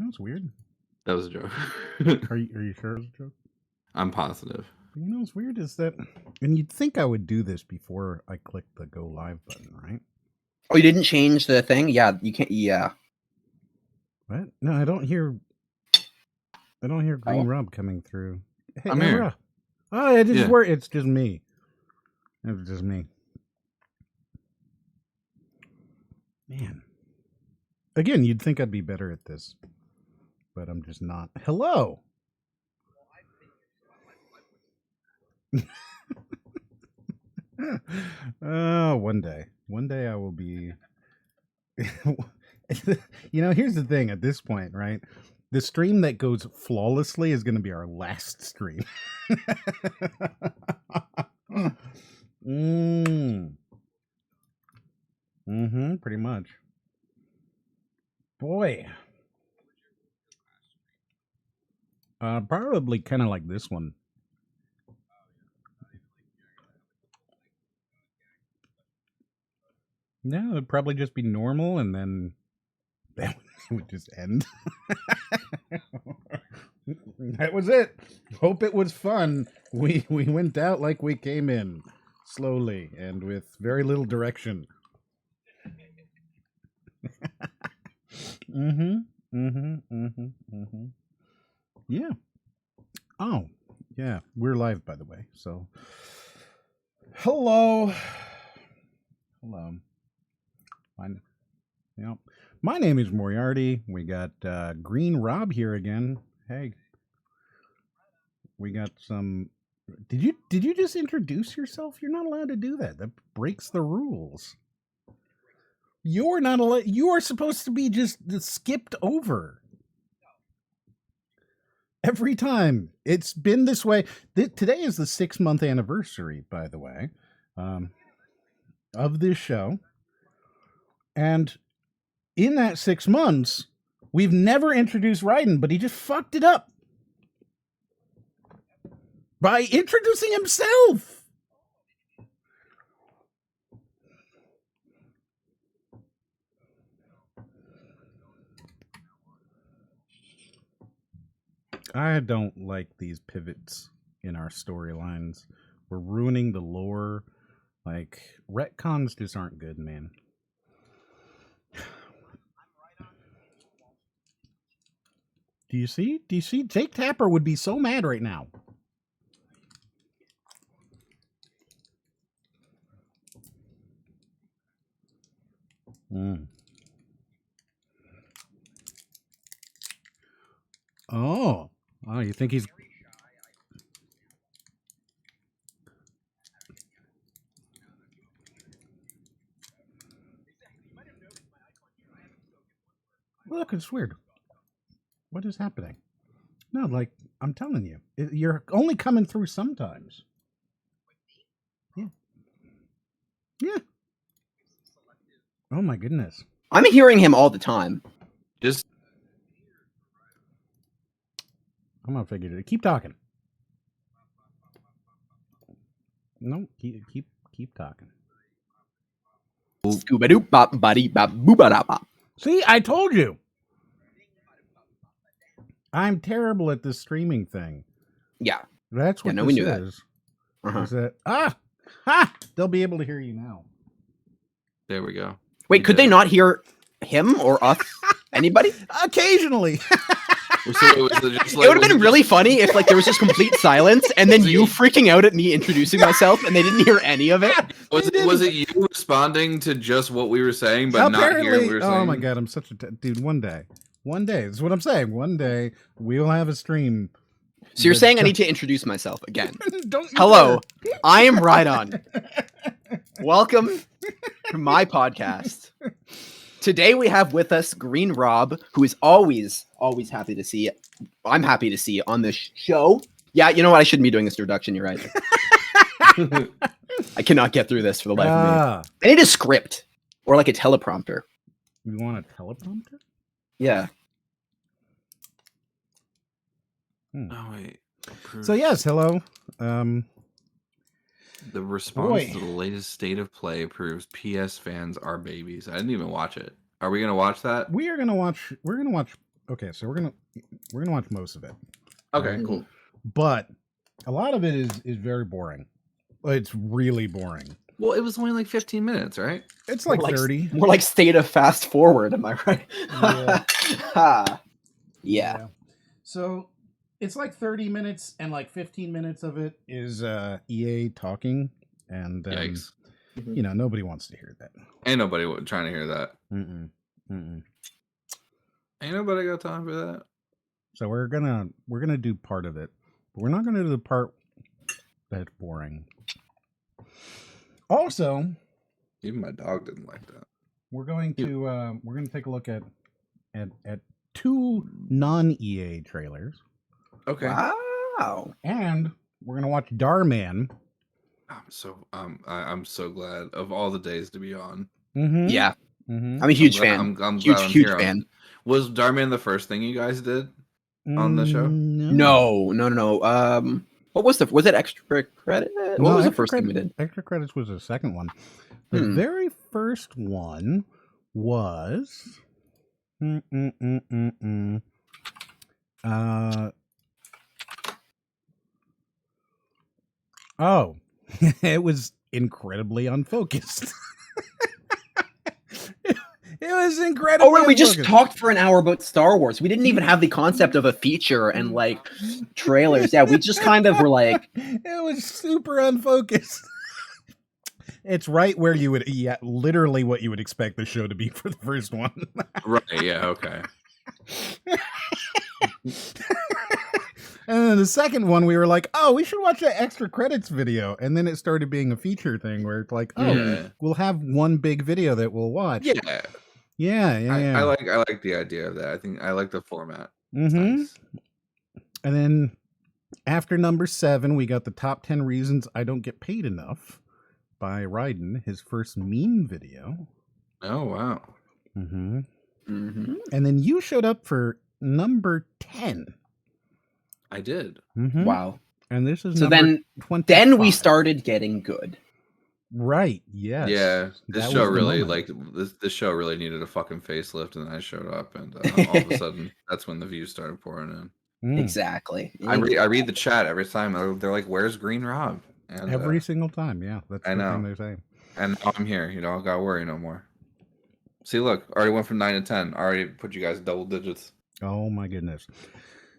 it's weird. That was a joke. Are you sure it was a joke? I'm positive. You know what's weird is that, and you'd think I would do this before I click the go live button, right? Oh, you didn't change the thing? Yeah, you can't. Yeah. What? No, I don't hear Greenrob coming through. Hey, I'm here. Oh, it just Yeah. worked. It's just me. It's just me. Man. Again, you'd think I'd be better at this, but I'm just not. Hello. One day I will be. Here's the thing. At this point, right? The stream that goes flawlessly is going to be our last stream. Pretty much. Boy. Probably kind of like this one. No, it'd probably just be normal, and then that would just end. That was it. Hope it was fun. We went out like we came in, slowly and with very little direction. Yeah. Oh, yeah. We're live, by the way. So, hello. My name is Moriarty. We got Greenrob here again. Hey, we got some. Did you just introduce yourself? You're not allowed to do that. That breaks the rules. You're not allowed. You are supposed to be just skipped over. Every time. It's been this way. Today is the 6-month anniversary, by the way, of this show. And in that 6 months, we've never introduced Raiden, but he just fucked it up by introducing himself. I don't like these pivots in our storylines. We're ruining the lore. Like, retcons just aren't good, man. Do you see? Jake Tapper would be so mad right now. Oh, you think he's... Look, it's weird. What is happening? No, like, I'm telling you, you're only coming through sometimes. Yeah. Oh my goodness. I'm hearing him all the time. Just I'm gonna figure it. Keep talking. No, keep talking. Scooba-doop bop buddy bop booba bop. See, I told you. I'm terrible at this streaming thing. Yeah. That's what we this knew that. is. Is that they'll be able to hear you now. there we go. Wait, could they not hear him or us? Anybody? Occasionally. It It would have been really funny if there was just complete silence and then you freaking out at me introducing myself and they didn't hear any of it. Was it you responding to just what we were saying, but not hearing what we were saying? Oh my god, I'm such a dude. One day, that's what I'm saying. One day we'll have a stream. So you're saying I need to introduce myself again? Don't Hello, I am Rhydon. Welcome to my podcast. Today we have with us Greenrob, who is always happy to see. I'm happy to see on this show. Yeah, you know what? I shouldn't be doing this introduction. You're right. I cannot get through this for the life of me. I need a script or like a teleprompter. You want a teleprompter? Yeah. Oh wait. So yes, hello. The response to the latest state of play proves PS fans are babies. I didn't even watch it. Are we gonna watch that? We're gonna watch okay, so we're gonna watch most of it. Okay, Right? cool. But a lot of it is very boring. It's really boring. Well, it was only like 15 minutes, right? It's like 30. More like state of fast forward. Am I right? Yeah. Yeah. So it's like 30 minutes, and like 15 minutes of it is EA talking, and Yikes. you know, nobody wants to hear that. Ain't nobody trying to hear that. Mm-mm. Ain't nobody got time for that. So we're gonna do part of it, but we're not gonna do the part that's boring. Also, Even my dog didn't like that. we're going to take a look at 2 non-EA trailers, Okay. Wow. and we're gonna watch Dhar Mann. I'm so glad of all the days to be on. Mm-hmm. Yeah. Mm-hmm. I'm a huge glad- fan. I'm glad huge I'm huge here. fan. Was Dhar Mann the first thing you guys did on the show? No. What was it extra credit? What was the first thing we did? Extra credits was the second one. The very first one was oh, it was incredibly unfocused. It was incredibly. Oh, right. We just unfocused. talked for an hour about Star Wars. We didn't even have the concept of a feature and like trailers. Yeah, we just kind of were like, it was super unfocused. It's right where you would, literally what you would expect the show to be for the first one. Right, yeah, okay. And then the second one, we were like, oh, we should watch that extra credits video. And then it started being a feature thing where it's like, oh, Yeah. we'll have one big video that we'll watch. Yeah. Yeah. I like the idea of that. I think I like the format. Mm-hmm. Nice. And then after number 7, we got the top 10 reasons I don't get paid enough by Ryden, his first meme video. Oh, wow. Mm-hmm. mm-hmm. And then you showed up for number 10. I did. Mm-hmm. Wow. And this is So number 25. then we started getting good. Right. Yes. Yeah. This That show was the really moment. this show really needed a fucking facelift, and then I showed up, and all of a sudden that's when the views started pouring in. Mm. Exactly. I read the chat every time. They're like, "Where's Greenrob?" And Every single time. Yeah. That's I the know. thing they say. and now I'm here. You know, I gotta worry no more. See, look, already went from 9 to 10. Already put you guys double digits. Oh my goodness.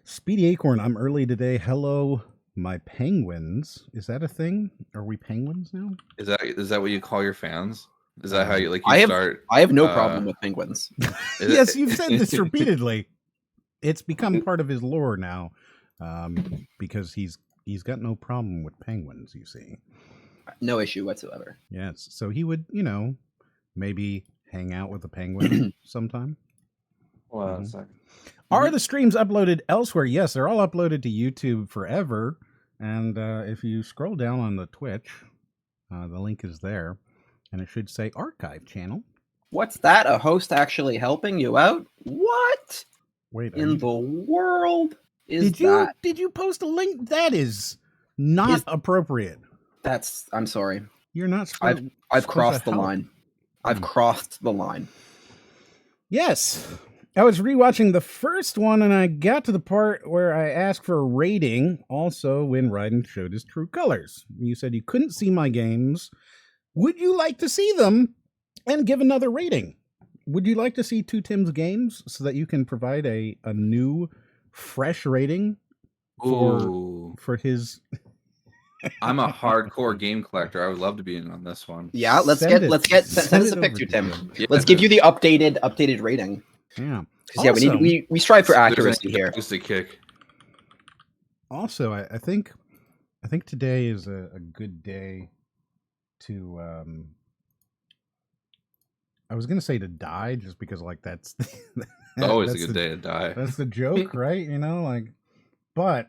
Speedy Acorn, I'm early today. Hello, my penguins. Is that a thing? Are we penguins now? Is that what you call your fans? Is that how you like? Start? I have no problem with penguins. Yes, you've said this repeatedly. It's become part of his lore now, because he's got no problem with penguins. You see, No issue whatsoever. yes. So he would, maybe hang out with a penguin sometime. Hold on a second. Are the streams uploaded elsewhere? Yes, they're all uploaded to YouTube forever. And if you scroll down on the Twitch, the link is there, and it should say archive channel. What's that? A host actually helping you out? What Wait, in the world is did you that? did you post a link? That is not appropriate. I'm sorry. You're not supposed. I've supposed crossed to the help. line. I've crossed the line. Yes. I was rewatching the first one, and I got to the part where I asked for a rating, also when Raiden showed his true colors. You said you couldn't see my games. Would you like to see them and give another rating? Would you like to see Two Tim's games so that you can provide a new, fresh rating for his... I'm a hardcore game collector. I would love to be in on this one. Yeah, Send send us a it picture, over to Tim. Tim. Yeah. Let's give you the updated rating. Yeah. Yeah, Also- we strive for There's accuracy any here. dogs to kick. Also, I think today is a good day to I was gonna say to die, just because like that's Always a that's good the- day to die. That's the joke, right? But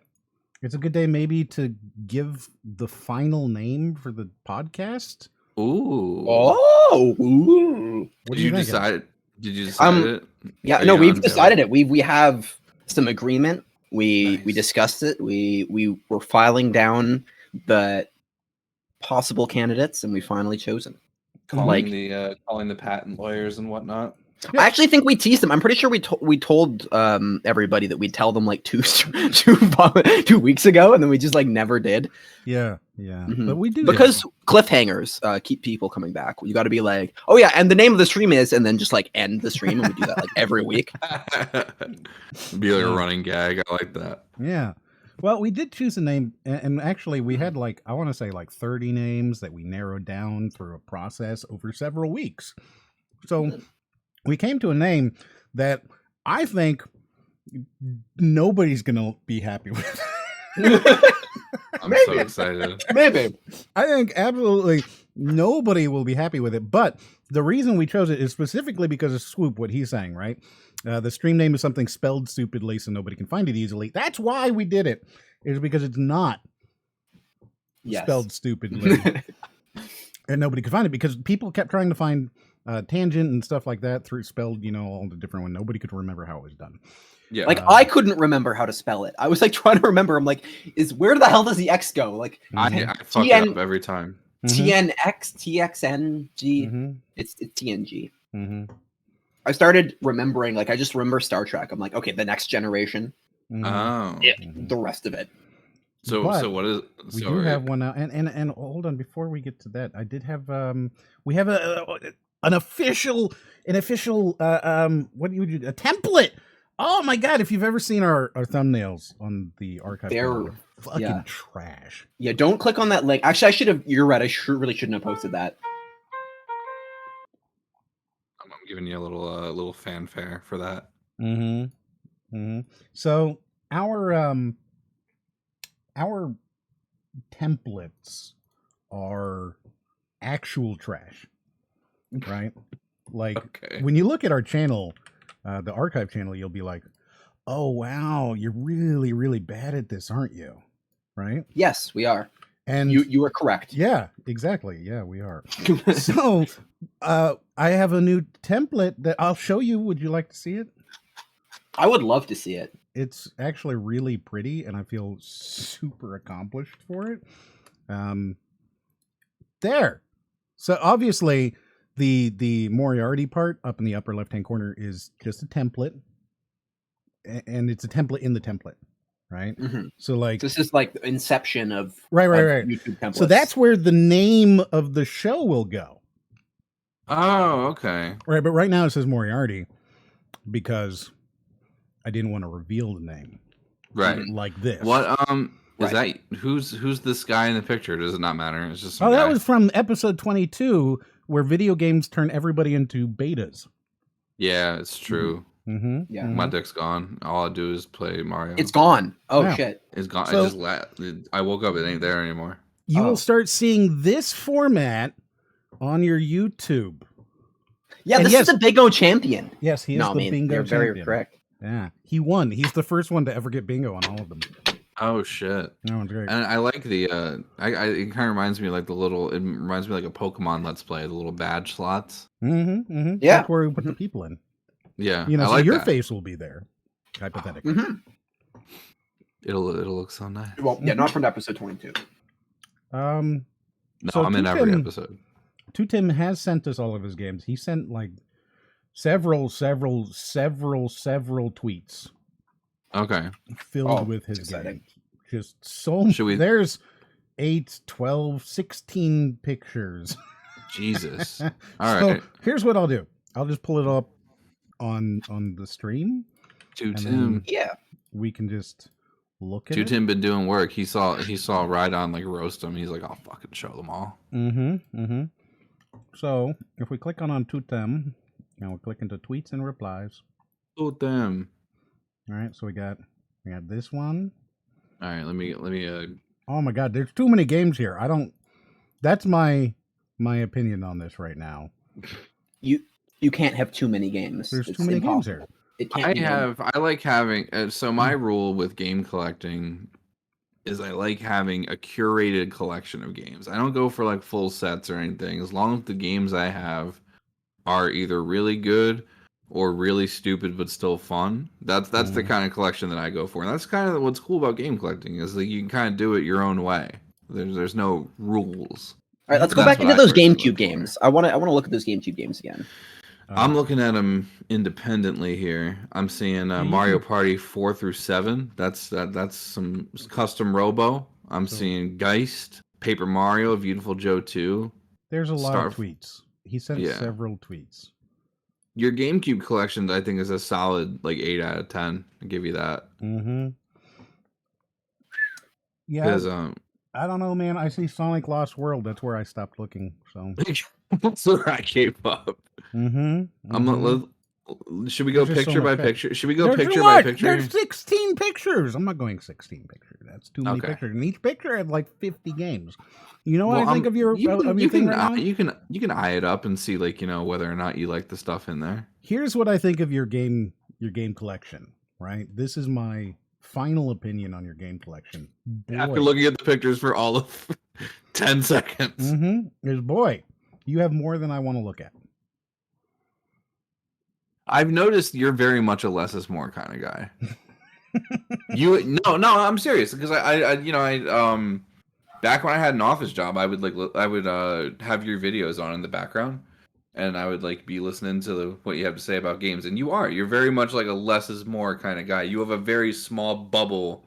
it's a good day maybe to give the final name for the podcast. Ooh. Oh, ooh. What Did do you think? decide? Did you decide it? Yeah, Are no, you we've on decided it. We have some agreement. We Nice. discussed it. We were filing down the possible candidates, and we finally chosen. Calling Like- the patent lawyers and whatnot. I actually think we teased them. I'm pretty sure we told everybody that we'd tell them like 2 weeks ago, and then we just like never did. Yeah. Mhm. But we do Because cliffhangers keep people coming back. You got to be like, oh yeah, and the name of the stream is, and then just like end the stream, and we do that like every week. Be like a running gag. I like that. Yeah. Well, we did choose a name, and actually we had like, I want to say like 30 names that we narrowed down through a process over several weeks. So we came to a name that I think nobody's going to be happy with. I'm so excited. Maybe. I think absolutely nobody will be happy with it. But the reason we chose it is specifically because of Swoop, what he's saying, right? The stream name is something spelled stupidly so nobody can find it easily. That's why we did it, is because it's not spelled stupidly. And nobody could find it because people kept trying to find tangent and stuff like that through spelled, all the different one. Nobody could remember how it was done. Yeah. Like I couldn't remember how to spell it. I was like trying to remember. I'm like, where the hell does the X go? Like I fuck it up every time. TNGXNT. It's TNG. I started remembering, like I just remember Star Trek. I'm like, okay, the next generation. Oh. Yeah, the rest of it. So what is? We do have one now, and hold on, before we get to that, I did have we have an official what do you do? A template. Oh my god! If you've ever seen our thumbnails on the archive, They're fucking trash. Yeah, don't click on that link. Actually, I should have. You're right. I really shouldn't have posted that. I'm giving you a little fanfare for that. So our templates are actual trash, right? Like when you look at our channel, the archive channel, you'll be like, oh wow, you're really, really bad at this, aren't you? Right? Yes, we are. And you are correct. Yeah, exactly. Yeah, we are. So I have a new template that I'll show you. Would you like to see it? I would love to see it. It's actually really pretty, and I feel super accomplished for it. There. So obviously, the Moriarty part up in the upper left-hand corner is just a template, and it's a template in the template, right? So like this is like the inception of right. YouTube templates. So that's where the name of the show will go. Oh, okay. Right, but right now it says Moriarty because I didn't want to reveal the name. Right. Like this. What is that? Who's this guy in the picture? Does it not matter? It's just some that guy. was from episode 22 where video games turn everybody into betas. Yeah, it's true. Yeah. My dick's gone. All I do is play Mario. It's gone. Oh shit. It's gone. So, I woke up, it ain't there anymore. You will start seeing this format on your YouTube. Yeah, and this is the Bingo champion. Yes, he is the Bingo you're champion. Very correct. Yeah, he won. He's the first one to ever get bingo on all of them. Oh shit! That one's great. And I like the it kind of reminds me like it reminds me like a Pokemon Let's Play, the little badge slots. Yeah, that's where we put the people in. Yeah, so like your that. face will be there, hypothetically. It'll look so nice. Well, yeah, not from episode 22. No, so I'm in every episode. Tim has sent us all of his games. He sent like several tweets. Okay. Filled with his games. Just so much. There's 8, 12, 16 pictures. Jesus. All right. Here's what I'll do. I'll just pull it up on the stream. Tim. Yeah. We can just look at it. Tim been doing work. He saw Rhydon like roast him. He's like, I'll fucking show them all. So if we click on Tutem, and we'll click into tweets and replies. Tutem. All right, so we got this one. All right, let me. Oh my God, there's too many games here. That's my opinion on this right now. You can't have too many games. There's too many games here. I like having. So my rule with game collecting is I like having a curated collection of games. I don't go for like full sets or anything. As long as the games I have are either really good or really stupid but still fun. That's the kind of collection that I go for. And that's kind of what's cool about game collecting is that you can kind of do it your own way. There's no rules. All right, let's go back into those GameCube games. I want to look at those GameCube games again. I'm looking at them independently here. I'm seeing you Mario can- Party 4 through 7. That's some custom Robo. I'm So- seeing Geist, Paper Mario, Beautiful Joe 2. There's a lot of Star- tweets. He sent Yeah. several tweets. Your GameCube collection, I think, is a solid like 8 out of 10. I'll give you that. Mm-hmm. Yeah, Because I don't know, man. I see Sonic Lost World. That's where I stopped looking. So. that's where I gave up. Mm-hmm. Should we go There's just so picture by much picture? Should we go There's picture what? by picture? There's 16 pictures. I'm not going 16 pictures. That's too many Okay. pictures. And each picture had like 50 games. You know what Well, I think of your you of can, your thing right now? you can eye it up and see whether or not you like the stuff in there. Here's what I think of your game collection. Right. This is my final opinion on your game collection. After looking at the pictures for all of 10 seconds. Is boy, you have more than I want to look at. I've noticed you're very much a less is more kind of guy. No, I'm serious because I back when I had an office job, I would have your videos on in the background, and I would be listening to what you have to say about games. And you're very much like a less is more kind of guy. You have a very small bubble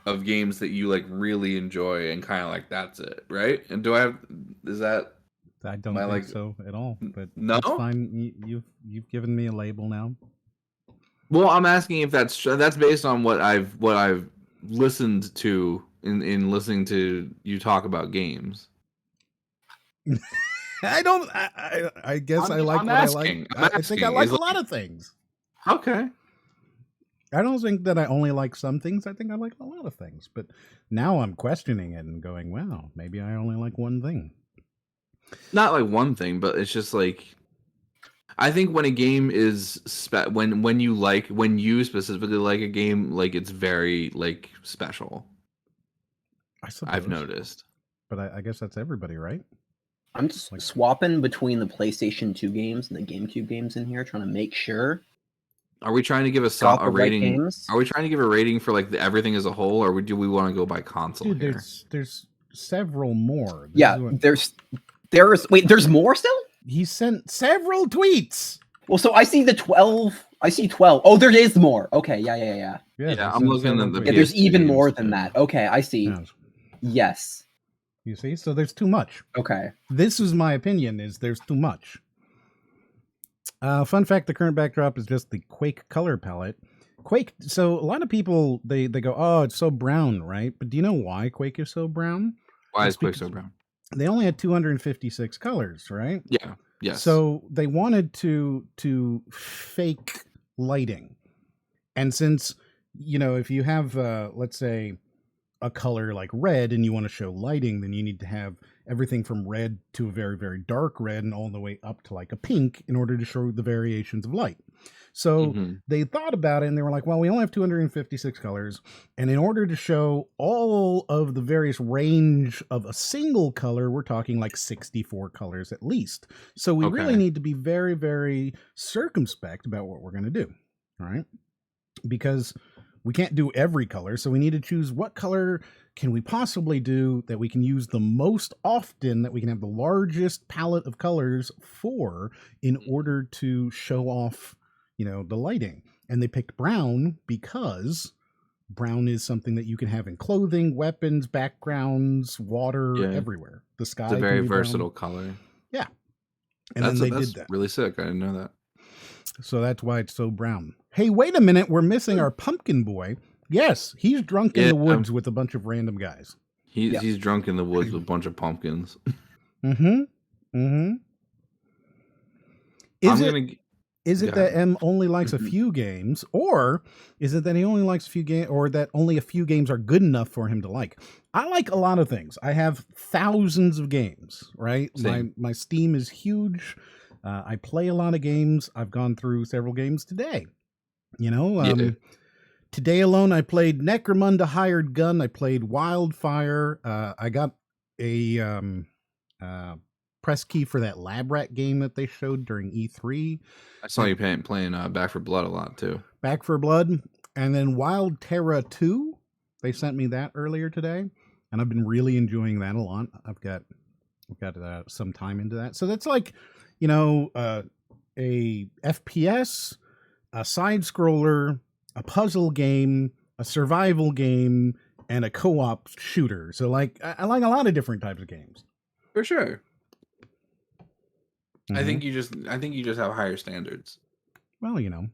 of games that you really enjoy, and kind of that's it, right? And is that? I don't think so at all. But no, that's fine. You've given me a label now. Well, I'm asking if that's based on what I've listened to in listening to you talk about games. I guess I like what I like. I think I like a lot of things. Okay. I don't think that I only like some things. I think I like a lot of things. But now I'm questioning it and going, wow, maybe I only like one thing. Not like one thing, but it's just I think when a game is when you specifically like a game, it's very special. I've noticed. But I guess that's everybody, right? I'm just swapping between the PlayStation 2 games and the GameCube games in here, trying to make sure. Are we trying to give a rating? Are we trying to give a rating for everything as a whole, or do we want to go by console? Dude, there's several more. There's more still? He sent several tweets. Well, so I see 12. I see 12. Oh, there is more. Okay, yeah. Yeah, I'm looking at the. Yeah, there's even more than that. Okay, I see. Yes. You see, so there's too much. Okay. This is my opinion. Is there's too much. Fun fact: the current backdrop is just the Quake color palette. Quake. So a lot of people they go, oh, it's so brown, right? But do you know why Quake is so brown? Why is Quake so brown? They only had 256 colors, right? Yeah. Yes. So they wanted to fake lighting, and since if you have let's say a color like red and you want to show lighting, then you need to have everything from red to a very, very dark red and all the way up to a pink in order to show the variations of light. So they thought about it and they were like, well, we only have 256 colors. And in order to show all of the various range of a single color, we're talking 64 colors at least. So we really need to be very, very circumspect about what we're going to do. All right. Because we can't do every color, so we need to choose what color can we possibly do that we can use the most often, that we can have the largest palette of colors for in order to show off, the lighting. And they picked brown because brown is something that you can have in clothing, weapons, backgrounds, water, everywhere. The sky. It's a very versatile color. Yeah. And then they did that. Really sick. I didn't know that. So that's why it's so brown. Hey, wait a minute. We're missing our pumpkin boy. Yes, he's drunk in the woods with a bunch of random guys. He's drunk in the woods with a bunch of pumpkins. Is it that M only likes a few games, or is it that he only likes a few games, or that only a few games are good enough for him to like? I like a lot of things. I have thousands of games, right? My Steam is huge. I play a lot of games. I've gone through several games today. Today alone, I played Necromunda Hired Gun. I played Wildfire. I got a press key for that Lab Rat game that they showed during E3. I saw you playing Back 4 Blood a lot too. Back 4 Blood, and then Wild Terra 2. They sent me that earlier today, and I've been really enjoying that a lot. I've got some time into that. So that's a FPS, a side scroller, a puzzle game, a survival game, and a co-op shooter. So like I like a lot of different types of games. For sure. I Mhm. think you just have higher standards. Well, you know.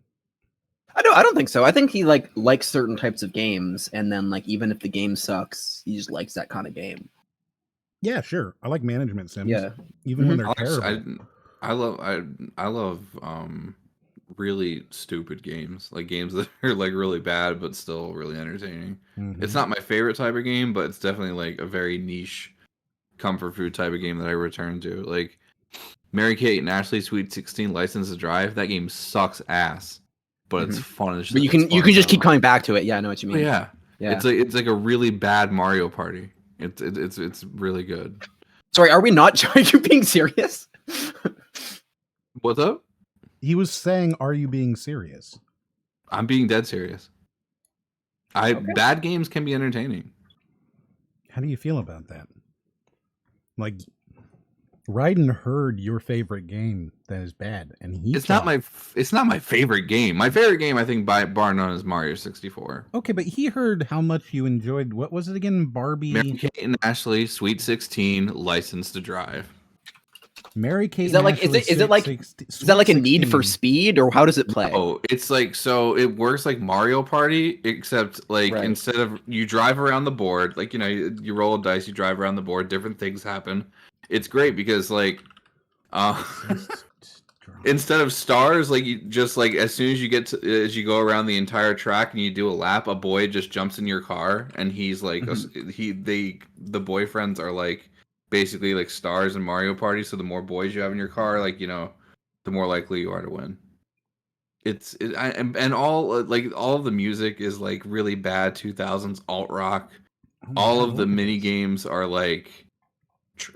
I don't think so. I think he likes certain types of games, and then like even if the game sucks, he just likes that kind of game. Yeah, sure. I like management sims. Yeah. Even when they're I terrible. love really stupid games, like games that are like really bad but still really entertaining. It's Mhm. not my favorite type of game, but it's definitely like a very niche comfort food type of game that I return to. Like Mary Kate and Ashley Sweet 16 License to Drive. That game sucks ass, but it's fun as But you it's can fun just as keep hell. coming back to it. Yeah, I know what you Oh, mean. yeah. Yeah. It's like a really bad Mario Party. It's really good. Sorry, are we not? Are you being serious? What's up? He was saying, "Are you being serious?" I'm being dead serious. Bad games can be entertaining. How do you feel about that? Like, Ryden heard your favorite game that is bad, and It's not my favorite game. My favorite game, I think, by bar none, is Mario 64. Okay, but he heard how much you enjoyed. What was it again? Barbie. Mary Kate and Ashley, Sweet 16, License to Drive. Mary Kate. Is that like? Is it like? Is that like a Need for Speed, or how does it play? Oh, it's like, so it works like Mario Party, except like instead of you drive around the board, like, you know, you roll a dice, you drive around the board, different things happen. It's great because like instead of stars, like you just like as soon as you go around the entire track and you do a lap, a boy just jumps in your car and he's like the boyfriends are like basically like stars in Mario Party. So the more boys you have in your car, like, you know, the more likely you are to win. And all like all of the music is like really bad 2000s alt rock. All of the mini games are like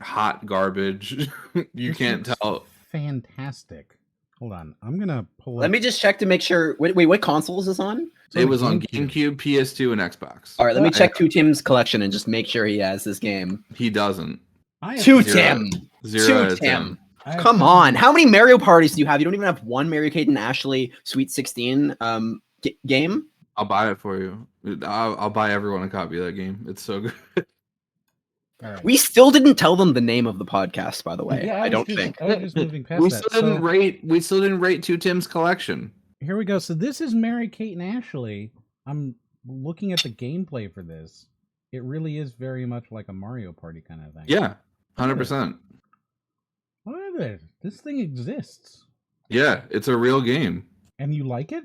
hot garbage. You can't tell. Fantastic. Hold on, I'm gonna pull. Let me just check to make sure. Wait, what console is this on? It was on GameCube, PS2, and Xbox. All right, let me check Two Tim's collection and just make sure he has this game. He doesn't. Two Tim. 0 out of 10. Come on, how many Mario parties do you have? You don't even have one Mary Kate and Ashley Sweet 16 game. I'll buy it for you. I'll buy everyone a copy of that game. It's so good. Right. We still didn't tell them the name of the podcast, by the way. Yeah, I don't think. I was just moving past we that. still didn't rate Two Tim's collection. Here we go. So this is Mary Kate and Ashley. I'm looking at the gameplay for this. It really is very much like a Mario Party kind of thing. Yeah, 100%. What is it? This thing exists. Yeah, it's a real game. And you like it?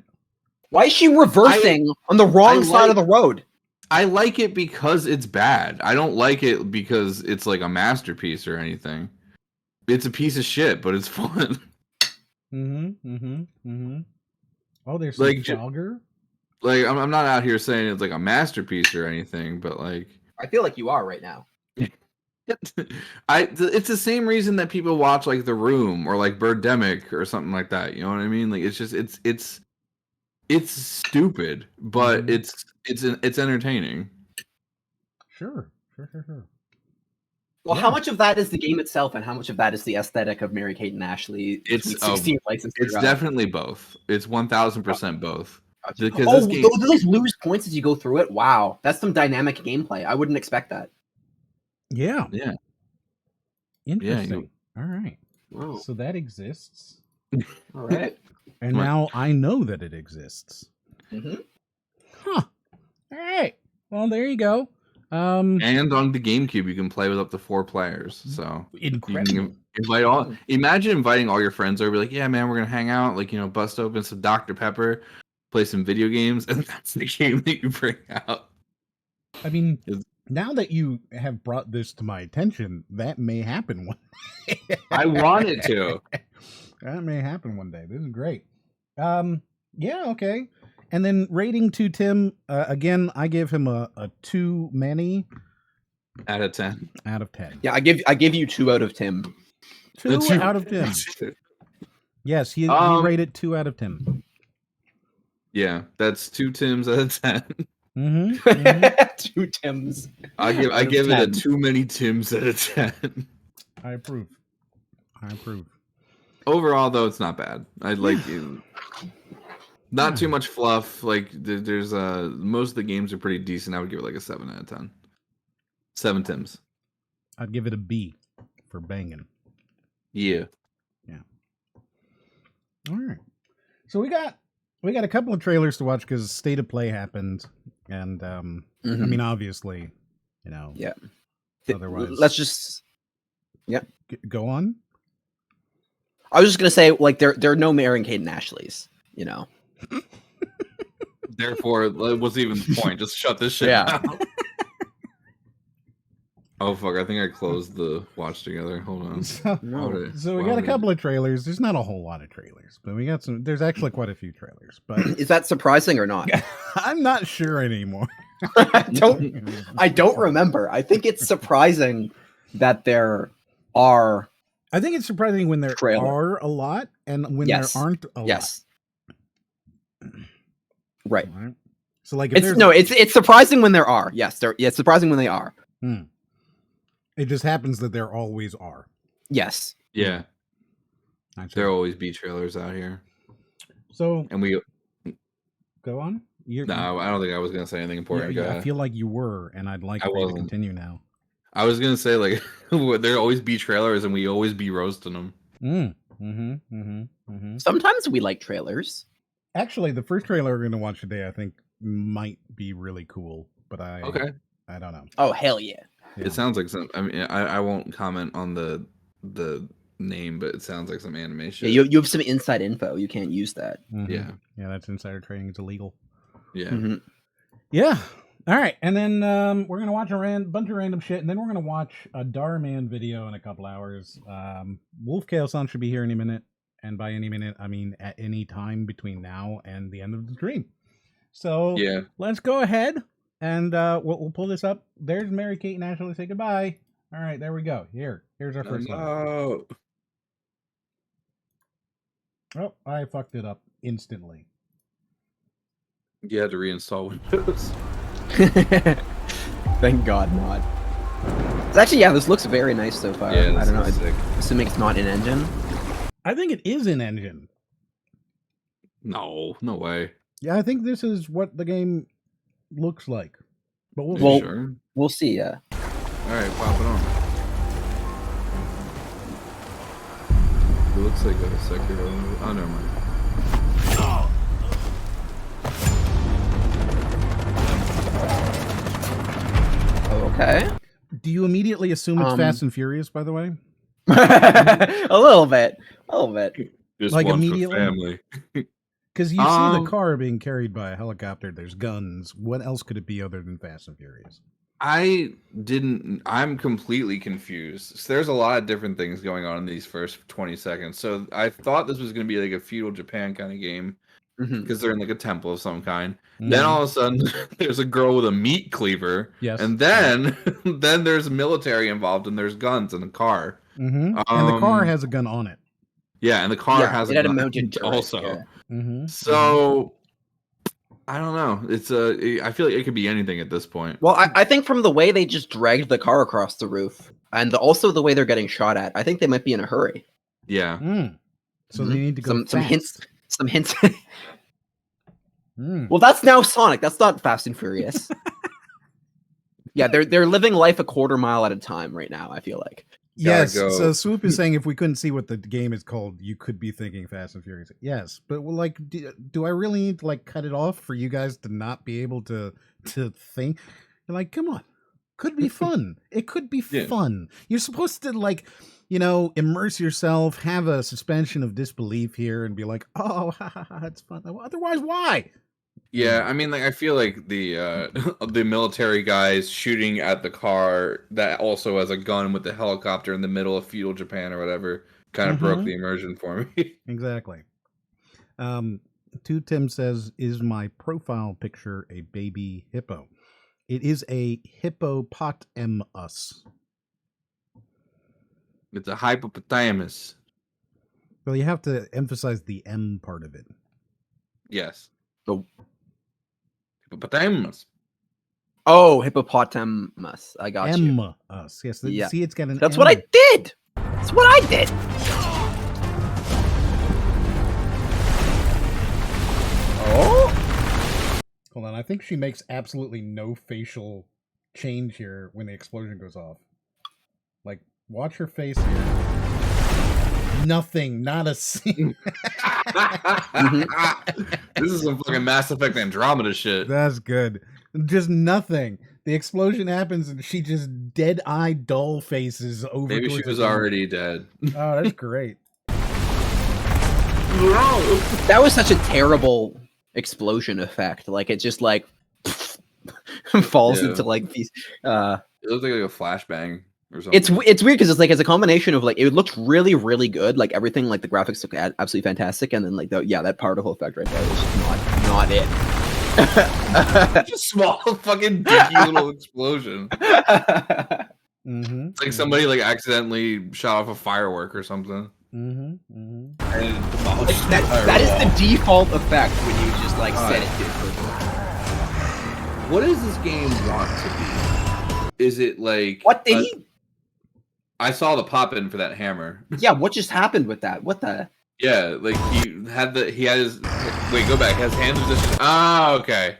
Why is she reversing on the wrong side of the road? I like it because it's bad. I don't like it because it's like a masterpiece or anything. It's a piece of shit, but it's fun. Oh, there's some like Jogger? Like I'm not out here saying it's like a masterpiece or anything, but like I feel like you are right now. It's the same reason that people watch like The Room or like Birdemic or something like that. You know what I mean? Like it's just it's stupid, but it's entertaining. Sure. Well, how much of that is the game itself, and how much of that is the aesthetic of Mary Kate and Ashley? It's 16 License to It's Drive? definitely both. It's 1000% both. Because do those lose points as you go through it? Wow, that's some dynamic gameplay. I wouldn't expect that. Yeah. Interesting. All right. Wow. So that exists. All right. And now I know that it exists. Huh. All right. Well, there you go. And on the GameCube, you can play with up to 4 players. So incredible. You can invite all. Imagine inviting all your friends over. Be like, yeah, man, we're gonna hang out. Like, you know, bust open some Dr. Pepper, play some video games, and that's the game that you bring out. I mean, now that you have brought this to my attention, that may happen one day. I want it to. That may happen one day. This is great. Yeah, okay. And then rating to Tim, again, I give him a too many out of 10. Out of 10. Yeah, I give you 2 out of 10. 2 out of 10. Yes, he rated 2 out of 10. Yeah, that's 2 Tims out of 10. 2 Tims. I give it a too many Tims out of 10. I approve. Overall, though, it's not bad. I like you. Not too much fluff. Like there's most of the games are pretty decent. I would give it like a 7 out of 10. 7 Tims. I'd give it a B for banging. Yeah. All right. So we got a couple of trailers to watch because State of Play happened, and I mean, obviously, you know. Yeah. Otherwise, let's just. Yeah. Go on. I was just gonna say, like, there are no Mary and Kate and Ashley's. You know. Therefore, what's even the point? Just shut this shit down. Oh fuck! I think I closed the watch together. Hold on. So we got a couple of trailers. There's not a whole lot of trailers, but we got some. There's actually quite a few trailers. But is that surprising or not? I'm not sure anymore. I don't remember. I think it's surprising that there are. I think it's surprising when there are a lot and when there aren't a lot. Yes. Right. So like, it's surprising when there are. Yes, it's surprising when they are. It just happens that there always are. Yes. Yeah. There always be trailers out here. So and we go on. No, I don't think I was gonna say anything important. Yeah, I feel like you were, and I'd like for you to continue now. I was gonna say like there always be trailers, and we always be roasting them. Sometimes we like trailers. Actually, the first trailer we're gonna watch today, I think, might be really cool. But I don't know. Oh hell yeah! It sounds like some. I mean, I won't comment on the name, but it sounds like some animation. Yeah, you have some inside info. You can't use that. Yeah, that's insider trading. It's illegal. Yeah, yeah. All right, and then we're gonna watch a bunch of random shit, and then we're gonna watch a Dhar Mann video in a couple hours. Wolf Chaos-on should be here any minute, and by any minute, I mean at any time between now and the end of the stream. So yeah, let's go ahead. And we'll pull this up. There's Mary Kate and Ashley. Say goodbye. All right, there we go. Here's our first one. Oh, I fucked it up instantly. You had to reinstall Windows. Thank God not. It's actually, this looks very nice so far. Yeah, I don't know. Sick. Assuming it's not in engine. I think it is in engine. No way. Yeah, I think this is what the game looks like, but we'll see. Yeah. All right, pop it on. It looks like a Sekiro. Oh, never mind. Okay. Do you immediately assume it's Fast and Furious? By the way, a little bit. Just like one immediately. For family. Because you see the car being carried by a helicopter. There's guns. What else could it be other than Fast and Furious? I'm completely confused. So there's a lot of different things going on in these first 20 seconds. So I thought this was going to be like a feudal Japan kind of game because they're in like a temple of some kind. Then all of a sudden there's a girl with a meat cleaver. Yes. And then there's military involved and there's guns in the car. And the car has a gun on it. Yeah, and the car has a gun mounted turret, also. So I don't know. It's I feel like it could be anything at this point. Well, I think from the way they just dragged the car across the roof, and also the way they're getting shot at, I think they might be in a hurry. Yeah. So they need to go some hints. Some hints. Mm. Well, that's now Sonic. That's not Fast and Furious. Yeah, they're living life a quarter mile at a time right now, I feel like. Yes. So Swoop is saying if we couldn't see what the game is called, you could be thinking Fast and Furious. Yes, but like, do I really need to like cut it off for you guys to not be able to think? You're like, come on, could be fun. It could be fun. You're supposed to like, you know, immerse yourself, have a suspension of disbelief here, and be like, oh, it's fun. Otherwise, why? Yeah, I mean, like I feel like the military guys shooting at the car that also has a gun with the helicopter in the middle of feudal Japan or whatever kind of broke the immersion for me. Exactly. Tim says, "Is my profile picture a baby hippo? It is a hippopotamus. It's a hippopotamus. Well, you have to emphasize the M part of it. Yes. The hippopotamus. Oh, hippopotamus. I got you. Yes. See, it's got an That's M. what I did. That's what I did. Hold on, I think she makes absolutely no facial change here when the explosion goes off. Like, watch her face here. Nothing, not a scene. This is some fucking Mass Effect Andromeda shit. That's good. Just nothing. The explosion happens and she just dead-eyed dull faces over. Maybe she towards was the camera. already dead. Oh, that's great. That was such a terrible explosion effect. Like it just like falls Yeah. into like these. It looked like a flashbang or something. It's weird because it's like it's a combination of like it looked really really good, like everything, like the graphics look absolutely fantastic, and then like that particle effect right there was just not it. Just a small fucking dinky little explosion. Mm-hmm. It's like somebody like accidentally shot off a firework or something. Mm-hmm. Mm-hmm. And it demolished That, the entire that is wall. the default effect when you just like set it to. What does this game want to be? Is it like What did he? I saw the pop in for that hammer. Yeah, what just happened with that? What the? Yeah, like he had his wait, go back. His hands were just okay.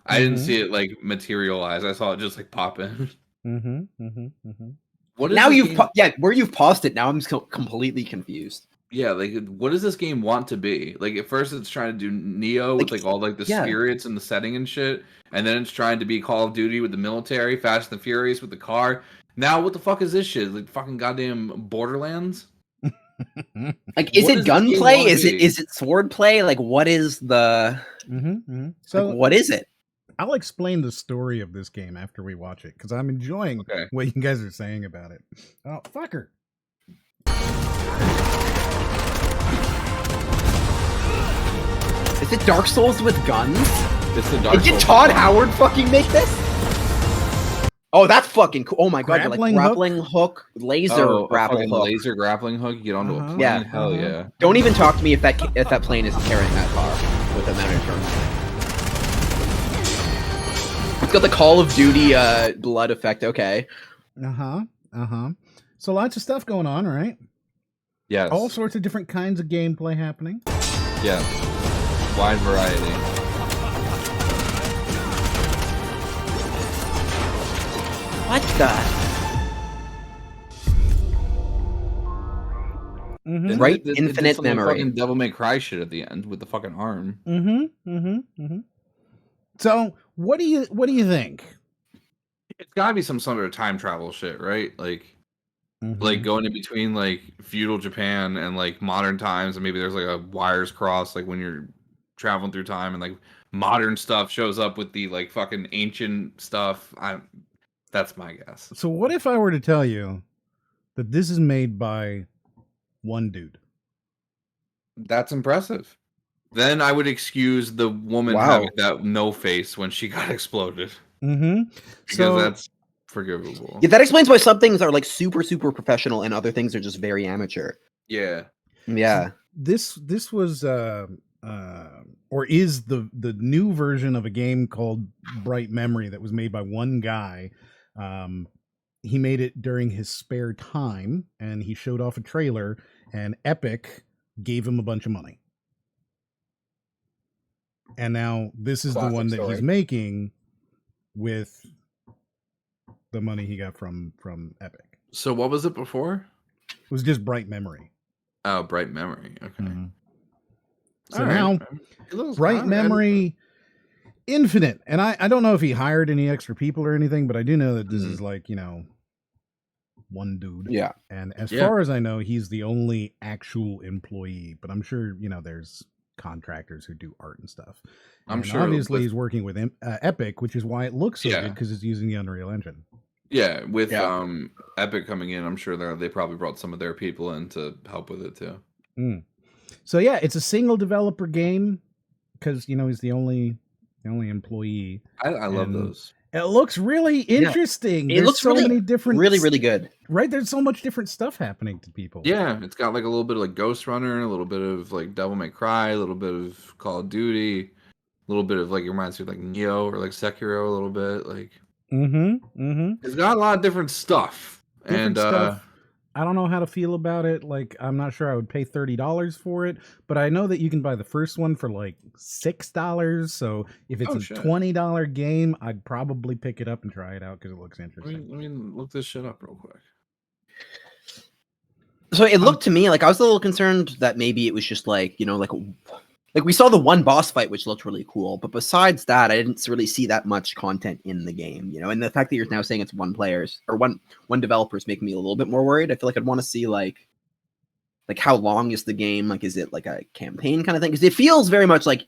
I didn't see it like materialize. I saw it just like pop in. Mm-hmm. Mm-hmm. Mm-hmm. What is Now this you've game- where you've paused it. Now I'm completely confused. Yeah, like what does this game want to be? Like at first it's trying to do Neo with like all like the yeah. spirits and the setting and shit, and then it's trying to be Call of Duty with the military, Fast and the Furious with the car. Now what the fuck is this shit? Like fucking goddamn Borderlands? Like, is What it does this game gunplay? wanna Is be? it sword play? Like, what is the? Mm-hmm. Mm-hmm. So Like, what is it? I'll explain the story of this game after we watch it because I'm enjoying Okay. what you guys are saying about it. Oh, fucker. Is it Dark Souls with guns? It's the Dark Did Souls Todd one. Howard fucking make this? Oh, that's fucking cool. Oh my god, you're like Grappling grappling hook, laser Oh, a grapple fucking hook. laser grappling hook. You get onto Uh-huh. a plane. Yeah. Hell Uh-huh. yeah. Don't even talk to me if that plane isn't carrying that car with a minute turn. It's got the Call of Duty blood effect. Okay. Uh-huh. Uh-huh. So lots of stuff going on, right? Yes. All sorts of different kinds of gameplay happening. Yeah. Wide variety. What the? Mm-hmm. Right, It did infinite some, memory. Fucking Devil May Cry shit at the end with the fucking arm. Mm-hmm. Mm-hmm. Mm-hmm. So what do you think? It's gotta be some sort of time travel shit, right? Like Mhm. going in between like feudal Japan and like modern times, and maybe there's like a wires cross, like when you're traveling through time, and like modern stuff shows up with the like fucking ancient stuff. That's my guess. So what if I were to tell you that this is made by one dude? That's impressive. Then I would excuse the woman Wow. having that no face when she got exploded, Mm-hmm. because So that's forgivable. Yeah, that explains why some things are like super super professional and other things are just very amateur. Yeah. Yeah. this was or is the new version of a game called Bright Memory that was made by one guy. He made it during his spare time and he showed off a trailer, and Epic gave him a bunch of money. And now this is Classic the one that story. he's making with the money he got from Epic. So what was it before? It was just Bright Memory. Oh, Bright Memory. Okay. So All right. now It looks- Bright all right. Memory Infinite. And I don't know if he hired any extra people or anything, but I do know that this is like, one dude. Yeah. And as Yeah. far as I know, he's the only actual employee, but I'm sure, there's contractors who do art and stuff. I'm And sure obviously with- he's working with Epic, which is why it looks so Yeah. good, because it's using the Unreal Engine. Yeah, with Yeah. Epic coming in, I'm sure they probably brought some of their people in to help with it too. So yeah, it's a single developer game because he's the only employee. I love And those. It looks really interesting. It There's looks so really- many different, Really really good. right. There's so much different stuff happening to people. Yeah, it's got like a little bit of like Ghost Runner, a little bit of like Devil May Cry, a little bit of Call of Duty, a little bit of like it reminds me of like Neo or like Sekiro a little bit. Like Mm-hmm. Mm-hmm. it's got a lot of different stuff. Different and stuff. I don't know how to feel about it. Like, I'm not sure I would pay $30 for it, but I know that you can buy the first one for like $6. So if it's Oh, a shit. $20 game, I'd probably pick it up and try it out because it looks interesting. Let me look this shit up real quick. So it looked to me like I was a little concerned that maybe it was just like, you know, like we saw the one boss fight, which looked really cool. But besides that, I didn't really see that much content in the game, you know, and the fact that you're now saying it's one developer's making me a little bit more worried. I feel like I'd want to see like how long is the game? Like, is it like a campaign kind of thing? Because it feels very much like,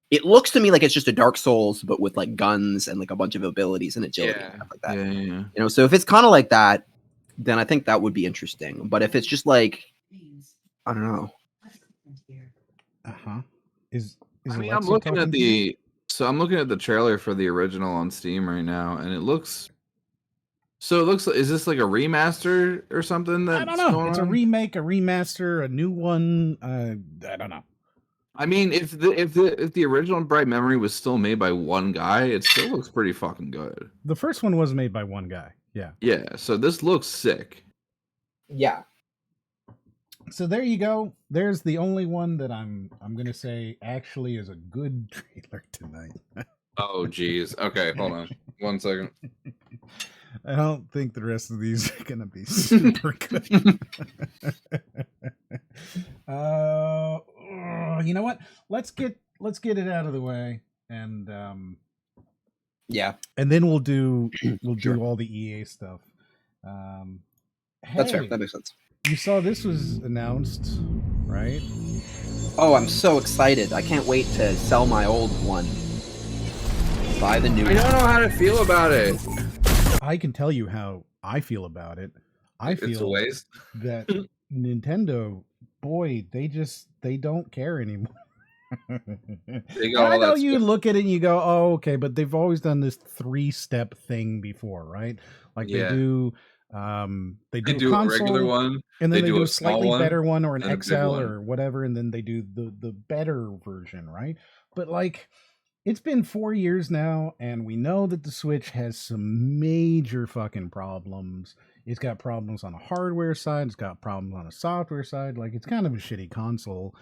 it looks to me like it's just a Dark Souls, but with like guns and like a bunch of abilities and agility and stuff like that. Yeah. You know, so if it's kind of like that, then I think that would be interesting. But if it's just like, I don't know. Is I mean, Alexa I'm looking talking at to you? I'm looking at the trailer for the original on Steam right now, and it looks. So it looks like, is this like a remaster or something? I That's don't know. going It's a on? remake, a remaster, a new one. I don't know. I mean, if the original Bright Memory was still made by one guy, it still looks pretty fucking good. The first one was made by one guy. Yeah. Yeah. So this looks sick. Yeah. So there you go. There's the only one that I'm gonna say actually is a good trailer tonight. Oh, geez. Okay, hold on 1 second. I don't think the rest of these are gonna be super good. You know what? Let's get it out of the way, and Yeah. and then we'll do Sure. all the EA stuff. That's fair. Hey, That makes sense. you saw this was announced, right? Oh, I'm so excited. I can't wait to sell my old one. Buy the new I don't know how to feel about it. I can tell you how I feel about it. I It's a feel waste. that Nintendo, boy, they don't care anymore. They And got I all know that you stuff. look at it and you go, "Oh, okay," but they've always done this 3-step thing before, right? Like Yeah. they do They a do a console, regular one, and then they do do a a small slightly one, better one or an and a big XL one. or whatever, and then they do the better version, right? But like, it's been 4 years now, and we know that the Switch has some major fucking problems. It's got problems on a hardware side, it's got problems on a software side. Like, it's kind of a shitty console,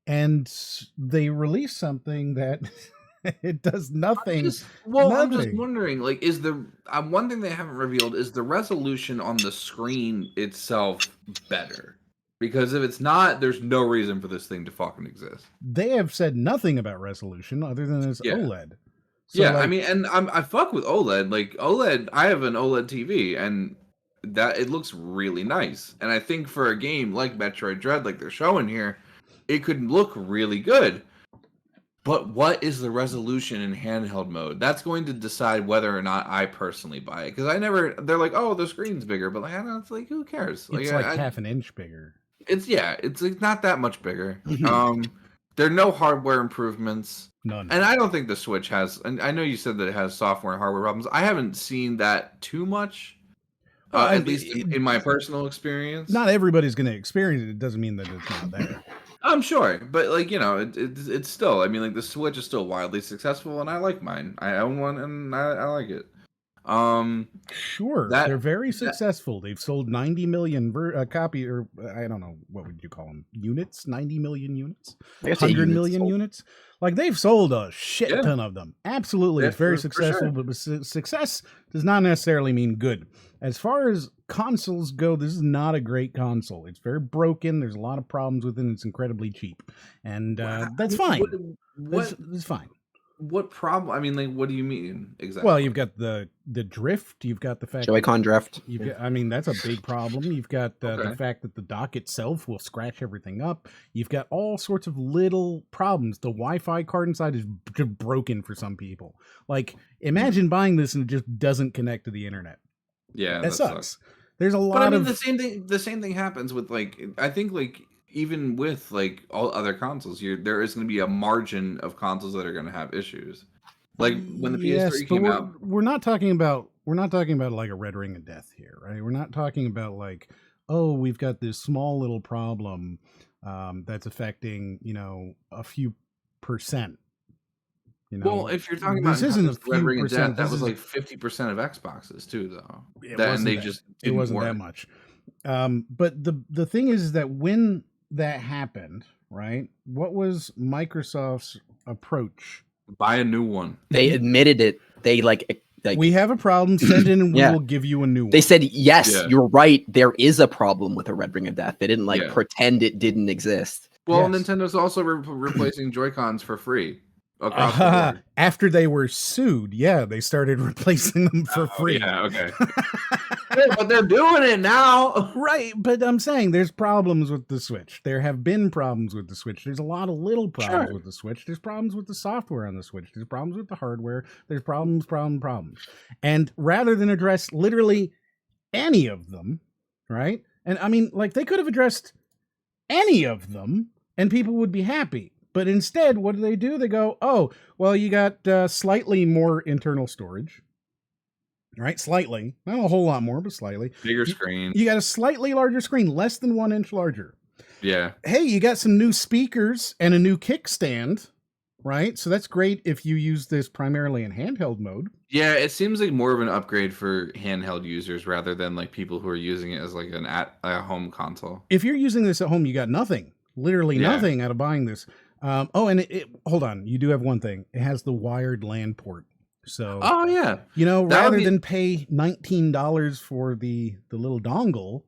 and they release something that it does nothing. I'm just Nothing. wondering, like, is the one thing they haven't revealed is the resolution on the screen itself better? Because if it's not, there's no reason for this thing to fucking exist. They have said nothing about resolution other than it's Yeah. OLED. So Yeah, I like, mean, and I fuck with OLED. Like OLED, I have an OLED TV, and that it looks really nice. And I think for a game like Metroid Dread, like they're showing here, it could look really good. But what is the resolution in handheld mode? That's going to decide whether or not I personally buy it. Because they're like, oh, the screen's bigger, but like, I don't know, it's like, who cares? it's like half an inch bigger. It's like not that much bigger. There are no hardware improvements. None. And I don't think the Switch has, and I know you said that it has software and hardware problems. I haven't seen that too much, Well, at least in my personal experience. Not everybody's going to experience it. It doesn't mean that it's not there. I'm sure, but like, you know, it's still, I mean, like the Switch is still wildly successful, and I like mine. I own one, and I like it. Sure, they're very successful. They've sold 90 million copy, or I don't know, what would you call them? Units? 90 million units? 100 million units? Like, they've sold a shit ton of them. Absolutely, Yeah, it's very for successful, sure. but success does not necessarily mean good. As far as consoles go, this is not a great console. It's very broken. There's a lot of problems with it. It's incredibly cheap, and that's fine. It's fine. What problem? I mean, like, what do you mean exactly? Well, you've got the drift. You've got the fact Joy-Con drift. I mean, that's a big problem. You've got the fact that the dock itself will scratch everything up. You've got all sorts of little problems. The Wi-Fi card inside is just broken for some people. Like, imagine buying this and it just doesn't connect to the internet. Yeah, that sucks. There's a lot but I mean, of the same thing happens with, like, I think, like, even with like all other consoles, there is going to be a margin of consoles that are going to have issues. Like when the PS3 came out, we're not talking about like a Red Ring of Death here, right? We're not talking about like, oh, we've got this small little problem that's affecting, you know, a few percent. You know, well, if you're talking this about isn't a Red few Ring of percent. Death, that was like 50% of Xboxes too, though. It wasn't that much. But the thing is that when that happened, right? What was Microsoft's approach? Buy a new one. They admitted it. They like We have a problem. Send in, and we Yeah. will give you a new one. they said yes, Yeah. you're right. There is a problem with a Red Ring of Death. They didn't like Yeah. pretend it didn't exist. Well, Yes. Nintendo's also replacing Joy-Cons for free across the board. After they were sued, yeah, they started replacing them for free. Yeah, okay. Yeah, but they're doing it now. Right, but I'm saying there's problems with the Switch. There have been problems with the Switch. There's a lot of little problems Sure. with the Switch. There's problems with the software on the Switch. There's problems with the hardware. There's problems. And rather than address literally any of them, right? And I mean, like, they could have addressed any of them and people would be happy. But instead, what do? They go, oh, well, you got slightly more internal storage. Right, slightly, not a whole lot more, but slightly. Bigger screen. You got a slightly larger screen, less than 1 inch larger. Yeah. Hey, you got some new speakers and a new kickstand, right? So that's great if you use this primarily in handheld mode. Yeah, it seems like more of an upgrade for handheld users rather than like people who are using it as like a home console. If you're using this at home, you got nothing, literally nothing out of buying this. And hold on, you do have one thing. It has the wired LAN port. So, oh yeah, rather than pay $19 for the little dongle,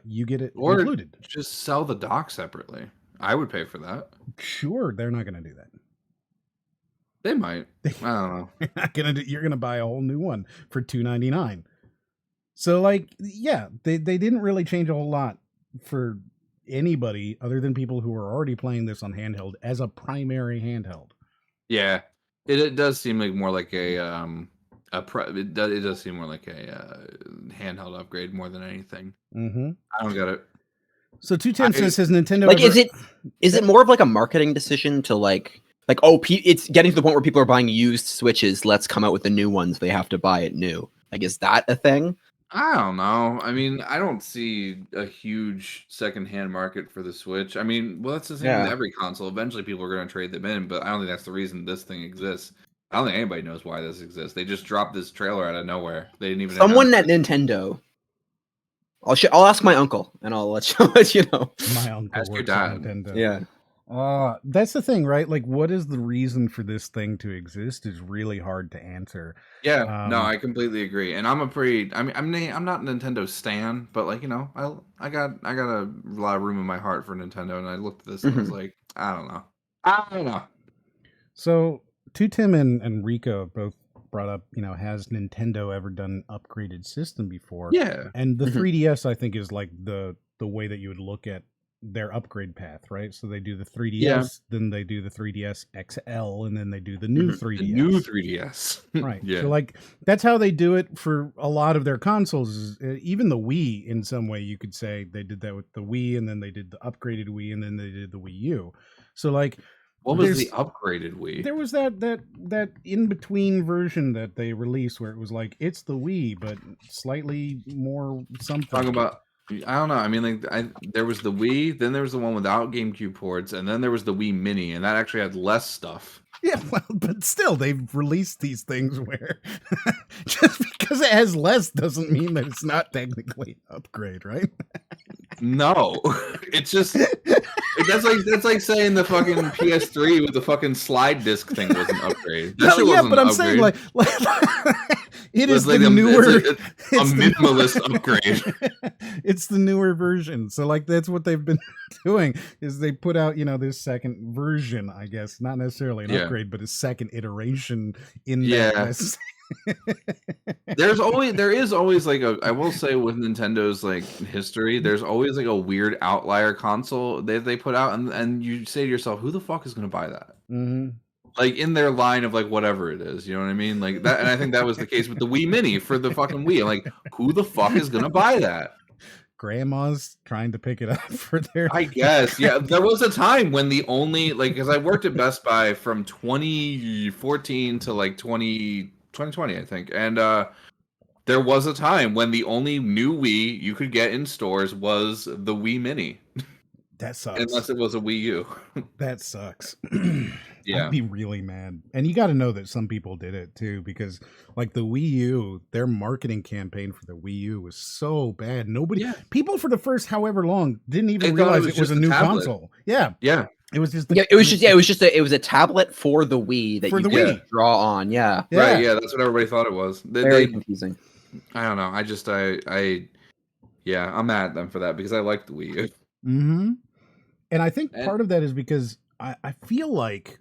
you get it included. Just sell the dock separately. I would pay for that. Sure, they're not going to do that. They might. I don't know. You're gonna buy a whole new one for $299. So, like, yeah, they didn't really change a whole lot for anybody other than people who are already playing this on handheld as a primary handheld. Yeah. It does seem like more like it does seem more like a handheld upgrade more than anything. Mm-hmm. I don't get it. So 210 says Nintendo. Like, is it more of like a marketing decision to like it's getting to the point where people are buying used Switches? Let's come out with the new ones. They have to buy it new. Like, is that a thing? I don't know. I mean, I don't see a huge secondhand market for the Switch. I mean, well, that's the same with every console. Eventually, people are going to trade them in, but I don't think that's the reason this thing exists. I don't think anybody knows why this exists. They just dropped this trailer out of nowhere. They didn't even. Someone at Nintendo. I'll ask my uncle, and I'll let you know. My uncle Ask your works at dad. Nintendo. Yeah. That's the thing, right? Like, what is the reason for this thing to exist is really hard to answer. Yeah, no, I completely agree. And I'm not Nintendo stan, but like, I got a lot of room in my heart for Nintendo, and I looked at this and I was like, I don't know. So, Tim and Rico both brought up, has Nintendo ever done an upgraded system before? Yeah. And the 3DS, I think, is like the way that you would look at their upgrade path, right? So they do the 3DS, then they do the 3DS XL, and then they do the new 3DS. The new 3DS. Right. Yeah. So, like, that's how they do it for a lot of their consoles. Even the Wii, in some way, you could say they did that with the Wii, and then they did the upgraded Wii, and then they did the Wii U. So, like, what was the upgraded Wii? There was that in between version that they released where it was like it's the Wii, but slightly more something. Talking about, I don't know. I mean, like, there was the Wii, then there was the one without GameCube ports, and then there was the Wii Mini, and that actually had less stuff. Yeah, well, but still, they've released these things where just because it has less doesn't mean that it's not technically an upgrade, right? No, it's just that's like saying the fucking PS3 with the fucking slide disc thing was an upgrade. That yeah, but I'm saying like it is like the newer, it's a minimalist upgrade. It's the newer version, so like that's what they've been doing is they put out this second version, I guess, not necessarily an upgrade, but a second iteration in that. There is always like I will say with Nintendo's like history, there's always like a weird outlier console they put out, and you say to yourself, who the fuck is going to buy that? Mm-hmm. Like in their line of like whatever it is, you know what I mean? Like that, and I think that was the case with the Wii Mini for the fucking Wii. Like, who the fuck is going to buy that? Grandma's trying to pick it up for their. I guess, yeah. There was a time when the only because I worked at Best Buy from 2014 to like 2020, I think, and there was a time when the only new Wii you could get in stores was the Wii Mini. That sucks. Unless it was a Wii U. That sucks. Yeah. I'd be really mad. And you got to know that some people did it too, because like the Wii U, their marketing campaign for the Wii U was so bad. People for the first however long didn't even realize it was a new console. Yeah. Yeah. It was just it was a tablet for the Wii that For you the could Wii. draw on. Yeah. Right. Yeah. That's what everybody thought it was. Very confusing. I don't know. I'm mad at them for that because I like the Wii U. Mm-hmm. And I think part of that is because I feel like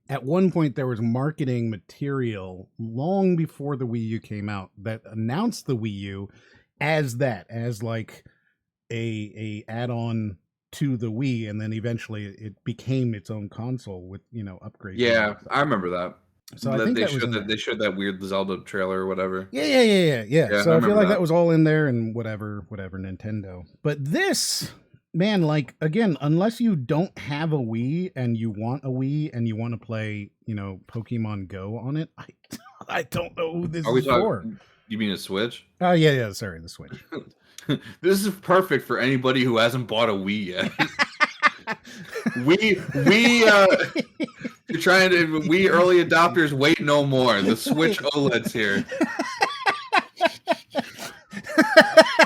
at one point there was marketing material long before the Wii U came out that announced the Wii U as like a add-on to the Wii, and then eventually it became its own console with upgrades. Yeah, I remember that. So I think they showed that weird Zelda trailer or whatever. Yeah. So I feel like that was all in there and whatever Nintendo. But this, man, like again, unless you don't have a Wii and you want a Wii and you want to play, Pokemon Go on it, I don't know who this is for. You mean a Switch? Oh yeah, sorry, the Switch. This is perfect for anybody who hasn't bought a Wii yet. we early adopters wait no more. The Switch OLED's here.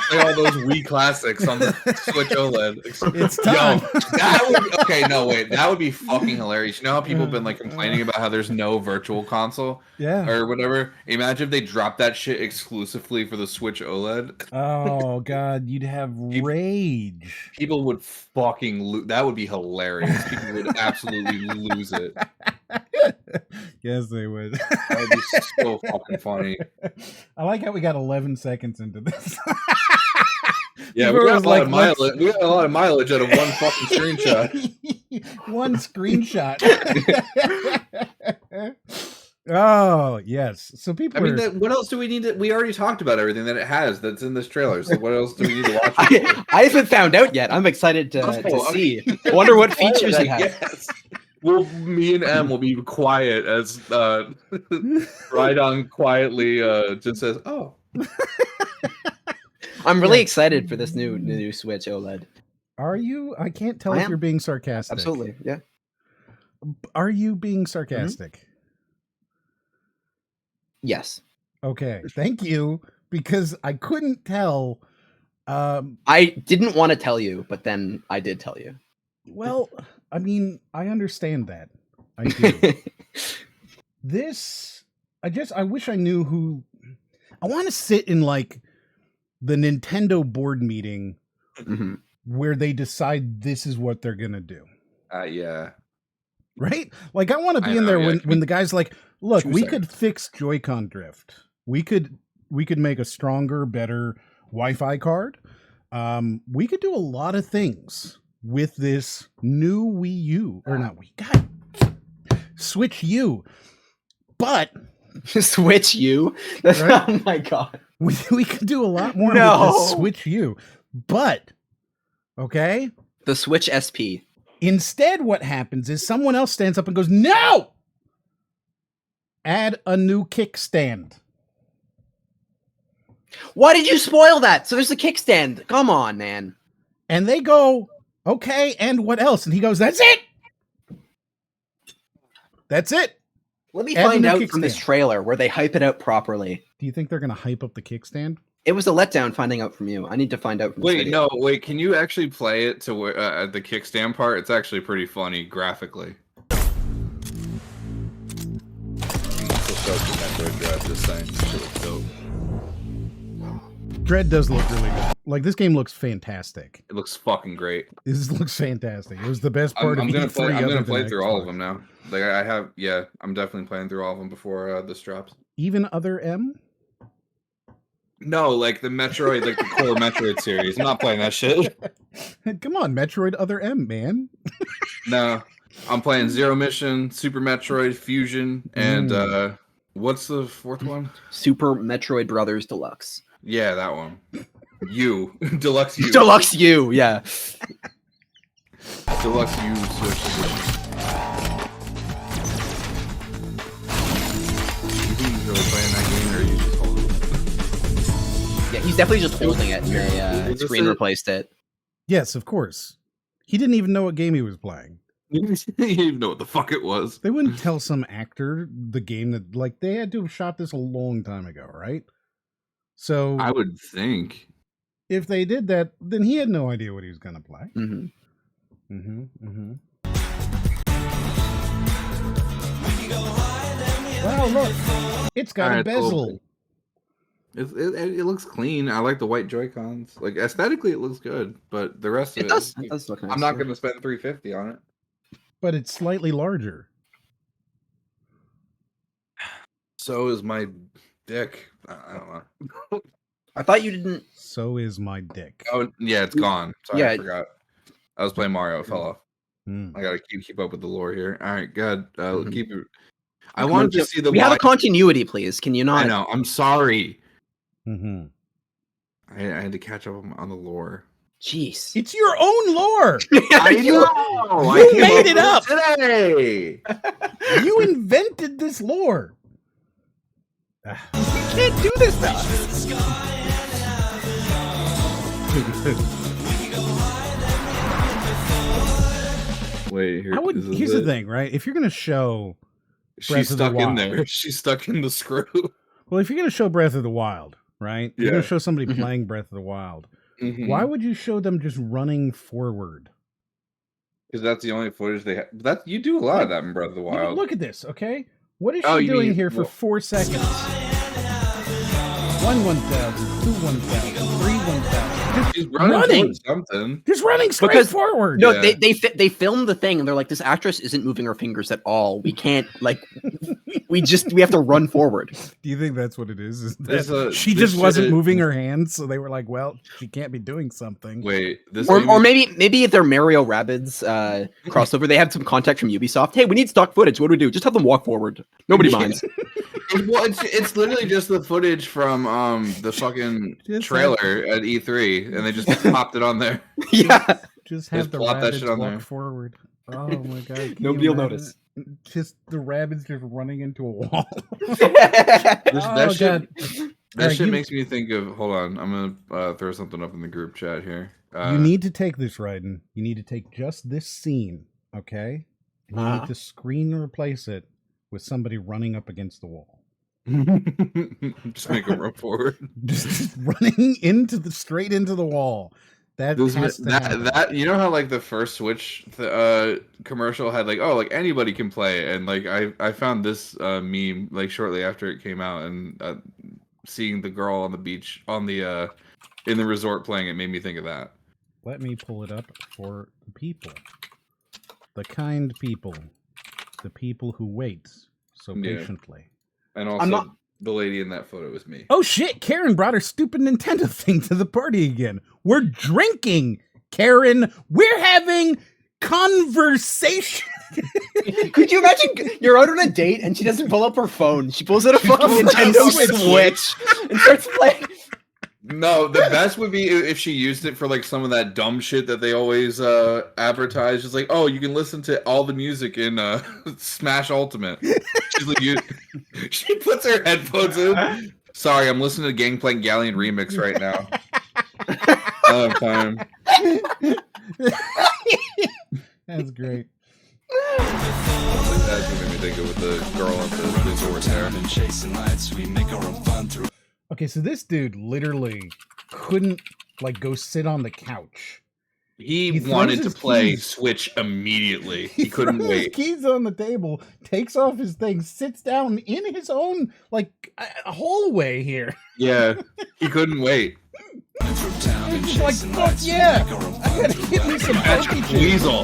Play all those Wii classics on the Switch OLED. It's time. That would be fucking hilarious. You know how people have been like complaining about how there's no virtual console, or whatever. Imagine if they dropped that shit exclusively for the Switch OLED. Oh god, you'd have rage. People would fucking that would be hilarious. People would absolutely lose it. Yes, they would. That would be so fucking funny. I like how we got 11 seconds into this. Yeah, we got a lot of mileage. We got a lot of mileage out of one fucking screenshot. One screenshot. Oh yes. So people. What else do we need? We already talked about everything that it has that's in this trailer. So what else do we need to watch? I haven't found out yet. I'm excited to see. I wonder what features it has. Yes. Well, me and Em will be quiet as Rhydon quietly just says, "Oh." I'm really excited for this new Switch OLED. Are you? I can't tell if you're being sarcastic. Absolutely, yeah. Are you being sarcastic? Mm-hmm. Yes. Okay, thank you, because I couldn't tell. I didn't want to tell you, but then I did tell you. Well, I mean, I understand that. I do. I wish I knew who. I want to sit in like the Nintendo board meeting where they decide this is what they're gonna do. Yeah. Right? Like I want to be in there when the guy's like, look, we could fix Joy-Con drift. We could make a stronger, better Wi-Fi card. We could do a lot of things with this new Wii U. Or not Wii. God. Switch U. But Switch U? Right? Oh my god. We could do a lot more with the Switch U. But okay? The Switch SP. Instead, what happens is someone else stands up and goes, no! Add a new kickstand. Why did you spoil that? So there's a kickstand. Come on, man. And they go, okay, and what else? And he goes, that's it! That's it! Let me find out from this trailer where they hype it out properly. Do you think they're going to hype up the kickstand? It was a letdown finding out from you. I need to find out from this video. Wait, can you actually play it to the kickstand part? It's actually pretty funny graphically. Dread does look really good. Like, this game looks fantastic. It looks fucking great. This looks fantastic. It was the best part of E3. I'm gonna play through all of them now. Like I have, I'm definitely playing through all of them before this drops. Even other M? No, like the Metroid, like the core Metroid series. I'm not playing that shit. Come on, Metroid Other M, man. No, I'm playing Zero Mission, Super Metroid, Fusion, and what's the fourth one? Super Metroid Brothers Deluxe. Yeah, that one. Deluxe U. Deluxe U, yeah. Deluxe U Switch Edition. You think he's really playing that game, or are you just holding it? Yeah, he's definitely just holding it. Screen replaced it. Yes, of course. He didn't even know what game he was playing. You didn't even know what the fuck it was. They wouldn't tell some actor the game that, like, they had to have shot this a long time ago, right? So I would think. if they did that, then he had no idea what he was going to play. Mm-hmm. Mm-hmm. Mm-hmm. Wow, look, it's got a Alright, bezel. It looks clean. I like the white Joy-Cons. Like aesthetically, it looks good, but the rest of It does. It does look nice. I'm not going to spend $350 on it. But it's slightly larger. So is my dick. I don't know. I thought you didn't. So is my dick. Oh yeah, it's gone. Sorry, Yeah. I forgot. I was playing Mario. It fell off. Hmm. I gotta keep up with the lore here. All right, good. Mhm. Keep it. I wanted to see the. We have a wide- continuity, please. Can you not? I know. I'm sorry. Mm-hmm. I had to catch up on the lore. Jeez. It's your own lore. I know. You made it up today. You invented this lore. You can't do this to us. Wait, here. Here's the thing, right? If you're gonna show, Breath She's of the stuck in Wild. there. She's stuck in the screw. well, if you're gonna show Breath of the Wild, right? You're Yeah. gonna show somebody Mhm. playing Breath of the Wild. Mhm. Why would you show them just running forward? Because that's the only footage they have. That you do a lot of that in Breath of the Yeah, but Wild. look at this, okay? What is Oh, she you doing mean- here for well- 4 seconds? 1,000, 2 1,000, 3 1,000. She's running running! towards something. Just running straight Because- forward. No, Yeah. they filmed the thing and they're like, this actress isn't moving her fingers at all. We can't like, we have to run forward. Do you think that's what it is? This, She this just wasn't shit- moving her hands, so they were like, "Well, she can't be doing something." Wait, this Or maybe if they're Mario Rabbids crossover, they have some contact from Ubisoft. Hey, we need stock footage. What do we do? Just have them walk forward. Nobody minds. It's literally just the footage from the fucking Just trailer at E3, and they just popped it on there. Yeah. Just have Just the plot that rabbits shit on walk there. forward. Oh my god! can Nobody you will imagine notice. it? Just the rabbits just running into a wall. That Oh, shit, God. that Alright, shit you- makes me think of. Hold on, I'm gonna throw something up in the group chat here. You need to take this, Raiden. You need to take just this scene, okay? And you Uh-huh. need to screen replace it with somebody running up against the wall. just make them run forward. Just running straight into the wall. That has to happen. That you know how like the first Switch commercial had like, oh, like anybody can play, and like I found this meme like shortly after it came out, and seeing the girl on the beach on the in the resort playing it made me think of that. Let me pull it up for the people. The kind people. The people who wait so Yeah. patiently. And also not- the lady in that photo was me. Oh shit, Karen brought her stupid Nintendo thing to the party again. We're drinking, Karen. We're having conversation. Could you imagine you're out on a date and she doesn't pull up her phone? She pulls out a fucking Nintendo Switch and starts playing. No, the best would be if she used it for like some of that dumb shit that they always advertise. Just like, oh, you can listen to all the music in Smash Ultimate. She's like, she puts her headphones in. Sorry, I'm listening to Gangplank Galleon remix right now. I don't have time. That's great. That's what made me think of with the girl at the resort there. Okay, so this dude literally couldn't like go sit on the couch. He throws wanted to his play keys. Switch immediately. He couldn't throws wait. His keys on the table, takes off his thing, sits down in his own like a hallway here. Yeah, he couldn't wait. He's just like, fuck yeah! I gotta give me some That's pokey chips. Weasel.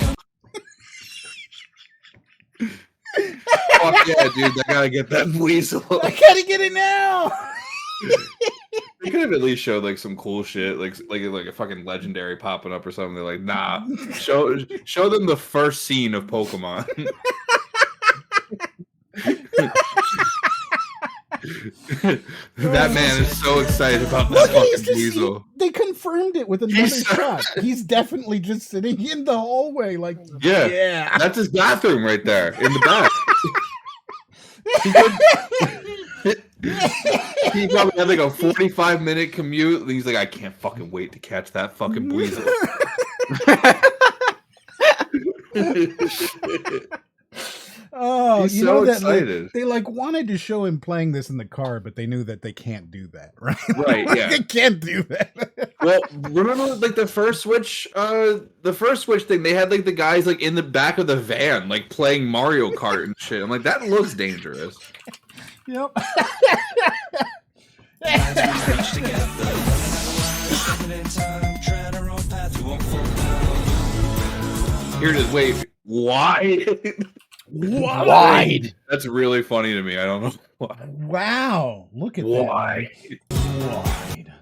Fuck yeah, dude! I gotta get that Weasel. I gotta get it now. They could have at least showed like some cool shit, like a fucking legendary popping up or something. They're like, nah, show them the first scene of Pokemon. That man is so excited about that Look, he's fucking just, Weasel. they confirmed it with another shot. He's definitely just sitting in the hallway, like, Yeah, yeah. that's his bathroom right there in the back. He probably had like a 45-minute commute. And he's like, I can't fucking wait to catch that fucking Weasel. Oh, He's you so know that excited. they like wanted to show him playing this in the car, but they knew that they can't do that, right? Right, Like, yeah. they can't do that. Well, remember like the first Switch thing, they had like the guys like in the back of the van, like playing Mario Kart and shit. I'm like, that looks dangerous. Yep. Here it is. Wait, why? Wide. That's really funny to me. I don't know why. Wow, look at Why? that. Wide.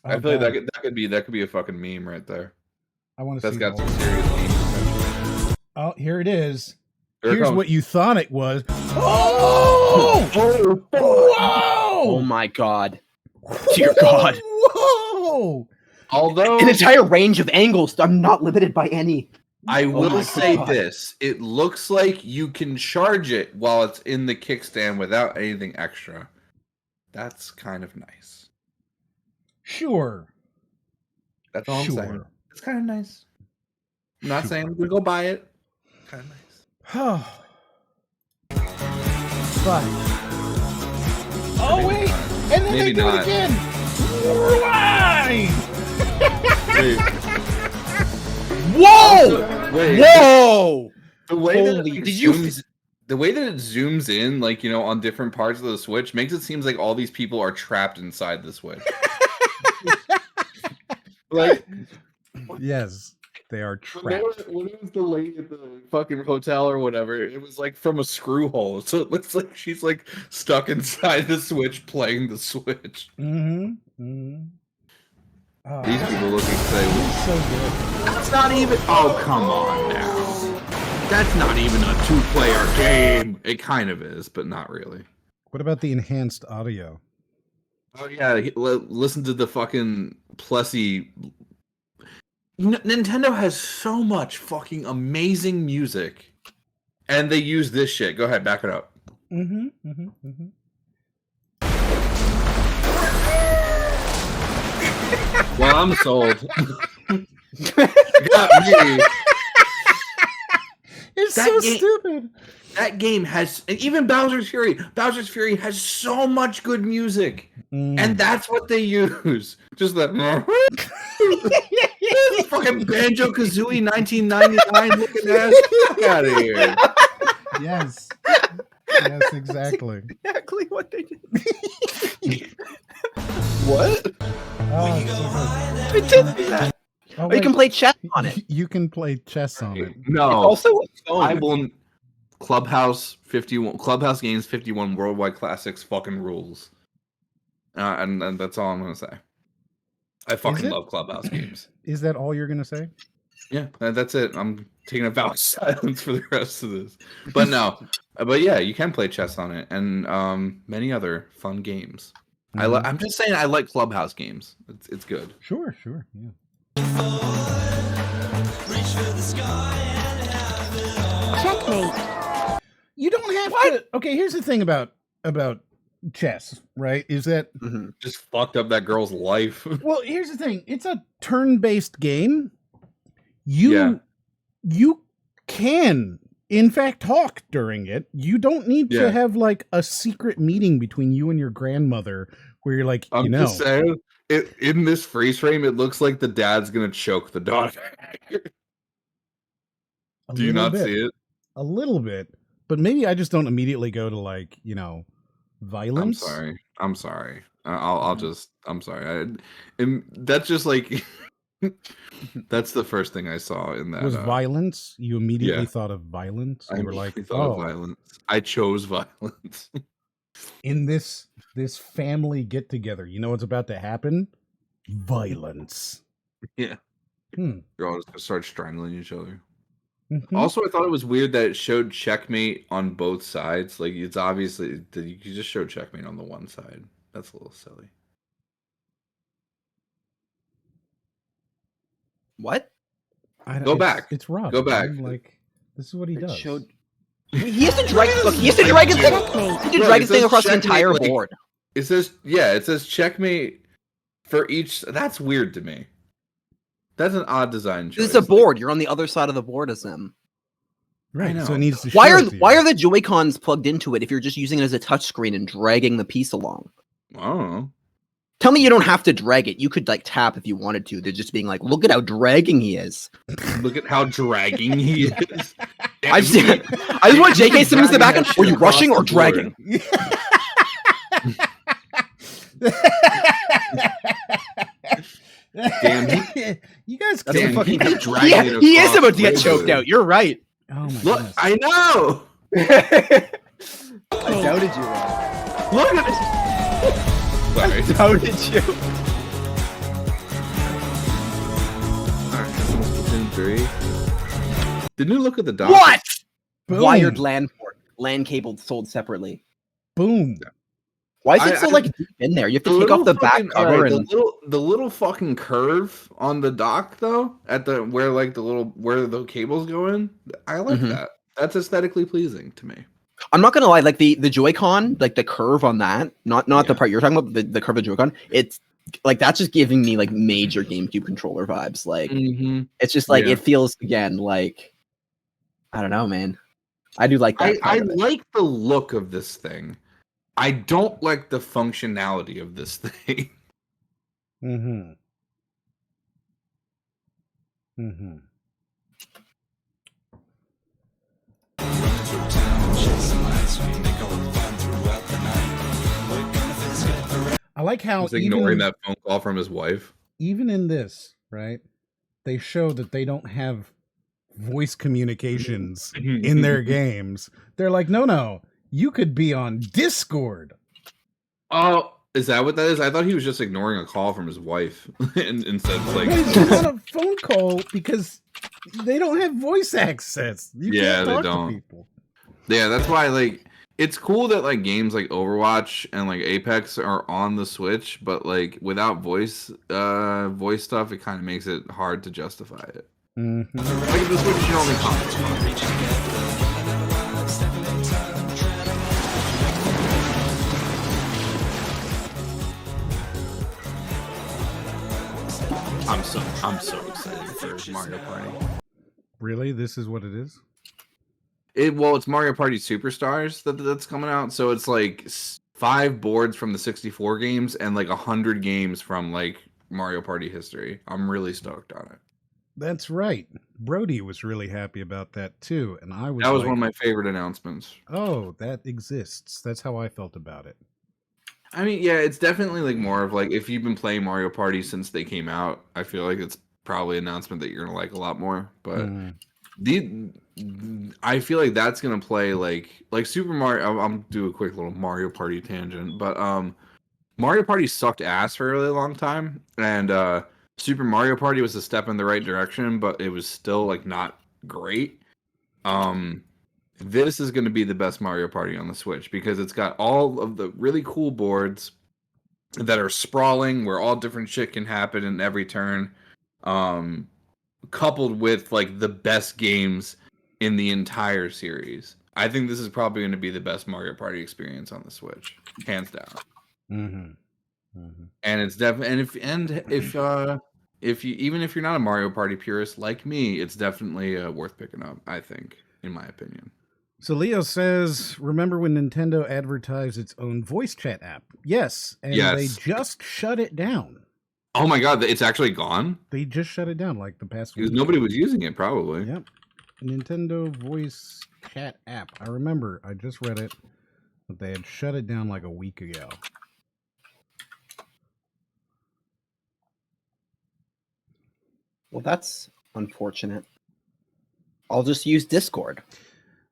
I feel like that could be a fucking meme right there. I want to That's see. got the some whole- serious meme potential. Oh, here it is. Here it Here's comes. what you thought it was. Oh! Oh Whoa! my god. Dear God. Whoa! Although An entire range of angles. I'm not limited by any. I will my say God. this, it looks like you can charge it while it's in the kickstand without anything extra. That's kind of nice. Sure. That's all I'm saying. Sure. It's kind of nice. I'm not Sure. saying we go buy it. Kind of nice. But. Oh, Maybe wait. not. And then Maybe they do not. it again. Rewind! Whoa! Wait, Whoa! the way that Holy- it did you zooms, the way that it zooms in, like on different parts of the Switch, makes it seem like all these people are trapped inside the Switch. Like, Yes, they are when it trapped. was the lady at the fucking hotel or whatever, it was like from a screw hole, so it looks like she's like stuck inside the Switch playing the Switch. Mm-hmm. Mm-hmm. Oh, These people look excited. it's so good. That's not even. Oh, come on now. That's not even a two-player game. It kind of is, but not really. What about the enhanced audio? Oh yeah, listen to the fucking Plessy. Nintendo has so much fucking amazing music, and they use this shit. Go ahead, back it up. Mm-hmm. Mm-hmm. Mm-hmm. Well, I'm sold. Got me. It's That so game- stupid. That game has, and even Bowser's Fury. Bowser's Fury has so much good music, and that's what they use. Just the fucking Banjo Kazooie 1999 looking ass. Fuck out of here. Yes. Yes, exactly. Exactly what they did. What? Oh, it's so It did do that. good. Oh, Or you can wait. play chess on it. You can play chess on it. No. It's also a phone. I will. Clubhouse 51. Clubhouse Games 51 Worldwide Classics fucking rules. And that's all I'm gonna say. I fucking it? love Clubhouse Games. Is that all you're gonna say? Yeah, that's it. I'm taking a vow of silence for the rest of this. But no, but yeah, you can play chess on it and many other fun games. Mhm. I'm just saying I like Clubhouse games. It's good. Sure, sure. Yeah. Checkmate. You don't have to. Okay, here's the thing about chess, right? Is that Mhm. Just fucked up that girl's life. well, here's the thing. It's a turn-based game. You can in fact talk during it. You don't need Yeah. to have like a secret meeting between you and your grandmother where you're like, I'm you know, just saying, in this freeze frame, it looks like the dad's gonna choke the daughter. a Do you little not bit, see it? a little bit, but maybe I just don't immediately go to like, you know, violence. I'm sorry. I'm sorry. And that's just like that's the first thing I saw in that. Was violence? You immediately yeah. thought of violence. I You were like, immediately thought oh, of violence. I chose violence. in this family get together, you know what's about to happen? Violence. Yeah. Hmm. They're all just gonna start strangling each other. Mhm. Also, I thought it was weird that it showed checkmate on both sides. Like it's obviously that you could just show checkmate on the one side. That's a little silly. What? Go back. It's Rob. Go back. man. Like this is what he It does. showed. He has to drag. Look, he has to drag his thing. Checkmate. He did Right, drag it his thing says across the checkmate, entire like- board. It says checkmate for each. That's weird to me. That's an odd design choice. This is a board. You're on the other side of the board as him. Right. know. So it needs to. Why show are it to you. why are the Joy-Cons plugged into it if you're just using it as a touchscreen and dragging the piece along? I don't know. Tell me you don't have to drag it. You could like tap if you wanted to. They're just being like, look at how dragging he is. Look at how dragging he is. I just, I just want J.K. Simmons in the back end. Were you rushing or dragging? Damn, you guys That's can't a fucking. keep dragging it He is across about to get the choked window. out. You're right. Oh my Look, goodness. I know. I doubted you, man. Look at it. Sorry. I doubted you. Alright, this one's Splatoon 3. Didn't you look at the doc? What? Boom. Wired LAN port, LAN cable sold separately. Boom. Why is it I- so like deep in there? You have to take little off the back fucking- cover alright, and the little fucking curve on the dock though, at the where like the little where the cables go in. I like Mhm. that. That's aesthetically pleasing to me. I'm not gonna lie, like the Joy-Con, like the curve on that, not the Yeah. part you're talking about, the curve of Joy-Con, it's like that's just giving me like major GameCube controller vibes. Like Mm-hmm. it's just like Yeah. it feels again like I don't know, man. I do like that. I part of it. like the look of this thing. I don't like the functionality of this thing. Mm-hmm. Mm-hmm. I like how He's ignoring even, that phone call from his wife. even in this, right, they show that they don't have voice communications in their games. They're like, no, you could be on Discord. Oh, is that what that is? I thought he was just ignoring a call from his wife and instead like It's not a phone call because they don't have voice access. You Yeah, can't they talk don't. to people. Yeah, that's why like it's cool that like games like Overwatch and like Apex are on the Switch, but like without voice stuff, it kind of makes it hard to justify it. Mm-hmm. Like if the Switch is your only console. I'm so excited for Mario Party. Really? This is what it is? Well, it's Mario Party Superstars that's coming out, so it's like 5 boards from the 64 games and like 100 games from like Mario Party history. I'm really stoked on it. That's right. Brody was really happy about that too. And I was That was like, one of my favorite announcements. oh, that exists. That's how I felt about it. I mean, yeah, it's definitely like more of like if you've been playing Mario Party since they came out, I feel like it's probably an announcement that you're gonna like a lot more. But I feel like that's gonna play like Super Mario. I'm do a quick little Mario Party tangent, but Mario Party sucked ass for a really long time, and Super Mario Party was a step in the right direction, but it was still like not great. This is going to be the best Mario Party on the Switch because it's got all of the really cool boards that are sprawling, where all different shit can happen in every turn, coupled with like the best games in the entire series. I think this is probably going to be the best Mario Party experience on the Switch, hands down. Mm-hmm. Mm-hmm. And it's definitely if you even if you're not a Mario Party purist like me, it's definitely worth picking up. I think, in my opinion. So Leo says, remember when Nintendo advertised its own voice chat app? Yes. And Yes. they just shut it down. Oh my god, it's actually gone? They just shut it down like the past Because week. nobody was using it, probably. Yep. Nintendo voice chat app. I remember. I just read it. But they had shut it down like a week ago. Well, that's unfortunate. I'll just use Discord.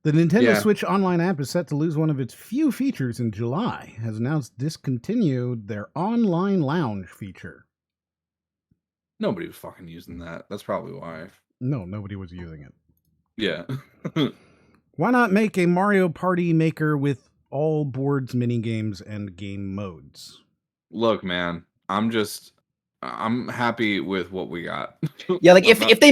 The Nintendo Yeah. Switch Online app is set to lose one of its few features in July. Has announced discontinued their online lounge feature. Nobody was fucking using that. That's probably why. No, nobody was using it. Yeah. Why not make a Mario Party Maker with all boards, mini games, and game modes? Look, man, I'm happy with what we got. Yeah, like if they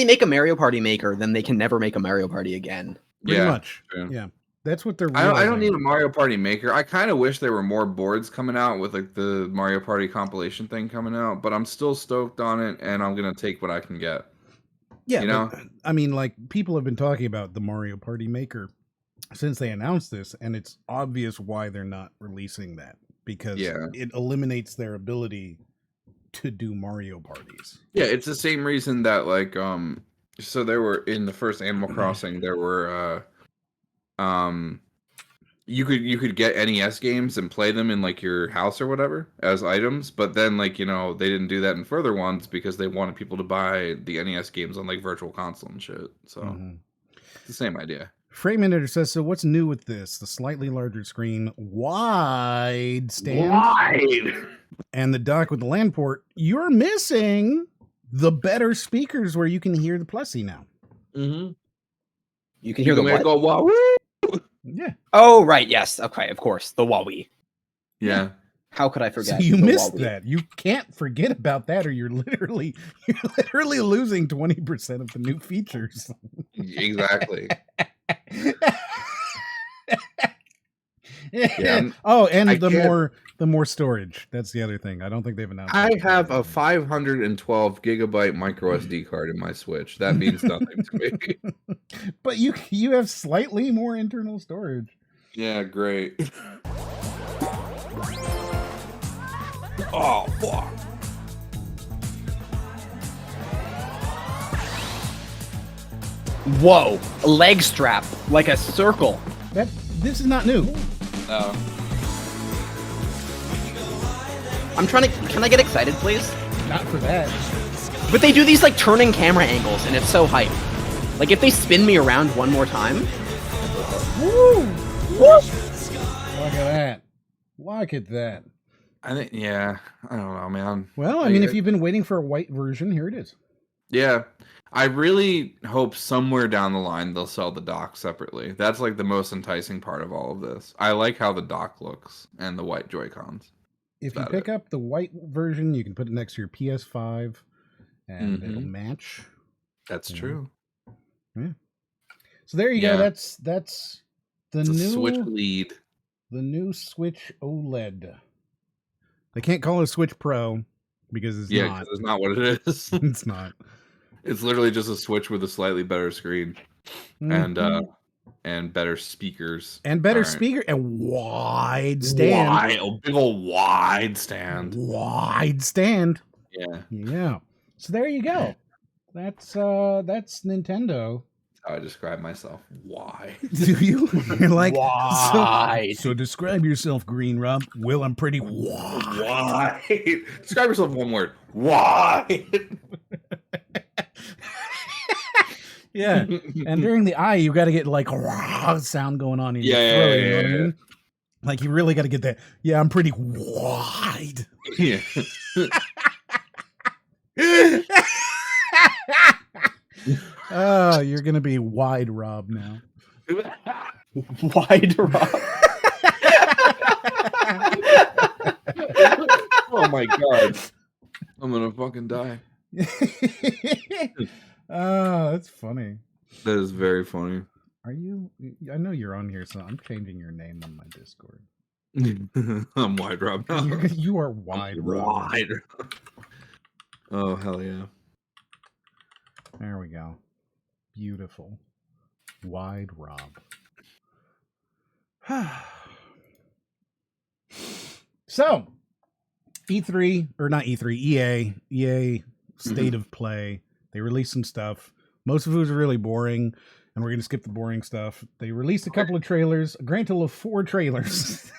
make a Mario Party Maker, then they can never make a Mario Party again. Pretty Yeah, much. true. Yeah. That's what they're I don't realizing. need a Mario Party Maker. I kind of wish there were more boards coming out with like the Mario Party compilation thing coming out, but I'm still stoked on it, and I'm gonna take what I can get. Yeah, you know? but, I mean, like, people have been talking about the Mario Party Maker since they announced this, and it's obvious why they're not releasing that, because Yeah. it eliminates their ability to do Mario parties. Yeah, it's the same reason that like so there were in the first Animal Crossing there were you could get NES games and play them in like your house or whatever as items, but then like they didn't do that in further ones because they wanted people to buy the NES games on like Virtual Console and shit. So it's the same idea. Frame Editor says, so what's new with this? The slightly larger screen, wide stand, and the dock with the LAN port. You're missing the better speakers where you can hear the Plessy now. Mm-hmm. You can hear the what? Go wow. Yeah. Oh, right. Yes. Okay. Of course. The Huawei. Yeah. How could I forget? So you the missed Huawei? that. You can't forget about that, or you're literally losing 20% of the new features. Exactly. Yeah. Oh, and the more storage. That's the other thing. I don't think they've announced. I that. have a 512 gigabyte micro SD card in my Switch. That means nothing to me. But you have slightly more internal storage. Yeah, great. Oh, fuck. Whoa! A leg strap, like a circle. This is not new. I'm trying to. Can I get excited, please? Not for that. But they do these like turning camera angles, and it's so hype. Like if they spin me around one more time. Woo! Look at that. Look at that. I think, yeah, I don't know, man. Well, I mean, if you've been waiting for a white version, here it is. Yeah, I really hope somewhere down the line they'll sell the dock separately. That's like the most enticing part of all of this. I like how the dock looks and the white Joy-Cons. If you pick up the white version, you can put it next to your PS5, and it'll match. That's true. Yeah. So there you go. That's the new Switch lead. The new Switch OLED. They can't call it a Switch Pro because it's not. Because it's not what it is. It's not. It's literally just a Switch with a slightly better screen and better speakers and better speaker and wide stand. Big old wide stand. Wide stand. Yeah. Yeah. So there you go. That's Nintendo. How I describe myself. Why? Do you? You're like wide. So describe yourself, Greenrob. Well, I'm pretty wide. Wide. Describe yourself in one word. Wide. Yeah. And during the eye, you got to get like a sound going on in your throat. Yeah, you know what I mean? Like you really got to get that. Yeah, I'm pretty wide. Yeah. Oh, you're gonna be Wide Rob now. Wide Rob. Oh my god. I'm gonna fucking die. Oh, that's funny. That is very funny. Are you? I know you're on here, so I'm changing your name on my Discord. I'm Wide Rob now. You are Wide Rob. Wide. Oh, hell yeah. There we go. Beautiful. Wide Rob. So, E3, or not E3, EA State of Play. They released some stuff. Most of it was really boring, and we're going to skip the boring stuff. They released a couple of trailers, a grand total of 4 trailers.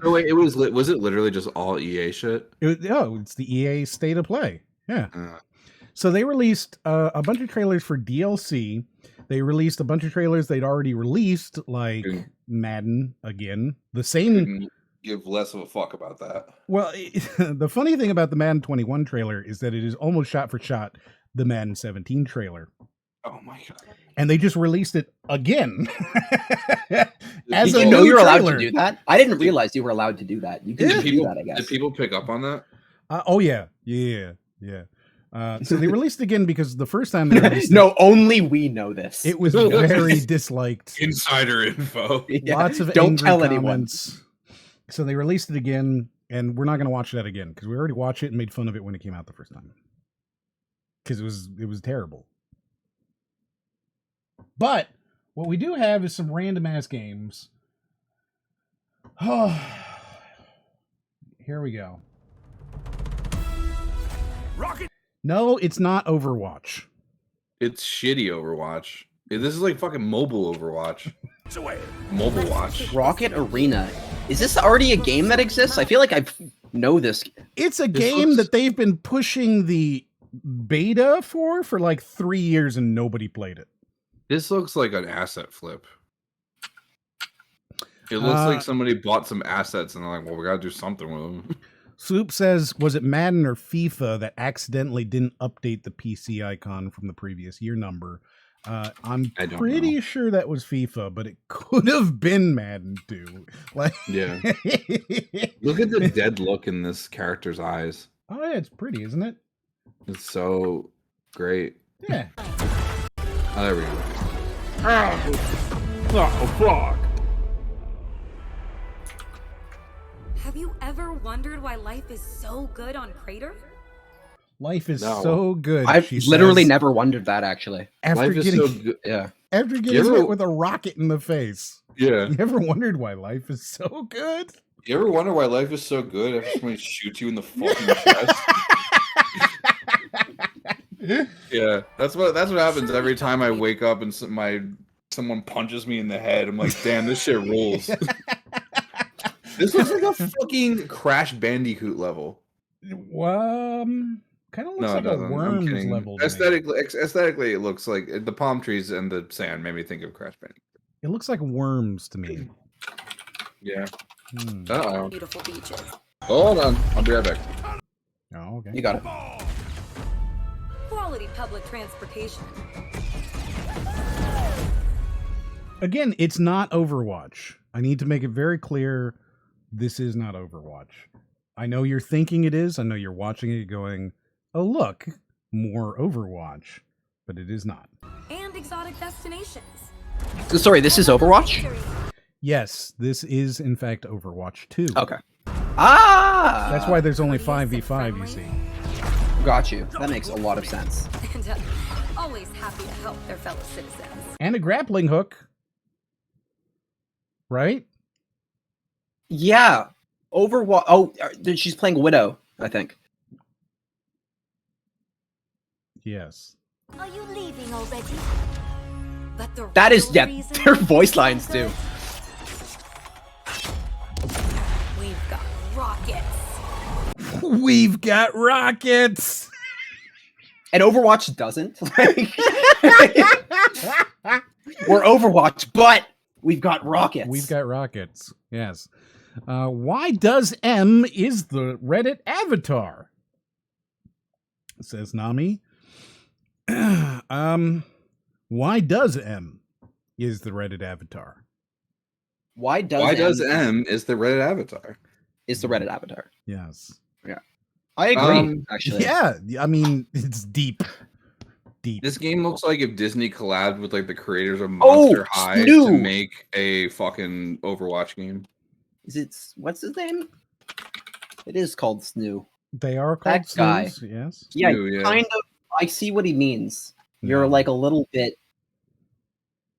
Oh, wait, was it literally just all EA shit? It's the EA State of Play. Yeah. So they released a bunch of trailers for DLC. They released a bunch of trailers they'd already released, like Madden again. The same. Give less of a fuck about that. Well, the funny thing about the Madden 21 trailer is that it is almost shot for shot the Madden 17 trailer. Oh my god! And they just released it again. As you know, you're allowed to do that. I didn't realize you were allowed to do that. You can do that, I guess. Did people pick up on that? Oh yeah. So they released it again because the first time they released no, only we know this. It was very disliked. Insider info. Yeah. Lots of Don't angry tell comments. anyone. So they released it again, and we're not going to watch that again because we already watched it and made fun of it when it came out the first time. Because it was terrible. But what we do have is some random ass games. Oh, here we go. Rocket. No, it's not Overwatch. It's shitty Overwatch. This is like fucking mobile Overwatch. Away. Mobile Watch. Rocket Arena. Is this already a game that exists? I feel like I know this. It's a This game looks- that they've been pushing the beta for like 3 years and nobody played it. This looks like an asset flip. It looks like somebody bought some assets and they're like, well, we gotta do something with them. Soup says, was it Madden or FIFA that accidentally didn't update the PC icon from the previous year number? I'm I don't pretty know. sure that was FIFA, but it could have been Madden too. Like, Yeah. Look at the dead look in this character's eyes. Oh yeah, it's pretty, isn't it? It's so great. Yeah. Oh, there we go. Oh, fuck. Have you ever wondered why life is so good on Crater? Life is No. so good. I've she literally says, never wondered that, actually. after Life is getting so good. Yeah. after You getting ever- hit with a rocket in the face. Yeah. You ever wondered why life is so good? You ever wonder why life is so good after somebody shoots you in the fucking chest? Yeah, that's what happens every time I wake up and someone punches me in the head. I'm like, damn, this shit rules. This looks like a fucking Crash Bandicoot level. Kind of looks No, it like a doesn't. I'm Worms kidding. level. to me. Aesthetically, it looks like the palm trees and the sand made me think of Crash Bandicoot. It looks like Worms to me. Yeah. Hmm. Uh-oh. Beautiful beaches. Hold on. I'll be right back. Oh, okay. You got it. Quality public transportation. Again, it's not Overwatch. I need to make it very clear. This is not Overwatch. I know you're thinking it is. I know you're watching it going, oh, look, more Overwatch. But it is not. And exotic destinations. So, sorry, this is Overwatch? Yes, this is, in fact, Overwatch 2. Okay. Ah! That's why there's only Courteous and 5v5, you friendly. see. Got you. That makes a lot of sense. And always happy to help their fellow citizens. And a grappling hook. Right? Yeah. Overwatch. Oh, she's playing Widow, I think. Yes. Are you leaving already? But the That is, real yeah, reason their life is voice so lines too. good, We've got rockets. We've got rockets! And Overwatch doesn't. We're Overwatch, but we've got rockets. We've got rockets. Yes. Why does M is the Reddit avatar? Says Nami. Why does M is the Reddit avatar? Why does M is the Reddit avatar? is the Reddit avatar? Yes. I agree. Actually, Yeah. I mean, it's deep. Deep. This game looks like if Disney collabed with like the creators of Oh, Monster High to Snoo! make a fucking Overwatch game. Is it? What's his name? It is called Snoo. They are called That guy. snooze, yes. Yeah, Snoo, yeah. kind of. I see what he means. You're No. like a little bit.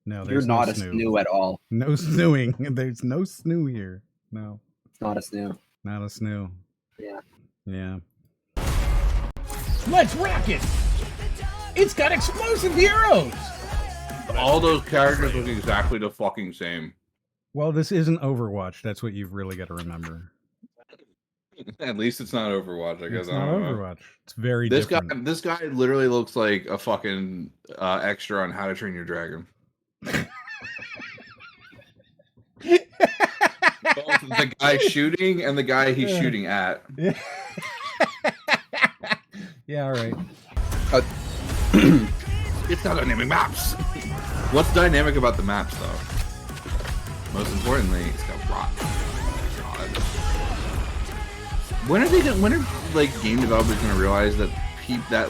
No, You're there's not no a snoo. snoo at all. No snooing. There's no snoo here. No, It's not a snoo. not a snoo. Yeah. Yeah. Let's rock it! It's got explosive heroes! All those characters look exactly the fucking same. Well, this isn't Overwatch. That's what you've really got to remember. At least it's not Overwatch, I guess. It's I not don't know. Overwatch. It's very This different. guy literally looks like a fucking extra on How to Train Your Dragon. Both the guy shooting and the guy he's shooting at. Yeah. Yeah, all right. It's not dynamic maps. What's dynamic about the maps, though? Most importantly, it's got rock. God. When are like game developers gonna realize that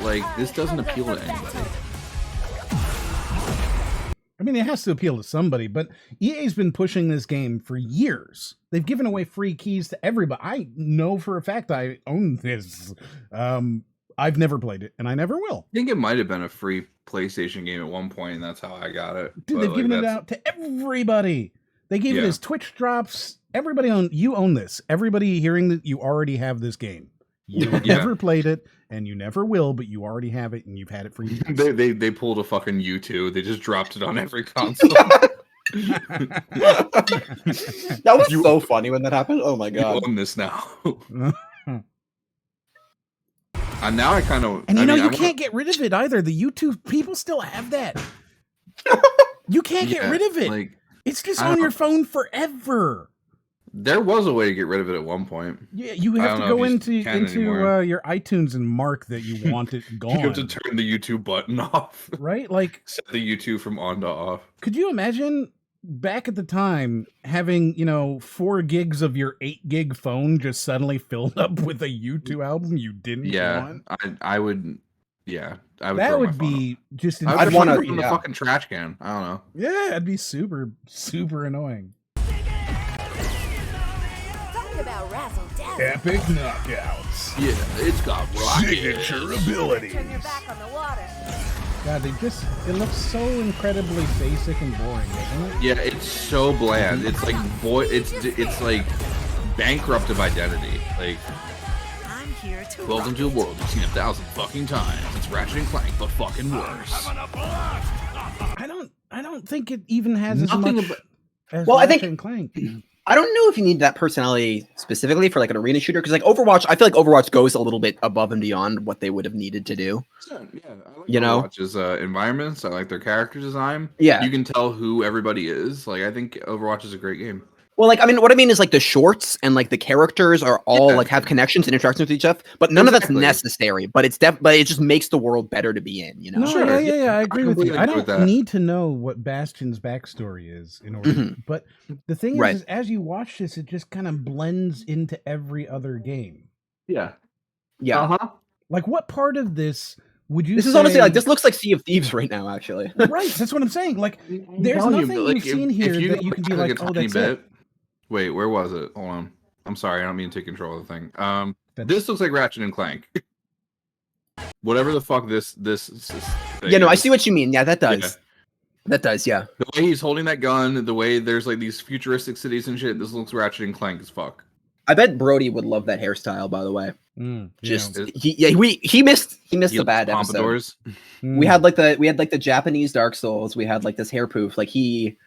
like this doesn't appeal to anybody? I mean, it has to appeal to somebody, but EA's been pushing this game for years. They've given away free keys to everybody. I know for a fact I own this. I've never played it, and I never will. I think it might have been a free PlayStation game at one point, and that's how I got it. Dude, But, they've like, given it that's- out to everybody. They gave it Yeah. as Twitch drops. Everybody you own this. Everybody hearing that you already have this game. You Yeah. never played it, and you never will, but you already have it, and you've had it for years. They pulled a fucking U2. They just dropped it on every console. That was so funny when that happened. Oh my You god. own this now. And now I kind of. And you can't get rid of it either. The YouTube people still have that. You can't get rid of it. Like, It's just I on your don't- phone forever. there was a way to get rid of it at one point. Yeah, you I have don't to know go if you can into anymore. your iTunes and mark that you want it gone. You have to turn the YouTube button off. Right? Like, Set the YouTube from on to off. could you imagine back at the time having 4 gigs of your 8 gig phone just suddenly filled up with a U2 album you didn't Yeah, want? I would. Yeah, I would. That throw my would phone be just I'd I'd insane. wanna- put it in the yeah. fucking trash can. I don't know. Yeah, it'd be super, super annoying. Talk about razzle dazzle. Epic knockouts. Yeah, it's got abilities. Turn your back on the water. God, it looks so incredibly basic and boring, doesn't it? Yeah, it's so bland. It's like it's like bankrupted identity. Like, I'm here to welcome to a world you've seen 1,000 fucking times. It's Ratchet and Clank, but fucking worse. I don't think it even has as Nothing much about- as Well, I think- Ratchet and Clank. I don't know if you need that personality specifically for like an arena shooter because like Overwatch, I feel like Overwatch goes a little bit above and beyond what they would have needed to do. Yeah, I like You know? Overwatch's environments. I like their character design. Yeah. You can tell who everybody is. Like, I think Overwatch is a great game. Well, like I mean, what I mean is like the shorts and like the characters are all Yeah. like have connections and interactions with each other, but none of that's Exactly. necessary. But but it just makes the world better to be in. You know? No, Sure, yeah, I agree with you. completely I agree with don't that. need to know what Bastion's backstory is in order. Mhm. But the thing Right. is, as you watch this, it just kind of blends into every other game. Yeah. Yeah. Uh-huh. Like, what part of this would you? This is honestly like say- this looks like Sea of Thieves right now. Actually. Right, that's what I'm saying. Like, there's nothing you've seen here that you can be like, oh, that's it. Wait, where was it? Hold on. I'm sorry, I don't mean to take control of the thing. That's- This looks like Ratchet and Clank. Whatever the fuck this thing Yeah. No, I is. see what you mean. Yeah, that does. Yeah. That does. Yeah. The way he's holding that gun, the way there's like these futuristic cities and shit. This looks Ratchet and Clank as fuck. I bet Brody would love that hairstyle. By the way, Yeah. just Is- he missed He the bad episode. pompadours. We had like the Japanese Dark Souls. We had like this hair poof. Like he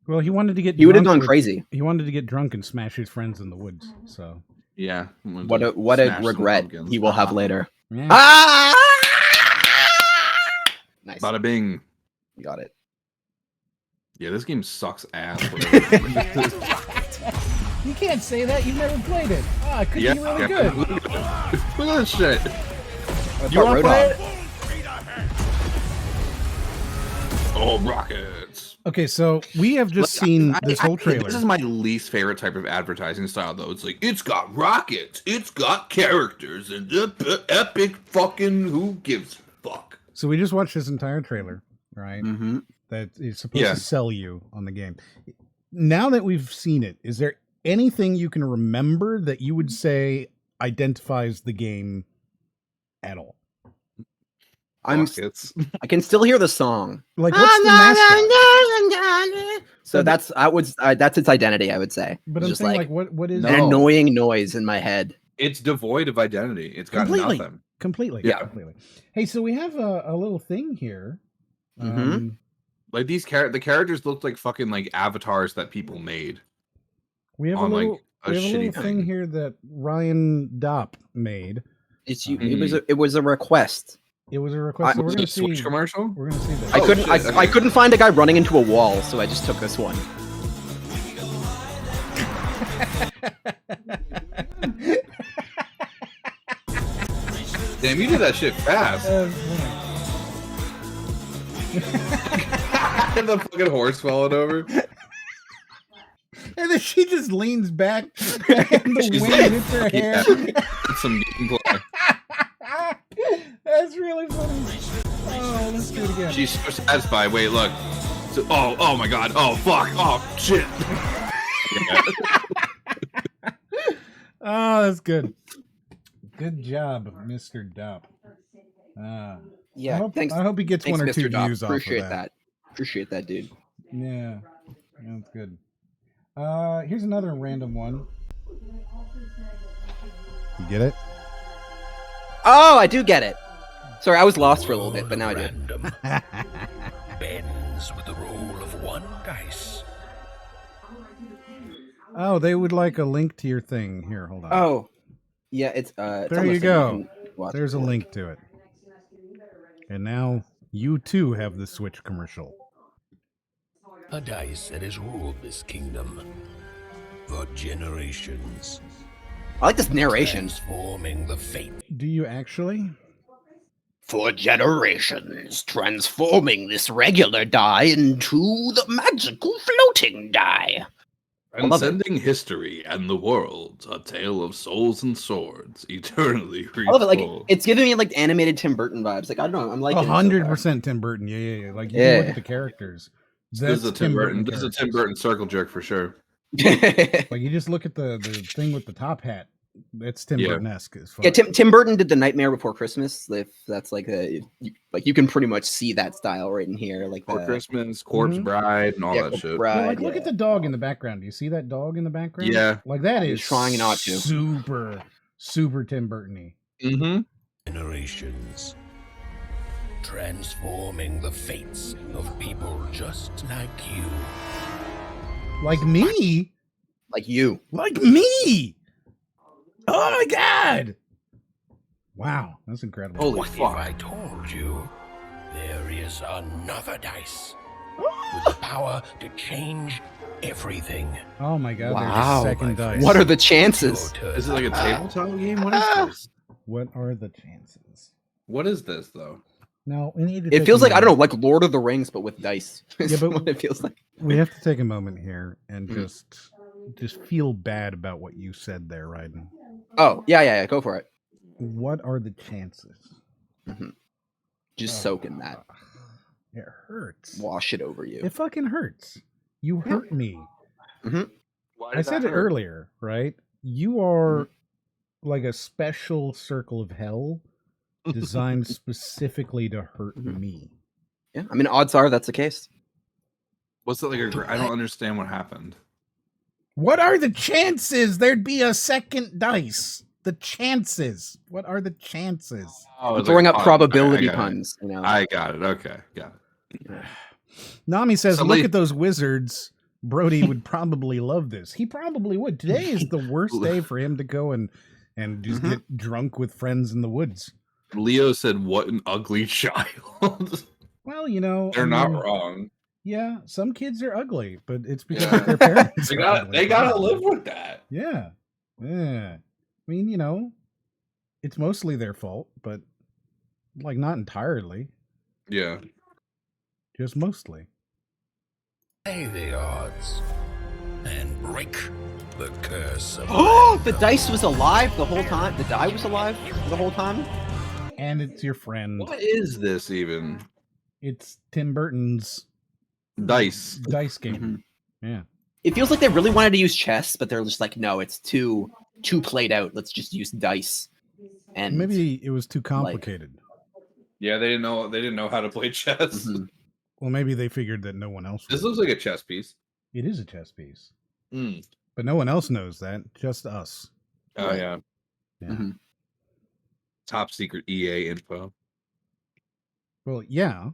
Well, he wanted to get. would have drunk gone with- crazy. He wanted to get drunk and smash his friends in the woods. So Yeah. What a Smash some regret pumpkins. he will have Ah. later. yeah. Ah! Nice. Bada bing. You got it. Yeah, this game sucks ass. You can't say that. You've never played it. Ah, it could Yeah. be really good. Look at this shit. That's You what want to Roadhog- play it? Oh, rockets. Okay, so we have just seen this whole trailer. This is my least favorite type of advertising style, though. It's like, it's got rockets, it's got characters, and epic fucking who gives a fuck. So we just watched this entire trailer, right? Mhm. That is supposed Yeah. to sell you on the game. Now that we've seen it, is there anything you can remember that you would say identifies the game at all? Rockets. I can still hear the song. Like, what's the mascot? So that's its identity, I would say. But It's I'm just saying, like like, what is No. an annoying noise in my head. It's devoid of identity. It's got Completely. nothing. completely? Yeah. completely. Hey, so we have a little thing here. Mhm. Like the characters looked like fucking like avatars that people made We have on a little, like a we have a shitty little thing here that Ryan Dopp made. It's Mhm. it was a request. It was a request. So we're Was it gonna a Switch see. commercial. We're gonna see this. I Oh, couldn't shit, okay. I couldn't find a guy running into a wall, so I just took this one. Damn, you did that shit fast. And the fucking horse falling over. And then she just leans back, and the She's wind like, hits her yeah. hair. That's some gameplay. That's really funny. Oh, let's do it again. She's so satisfied. Wait, look. So, oh my god. Oh fuck. Oh shit. Yeah. Oh, that's good. Good job, Mr. Dopp. Ah. Yeah, I hope, thanks. I hope he gets Thanks, one or two Mr. Doc. views off Appreciate of that. Appreciate that, dude. Yeah, that's good. Here's another random one. You get it? Oh, I do get it. Sorry, I was lost for a little bit, but now I do. Random bends with the roll of one dice. Oh, they would like a link to your thing. Here, hold on. Oh, yeah, it's there on the you thing. go. can watch There's it a for. link to it. And now you too have the Switch commercial. A dice that has ruled this kingdom for generations, I like this narration. transforming the fate. Do you actually? For generations, transforming this regular die into the magical floating die. love it. Transcending history and the world, a tale of souls and swords, eternally I love it. Like retold. it's giving me like animated Tim Burton vibes. Like I don't know, I'm like 100% Tim Burton. Yeah. Like you can look Yeah. at the characters. This is a Tim Burton. This is a characters. Tim Burton circle jerk for sure. yeah, Like you just look at the thing with the top hat. It's Tim Yeah. Burton-esque as fuck. Tim Burton did the Nightmare Before Christmas. If that's like you can pretty much see that style right in here. Like For the Christmas, Corpse Mhm. Bride, and all that Corpse shit. Bride, Yeah, like look yeah. at the dog in the background. Do you see that dog in the background? Yeah. Like that He's is trying not to. super Tim Burton-y. Mm-hmm. Generations, transforming the fates of people just like you. Like me? Like you. Like me! Oh my god! Wow, that's incredible. Holy What if fuck. I told you there is another dice with the power to change everything? Oh my god, Wow. there's a second dice. What are the chances? Your turn. Is it like a tabletop game? What is this? What are the chances? What is this though? No, we need to It take feels a like I don't know, moment. like Lord of the Rings, but with dice. Yeah, Is but- what it feels like. We have to take a moment here and Mhm. just feel bad about what you said there, Ryden. Oh, yeah, go for it. What are the chances? Just Oh, soak in that. It hurts. Wash it over you. It fucking hurts. You hurt me. Why I said it earlier, right? You are like a special circle of hell designed specifically to hurt Mhm. me. Yeah, I mean, odds are that's the case. What's it like? I don't understand what happened. What are the chances there'd be a second dice? The chances. What are the chances? Oh, I'm it's throwing like up fun. probability Okay, I got it. puns. You know. I got it. Okay, got it. Nami says, So look Lee- at those wizards. Brody would probably love this. He probably would. Today is the worst day for him to go and just get drunk with friends in the woods. Leo said, "What an ugly child." Well, you know, They're I not mean, wrong. Yeah, some kids are ugly, but it's because Yeah. their parents. They are got. ugly. They gotta live with that. Yeah. I mean, you know, it's mostly their fault, but like not entirely, Yeah. just mostly. Play the odds and break the curse of Oh, the random. dice was alive the whole time. The die was alive the whole time. And it's your friend. What is this even? It's Tim Burton's Dice. dice game. Yeah. It feels like they really wanted to use chess, but they're just like, no, it's too played out. Let's just use dice. And Maybe it was too complicated. Yeah, they didn't know. They didn't know how to play chess. Mhm. Well, maybe they figured that no one else This would. looks like a chess piece. It is a chess piece. Mm. But no one else knows that, just us. Oh Right. yeah. Yeah. Mhm. Top secret EA info. Well, yeah.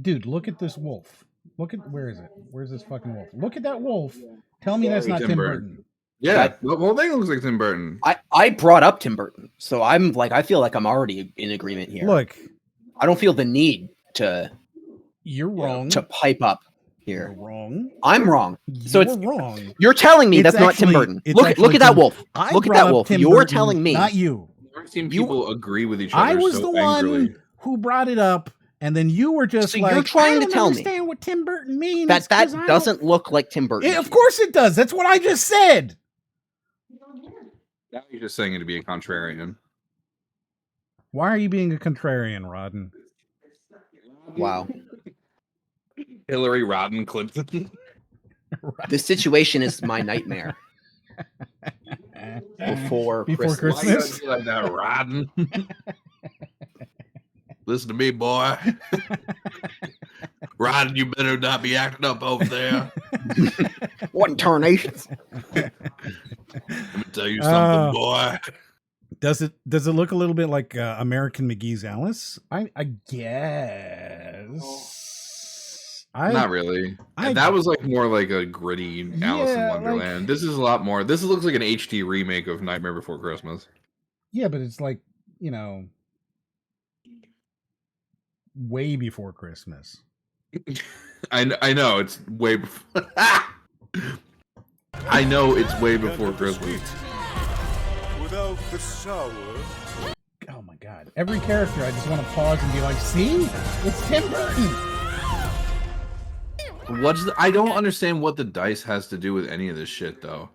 Dude, look at this wolf. Look at where is it? Where's this fucking wolf? Look at that wolf. Tell me that's Very not Tim Tim Burton. Burton. Yeah, the whole thing looks like Tim Burton. I brought up Tim Burton, so I'm like, I feel like I'm already in agreement here. Look, I don't feel the need to you're wrong. pipe up You're here. wrong. I'm wrong. So You're it's- wong. You're telling me It's that's not Tim actually- Burton. it's Look actually at that Tim- wolf. I Look at brought that up wolf. Tim You're Burton, telling me. not you. I've never seen You- people agree with each other. I was so the angrily. one who brought it up, and then you were just So like, you're trying I to don't tell me understand what Tim Burton means. that 'cause I don't-" doesn't look like Tim Burton. Yeah, of course it does. That's what I just said. Now you're just saying it to be a contrarian. Why are you being a contrarian, Rodden? Wow. Hillary Rodden Clinton. This situation is my nightmare. Before Before Christmas. Why you Christmas. gotta be like that, Rodden? Listen to me, boy. Rodden, you better not be acting up over there. What in tarnations? Let me tell you something, boy. Does it look a little bit like American McGee's Alice? I guess. Not really. That was like more like a gritty Alice in Wonderland. This is a lot more. This looks like an HD remake of Nightmare Before Christmas. Yeah, but it's like, way before Christmas. I know it's way before. I know it's way before Christmas. Without the sour. Oh my god! Every character, I just want to pause and be like, "See, it's Tim Burton." I don't understand what the dice has to do with any of this shit, though.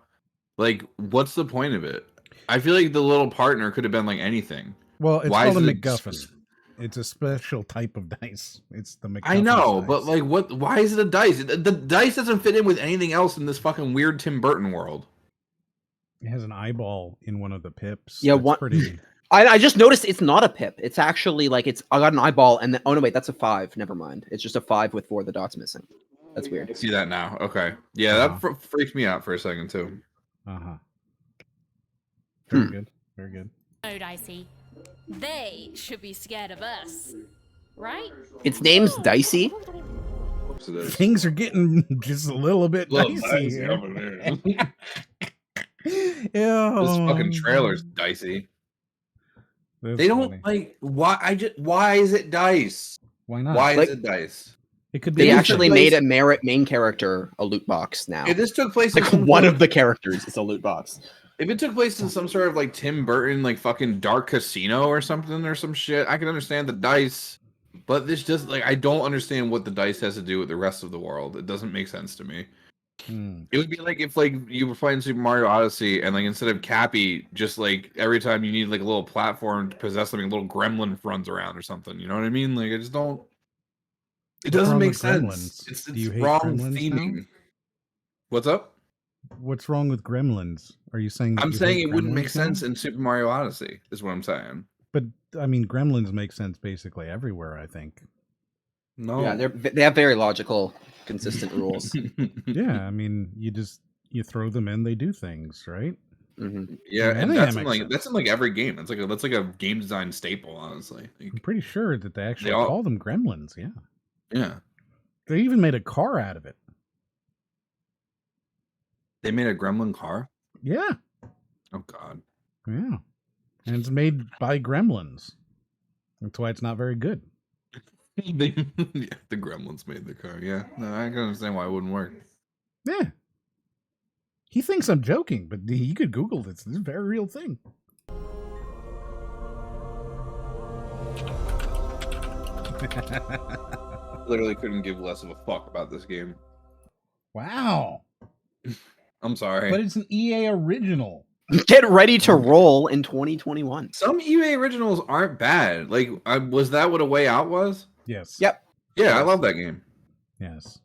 Like, what's the point of it? I feel like the little partner could have been like anything. Well, it's Why called a is it MacGuffin. It's a special type of dice. It's the MacGuffin. I know, dice. but like, what? Why is it a dice? The dice doesn't fit in with anything else in this fucking weird Tim Burton world. It has an eyeball in one of the pips. Yeah, That's pretty. I just noticed it's not a pip. It's actually like I got an eyeball and then, oh no wait, that's a 5. Never mind. It's just a 5 with 4 of the dots missing. That's weird. I see that now. Okay, yeah, that freaked me out for a second too. Very good. Very good. Oh, Dicey. They should be scared of us, right? Its name's Dicey. Things are getting just a little bit dicey here. over there. Ew. This fucking trailer's dicey. That's They don't funny. like why. Why is it dice? Why not? Why Like- is it dice? It could be. They This actually took made place- a merit main character a loot box now. If this took place in Like some one sort of the characters is a loot box. if it took place in some sort of like Tim Burton like fucking dark casino or something or some shit, I can understand the dice. But this just like I don't understand what the dice has to do with the rest of the world. It doesn't make sense to me. It would be like if like you were playing Super Mario Odyssey and like instead of Cappy, just like every time you need like a little platform to possess something, a little gremlin runs around or something. You know what I mean? Like I just don't. It What's doesn't wrong make with sense. gremlins? It's Do you hate wrong gremlins theming. now? What's up? What's wrong with Gremlins? Are you saying? That I'm you saying hate it wouldn't Gremlins make sense now? in Super Mario Odyssey. Is what I'm saying. But I mean, Gremlins make sense basically everywhere. I think. No. Yeah, they have very logical, consistent rules. Yeah, I mean, you throw them in, they do things, right? Mm-hmm. Yeah, I and think that's that in makes like that's in like every game. That's like a game design staple, honestly. Like, I'm pretty sure that they actually all- call them Gremlins. Yeah, yeah, they even made a car out of it. they made a Gremlin car. Yeah, Oh God. yeah, and it's made by Gremlins. That's why it's not very good. Yeah, the Gremlins made the car. Yeah, no, I can understand why it wouldn't work. Yeah, he thinks I'm joking, but you could Google this. This is a very real thing. Literally couldn't give less of a fuck about this game. Wow, I'm sorry. but it's an EA original. Get ready to roll in 2021. Some EA originals aren't bad. Like, was that what A Way Out was? Yes. Yep. Yeah, I love that game. Yes.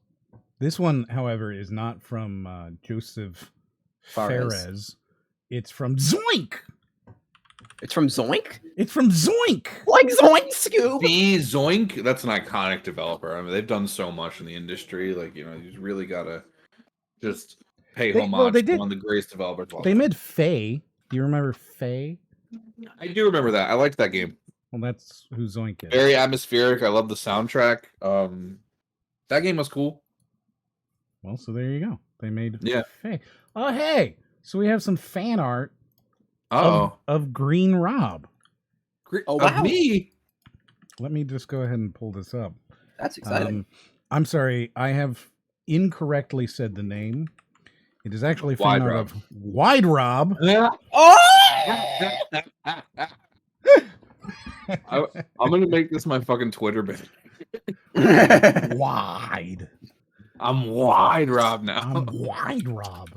This one, however, is not from Joseph Fares. Fares. It's from Zoink. It's from Zoink? It's from Zoink. Like Zoink Scoob? The Zoink, that's an iconic developer. I mean, they've done so much in the industry. Like, you know, you really gotta just pay homage they to did- one of the greatest developers. of all They time. made Faye. Do you remember Faye? I do remember that. I liked that game. Well, that's who Zoink is. Very atmospheric. I love the soundtrack. That game was cool. Well, so there you go. They made Yeah. Faye. Oh, hey. So we have some fan art Oh, of Greenrob. Oh, wow. Me? Let me just go ahead and pull this up. That's exciting. I'm sorry. I have incorrectly said the name. It is actually fan Wide art Rob. of Wide Rob. Oh! I'm gonna make this my fucking Twitter bit. Wide. I'm wide, Rob. Now I'm Wide Rob.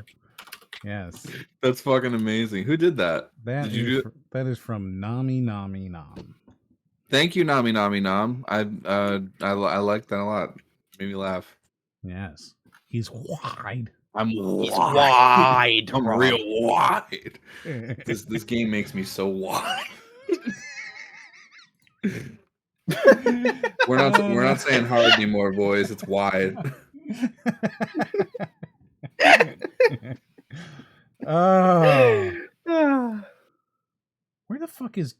Yes. that's fucking amazing. Who did that? That Did you is do it? that is from Nami Nami Nam. Thank you, Nami Nami Nam. I like that a lot. Made me laugh. Yes. He's wide. I'm He's wide. wide. I'm Rob. real wide. This game makes me so wide. we're not saying hard anymore, boys. It's wide. Oh, where the fuck is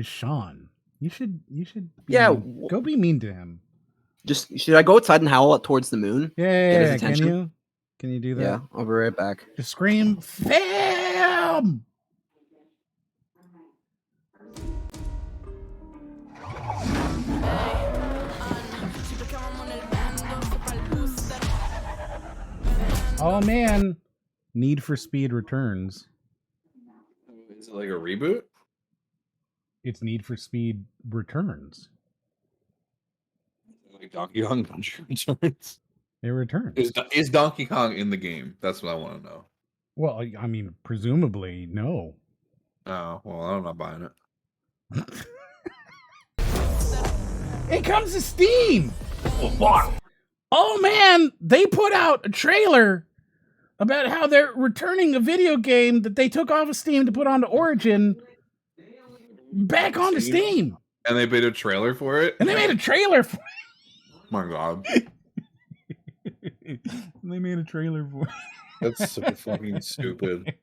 Sean? You should Yeah, go be mean to him. Just should I go outside and howl towards the moon? Get his Yeah, attention? can you do that? Yeah, I'll be right back. Just scream, fam! Oh man, Need for Speed returns. Is it like a reboot? It's Need for Speed returns. Like Donkey Kong Country Returns. It returns. Is Donkey Kong in the game? That's what I want to know. Well, I mean, presumably, no. Oh, well, I'm not buying it. It comes to Steam. Oh man, they put out a trailer about how they're returning a video game that they took off of Steam to put onto Origin back onto Steam. And they made a trailer for it? And they made a trailer for Oh my god. They made a trailer for That's so fucking stupid.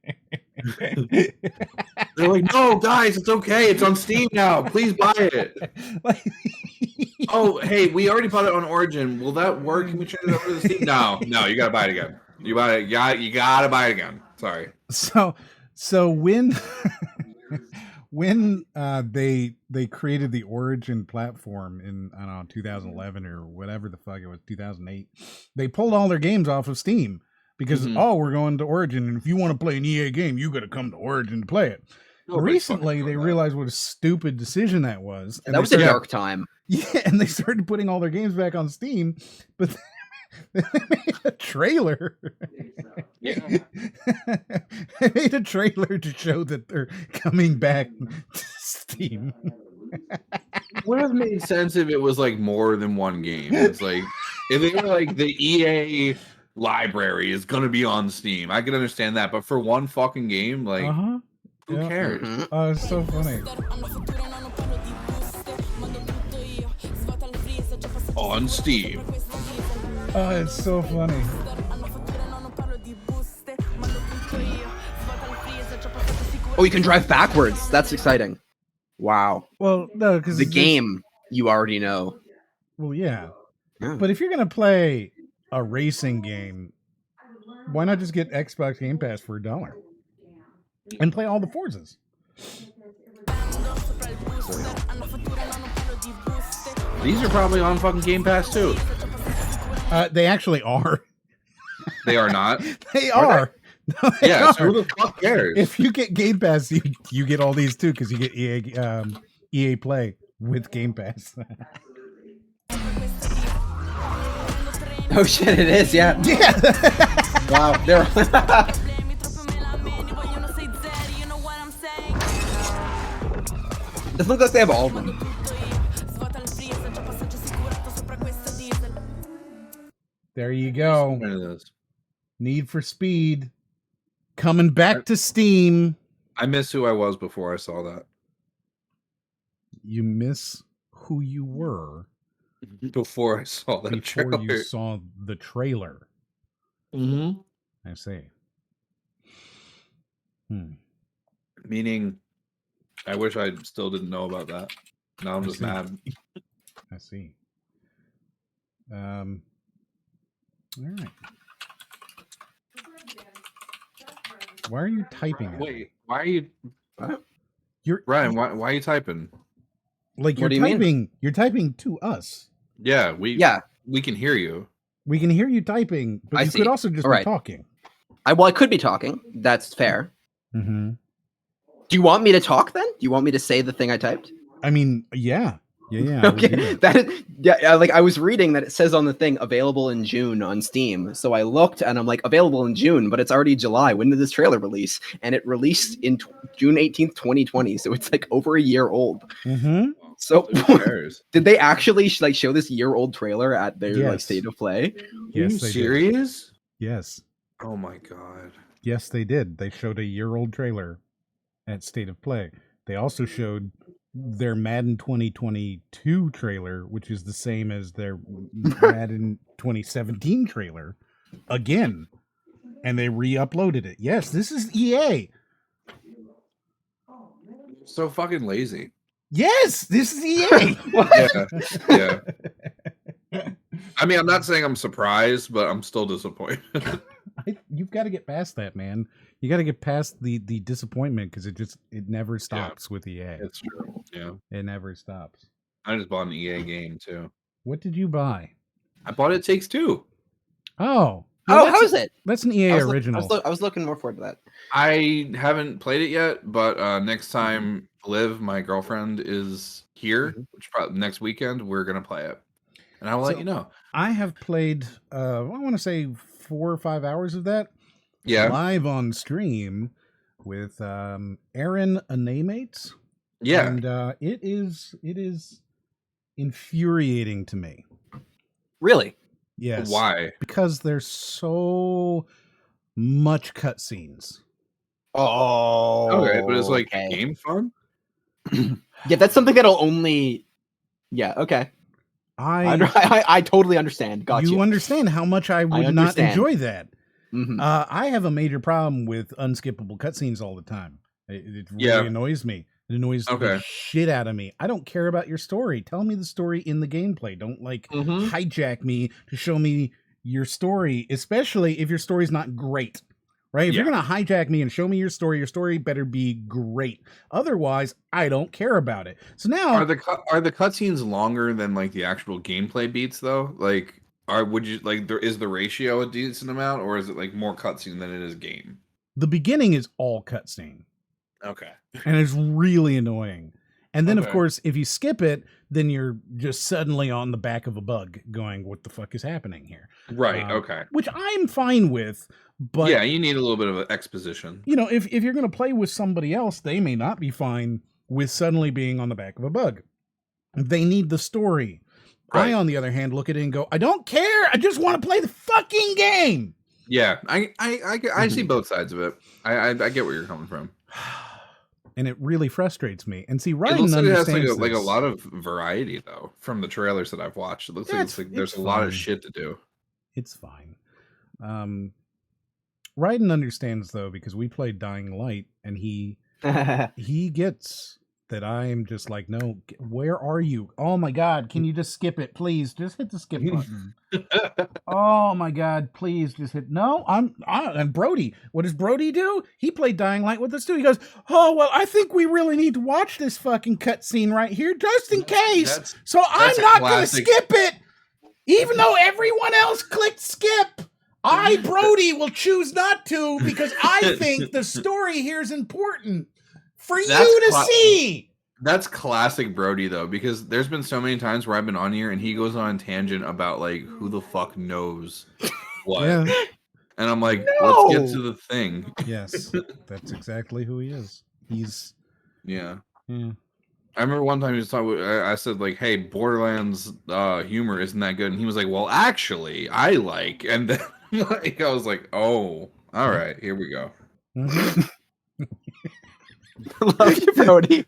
They're like, no, guys, it's okay. It's on Steam now. Please buy it. Oh, hey, we already bought it on Origin. Will that work? Can we change it over to Steam? No, you gotta buy it again. You gotta buy it again. Sorry. So when they created the Origin platform in, I don't know, 2011 or whatever the fuck it was, 2008, they pulled all their games off of Steam because we're going to Origin, and if you want to play an EA game, you got to come to Origin to play it. Recently, they realized what a stupid decision that was. And that was a dark time. Yeah, and they started putting all their games back on Steam, but they made a trailer. Yeah. They made a trailer to show that they're coming back to Steam. Would have made sense if it was like more than one game. It's like if they were like the EA library is gonna be on Steam. I could understand that, but for one fucking game, like who cares? Mm-hmm. Oh, it's so funny. On Steam. Oh, it's so funny. Oh, you can drive backwards. That's exciting. Wow. Well, no, because The game you already know. Well, yeah. Yeah. But if you're gonna play a racing game, why not just get Xbox Game Pass for $1 and play all the Forzas? These are probably on fucking Game Pass too. They actually are. They are not. They are. No, they Yeah, so are. who the fuck cares? If you get Game Pass, you get all these too, because you get EA Play with Game Pass. Oh shit, it is, yeah. Yeah. Wow. There. Doesn't look like they have all of them. There you go. One of those. Need for Speed coming back to Steam. I miss who I was before I saw that. You miss who you were Before I saw that before trailer. you saw the trailer. Mm-hmm. I see. Meaning, I wish I still didn't know about that. Now I'm I just see. mad. I see. All right. Why are you typing? at me? Wait, why are you, You're Ryan? Why are you typing? like What you're do you mean? typing. You're typing to us. Yeah, we can hear you. We can hear you typing, but I you see. could also just All be right. talking. I could be talking. That's fair. Mm-hmm. Do you want me to talk then? Do you want me to say the thing I typed? I mean, yeah. I would do Okay. that. That is, yeah, like I was reading that it says on the thing available in June on Steam. So I looked and I'm like available in June, but it's already July. When did this trailer release? And it released in June 18th, 2020. So it's like over a year old. Mm-hmm. So Who cares? did they actually like show this year-old trailer at their like Yes. state of play? Are Yes, you they did. serious? Yes. Oh my god. Yes, they did. They showed a year-old trailer at State of Play. They also showed their Madden 2022 trailer, which is the same as their Madden 2017 trailer, again. And they re-uploaded it. Yes, this is EA. So fucking lazy. Yes, this is EA. Yeah. I mean, I'm not saying I'm surprised, but I'm still disappointed. You've got to get past that, man. You got to get past the disappointment because it never stops with EA. It's true. Yeah. It never stops. I just bought an EA game too. What did you buy? I bought It Takes Two. Oh. Oh, how is it? That's an EA original. I was looking more forward to that. I haven't played it yet, but next time Liv, my girlfriend, is here, which probably next weekend, we're gonna play it, and I will let you know. I have played, I want to say 4 or 5 hours of that. Yeah, live on stream with Aaron Anamates. Yeah, and it is infuriating to me. Really? Yes. Why? Because there's so much cutscenes. Oh, okay, but it's like game fun. Yeah, that's something that'll only. Yeah, okay. I totally understand. Got you. You understand how much I would not enjoy that. Mm-hmm. I have a major problem with unskippable cutscenes all the time. It really annoys me. It annoys the shit out of me. I don't care about your story. Tell me the story in the gameplay. Don't hijack me to show me your story, especially if your story's not great. Right? If you're going to hijack me and show me your story better be great. Otherwise, I don't care about it. So now are the cutscenes longer than like the actual gameplay beats though? Like is the ratio a decent amount, or is it like more cutscene than it is game? The beginning is all cutscene. Okay. And it's really annoying. And then, of course, if you skip it, then you're just suddenly on the back of a bug going, what the fuck is happening here? Right, okay. Which I'm fine with, but... yeah, you need a little bit of an exposition. You know, if you're going to play with somebody else, they may not be fine with suddenly being on the back of a bug. They need the story. Right. I, on the other hand, look at it and go, I don't care! I just want to play the fucking game! Yeah, I see both sides of it. I get where you're coming from. And it really frustrates me. And see, Ryden understands it has like a this. lot of variety, though, from the trailers that I've watched. It looks like there's a lot of shit to do. It's fine. Ryden understands, though, because we played Dying Light, and he gets that I am just like, no, where are you? Oh my God, can you just skip it, please? Just hit the skip button. Oh my God, please just hit. No, and Brody, what does Brody do? He played Dying Light with us too. He goes, oh, well, I think we really need to watch this fucking cutscene right here just in case. So I'm not going to skip it, even though everyone else clicked skip. Brody, will choose not to because I think the story here is important. For you to see. That's classic Brody, though, because there's been so many times where I've been on here and he goes on a tangent about like who the fuck knows what. Yeah. And I'm like, let's get to the thing. Yes, that's exactly who he is. He's I remember one time he was talking. I said like, "Hey, Borderlands humor isn't that good," and he was like, "Well, actually, I like." And then like, I was like, "Oh, all right, here we go." Love you, Brody.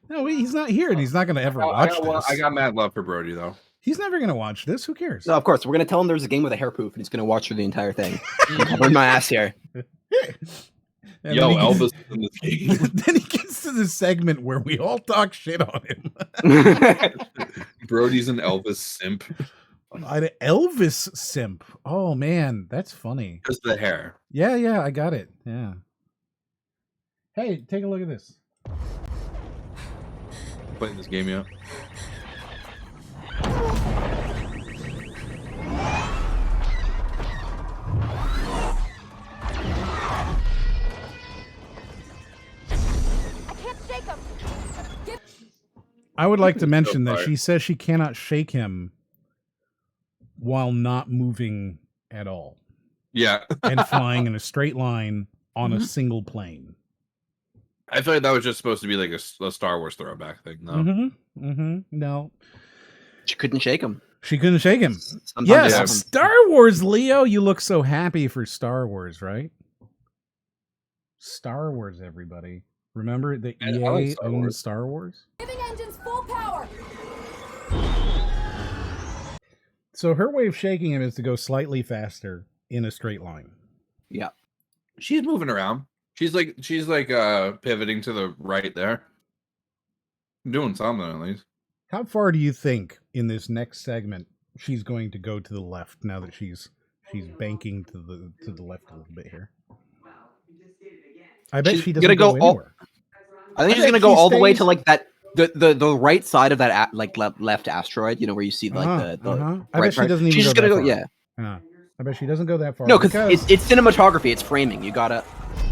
No, he's not here, and he's not going to ever watch this. I got mad love for Brody, though. He's never going to watch this. Who cares? No, of course. We're going to tell him there's a game with a hair poof, and he's going to watch through the entire thing. Covering my ass here. Yo, Elvis in this game. Then he gets to the segment where we all talk shit on him. Brody's an Elvis simp. An Elvis simp. Oh, man. That's funny. Just the hair. Yeah, I got it. Yeah. Hey, take a look at this. Playing this game yet? I would like to mention that she says she cannot shake him while not moving at all. Yeah. And flying in a straight line on a single plane. I feel like that was just supposed to be like a Star Wars throwback thing, though. No. She couldn't shake him. She couldn't shake him. Sometimes Yes, it happens. Star Wars, Leo. You look so happy for Star Wars, right? Star Wars, everybody. Remember that And I like EA Star owns Wars. Star Wars? Giving engines full power. So her way of shaking him is to go slightly faster in a straight line. Yeah. She's moving around. She's like pivoting to the right there. Doing something at least. How far do you think in this next segment she's going to go to the left now that she's banking to the left a little bit here? I bet She's she doesn't gonna go go all- anywhere. I think I she's bet gonna go she all the way stays- to like that the right side of that like left asteroid. You know where you see like the I right bet she part. doesn't even She's go just gonna that go. far. Yeah. I bet she doesn't go that far. No, because it's cinematography. It's framing. You gotta.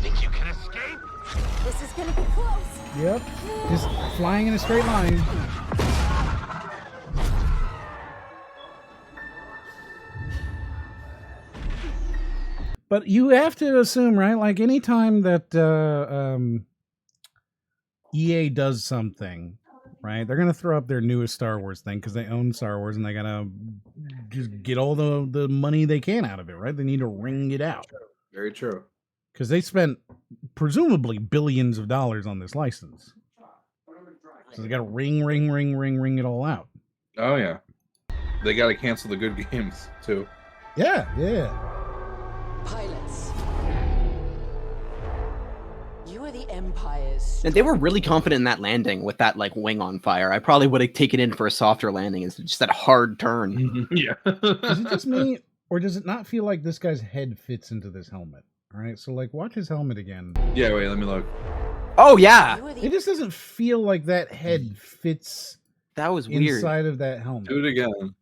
Think you can escape? This is gonna be close. Yep. Just flying in a straight line. But you have to assume, right? Like anytime that EA does something, right? They're gonna throw up their newest Star Wars thing because they own Star Wars and they gotta just get all the money they can out of it, right? They need to wring it out Very true. because they spent presumably billions of dollars on this license. So they got to ring it all out. Oh yeah. They gotta cancel the good games too. Yeah. Pilots, you are the Empire's. And they were really confident in that landing with that like wing on fire. I probably would have taken in for a softer landing instead of just that hard turn. Yeah. Is it just me, or does it not feel like this guy's head fits into this helmet? All right, so like, watch his helmet again. Yeah, wait, let me look. Oh yeah, It just doesn't feel like that head fits that was weird. inside of that helmet. Do it again.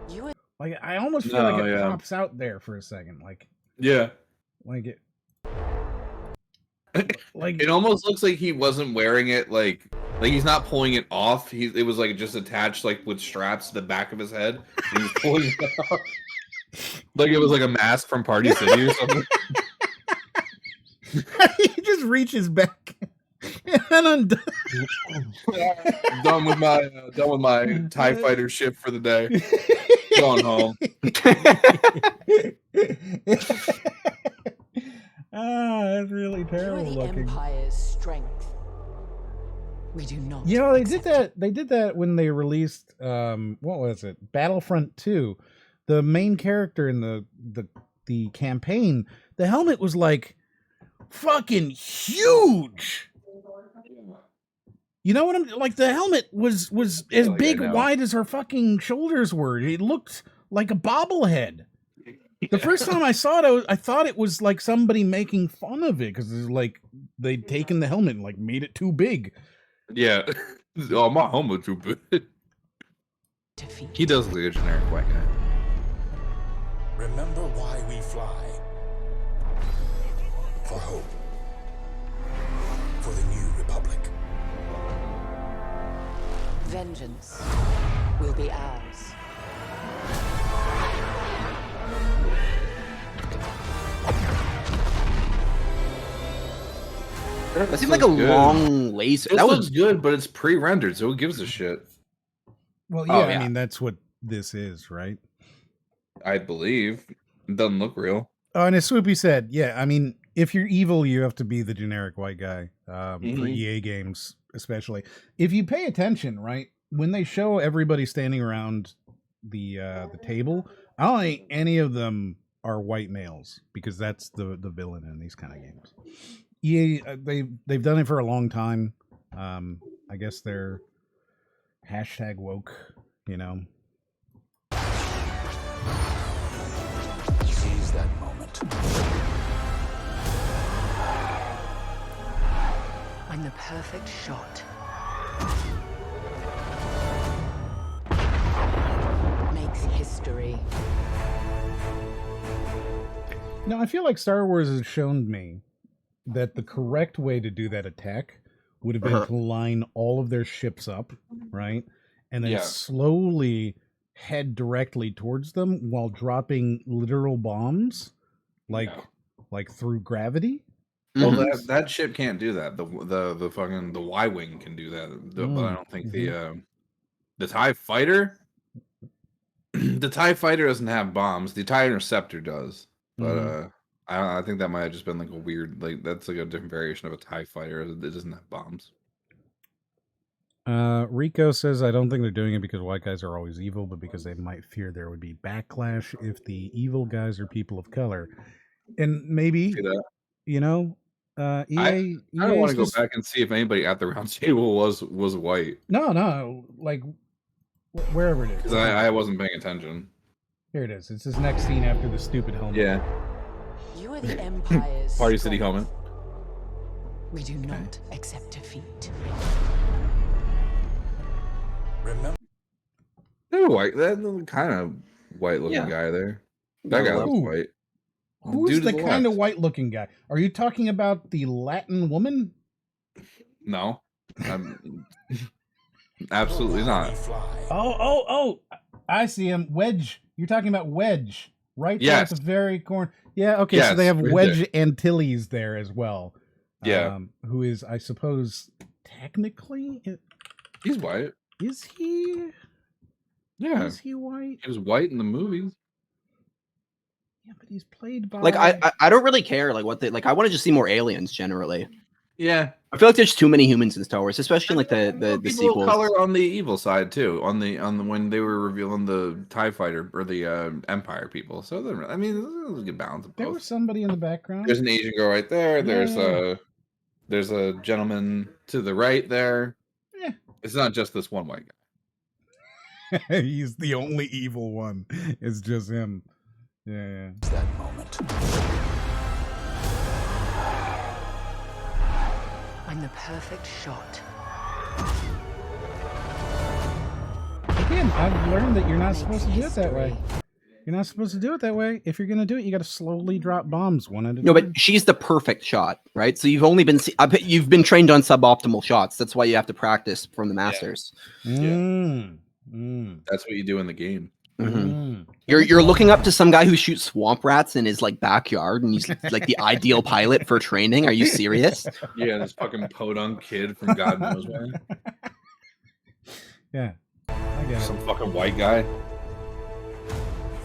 You are Like, I almost feel No, like it yeah. pops out there for a second. Like Yeah. it. Like It almost looks like he wasn't wearing it like he's not pulling it off. It was like just attached like with straps to the back of his head. And he's pulling it off. Like it was like a mask from Party City or something. he just reaches back and undone. done with my TIE fighter ship for the day. Going home. That's really You are terrible the looking. Empire's strength. We do not. You know, they accept did that. They did that when they released what was it? Battlefront 2. The main character in the campaign, the helmet was like fucking huge. You know what I'm like? The helmet was as Like, I big know. wide as her fucking shoulders were. It looked like a bobblehead. The first time I saw it, I thought it was like somebody making fun of it because it's like they'd taken the helmet and like made it too big. Yeah. Oh, my helmet too big. defeat. He does look like a generic white guy. Remember why we fly. For hope. For the new republic. Vengeance will be ours. That seemed like a long laser. This That looks was good, but it's pre-rendered, so who gives a shit? Well, yeah, Oh, I yeah. mean that's what this is, right? I believe. It doesn't look real. Oh, and as Swoopy said, yeah, I mean, if you're evil, you have to be the generic white guy for Mhm. EA games, especially. If you pay attention, right, when they show everybody standing around the table, I don't think any of them are white males because that's the villain in these kind of games. EA, they've done it for a long time. I guess they're hashtag woke, you know. Seize that moment. When the perfect shot makes history. Now, I feel like Star Wars has shown me that the correct way to do that attack would have been to line all of their ships up, right? And then Yeah. slowly head directly towards them while dropping literal bombs, like Yeah. like through gravity. Well, Mhm. that ship can't do that. The fucking the Y-wing can do that, but I don't think the The TIE Fighter? The TIE Fighter doesn't have bombs. The TIE Interceptor does. But I think that might have just been like a weird, like that's like a different variation of a TIE Fighter. It doesn't have bombs. Rico says, I don't think they're doing it because white guys are always evil, but because they might fear there would be backlash if the evil guys are people of color. And maybe, you know, EA... I don't want to go back and see if anybody at the round table was white. No, like, wherever it is. Because I wasn't paying attention. Here it is. It's his next scene after the stupid helmet. Yeah. You are the Empire's Party City helmet. We do not accept defeat. Remember, That kind of white looking guy there. That guy looks white. Who's the kind of white looking guy? Are you talking about the Latin woman? No. Absolutely not. Oh, I see him. Wedge. You're talking about Wedge, right? There at the very corner. Yeah, okay, so they have Wedge Antilles there as well. Yeah. Who is, I suppose, technically... He's white. Is he? Yeah. Is he white? He was white in the movies. Yeah, but he's played by... Like, I don't really care, like, what they... Like, I want to just see more aliens, generally. Yeah. I feel like there's too many humans in Star Wars, especially in, like, the sequels. Color on the evil side, too. On the when they were revealing the TIE Fighter, or the Empire people. So, I mean, it was a good balance of both. There was somebody in the background. There's an Asian girl right there. There's a gentleman to the right there. Yeah. It's not just this one white guy. He's the only evil one. It's just him. Yeah. It's that moment. I'm the perfect shot. Again, I've learned that you're not supposed to do it that way. You're not supposed to do it that way. If you're going to do it, you got to slowly drop bombs one at a time. No, but she's the perfect shot, right? So you've only been you've been trained on suboptimal shots. That's why you have to practice from the masters. Yeah. That's what you do in the game. Mm-hmm. You're looking up to some guy who shoots swamp rats in his like backyard, and he's like the ideal pilot for training. Are you serious? Yeah, this fucking podunk kid from God knows where. Yeah, I get some fucking white guy.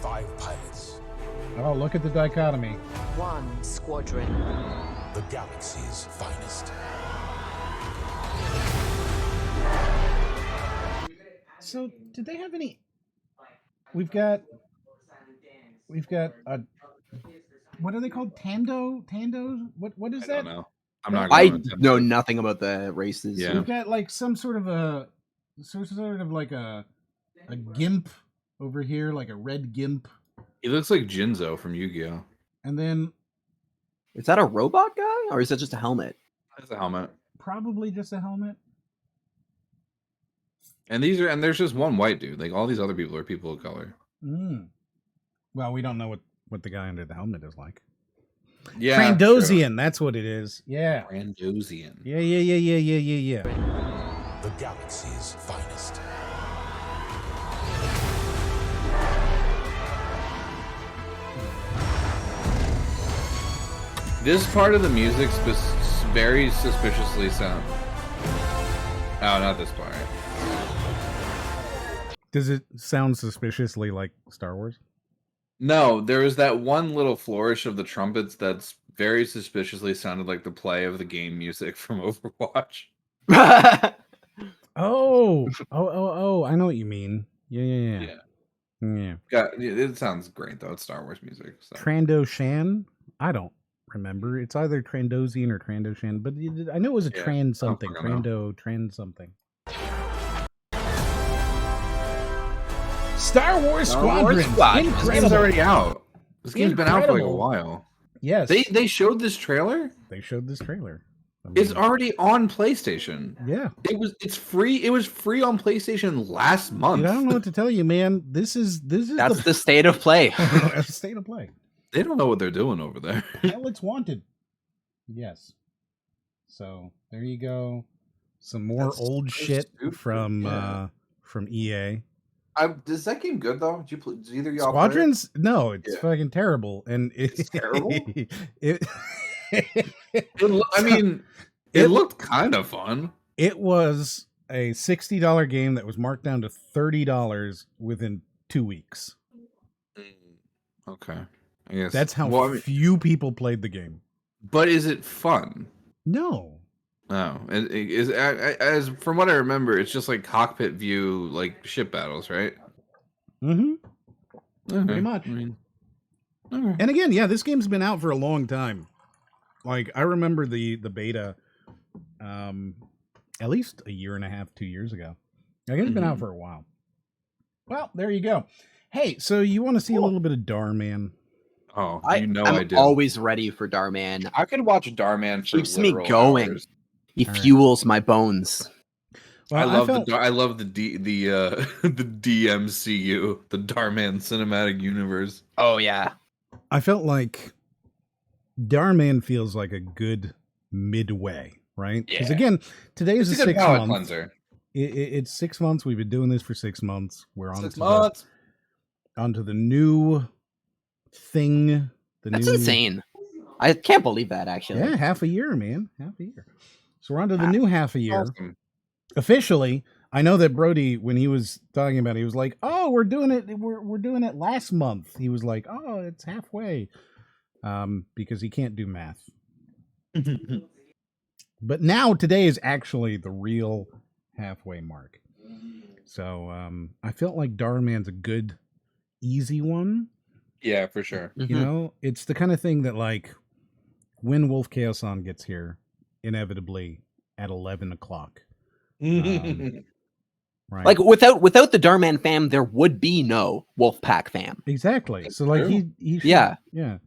5 pilots. Oh, look at the dichotomy. 1 squadron. The galaxy's finest. So, did they have any? We've got a. What are they called? Tandos? What is that? I don't know. I'm not. I know nothing about the races. Yeah. We've got like some sort of like a gimp over here, like a red gimp. He looks like Jinzo from Yu-Gi-Oh. And then, is that a robot guy or is that just a helmet? That's a helmet. Probably just a helmet. And there's just one white dude. Like all these other people are people of color. Well, we don't know what the guy under the helmet is like. Yeah, Trandosian. True. That's what it is. Yeah. Trandosian. Yeah. The galaxy's finest. This part of the music very suspiciously sound. Oh, not this part. Does it sound suspiciously like Star Wars? No, there was that one little flourish of the trumpets that's very suspiciously sounded like the play of the game music from Overwatch. Oh, I know what you mean. Yeah. It sounds great though. It's Star Wars music. So. Trandoshan? I don't remember. It's either Trandosian or Trandoshan, but I know it was a Trand something. Trand something. Star Wars Squadron. This game's already out. This game's been out for like a while. Yes. They showed this trailer? They showed this trailer. It's already on PlayStation. Yeah. It's free. It was free on PlayStation last month. Dude, I don't know what to tell you, man. That's the state of play. State of play. They don't know what they're doing over there. Hell, it's wanted. Yes. So there you go. Some more old shit from EA. Is that game good though? Did either of y'all Squadrons? No, it's fucking terrible. And it's terrible. It looked kind of fun. It was a $60 game that was marked down to $30 within 2 weeks. Okay. I guess That's how well, I mean, few people played the game. but is it fun? No. No. It is as from what I remember, it's just like cockpit view, like ship battles, right? Mm-hmm. Okay. Pretty much. I mean, okay. And again, yeah, this game's been out for a long time. Like, I remember the beta at least a year and a half, 2 years ago. Like, it's been out for a while. Well, there you go. Hey, so you want to see a little bit of Dhar, man? Oh, I'm I do. always ready for Darman. I could watch Darman for Keeps me literal going. hours. He All right. fuels my bones. Well, I love the the DMCU, the Darman Cinematic Universe. Oh yeah. I felt like Dhar Man feels like a good midway, right? Because Yeah. again, today is It's a a good 6 palate month. cleanser. It's 6 months. We've been doing this for 6 months. We're on 6 to months. onto the new thing. That's insane. I can't believe that actually. Yeah, half a year, man. Half a year. So we're on to the new half a year. Awesome. Officially, I know that Brody, when he was talking about it, he was like, "Oh, we're doing it. We're doing it last month." He was like, "Oh, it's halfway," because he can't do math. But now today is actually the real halfway mark. So I felt like Dhar Man's a good, easy one. Yeah, for sure. You know, it's the kind of thing that, like, when Wolf Chaos On gets here, inevitably at 11 o'clock. Right. Like without the Darman fam, there would be no Wolfpack fam. Exactly. So like true. he should, Yeah. yeah,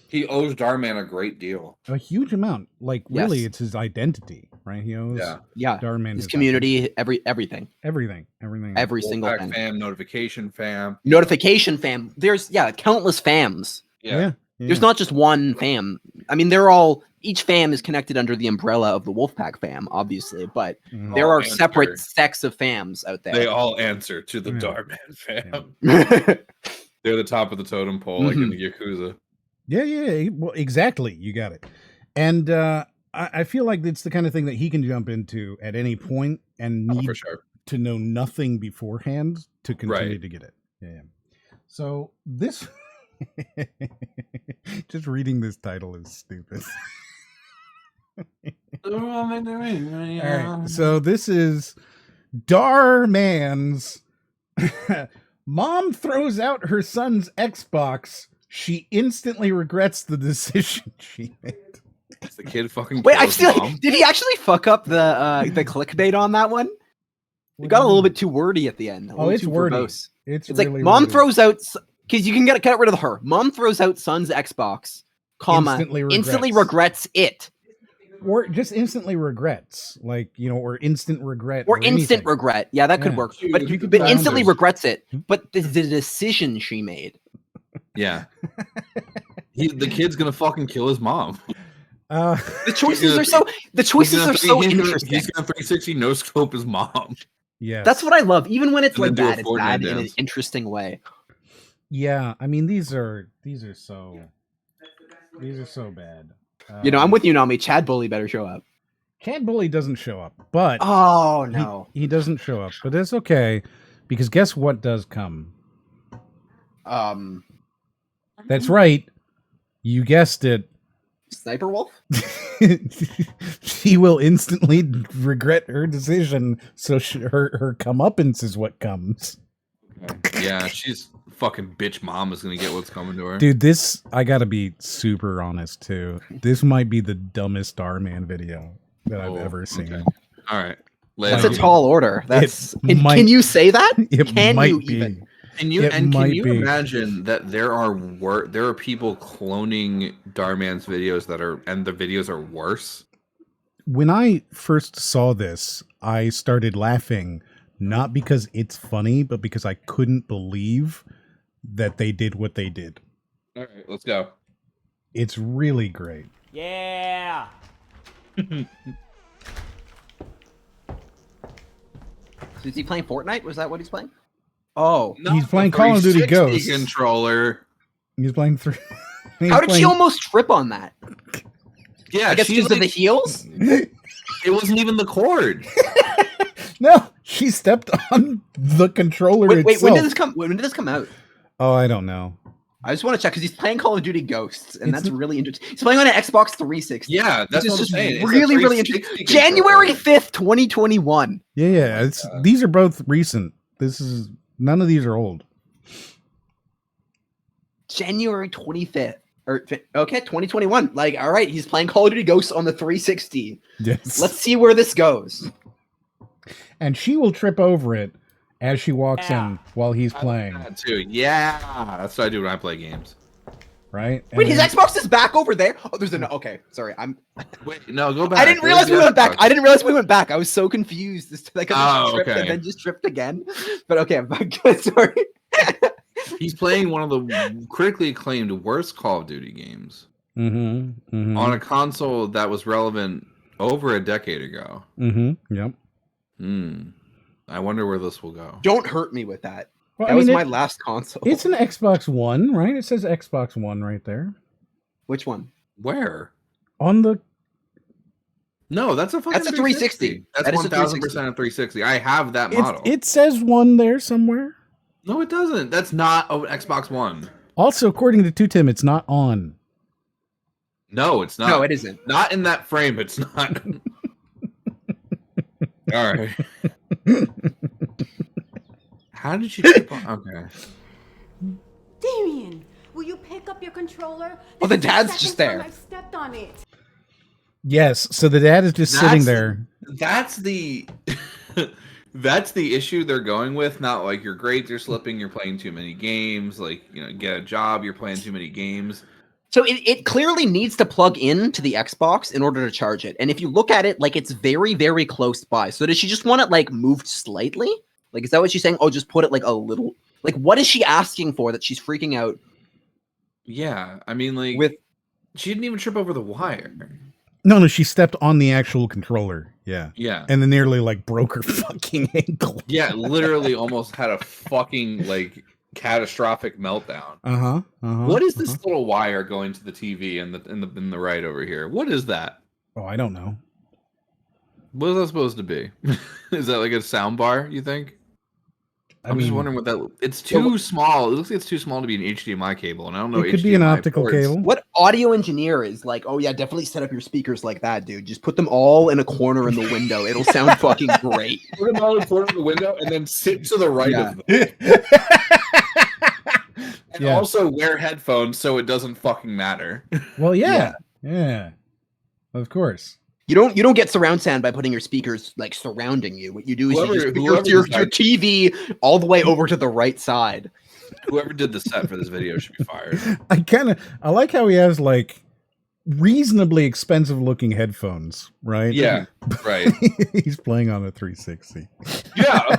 He owes Darman a great deal. a huge amount. Like really, Yes. it's his identity, right? He owes Yeah. Darman His community, everything. everything. Every single Wolfpack thing. fam, notification fam. Notification fam. There's countless fams. Yeah. There's not just one fam. I mean, they're all each fam is connected under the umbrella of the Wolfpack fam, obviously, but there are separate sects of fams out there. They all answer to the Yeah. Darman fam. They're the top of the totem pole, like in the Yakuza. Yeah. Well, exactly. You got it. And I feel like it's the kind of thing that he can jump into at any point and need For sure. to know nothing beforehand to continue Right. to get it. Yeah. So this, just reading this title is stupid. All right. So this is Dhar Man's mom throws out her son's Xbox. She instantly regrets the decision she made. The kid fucking Wait, I kills feel mom. like, did he actually fuck up the clickbait on that one? It got a little bit too wordy at the end. Oh, it's too wordy. verbose. It's It's like really mom wordy. throws out because you can get rid of the her. Mom throws out son's Xbox, comma instantly regrets it, or just instantly regrets, like, you know, or instant regret, or instant anything. regret. Yeah, that could Yeah. work. Dude, But you could but put instantly boundaries. regrets it. But the decision she made. Yeah. The kid's gonna fucking kill his mom. The choices are so interesting. He's gonna 360 no scope his mom. Yeah, That's what I love. Even when it's And like then do a bad, it's Fortnite bad in an dance. interesting way. yeah. I mean, these are so bad. You know, I'm with you, Nami. Chad Bully better show up. Chad Bully doesn't show up, but Oh no. he doesn't show up, but it's okay because guess what does come? That's right. You guessed it. Sniper Wolf? She will instantly regret her decision, so her comeuppance is what comes. Yeah, she's fucking bitch mom is gonna get what's coming to her. Dude, this, I gotta be super honest too. This might be the dumbest Dhar Man video that I've ever seen. Okay. All right. That's a tall order. That's might- can you say that? It Can might you be. even? Can you It can might you be. imagine that there are people cloning Darman's videos and the videos are worse? When I first saw this, I started laughing, not because it's funny, but because I couldn't believe that they did what they did. All right, let's go. It's really great. Yeah. Is he playing Fortnite? Was that what he's playing? Oh. He's playing Call of Duty 360 Ghosts. controller. He's playing through. How did she almost trip on that? Yeah, I guess she's because of the heels? It wasn't even the cord. No, she stepped on the controller Wait, itself. when did this come? When did this come out? Oh, I don't know. I just want to check because he's playing Call of Duty Ghosts, and It's that's really interesting. He's playing on an Xbox 360. Yeah, that's which what is I'm just saying. It's a really, really 360 interesting. January controller. 5th, 2021. Yeah. It's these are both recent. This is none of these are old. January 25th. Okay, 2021. Like, all right, he's playing Call of Duty Ghosts on the 360. Yes. Let's see where this goes. And she will trip over it as she walks in while he's playing. That too. Yeah, that's what I do when I play games. Right? Wait, And his then- Xbox is back over there. Oh, there's an. Okay, sorry. Wait, no, go back. I didn't realize we went back. I didn't realize we went back. I was so confused. This like I just tripped okay. and then just tripped again. But okay, I'm back. Sorry. He's playing one of the critically acclaimed worst Call of Duty games Mm-hmm. on a console that was relevant over a decade ago. Mm-hmm. Yep. I wonder where this will go. Don't hurt me with that. Well, That was my last console. It's an Xbox One, right? It says Xbox One right there. Which one? Where? On the No, that's a fucking That's a 360. That's That is a 1000% a 360. I have that model. it says one there somewhere. No, it doesn't. That's not an Xbox One. Also, according to 2Tim, it's not on. No, it's not. No, it isn't. Not in that frame. It's not. All right. How did you trip on? Okay. Damien, will you pick up your controller? Oh, the This is dad's second just time there. I've stepped on it. Yes, so the dad is just sitting there. That's the that's the issue they're going with. Not like your grades are slipping, you're playing too many games, like, you know, get a job, you're playing too many games. So it clearly needs to plug in to the Xbox in order to charge it. And if you look at it, like it's very, very close by. So does she just want it like moved slightly? Like, is that what she's saying? Oh, just put it like a little. Like, what is she asking for that she's freaking out? Yeah, I mean, like, she didn't even trip over the wire. No, she stepped on the actual controller. Yeah. Yeah. And then nearly like broke her fucking ankle. Yeah, literally almost had a fucking like catastrophic meltdown. Uh-huh. What is this little wire going to the TV in the right over here? What is that? Oh, I don't know. What is that supposed to be? Is that like a sound bar, you think? I'm just wondering what that. It's too small. It looks like it's too small to be an HDMI cable, and I don't know. It could be an optical cable. What audio engineer is like, oh yeah, definitely set up your speakers like that, dude. Just put them all in a corner in the window. It'll sound fucking great. Put them all in the corner of the window and then sit to the right of them. And also wear headphones so it doesn't fucking matter. Well, yeah. Of course. You don't get surround sound by putting your speakers like surrounding you. What you do is you just put your TV all the way over to the right side. Whoever did the set for this video should be fired. I like how he has like reasonably expensive looking headphones, right? Yeah, right. He's playing on a 360. Yeah.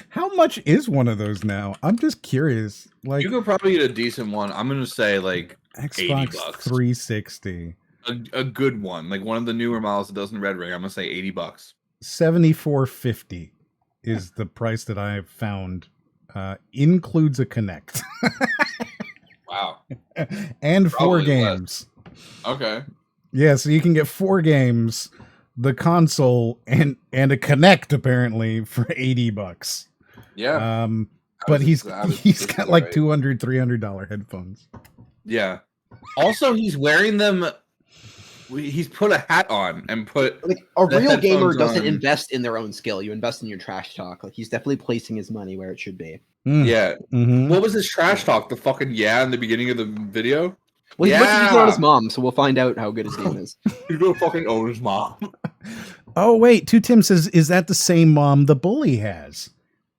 How much is one of those now? I'm just curious. Like, You could probably get a decent one. I'm gonna say like Xbox $80. 360. A good one, like one of the newer models that doesn't red ring. I'm gonna say $80. $74.50 is the price that I have found. Includes a Kinect. Wow. And four Probably games. Okay. Yeah, so you can get 4 games, the console, and a Kinect apparently for $80. Yeah. But he's got like $200, $300 headphones. Yeah. Also, he's wearing them. He's put a hat on and put like a the real gamer headphones doesn't on. invest in their own skill. You invest in your trash talk. Like he's definitely placing his money where it should be. Yeah. Mm-hmm. What was his trash talk? The fucking in the beginning of the video. Well, he puts it on his mom, so we'll find out how good his game is. He's gonna fucking own his mom. Oh wait, 2Tim says, is that the same mom the bully has?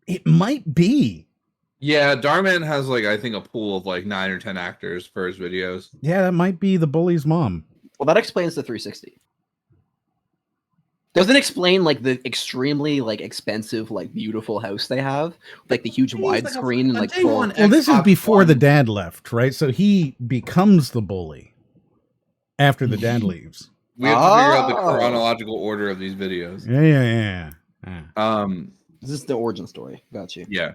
It might be. Yeah, Darman has like I think a pool of like 9 or 10 actors for his videos. Yeah, that might be the bully's mom. Well, that explains the 360. Doesn't explain like the extremely like expensive, like beautiful house they have, like the huge widescreen and like full. Well, this is before the dad left, right? So he becomes the bully after the dad leaves. We have to figure out the chronological order of these videos. Yeah. This is the origin story. Got you. Yeah.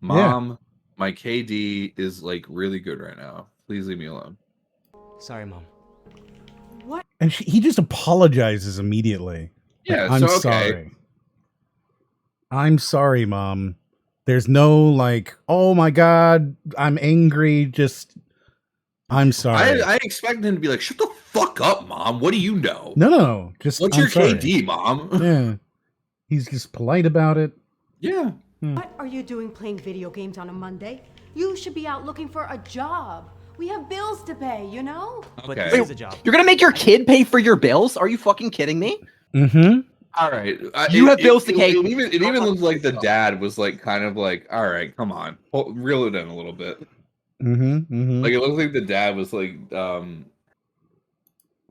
Mom, my KD is like really good right now. Please leave me alone. Sorry, Mom. What? And he just apologizes immediately. Yeah, I'm so, okay. sorry. I'm sorry, Mom. There's no like, oh my God, I'm angry. Just, I'm sorry. I expected him to be like, shut the fuck up, Mom. What do you know? No. Just, What's I'm your sorry. KD, Mom? Yeah. He's just polite about it. Yeah. What are you doing playing video games on a Monday? You should be out looking for a job. We have bills to pay, you know? But Okay. this is a job. You're gonna make your kid pay for your bills? Are you fucking kidding me? Mm-hmm. All right. You have bills to pay. It even looks like the dad was like kind of like, all right, come on, reel it in a little bit. Mm-hmm. Mm-hmm. Like it looks like the dad was like,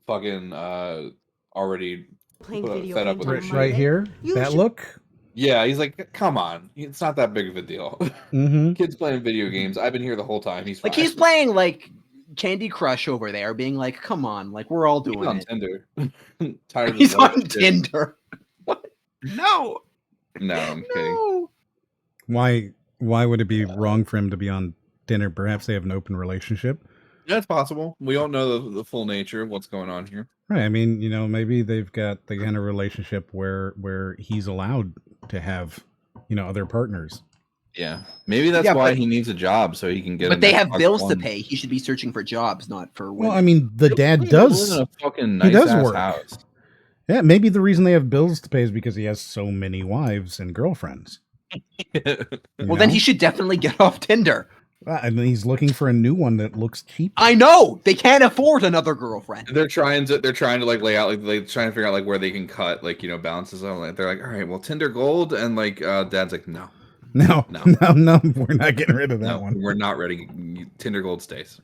fucking already Playing video fed up games with on her a shit. Right Monday? here. You That should- look. Yeah, he's like, come on, it's not that big of a deal. Mm-hmm. Kids playing video games. I've been here the whole time. He's Like fine. he's playing like Candy Crush over there, being like, "Come on, like we're all He's doing on it." Tinder. Tired of He's his life on shit. Tinder. What? No. No, I'm kidding. No. Why would it be wrong for him to be on Tinder? Perhaps they have an open relationship. Yeah, it's possible. We don't know the full nature of what's going on here. Right. I mean, maybe they've got the kind of relationship where he's allowed to have, other partners. Yeah, maybe that's Yeah, why but- he needs a job so he can get. But an they have Xbox bills to One. pay. He should be searching for jobs, not for women. Well, I mean, the dad He does. lives in a fucking He nice does ass work. house. Yeah, maybe the reason they have bills to pay is because he has so many wives and girlfriends. Well, then he should definitely get off Tinder. And then he's looking for a new one that looks cheap. I know they can't afford another girlfriend. They're trying to like lay out like they trying to figure out like where they can cut like balances on. Like they're like, all right, well, Tinder Gold, and like dad's like, no, No, No. no, we're not getting rid of that no, one. we're not ready. Tinder Gold stays.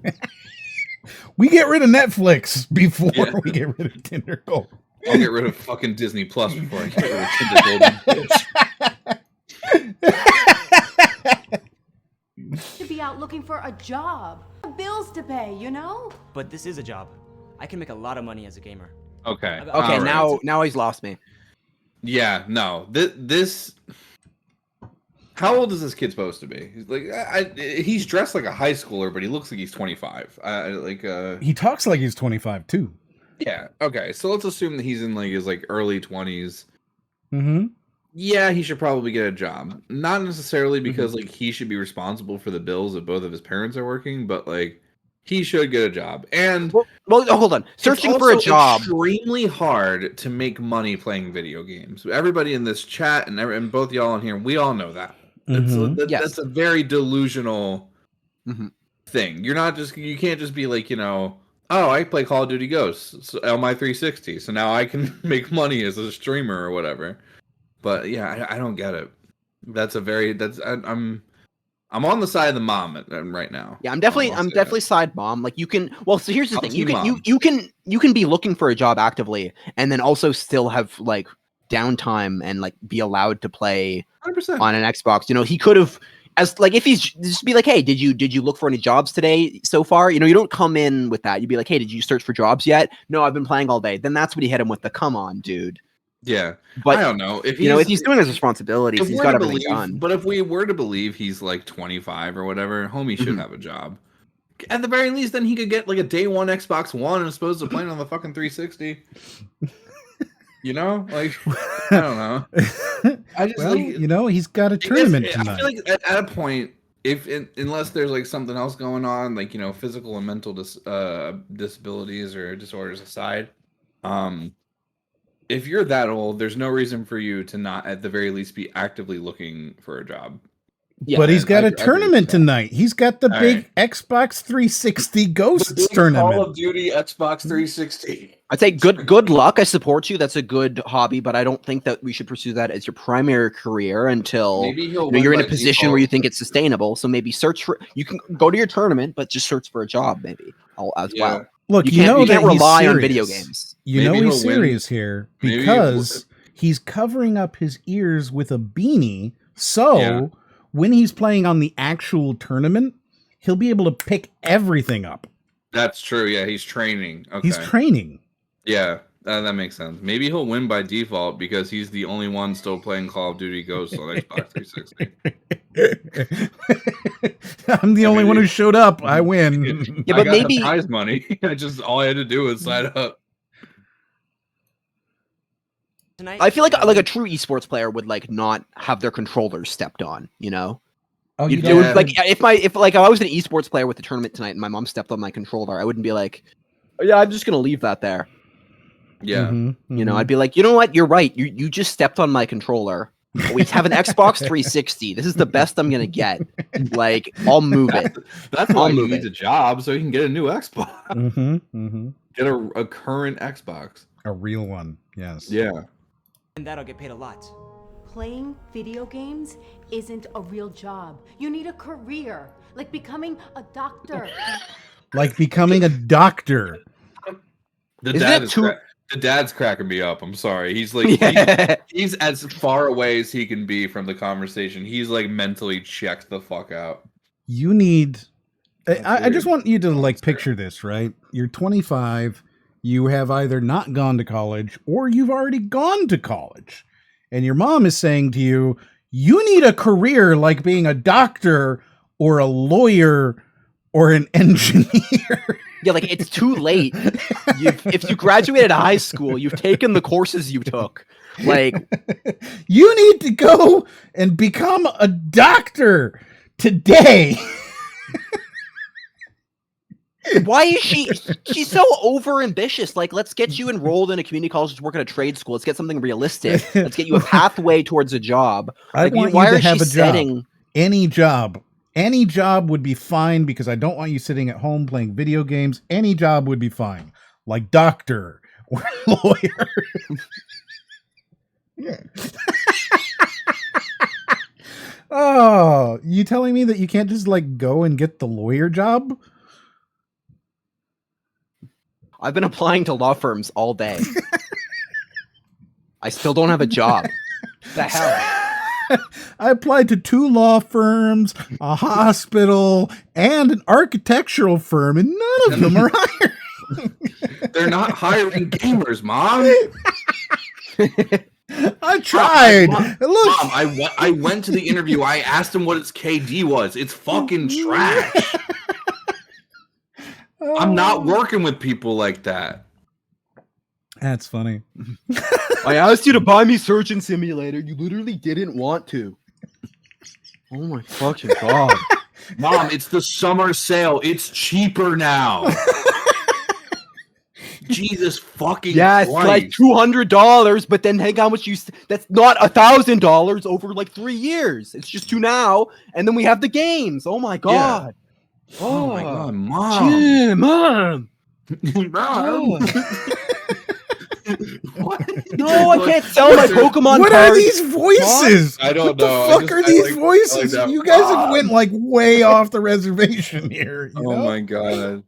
We get rid of Netflix before Yeah. we get rid of Tinder Gold. I'll get rid of fucking Disney Plus before I get rid of Tinder Gold. To be out looking for a job. Bills to pay, you know? But this is a job. I can make a lot of money as a gamer. Okay. Okay, Okay, all right. now he's lost me. Yeah, no. This. How old is this kid supposed to be? He's like, he's dressed like a high schooler, but he looks like he's 25. He talks like he's 25 too. Yeah. Okay. So let's assume that he's in like his like early 20s. Mm-hmm. Yeah, he should probably get a job. Not necessarily because like he should be responsible for the bills if both of his parents are working, but like he should get a job. And Well, hold on. Searching it's for a also job. extremely hard to make money playing video games. Everybody in this chat and both y'all in here, we all know that. Mhm. Yes. That's a very delusional Mhm. thing. You can't just be like, oh, I play Call of Duty Ghosts on my 360, so now I can make money as a streamer or whatever. But yeah, I don't get it. I'm on the side of the mom right now. Yeah, I'm definitely side mom. Like you can. Well, so here's the I'll thing. see You can mom. you can be looking for a job actively, and then also still have like downtime and like be allowed to play 100%. on an Xbox. He could have, as like if he's just be like, hey, did you look for any jobs today so far? You don't come in with that. You'd be like, hey, did you search for jobs yet? No, I've been playing all day. Then that's what he hit him with the come on, dude. Yeah, But I don't know if if he's doing his responsibilities, if he's we're got to everything believe, done. but if we were to believe he's like 25 or whatever, homie should Mhm. have a job. At the very least, then he could get like a day one Xbox One as opposed to playing on the fucking 360. Like I don't know. I just well, he's got a tournament tonight. I feel like at a point, unless there's like something else going on, like physical and mental disabilities or disorders aside, if you're that old, there's no reason for you to not at the very least be actively looking for a job. Yeah, but he's got I a agree with tournament that. tonight. He's got the All big Xbox 360 The Ghosts big Call tournament. of Duty Xbox 360. I'd say good luck. I support you. That's a good hobby, but I don't think that we should pursue that as your primary career until Maybe he'll you're win in a by position where you default. think it's sustainable. So maybe you can go to your tournament, but just search for a job maybe as Yeah. well. Look, You can't that he's rely on serious. video games. You Maybe know he's he'll win. serious here Maybe because he's covering up his ears with a beanie. So Yeah. when he's playing on the actual tournament, he'll be able to pick everything up. That's true. Yeah, he's training. Okay. He's training. Yeah, that makes sense. Maybe he'll win by default because he's the only one still playing Call of Duty Ghosts on Xbox 360. I'm the only one who showed up. I win. Yeah, I but got maybe- the prize money. All I had to do was sign up. tonight. I feel like a true esports player would like not have their controllers stepped on, you know? Oh, You you do Yeah. like if I was an esports player with the tournament tonight and my mom stepped on my controller, I wouldn't be like, oh, yeah, I'm just gonna leave that there. Yeah. You know, I'd be like, you know what? You're right. You just stepped on my controller. We have an Xbox 360. This is the best I'm gonna get. Like, I'll move it. That's why I'll he move needs it. a job so he can get a new Xbox. Get a current Xbox. A real one, yes. Yeah. And that'll get paid a lot. Playing video games isn't a real job. You need a career, like becoming a doctor. Like becoming a doctor. The dad's cracking me up. I'm sorry. He's like he's as far away as he can be from the conversation. He's like mentally checked the fuck out. You need I just weird. want you to like picture this, right? You're 25, you have either not gone to college or you've already gone to college. And your mom is saying to you, you need a career like being a doctor or a lawyer or an engineer. Yeah, like it's too late. If you graduated high school, you've taken the courses you took. Like, you need to go and become a doctor today. why is she's so over ambitious? Like, let's get you enrolled in a community college to work at a trade school. Let's get something realistic. Let's get you a pathway towards a job. I Like, want why you to is have she a setting? job. Any job. Any job would be fine because I don't want you sitting at home playing video games. Any job would be fine. Like doctor or lawyer. Yeah. Oh, you telling me that you can't just like go and get the lawyer job? I've been applying to law firms all day. I still don't have a job. The hell? I applied to 2 law firms, a hospital, and an architectural firm, and none of them are hiring. They're not hiring gamers, Mom. I tried. Look, Mom, I went to the interview. I asked him what its KD was. It's fucking trash. I'm not working with people like that. That's funny. I asked you to buy me Surgeon Simulator. You literally didn't want to. Oh my fucking god. Mom, it's the summer sale. It's cheaper now. Jesus fucking Yeah, it's Christ. like $200, but then hang on, that's not $1,000 over like 3 years. It's just 2 now, and then we have the games. Oh my god. Oh my god, Mom. Jim, Mom. Mom. What? No, I can't sell my Pokemon what cards. are these voices? I don't what know. the fuck are these voices? that. You guys have went like way off the reservation here. You Oh know? my god.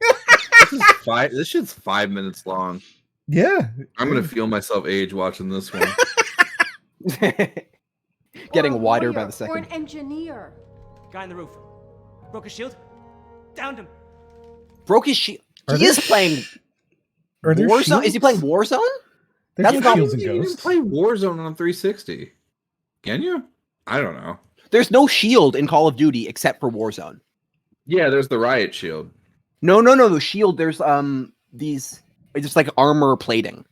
This shit's 5 minutes long. Yeah. I'm gonna feel myself age watching this one. Getting Or a wider by lawyer the Or an second. engineer. Guy on the roof. Broke his shield. Downed him. Broke his shield. Are He there is playing Are there Warzone. shields? Is he playing Warzone? There's That's no not- shields and You can ghosts. play Warzone on 360. Can you? I don't know. There's no shield in Call of Duty except for Warzone. Yeah, there's the riot shield. No. The shield. There's these. It's just like armor plating,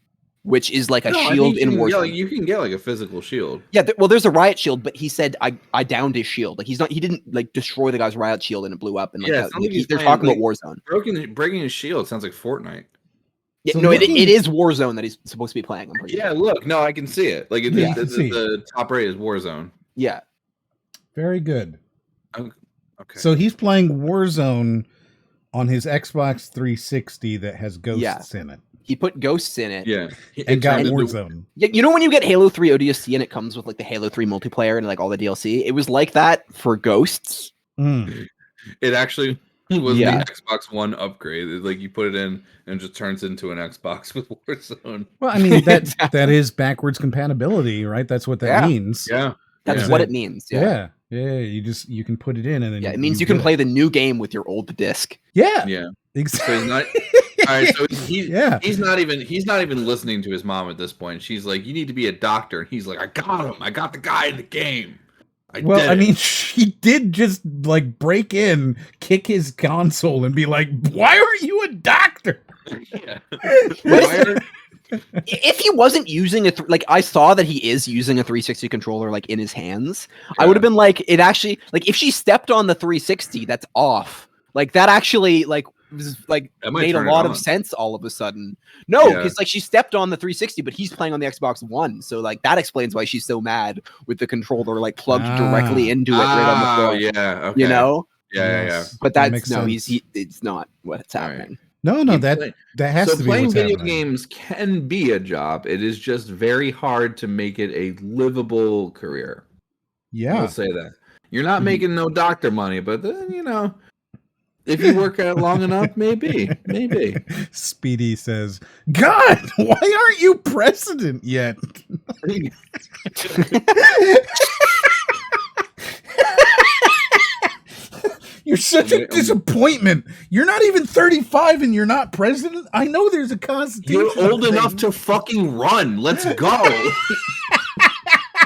which is like a No, I shield think in you can get, Warzone. like, you can get like a physical shield. Yeah, well, there's a riot shield, but he said I downed his shield. Like he didn't like destroy the guy's riot shield and it blew up. And like, Yeah, it that. sounds like he's They're playing, talking about Warzone. Breaking his shield sounds like Fortnite. Yeah, So no, looking- it is Warzone that he's supposed to be playing. I'm pretty Yeah, sure. look, no, I can see it. Like Yeah, you can see. the top right is Warzone. Yeah. Very good. Okay. So he's playing Warzone on his Xbox 360 that has ghosts in it. He put ghosts in it. Yeah, And got turned into- Warzone. Yeah, you know when you get Halo 3 ODST and it comes with like the Halo 3 multiplayer and like all the DLC? It was like that for ghosts. Mm. It actually was Yeah. the Xbox One upgrade. It's like you put it in and it just turns into an Xbox with Warzone. Well, I mean that is backwards compatibility, right? That's what that Yeah. means. Yeah, That's yeah. what it means. Yeah. Yeah. You can put it in and then Yeah, it means you can get play it. the new game with your old disc. Yeah. Yeah. So Exactly. he's not. All right, so Yeah. he's not even listening to his mom at this point. She's like, "You need to be a doctor," and he's like, "I got him. I got the guy in the game." Well, did I it." mean, she did just like break in, kick his console, and be like, "Why are you a doctor?" Yeah. if he wasn't using like I saw that he is using a 360 controller like in his hands, I Yeah. would have been like, it actually like if she stepped on the 360 that's off, like that actually like was like That might made a turn it lot of on. sense all of a sudden. No, Yeah. because like she stepped on the 360, but he's playing on the Xbox One, so like that explains why she's so mad with the controller like plugged directly into it right on the floor. Yeah. Okay. You know, Yeah. Yes. but That that's makes no, sense. it's not what's All right. happening. No, You that play- has So to be playing what's video happening. games can be a job. It is just very hard to make it a livable career. Yeah. We'll say that. You're not making no doctor money, but then, you know, if you work at it long enough, maybe. Speedy says, God, why aren't you president yet? You're such a disappointment. You're not even 35 and you're not president. I know there's a constitution. You're old enough to fucking run. Let's go.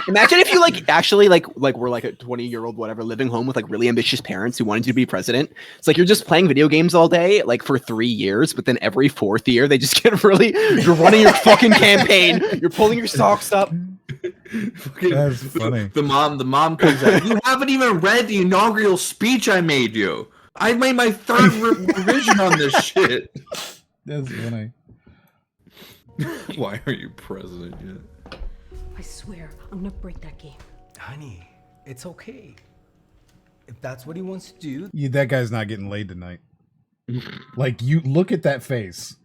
Imagine if you like actually like we're like a 20-year-old whatever living home with like really ambitious parents who wanted you to be president. It's like you're just playing video games all day like for 3 years, but then every 4th year they just get really you're running your fucking campaign, you're pulling your socks up. That's funny. The mom comes out. You haven't even read the inaugural speech I made you. I made my 3rd revision on this shit. That's funny. Why are you president yet? I swear, I'm gonna break that game. Honey, it's okay. If that's what he wants to do. That guy's not getting laid tonight. Like, you look at that face.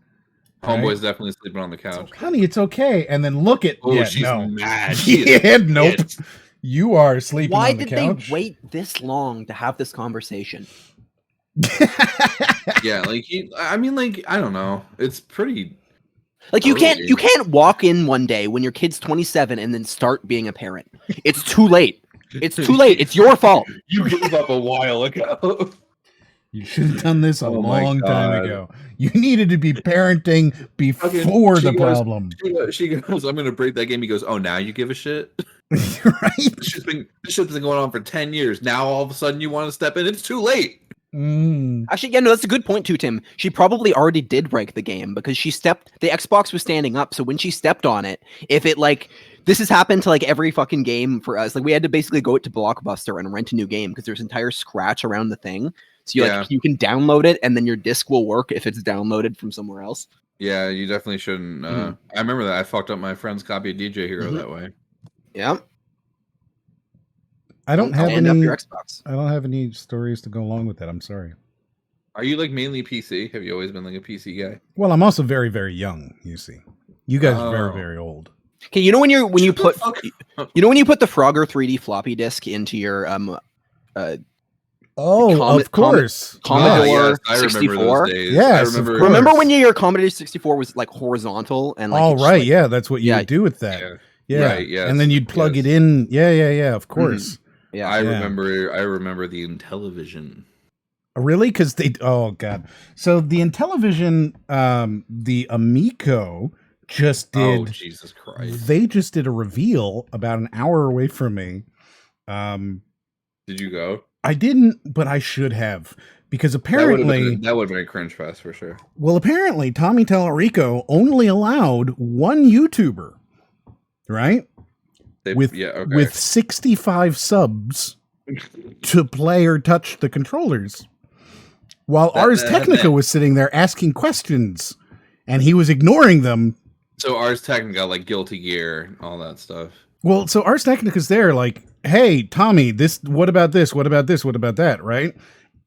Homeboy's definitely sleeping on the couch. Honey, it's okay. And then look at She's mad. Yeah, nope. You are sleeping Why on the did couch. they wait this long to have this conversation? Yeah, like I mean, like, I don't know. It's pretty Like you early. can't walk in one day when your kid's 27 and then start being a parent. It's too late. It's too late. It's your fault. You gave up a while ago. You should have done this a Oh my long time God. ago. You needed to be parenting before the problem. She goes, I'm gonna break that game. He goes, oh, now you give a shit? Right? This shit's been going on for 10 years. Now all of a sudden you want to step in. It's too late. Actually, yeah, no, that's a good point too, Tim. She probably already did break the game because the Xbox was standing up. So when she stepped on it, if it like, this has happened to like every fucking game for us. Like we had to basically go to Blockbuster and rent a new game because there's entire scratch around the thing. So you can download it and then your disc will work if it's downloaded from somewhere else. Yeah, you definitely shouldn't. I remember that. I fucked up my friend's copy of DJ Hero that way. Yeah. I don't have Stand up any. your Xbox. I don't have any stories to go along with that. I'm sorry. Are you like mainly PC? Have you always been like a PC guy? Well, I'm also very, very young. You see, you guys are very, Oh. very old. Okay, you know when you put the Frogger 3D floppy disk into your Oh, of course. Commodore yes, I remember 64. those days. Yes, I of course. Remember when your Commodore 64 was like horizontal and like Oh, it just, right. like- Yeah, that's what you Yeah. would do with that. Yeah. Right, yes, And then you'd plug it in. Yeah. Of course. Yeah. I remember the Intellivision. Really? Because oh god. So the Intellivision, the Amico just did. Oh, Jesus Christ. They just did a reveal about an hour away from me. Did you go? I didn't, but I should have, because That apparently, would have been a cringe fest for sure. well, apparently Tommy Tallarico only allowed one YouTuber, right? With 65 subs to play or touch the controllers, while Ars Technica was sitting there asking questions, and he was ignoring them. So Ars Technica, like Guilty Gear, all that stuff. Well, so Ars Technica's there, like, hey, Tommy, what about this? What about this? What about that? Right?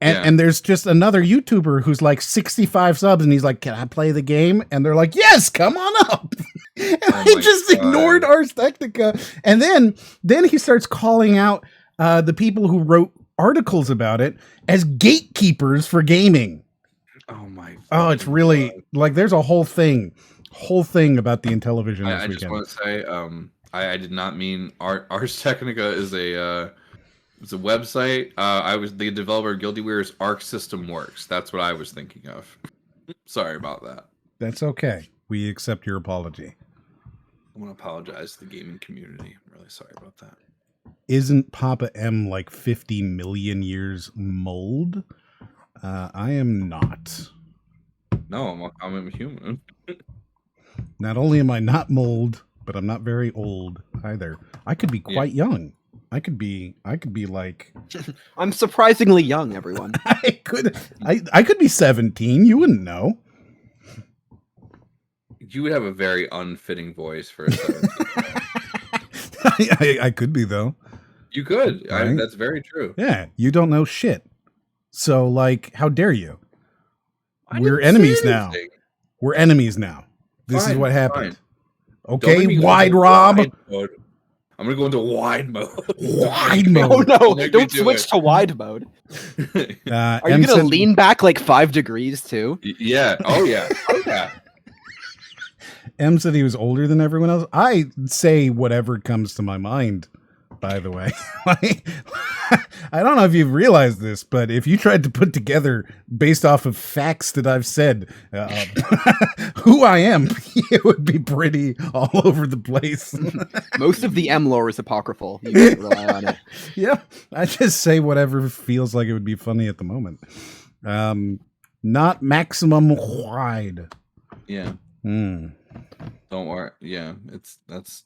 And there's just another YouTuber who's like 65 subs, and he's like, can I play the game? And they're like, yes, come on up. And he just ignored Ars Technica. And then he starts calling out the people who wrote articles about it as gatekeepers for gaming. Oh my! Oh, it's really like there's a whole thing about the Intellivision this I weekend. just want to say, I did not mean Ars Technica is a website. I was the developer of Guilty Gear's Arc System Works. That's what I was thinking of. Sorry about that. That's okay. We accept your apology. I want to apologize to the gaming community. I'm really sorry about that. Isn't Papa M like 50 million years mold? I am not. No, I'm a human. Not only am I not mold, but I'm not very old either. I could be quite young. I could be like I'm surprisingly young, everyone. I could be 17. You wouldn't know. You would have a very unfitting voice for a 17. I could be though. You could. Right? That's very true. Yeah, you don't know shit. So like, how dare you? We're didn't enemies say now. anything. We're enemies now. This is Fine, what happened. fine. Don't Okay, make me go wide into Rob. wide mode. I'm gonna go into wide mode. Wide Oh mode. no! Make me Don't do switch it. to wide mode. Are you Em gonna said- lean back like 5 degrees too? Yeah. Oh yeah. Oh yeah. M said he was older than everyone else. I say whatever comes to my mind, by the way. I don't know if you've realized this, but if you tried to put together, based off of facts that I've said, who I am, it would be pretty all over the place. Most of the M lore is apocryphal. You can't rely on it. Yep. I just say whatever feels like it would be funny at the moment. Not maximum wide. Yeah. Hmm. Don't worry. Yeah. That's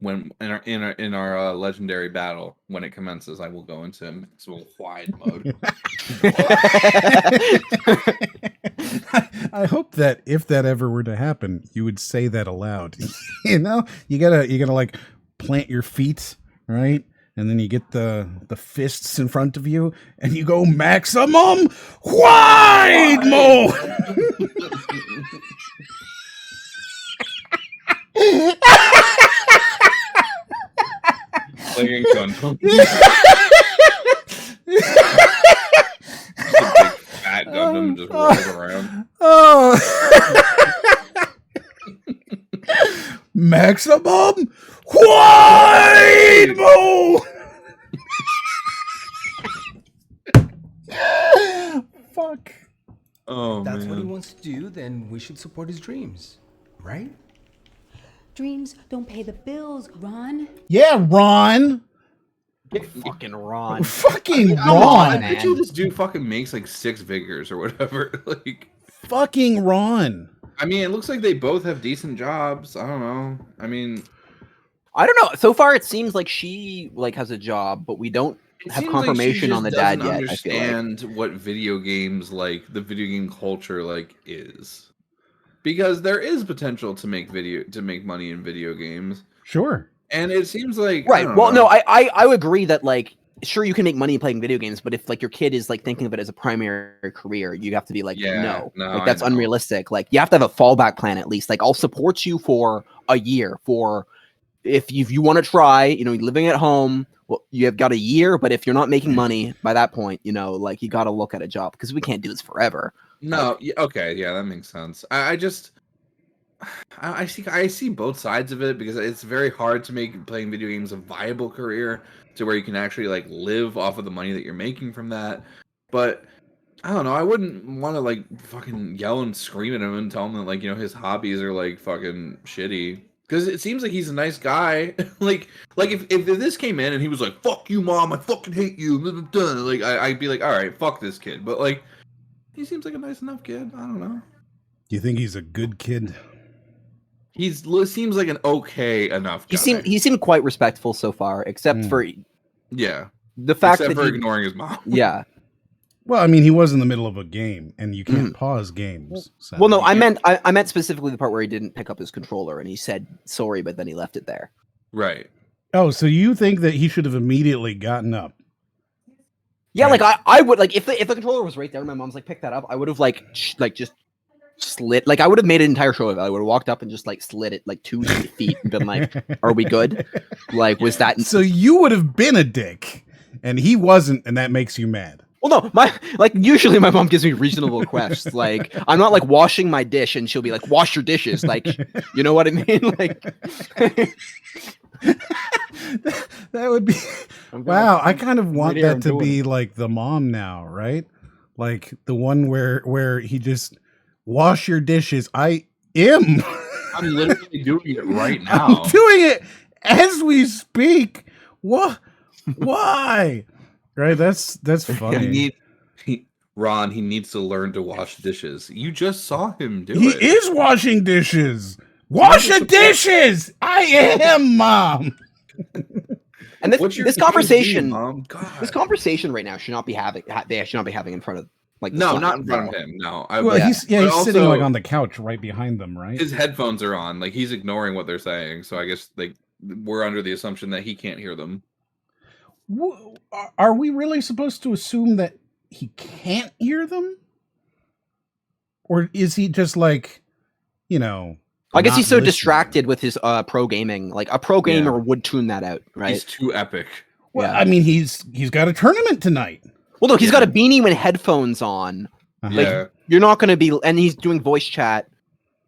when in our legendary battle when it commences. I will go into maximum wide mode. I hope that if that ever were to happen, you would say that aloud. You know, you gotta like plant your feet, right? And then you get the fists in front of you, and you go maximum wide mode. Playing gun. Fat Gundam just rolls around. Oh. Maximum wide mode. Fuck. Oh, That's what he man. wants to do, then we should support his dreams, right? Dreams don't pay the bills, Ron. Yeah, Ron. Get fucking Ron. Fucking Come on, Ron. I bet you this dude fucking makes like 6 figures or whatever. Like, Fucking Ron. I mean, it looks like they both have decent jobs. I don't know. I mean, I don't know. So far, it seems like she like has a job, but we don't it have seems like she confirmation on just the dad doesn't yet. I feel like. understand what video games like the video game culture like is, because there is potential to make money in video games, Sure. and it seems like Right. I don't Well, know. no, I would agree that like sure you can make money playing video games, but if like your kid is like thinking of it as a primary career, you have to be like, Yeah, no, no, like I that's know. unrealistic. Like you have to have a fallback plan at least. Like I'll support you for a year for if you want to try, you know, living at home. Well, you have got a year, but if you're not making money by that point, you know, like you got to look at a job because we can't do this forever. No, okay, yeah, that makes sense. I just I see both sides of it because it's very hard to make playing video games a viable career to where you can actually like live off of the money that you're making from that. But I don't know, I wouldn't want to like fucking yell and scream at him and tell him that like, you know, his hobbies are like fucking shitty. Because it seems like he's a nice guy. like if this came in and he was like, "Fuck you, mom, I fucking hate you," like I'd be like, "All right, fuck this kid." But like, he seems like a nice enough kid. I don't know. Do you think he's a good kid? Seems like an okay enough guy. He seemed quite respectful so far, except for yeah, the fact except that for he, ignoring his mom. yeah. Well, I mean, he was in the middle of a game, and you can't pause games. So. Well, no, I meant specifically the part where he didn't pick up his controller and he said sorry, but then he left it there. Right. Oh, so you think that he should have immediately gotten up? Yeah, Right. like I would like if the controller was right there, my mom's like pick that up. I would have like just slid like I would have made an entire show of it. I would have walked up and just like slid it like 2 feet and been like, "Are we good?" Like, was that So you would have been a dick, and he wasn't, and that makes you mad. Well, no, usually my mom gives me reasonable requests. Like I'm not like washing my dish and she'll be like, "Wash your dishes." Like, you know what I mean? Like, that would be wow. I kind of want right here, that I'm to doing be like the mom now, right? Like the one where he just wash your dishes. I am. I'm literally doing it right now. I'm doing it as we speak. What? Why? Right? That's funny. Ron, he needs to learn to wash dishes. You just saw him do He it. is washing dishes. Wash the dishes. I am, Mom. And this conversation, Mom? God. this conversation right now should not be having. They should not be having in front of like. No, this not in front of him. No. Well, he's sitting also, like on the couch right behind them, right? His headphones are on. Like he's ignoring what they're saying. So I guess we're under the assumption that he can't hear them. Are we really supposed to assume that he can't hear them? Or is he just like, you know... I guess he's so distracted with his pro gaming. Like a pro gamer would tune that out, right? He's too epic. Well, I mean, he's got a tournament tonight. Well, look, he's got a beanie with headphones on. Like, you're not going to be... And he's doing voice chat.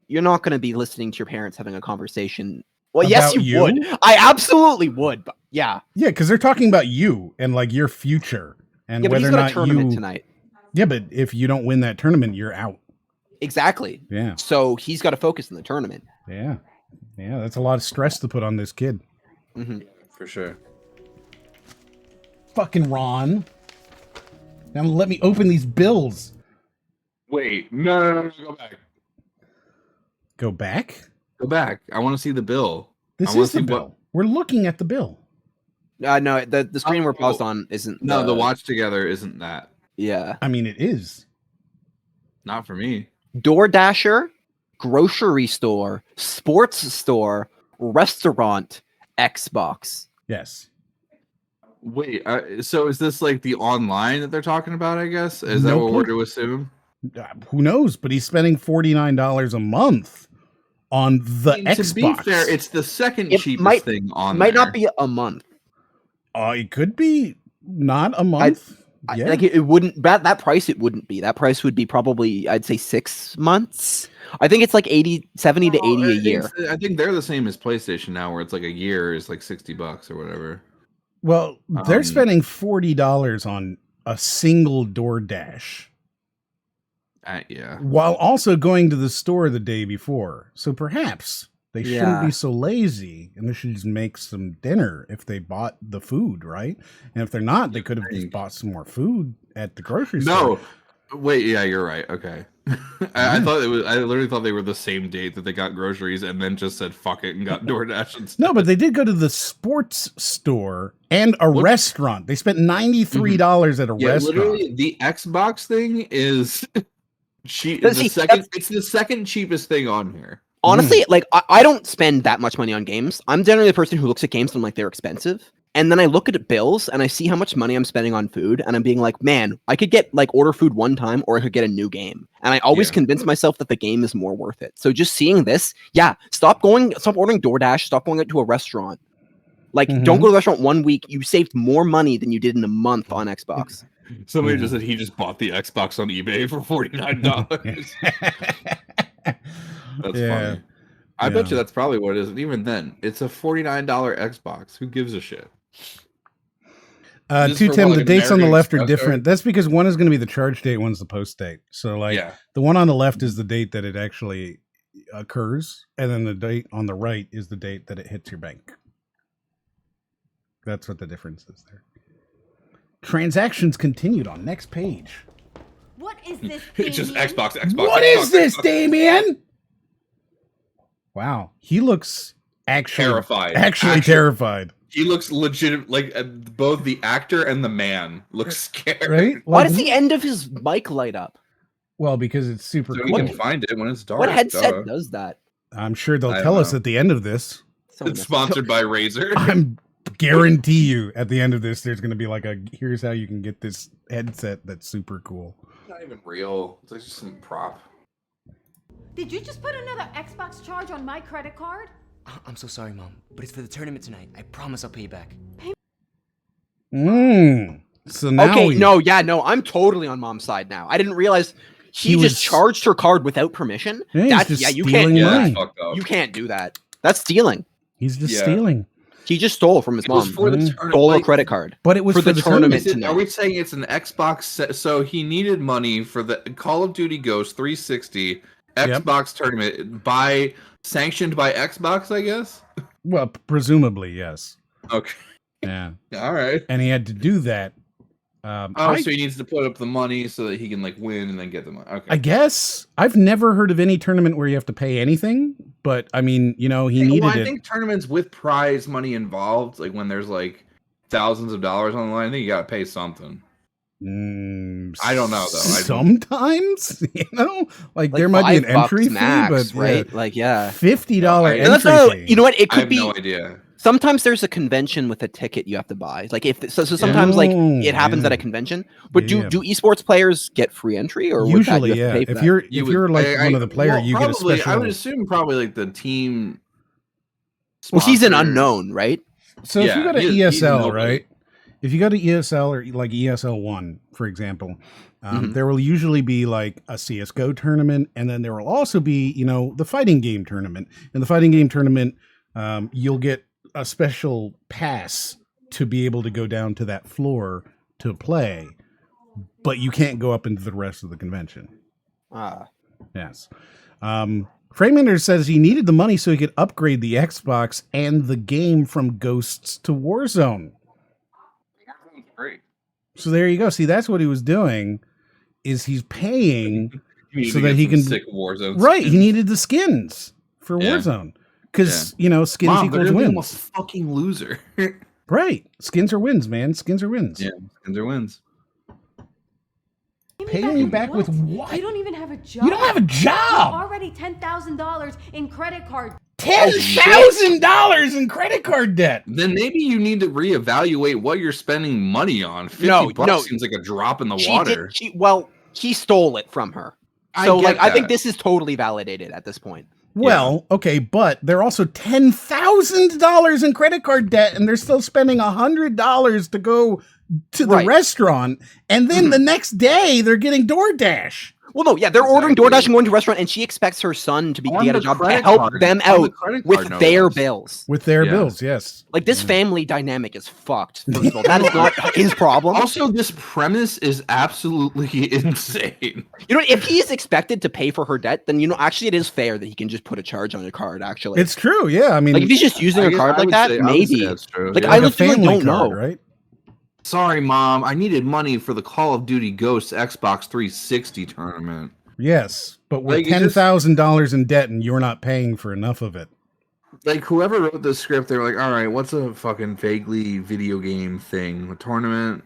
You're not going to be listening to your parents having a conversation. Well, yes, you would. I absolutely would. But yeah. Yeah, because they're talking about you and like your future and whether or not you tonight. Yeah, but if you don't win that tournament, you're out. Exactly. Yeah. So he's got to focus on the tournament. Yeah. Yeah, that's a lot of stress to put on this kid. Mm-hmm. For sure. Fucking Ron. Now let me open these bills. Wait, no, go back. Go back? Go back. I want to see the bill. This is the bill. We're looking at the bill. No, the screen we're paused on isn't. No, the watch together isn't that. Yeah. I mean, it is. Not for me. DoorDasher, grocery store, sports store, restaurant, Xbox. Yes. Wait, so is this like the online that they're talking about, I guess? Is that what we're to assume? Who knows? But he's spending $49 a month on the Xbox. To be fair, it's the second cheapest thing on Might there. not be a month. It could be not a month. Like it wouldn't that price. It wouldn't be that price. Would be probably I'd say 6 months. I think it's like 70 to 80 a year. I think they're the same as PlayStation now, where it's like a year is like $60 or whatever. Well, they're spending $40 on a single DoorDash. Yeah. While also going to the store the day before. So perhaps they shouldn't be so lazy and they should just make some dinner if they bought the food, right? And if they're not, they could have just bought some more food at the grocery store. No. Wait, yeah, you're right. Okay. I literally thought they were the same date that they got groceries and then just said fuck it and got DoorDash instead. No, but they did go to the sports store and a restaurant. They spent $93 at a restaurant. Literally, the Xbox thing is cheap. It's the second cheapest thing on here. Honestly, like I don't spend that much money on games. I'm generally the person who looks at games and I'm like, they're expensive. And then I look at bills and I see how much money I'm spending on food and I'm being like, man, I could get like order food one time or I could get a new game. And I always convince myself that the game is more worth it. So just seeing this, stop ordering DoorDash, stop going out to a restaurant. Like, don't go to the restaurant 1 week. You saved more money than you did in a month on Xbox. Somebody just said he just bought the Xbox on eBay for $49. That's funny. I bet you that's probably what it is. And even then, it's a $49 Xbox. Who gives a shit? Tim, the dates on the left are different. That's because one is going to be the charge date, one's the post date. So, like, the one on the left is the date that it actually occurs, and then the date on the right is the date that it hits your bank. That's what the difference is there. Transactions continued on next page. What is this? It's just Xbox. What is this, Damien? Wow, he looks terrified. Actually terrified. He looks legit. Like both the actor and the man look scared. Right? Why does the end of his mic light up? Well, because it's super so cool. You can find it when it's dark. What headset does that? I'm sure they'll tell us at the end of this. It's sponsored by Razer. I'm guarantee you at the end of this, there's going to be like here's how you can get this headset that's super cool. It's not even real. It's like just some prop. Did you just put another Xbox charge on my credit card? I'm so sorry, Mom, but it's for the tournament tonight. I promise I'll pay you back. So now I'm totally on Mom's side now. I didn't realize he just charged her card without permission. Yeah, you can't do money. that. You can't do that. That's stealing. He's just stealing. He just stole from his mom. Stole a credit card. But it was for the tournament. Are we saying it's an Xbox? So he needed money for the Call of Duty Ghost 360 Xbox tournament sanctioned by Xbox, I guess? Well, presumably, yes. Okay. Yeah. All right. And he had to do that so he needs to put up the money so that he can like win and then get the money. Okay. I guess I've never heard of any tournament where you have to pay anything, but I mean, he needed I it. think tournaments with prize money involved, like when there's like thousands of dollars on the line, I think you got to pay something. I don't know though. Sometimes, like there might be an entry max, fee, but right? yeah, like $50 entry fee. You know what? It I could have be. no idea. Sometimes there's a convention with a ticket you have to buy. Like so sometimes like it happens at a convention. But do esports players get free entry or usually would that, you have to pay for if that? you're like one of the players, you get a special. I would assume probably like the team. Well, he's an unknown, right? So if you go to ESL, right? If you go to ESL or like ESL 1, for example, there will usually be like a CSGO tournament, and then there will also be, the fighting game tournament. In the fighting game tournament, you'll get a special pass to be able to go down to that floor to play, but you can't go up into the rest of the convention. Yes. Framender says he needed the money so he could upgrade the Xbox and the game from Ghosts to Warzone. Great. So there you go. See, that's what he was doing. Is he's paying so that he can sick Warzone right? skins. He needed the skins for Warzone because skins equals wins. A fucking loser. Right? Skins are wins, man. Skins are wins. Yeah, skins are wins. Pay me back with what? You don't even have a job. You don't have a job. Already $10,000 in credit card. $10,000 in credit card debt. Then maybe you need to reevaluate what you're spending money on. $50 seems like a drop in the water. He stole it from her. So I think this is totally validated at this point. Well, okay, but they're also $10,000 in credit card debt, and they're still spending $100 to go to the restaurant, and then the next day they're getting DoorDash. Well, no, they're ordering DoorDash and going to a restaurant, and she expects her son to get a job to help them out with their bills. With their bills, yes. Like, this family dynamic is fucked, first of all. That is not his problem. Also, this premise is absolutely insane. If he is expected to pay for her debt, then, actually it is fair that he can just put a charge on her card, actually. It's true, yeah. I mean... Like, if he's just using a card like that, maybe. That's true. Like, I literally don't know. Right? Sorry, Mom. I needed money for the Call of Duty Ghosts Xbox 360 tournament. Yes, but with $10,000 in debt and you're not paying for enough of it. Like, whoever wrote the script, they were like, all right, what's a fucking vaguely video game thing? A tournament?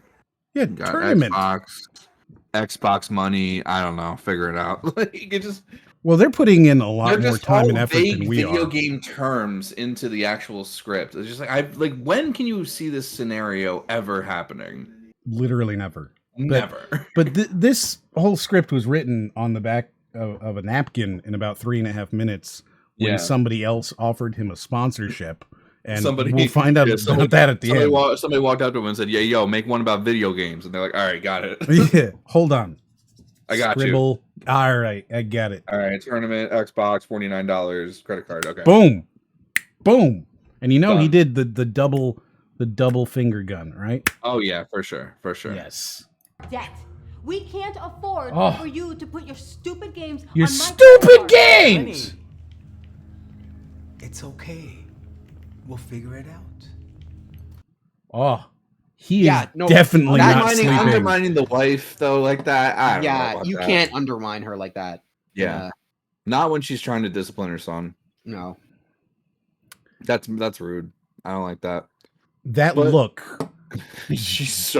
Yeah, tournament. Xbox money. I don't know. Figure it out. Like, you could just... Well, they're putting in a lot more time and effort than we are. Video game terms into the actual script. It's just like, when can you see this scenario ever happening? Literally never. Never. But this whole script was written on the back of a napkin in about 3.5 minutes when somebody else offered him a sponsorship. And we'll find out about that at the end. Somebody walked up to him and said, yo, make one about video games. And they're like, all right, got it. Yeah, hold on. I got you. All right, I get it. All right, tournament, Xbox, $49, credit card. Okay. Boom. And he did the double finger gun, right? Oh yeah, for sure. Yes. Debt. We can't afford for you to put your stupid games on my stupid games. Honey, it's okay. We'll figure it out. Oh. He is definitely not sleeping. Undermining the wife, though, like that. I don't know about you can't undermine her like that. Yeah. Not when she's trying to discipline her son. No. That's rude. I don't like that. Look. She's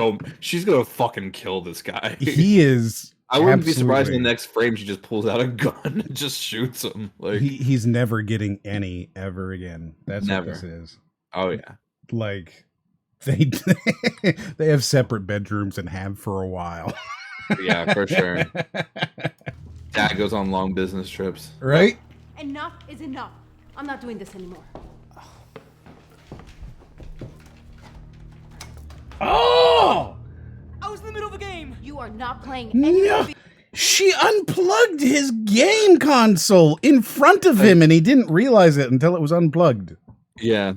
gonna fucking kill this guy. He is. I wouldn't be surprised in the next frame she just pulls out a gun and just shoots him. Like he's never getting any ever again. That's never. What this is. Oh yeah. Like they have separate bedrooms and have for a while. Yeah, for sure. Dad goes on long business trips. Right? Enough is enough. I'm not doing this anymore. Oh! I was in the middle of a game. You are not playing any no. She unplugged his game console in front of him, and he didn't realize it until it was unplugged. Yeah.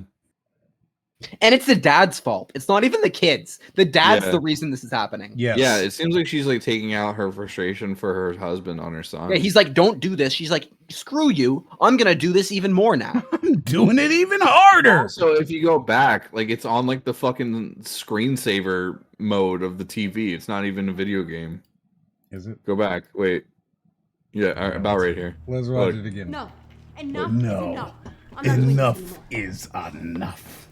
And it's the dad's fault. It's not even the kids. The dad's Yeah. the reason this is happening. Yes. Yeah, it seems like she's like taking out her frustration for her husband on her son. Yeah, he's like, don't do this. She's like, screw you. I'm gonna do this even more now. I'm doing it even harder. So if you go back, like it's on like the fucking screensaver mode of the TV. It's not even a video game. Is it? Go back. Wait. Yeah, about right here. Let's watch Look. it again. No. Enough No. is enough. I'm not doing Enough this anymore. is enough.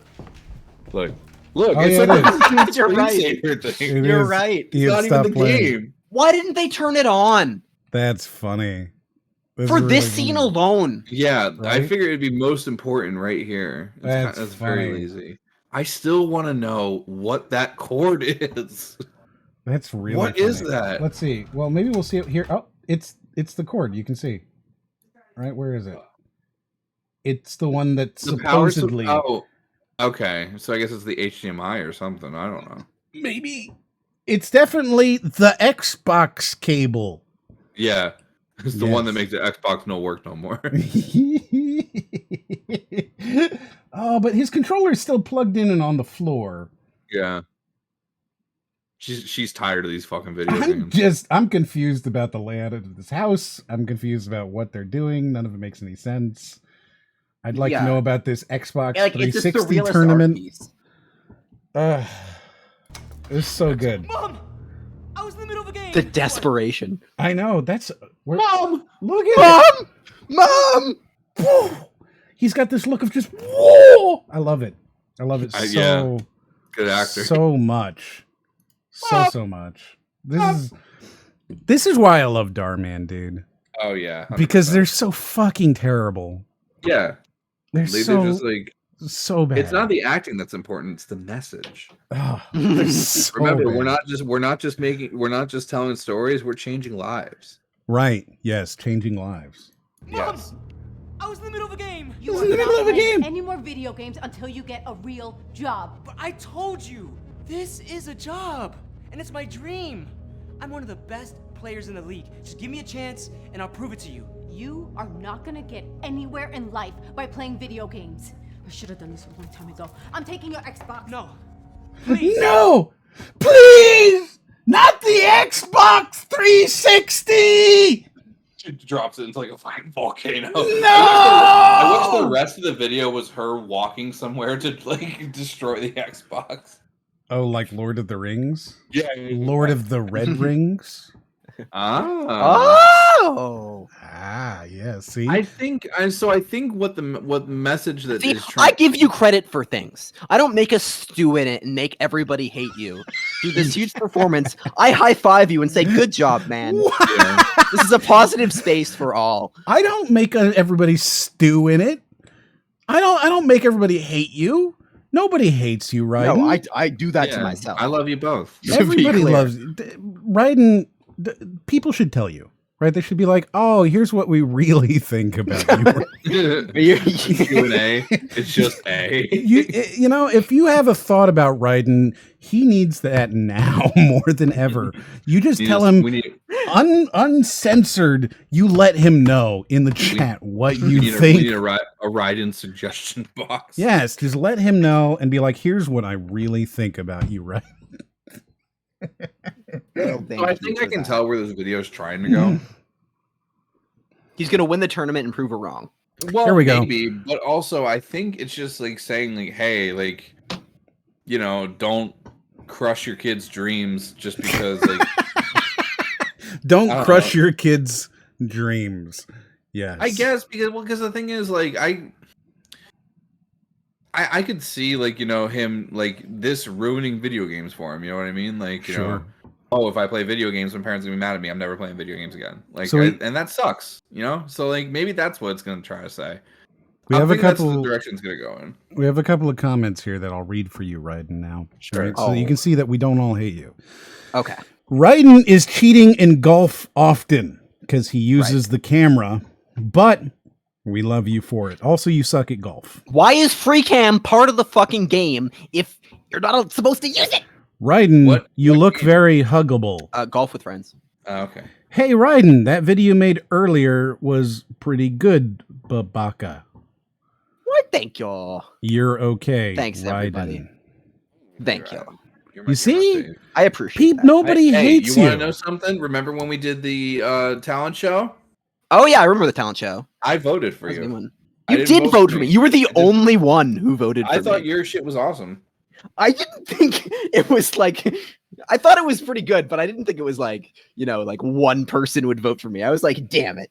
Look, Oh, it's yeah, like it a You're right. screensaver thing. It You're is. right. He It's had not even stopped the playing. game. Why didn't they turn it on? That's funny. That's For really this scene funny. alone. Yeah, I Right? figured it'd be most important right here. That's That's funny. very lazy. I still want to know what that cord is. That's really What funny. is that? Let's see. Well, maybe we'll see it here. Oh, it's the cord. You can see. Right, where is it? It's the one that The power supposedly. Oh, okay. So I guess it's the HDMI or something. I don't know. Maybe. It's definitely the Xbox cable. Yeah, it's the one that Yes. makes the Xbox no work no more. Oh, but his controller is still plugged in and on the floor. Yeah. She's tired of these fucking video games. I'm confused about the layout of this house. I'm confused about what they're doing. None of it makes any sense. I'd like to Yeah. know about this Xbox Yeah, like, it's a 360 surrealist art tournament. piece. It's so good. Mom! I was in the middle of a game. The desperation. I know. That's Mom! Look at it. Mom! Whoa! He's got this look of just whoa! I love it. I love it Yeah. Good actor. so much. So much. This is why I love Dhar, man, dude. Oh yeah. 100%. Because they're so fucking terrible. Yeah. They're They're so just like so bad. it's not the acting that's important, it's the message. Oh, they're so Remember, bad. we're not just telling stories, we're changing lives. Right. Yes, changing lives. Yes. I was in the middle of a game. You This are is the not middle of a playing game. any more video games until you get a real job. But I told you, this is a job, and it's my dream. I'm one of the best players in the league. Just give me a chance, and I'll prove it to you. You are not gonna get anywhere in life by playing video games. I should have done this a long time ago. I'm taking your Xbox. No. No! Please! Not the Xbox 360! She drops it into like a fucking volcano. No! I wish the rest of the video was her walking somewhere to like destroy the Xbox. Oh, like Lord of the Rings? Yeah. Lord of the Red Rings? Oh! Ah, yeah, see? I think what message that See, is trying I give you credit for things. I don't make a stew in it and make everybody hate you. Through this huge performance, I high five you and say, "Good job, man." Yeah. This is a positive space for all. I don't make everybody stew in it. I don't make everybody hate you. Nobody hates you, right? No, I do that to Yeah, myself. I love you both. To be Everybody clear. loves you. Raiden, people should tell you, right? They should be like, "Oh, here's what we really think about you." Q&A. It's just A. You know, if you have a thought about Raiden, he needs that now more than ever. You just tell him uncensored. You let him know in the chat what you we think. need a Raiden suggestion box. Yes, just let him know and be like, "Here's what I really think about you, Raiden." So I think I can tell where this video is trying to go. He's gonna win the tournament and prove it wrong. Well, Here we go. maybe, but also I think it's just like saying like, hey, like, you know, don't crush your kids' dreams just because like Don't I don't crush know. your kids' dreams. Yes, I guess because the thing is like I could see like, you know, him like this ruining video games for him, you know what I mean? Like, you know, oh, if I play video games, my parents are gonna be mad at me. I'm never playing video games again. Like, So and that sucks, you know. So like maybe that's what it's gonna try to say. We I have a think that's couple. the direction it's gonna go in. We have a couple of comments here that I'll read for you, Raiden. Now, Sure. All right? So you can see that we don't all hate you. Okay. Raiden is cheating in golf often because he uses the camera, but we love you for it. Also, you suck at golf. Why is free cam part of the fucking game if you're not supposed to use it? Raiden, you look very huggable. Golf with friends. Okay. Hey, Raiden, that video you made earlier was pretty good, Babaka. What? Thank you. You're okay. Thanks, everybody. Thank you. You see? I appreciate that. Nobody hates you. you. Want to know something? Remember when we did the talent show? Oh yeah, I remember the talent show. I voted for you. You did vote for me. You were the only one who voted for me. I thought your shit was awesome. I didn't think it was like... I thought it was pretty good, but I didn't think it was like, you know, like one person would vote for me. I was like, damn it.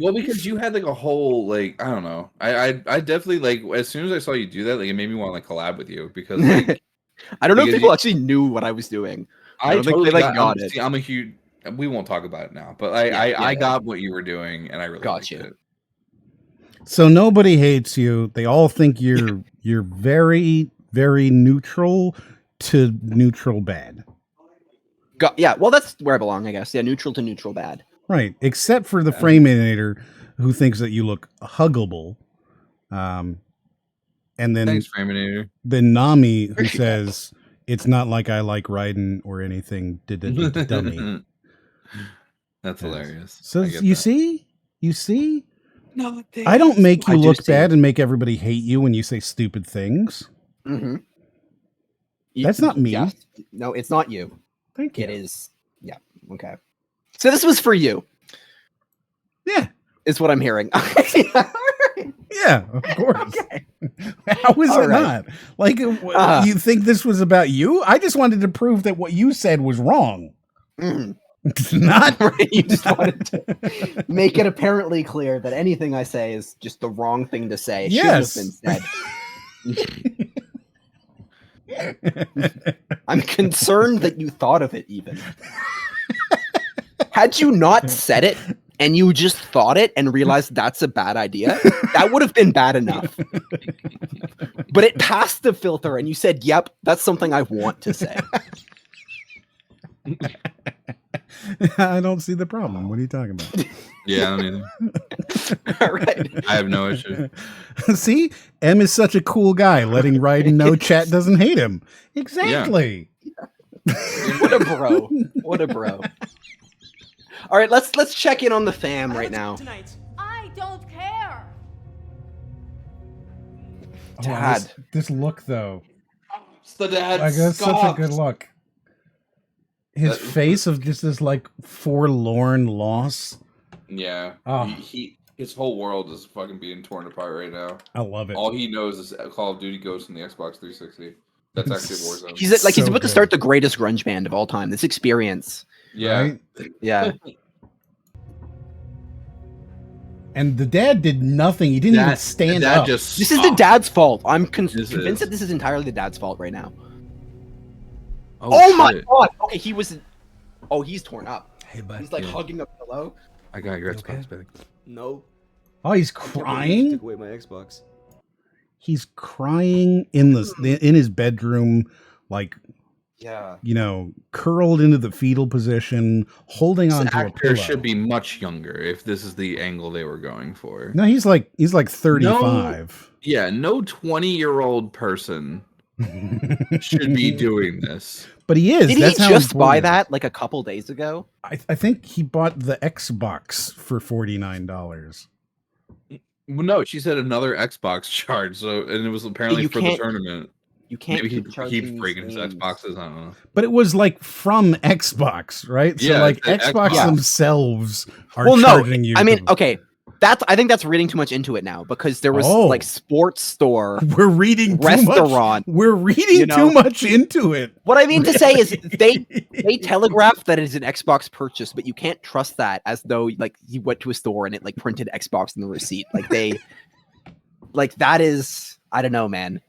Well, because you had like a whole, like, I don't know. I definitely, like, as soon as I saw you do that, like, it made me want to like collab with you because like... I don't know if people actually knew what I was doing. I don't think they like got it. See, I'm a huge... We won't talk about it now, but I got what you were doing, and I really got liked you. it. So nobody hates you. They all think you're very, very neutral to neutral bad. Yeah, well, that's where I belong, I guess. Yeah, neutral to neutral bad. Right, except for the Framinator, who thinks that you look huggable. And then Thanks, Framinator. Then Nami, who says it's not like I like Raiden or anything. Dummy. That's hilarious. So you see, No, I don't make you look bad and make everybody hate you when you say stupid things. Mm-hmm. That's not me. Yeah. No, it's not you. Thank you. It is. Yeah. Okay. So this was for you. Yeah. Is what I'm hearing. Yeah, of course. Okay. How is it not? Like, you think this was about you? I just wanted to prove that what you said was wrong. It's not. You just wanted to make it apparently clear that anything I say is just the wrong thing to say. It yes. shouldn't have been said. I'm concerned that you thought of it even. Had you not said it, and you just thought it and realized that's a bad idea, that would have been bad enough. But it passed the filter and you said, yep, that's something I want to say. I don't see the problem. What are you talking about? Yeah, I don't either. All right. I have no issue. See? M is such a cool guy, letting Raiden know chat doesn't hate him. Exactly. Yeah. What a bro. What a bro. All right, let's check in on the fam right now. I don't care. Dad. This look though. It's the dad. Like that's such a good look. His face of just this like forlorn loss. Yeah. Oh. His whole world is fucking being torn apart right now. I love it. All he knows is Call of Duty Ghosts in the Xbox 360. That's actually Warzone. He's about to start the greatest grunge band of all time. This experience. Yeah. Right? Yeah. And the dad did nothing. He didn't even stand up. This is the dad's fault. I'm convinced that this is entirely the dad's fault right now. Oh my god! Okay, he was. Oh, he's torn up. Hey, bud. He's like hugging a pillow. I got your Xbox back. No. Oh, he's crying. Took away my Xbox. He's crying in his bedroom, like, yeah, you know, curled into the fetal position, holding on to a pillow. Should be much younger if this is the angle they were going for. No, he's like 35. No 20-year-old person should be doing this. But he is. Did he just buy that like a couple days ago? I think he bought the Xbox for $49. Well, no, she said another Xbox charge. So, and it was apparently for the tournament. You can't Maybe keep breaking his Xboxes. I don't know. But it was like from Xbox, right? So like Xbox themselves are charging you. I mean, okay. I think that's reading too much into it now because there was like sports store. We're reading restaurant. We're reading too much into it. What I mean to say is they telegraph that it is an Xbox purchase, but you can't trust that as though like you went to a store and it like printed Xbox in the receipt. Like they, like that is, I don't know, man.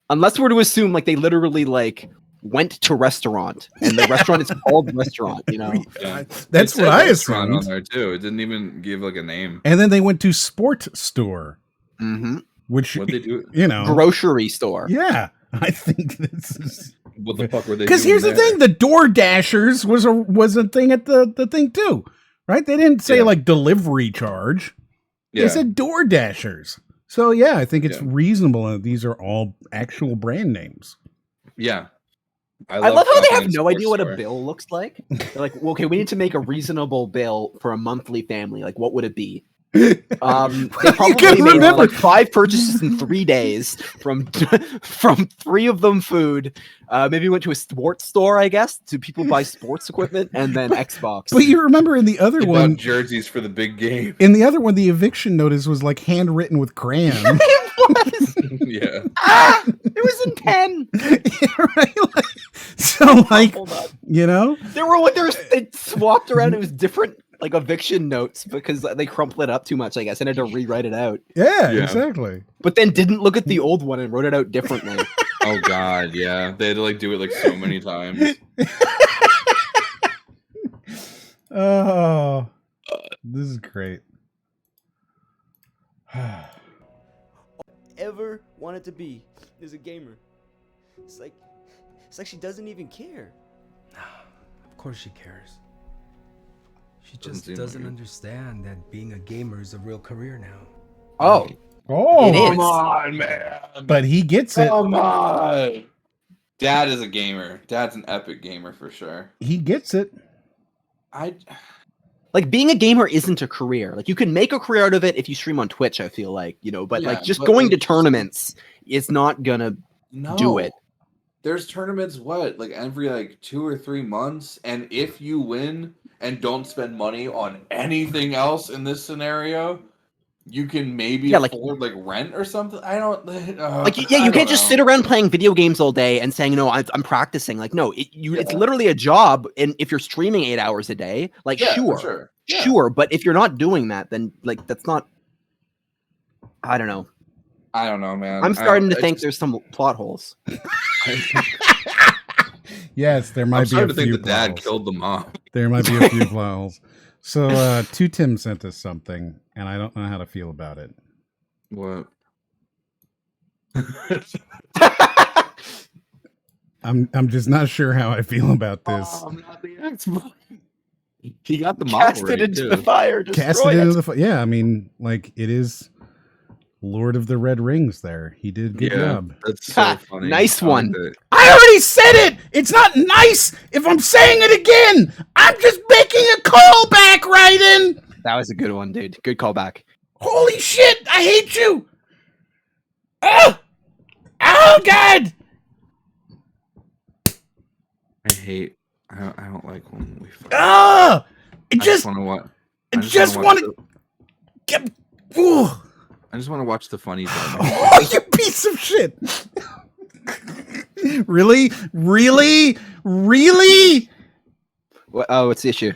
Unless we're to assume like they literally like went to restaurant and the restaurant is called restaurant, you know. Yeah. That's what I assumed on there too. It didn't even give like a name. And then they went to sport store, which what they do, you know, grocery store. Yeah, I think this is what the fuck were they? Because here's the thing: the Door Dashers was a thing at the thing too, right? They didn't say like delivery charge. They said Door Dashers. So yeah, I think it's reasonable that these are all actual brand names. Yeah. I love how they have no idea what a bill looks like. They're like, well, okay, we need to make a reasonable bill for a monthly family. Like, what would it be? They probably made like 5 purchases in 3 days from 3 of them food. Maybe went to a sports store, I guess. Do people buy sports equipment? And then Xbox. But you remember in the other They one, bought jerseys for the big game. in the other one, the eviction notice was like handwritten with crayon. It was. Yeah. It was in pen. Right? Like, so like, you know, they swapped around. It was different like eviction notes because they crumpled it up too much, I guess, and had to rewrite it out. Yeah, exactly. But then didn't look at the old one and wrote it out differently. Oh God, yeah. They had to like do it like so many times. Oh, this is great. Ever wanted to be is a gamer. It's like she doesn't even care. Of course she cares. She just seem doesn't like it. understand that being a gamer is a real career now. Oh, Oh, it is. Come on, man. But he gets it. Come on. Dad is a gamer. Dad's an epic gamer for sure. He gets it. Like being a gamer isn't a career. Like you can make a career out of it if you stream on Twitch, I feel like, you know, but Yeah, like just but, going like, to tournaments is not gonna do it. There's tournaments like every like 2 or 3 months, and if you win and don't spend money on anything else in this scenario, you can maybe afford like rent or something. I don't You can't just sit around playing video games all day and saying, no, I'm practicing. Like, no, it's literally a job. And if you're streaming 8 hours a day, like, sure. But if you're not doing that, then like, that's not, I don't know. I don't know, man. I'm starting to think there's some plot holes. Yes, there might I'm be a starting to think few the dad plot holes. killed the mom. There might be a few plot holes. So, Two Tim sent us something, and I don't know how to feel about it. What? I'm just not sure how I feel about this. I'm not the Xbox. He got the Cast model it right, into too. the fire. Cast it into the fire. Yeah, I mean, like it is Lord of the Red Rings. There, he did good job. That's so funny. Nice one. I already said it. It's not nice if I'm saying it again. I'm just making a callback, Raiden. That was a good one, dude. Good callback. Holy shit! I hate you. Oh, God. I don't like when we fight. Ah! I just want to watch. I just want to get. Ooh. I just want to watch the funny part. Oh, you piece of shit! Really? What's the issue?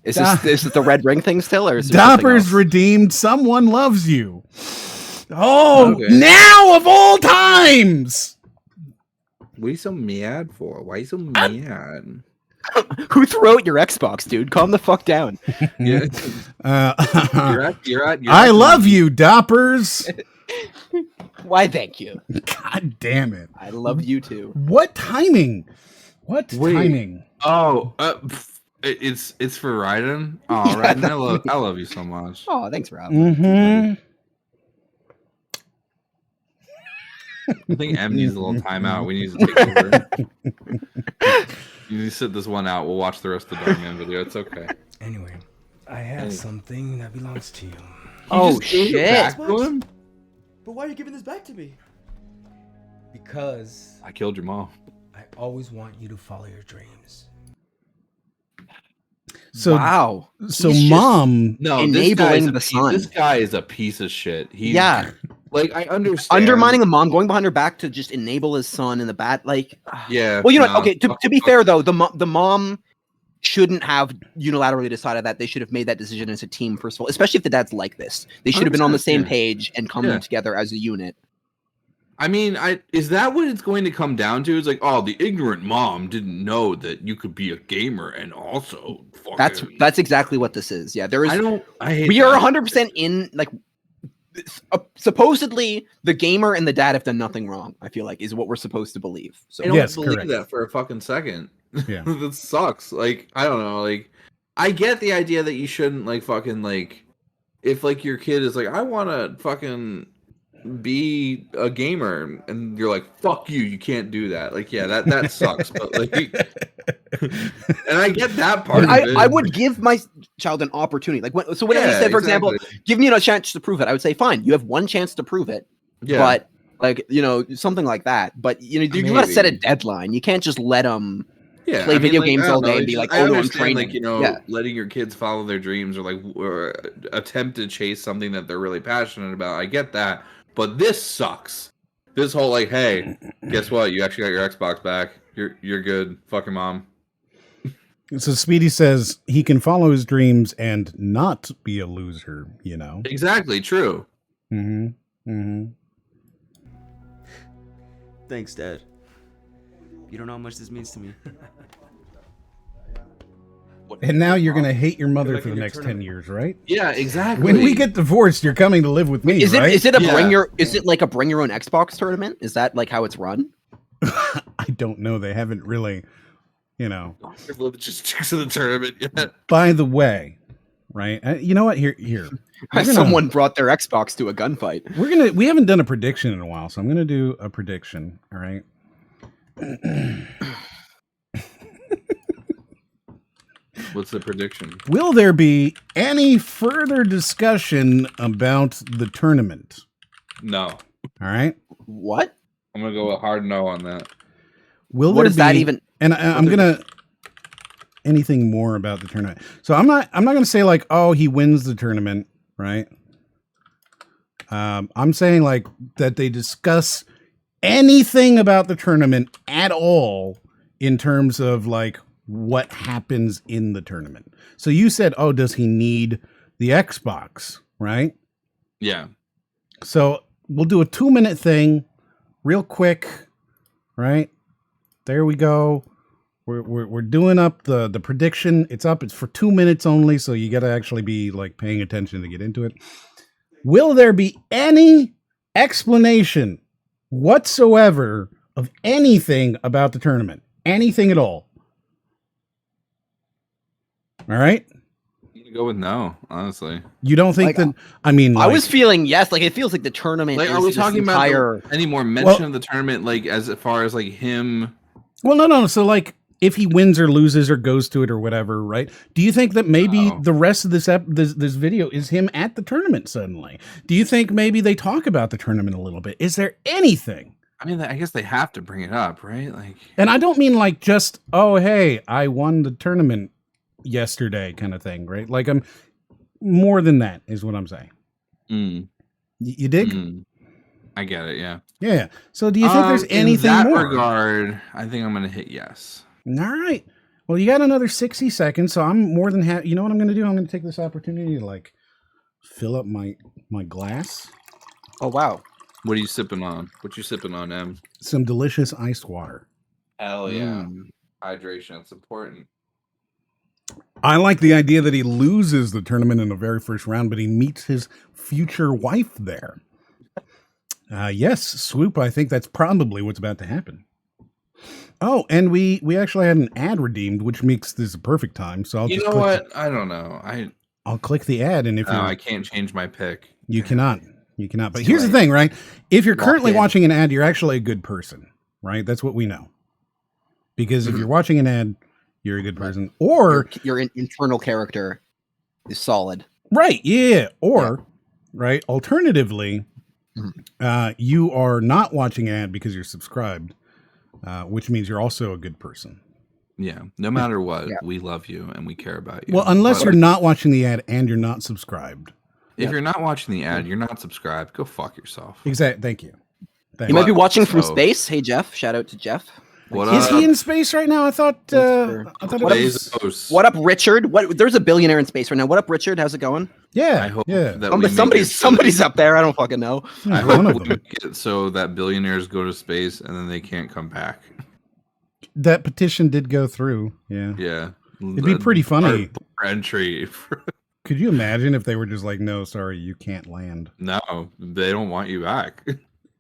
Is this the red ring thing still, or is there Doppers redeemed. Someone loves you. Oh, Okay. now of all times. What are you so mad for? Why are you so mad? Who threw out your Xbox, dude? Calm the fuck down. Yeah. You're at I love you, Doppers. Why, thank you. God damn it. I love you too. What timing? What timing? Oh, it's for Raiden. Oh, Raiden, I love you so much. Oh, thanks, Rob. Mm-hmm. I think M needs a little timeout. We need to take over. You need to sit this one out. We'll watch the rest of the Darkman video. It's okay. Anyway, I have something that belongs to you. Oh, just gave it shit. back to him? But why are you giving this back to me? Because I killed your mom. I always want you to follow your dreams. So wow. So He's just mom, enabling the son. This guy is a piece of shit. He's, Yeah. Like, I understand. Undermining the mom, going behind her back to just enable his son in the bat. Like, Yeah. well, you know, no. okay. To be fair though, the mom shouldn't have unilaterally decided that. They should have made that decision as a team. First of all, especially if the dad's like this, they should have been on the 100%, same yeah. page and come Yeah. together as a unit. I mean, is that what it's going to come down to? It's like, oh, the ignorant mom didn't know that you could be a gamer and also fucking... That's exactly what this is. Yeah, there is. I hate we are that. 100% in like. Supposedly, the gamer and the dad have done nothing wrong. I feel like is what we're supposed to believe. So I don't Yes, believe correct. that for a fucking second. Yeah. That sucks. Like, I don't know. Like, I get the idea that you shouldn't like fucking like, if like your kid is like, I want to fucking be a gamer, and you're like, fuck you can't do that. Like, yeah, that sucks. But like, and I get that part. I would give my child an opportunity. Like when he said, for example, give me a chance to prove it, I would say, fine, you have one chance to prove it. Yeah. But like, something like that. But you gotta set a deadline. You can't just let them play video games all day and be like, oh no, I'm training. Like, letting your kids follow their dreams or attempt to chase something that they're really passionate about. I get that. But this sucks. This whole like, hey, guess what? You actually got your Xbox back. You're good. Fuck your mom. So Speedy says he can follow his dreams and not be a loser, Exactly, true. Mm-hmm. Mm-hmm. Thanks, Dad. You don't know how much this means to me. And now you're going to hate your mother for the next 10 years, right? Yeah, exactly. When we get divorced, you're coming to live with me, right? Is it like a bring your own Xbox tournament? Is that like how it's run? I don't know. They haven't really, just chicks in the tournament yet. By the way, right? You know what? Here. Someone brought their Xbox to a gunfight. We haven't done a prediction in a while, so I'm gonna do a prediction. All right. What's the prediction? Will there be any further discussion about the tournament? No. All right. What? I'm gonna go a hard no on that. What does that even? And I'm gonna anything more about the tournament. So I'm not gonna say like, oh, he wins the tournament, right? I'm saying like that they discuss anything about the tournament at all in terms of like what happens in the tournament. So you said, oh, does he need the Xbox, right? Yeah. So we'll do a 2-minute thing real quick, right? There we go. We're doing up the prediction. It's up. It's for 2 minutes only, so you got to actually be like paying attention to get into it. Will there be any explanation whatsoever of anything about the tournament? Anything at all? All right. I'm gonna go with no, honestly. You don't think that? I mean, I was feeling yes. Like it feels like the tournament. Like, is are we talking about any more mention of the tournament? Like as far as like him? Well, no. So like, if he wins or loses or goes to it or whatever, right? Do you think that maybe the rest of this video is him at the tournament suddenly? Do you think maybe they talk about the tournament a little bit? Is there anything? I mean, I guess they have to bring it up, right? Like, and I don't mean like just, oh, hey, I won the tournament yesterday kind of thing, right? Like I'm more than that is what I'm saying. You dig? I get it. Yeah. Yeah. So do you think there's anything in that more? regard? I think I'm going to hit yes. All right. Well, you got another 60 seconds, so I'm more than happy. You know what I'm going to do? I'm going to take this opportunity to like fill up my glass. Oh wow. What are you sipping on? What you sipping on, Em? Some delicious iced water. Hell yeah. Hydration, it's important. I like the idea that he loses the tournament in the very first round, but he meets his future wife there. Yes, Swoop, I think that's probably what's about to happen. Oh, and we actually had an ad redeemed, which makes this a perfect time. So I'll you just know what? I don't know. I'll click the ad, and if I can't change my pick. You cannot. But here's the thing, right? If you're currently watching an ad, you're actually a good person, right? That's what we know. Because if you're watching an ad, you're a good person, or your internal character is solid, right? Yeah, or right. Alternatively, you are not watching an ad because you're subscribed, which means you're also a good person. Yeah, no matter what, we love you and we care about you. Well, unless you're not watching the ad and you're not subscribed. If you're not watching the ad, you're not subscribed. Go fuck yourself. Exactly. Thank you. You might be watching from space. Hey, Jeff. Shout out to Jeff. Is he in space right now? I thought it was. What up, Richard? There's a billionaire in space right now. What up, Richard? How's it going? Yeah, I hope that somebody's up there. I don't fucking know. I hope we make it so that billionaires go to space and then they can't come back. That petition did go through. Yeah. Yeah. It'd be pretty funny. Entry. Could you imagine if they were just like, no, sorry, you can't land? No, they don't want you back.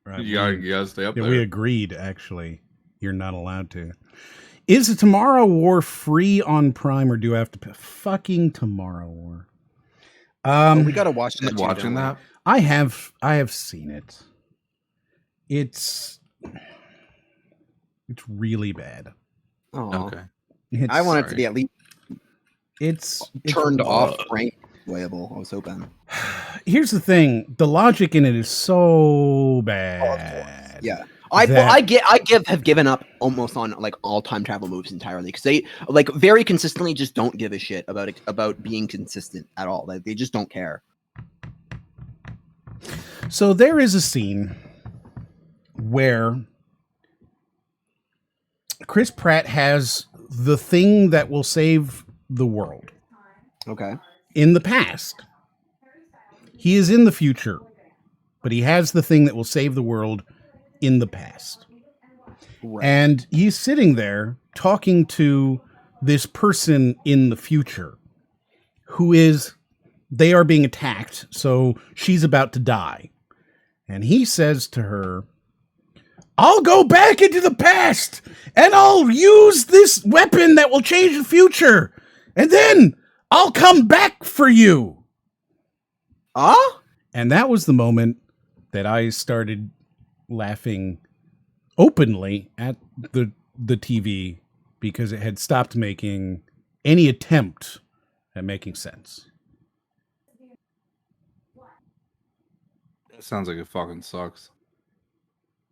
Right. You gotta stay up there. We agreed, actually. You're not allowed to. Is the Tomorrow War free on Prime, or do I have to pay? Fucking Tomorrow War. We gotta watch that. Watching that? I have seen it. It's really bad. Oh, Okay. I want it to be at least it's turned off, right? Playable. I was hoping. Here's the thing: the logic in it is so bad. Yeah. I have given up almost on like all time travel movies entirely because they like very consistently just don't give a shit about being consistent at all. Like they just don't care. So there is a scene where Chris Pratt has the thing that will save the world. Okay. In the past. He is in the future, but he has the thing that will save the world in the past. Right. And he's sitting there talking to this person in the future they are being attacked, so she's about to die. And he says to her, I'll go back into the past and I'll use this weapon that will change the future. And then I'll come back for you. And that was the moment that I started laughing openly at the TV because it had stopped making any attempt at making sense. That sounds like it fucking sucks.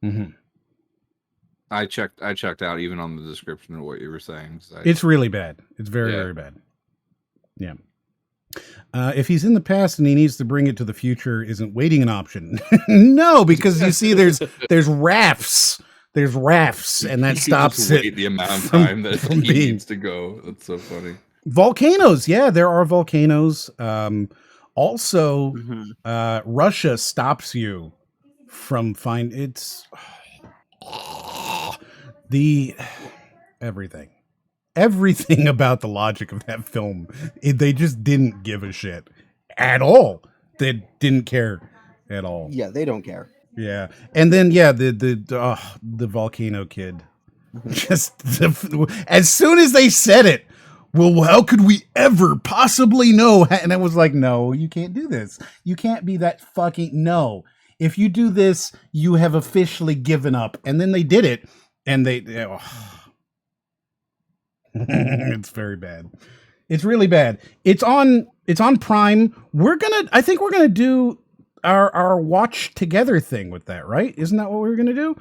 Mm-hmm. I checked out even on the description of what you were saying. It's really bad. It's very, very bad. Yeah. If he's in the past and he needs to bring it to the future, isn't waiting an option? No, because you see, there's rafts. There's rafts, and that stops it. The amount of time that he needs to go. That's so funny. Volcanoes, yeah, there are volcanoes. Also, Russia stops you from everything about the logic of that film. They just didn't give a shit at all. They didn't care at all. Yeah, they don't care. Yeah, and then the volcano kid. Just as soon as they said it, well, how could we ever possibly know? And I was like, no, you can't do this. You can't be that fucking no. If you do this, you have officially given up. And then they did it, and it's very bad. It's really bad. It's on Prime. I think we're gonna do our watch together thing with that, right? Isn't that what we were gonna do?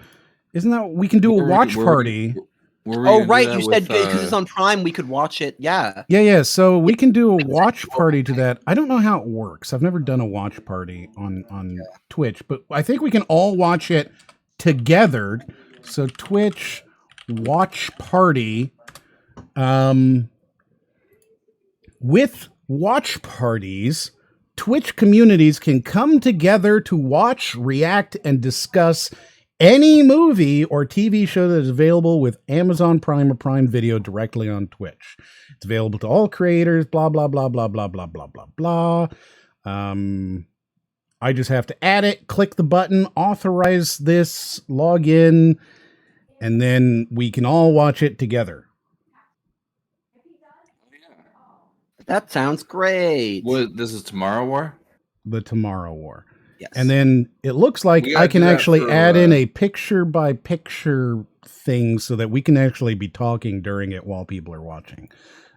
Isn't that we can do a watch party? Oh, right. You said because it's on Prime, we could watch it. Yeah. Yeah. So we can do a watch party to that. I don't know how it works. I've never done a watch party on Twitch, but I think we can all watch it together. So Twitch watch party. With watch parties, Twitch communities can come together to watch, react, and discuss any movie or TV show that is available with Amazon Prime or Prime Video directly on Twitch. It's available to all creators, blah, blah, blah, blah, blah, blah, blah, blah, blah. I just have to add it, click the button, authorize this, log in, and then we can all watch it together. That sounds great. What? This is Tomorrow War? The Tomorrow War. Yes. And then it looks like I can actually add in a picture-by-picture thing so that we can actually be talking during it while people are watching.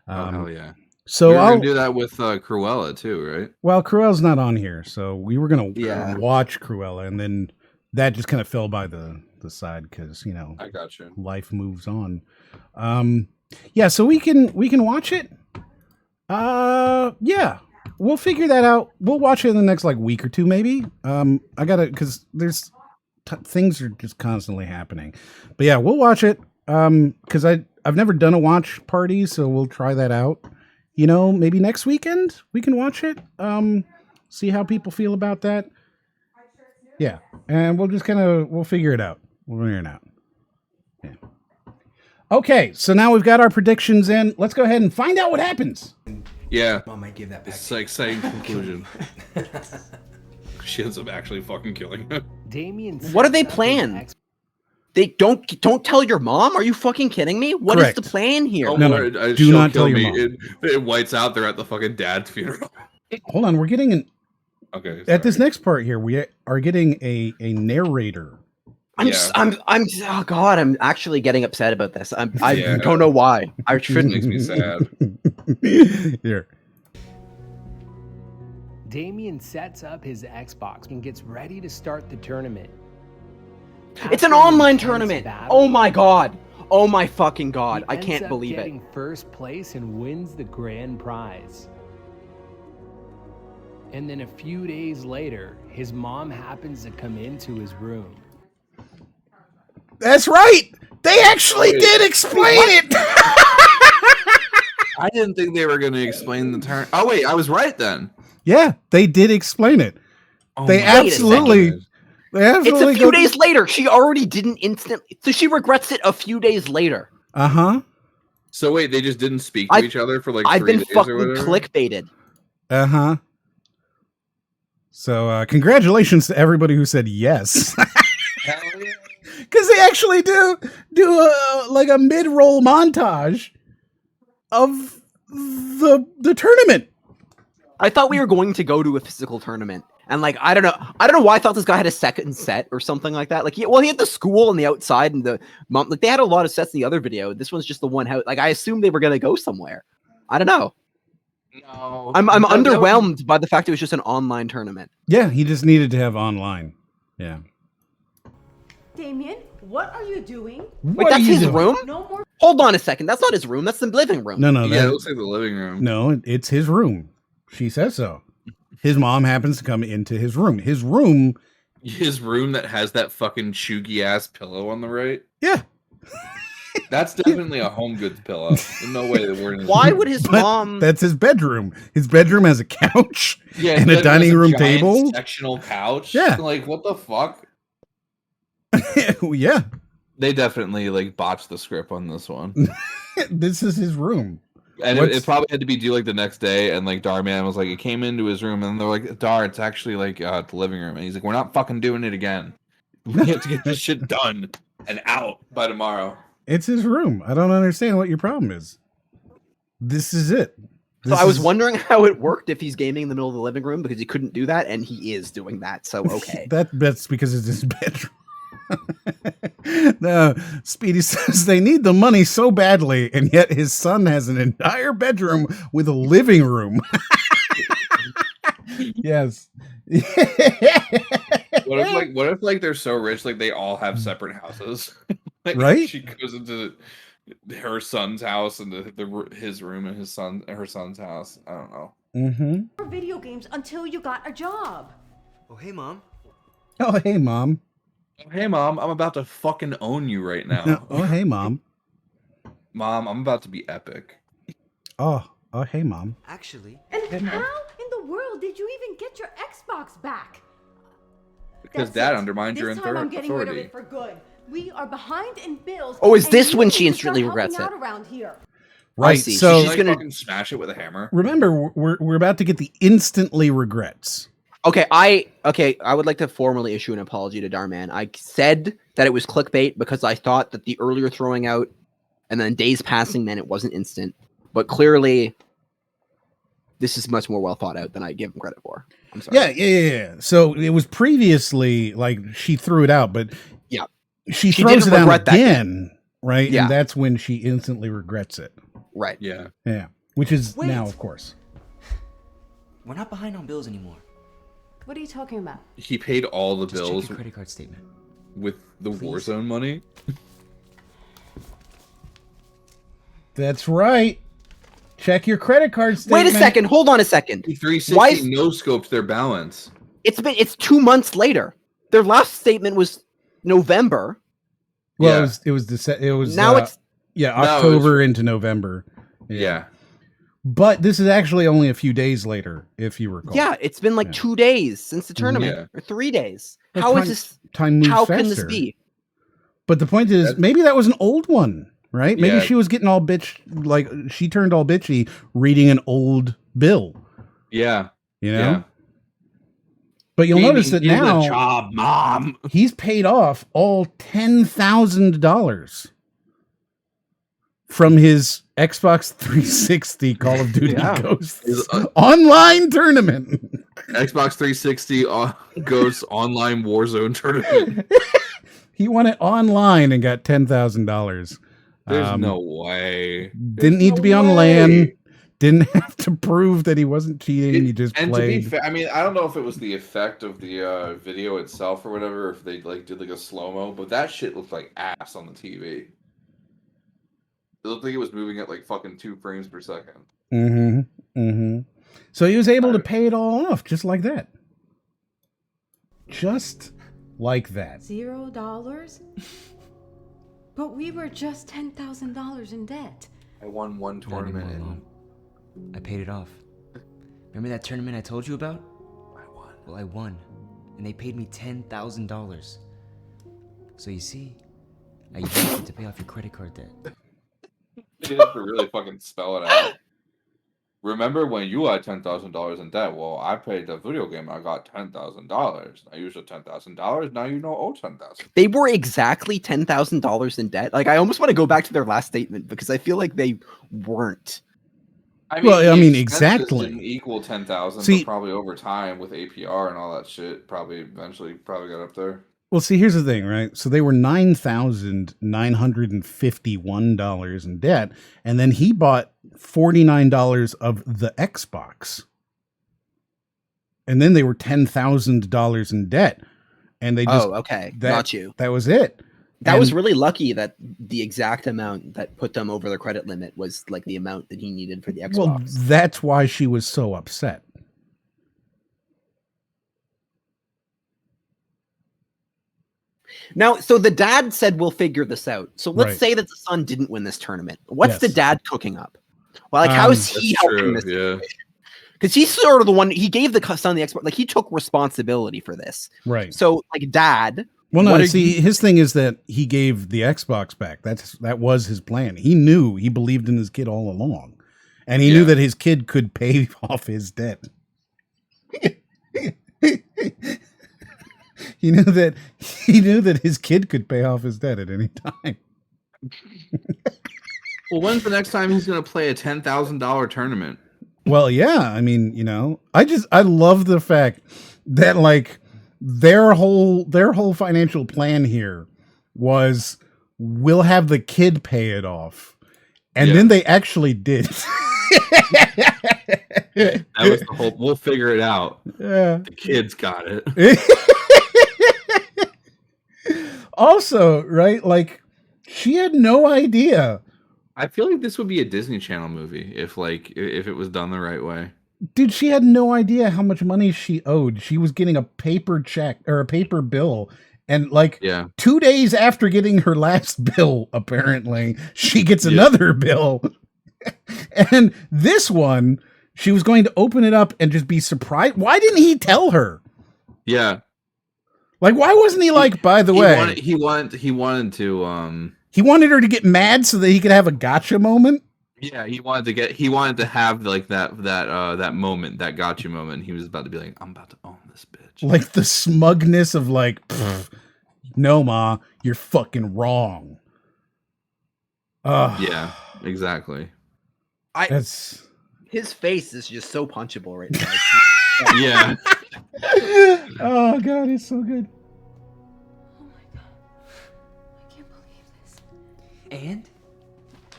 Hell yeah. So I'll do that with Cruella too, right? Well, Cruella's not on here, so we were going to watch Cruella, and then that just kind of fell by the side because, I got you. Life moves on. Yeah, so we can watch it. Yeah, we'll figure that out. We'll watch it in the next week or two, maybe. I gotta, because there's things are just constantly happening. But yeah, we'll watch it. Because I've never done a watch party, so we'll try that out. Maybe next weekend we can watch it. See how people feel about that. Yeah, and we'll just we'll figure it out. Yeah. Okay, so now we've got our predictions in. Let's go ahead and find out what happens. Yeah. Mom might give that back. It's an exciting conclusion. She ends up actually fucking killing him. What are they plan? They don't tell your mom? Are you fucking kidding me? What is the plan here? Oh, No, do not tell your mom. It whites out. They're at the fucking dad's funeral. Hold on, we're getting Okay. At this next part here, we are getting a narrator Oh God, I'm actually getting upset about this. I don't know why. I shouldn't. Makes me sad. Here. Damien sets up his Xbox and gets ready to start the tournament. It's an online tournament. Oh my God. Oh my fucking God. I can't believe it. Getting first place and wins the grand prize. And then a few days later, his mom happens to come into his room. That's right. They actually did explain it. I didn't think they were going to explain the turn. Oh wait, I was right then. Yeah, they did explain it. Oh, they absolutely. It's a few days later. She already didn't instantly. So she regrets it a few days later. Uh-huh. So wait, they just didn't speak to each other for like 3 days or whatever? I've been fucking clickbaited. Uh-huh. So congratulations to everybody who said yes. Because they actually do a mid-roll montage of the tournament. I thought we were going to go to a physical tournament. And like, I don't know why I thought this guy had a second set or something like that. Like, he had the school and the outside and the mom. Like, they had a lot of sets in the other video. This one's just the one house. Like, I assumed they were going to go somewhere. I don't know. No. I'm underwhelmed by the fact it was just an online tournament. Yeah, he just needed to have online. Yeah. Damien, what are you doing? Wait, that's his room? No more. Hold on a second. That's not his room. That's the living room. No. Yeah, it looks like the living room. No, it's his room. She says so. His mom happens to come into his room. His room that has that fucking chuggy ass pillow on the right. Yeah. That's definitely a Home Goods pillow. There's no way that we're in. Why would his mom? That's his bedroom. His bedroom has a couch and a it dining has a room giant table. Sectional couch. Yeah. Like, what the fuck? Yeah. They definitely like botched the script on this one. This is his room. And it probably had to be due like the next day, and like Dhar Man was like, it came into his room, and they're like, Dhar, it's actually like the living room, and he's like, we're not fucking doing it again. We have to get this shit done and out by tomorrow. It's his room. I don't understand what your problem is. This is it. So I was wondering how it worked if he's gaming in the middle of the living room, because he couldn't do that, and he is doing that. So okay, that's because it's his bedroom. No, Speedy says they need the money so badly, and yet his son has an entire bedroom with a living room. Yes. What if they're so rich, like they all have separate houses? Like, right? She goes into her son's house and his room and her son's house. I don't know. Mm-hmm. Video games until you got a job. Oh hey mom. Oh hey mom. Hey mom, I'm about to fucking own you right now. Oh hey mom. Mom, I'm about to be epic. Oh hey mom. Actually. And how in the world did you even get your Xbox back? Because Dad undermined your This time I'm getting rid of authority. it for good. We are behind in bills. Oh, is and this you when need she to instantly start regrets helping it? out around here. Right. See. So She's gonna fucking smash it with a hammer. Remember, we're about to get the instantly regrets. Okay, I would like to formally issue an apology to Dhar Man. I said that it was clickbait because I thought that the earlier throwing out and then days passing meant it wasn't instant. But clearly, this is much more well thought out than I give him credit for. I'm sorry. Yeah. So it was previously like she threw it out, but yeah, she throws it out again, right? Yeah. And that's when she instantly regrets it. Right. Yeah. Yeah. Which is Wait. now, of course. We're not behind on bills anymore. What are you talking about? He paid all the Just check bills your credit card statement. with the Warzone money. That's right. Check your credit card statement. Wait a second. Hold on a second. 360 Why is- no-scoped their balance. It's 2 months later. Their last statement was November. Well, Yeah. it was Now it's October into November. Yeah. But this is actually only a few days later, if you recall. Yeah, it's been like 2 days since the tournament, Yeah. or 3 days. But How time- is this? Time moves How faster. can this be? But the point is, maybe that was an old one, right? Maybe Yeah. she was getting all bitch, like she turned all bitchy reading an old bill. Yeah. You know. Yeah. But you'll notice that Gaming is a now job, Mom. he's paid off all $10,000 from his Xbox 360 Call of Duty Yeah. Ghosts online tournament. Xbox 360 Ghosts online Warzone tournament. He won it online and got $10,000. There's no way. Didn't need to be on LAN. Didn't have to prove that he wasn't cheating. He just And played. to be fair, I mean, I don't know if it was the effect of the video itself or whatever, if they like did like a slow-mo, but that shit looked like ass on the TV. It looked like it was moving at like fucking 2 frames per second. So he was able to pay it all off just like that. Just like that. $0? But we were just $10,000 in debt. I won one tournament and I paid it off. Remember that tournament I told you about? I won. Well, I won. And they paid me $10,000. So you see, I used it to pay off your credit card debt. You have to really fucking spell it out. Remember when you had $10,000 in debt? Well, I paid the video game. I got $10,000. I used the $10,000. Now you know owe $10,000. They were exactly $10,000 in debt. Like, I almost want to go back to their last statement because I feel like they weren't. Exactly. Didn't equal 10,000, See, but probably over time with APR and all that shit, probably eventually got up there. Well, see, here's the thing, right? So they were $9,951 in debt, and then he bought $49 of the Xbox, and then they were $10,000 in debt, and they just got you. That was it. That was really lucky that the exact amount that put them over the credit limit was like the amount that he needed for the Xbox. Well, that's why she was so upset. Now, so the dad said, we'll figure this out. So let's say that the son didn't win this tournament. What's the dad cooking up? Well, like, how is he helping this situation? Because he's sort of the one, he gave the son the Xbox, like, he took responsibility for this. Right. So, like, dad. Well, no, see, his thing is that he gave the Xbox back. That was his plan. He knew, he believed in his kid all along. And he knew that his kid could pay off his debt. He knew that his kid could pay off his debt at any time. Well, when's the next time he's going to play a $10,000 tournament? Well, yeah, I mean, you know, I love the fact that like their whole financial plan here was we'll have the kid pay it off. And then they actually did. That was the whole, we'll figure it out. Yeah. The kids got it. Also, right, like she had no idea. I feel like this would be a Disney Channel movie if it was done the right way. Dude, she had no idea how much money she owed. She was getting a paper check or a paper bill. And 2 days after getting her last bill, apparently, she gets another bill. And this one, she was going to open it up and just be surprised. Why didn't he tell her? Yeah. Like, why wasn't he like, by the way? He wanted to. He wanted her to get mad so that he could have a gotcha moment. Yeah, he wanted to have like that moment, that gotcha moment. He was about to be like, I'm about to own this bitch. Like the smugness of like, no, ma, you're fucking wrong. Yeah, exactly. His face is just so punchable right now. Yeah. Oh god, it's so good. Oh my god. I can't believe this.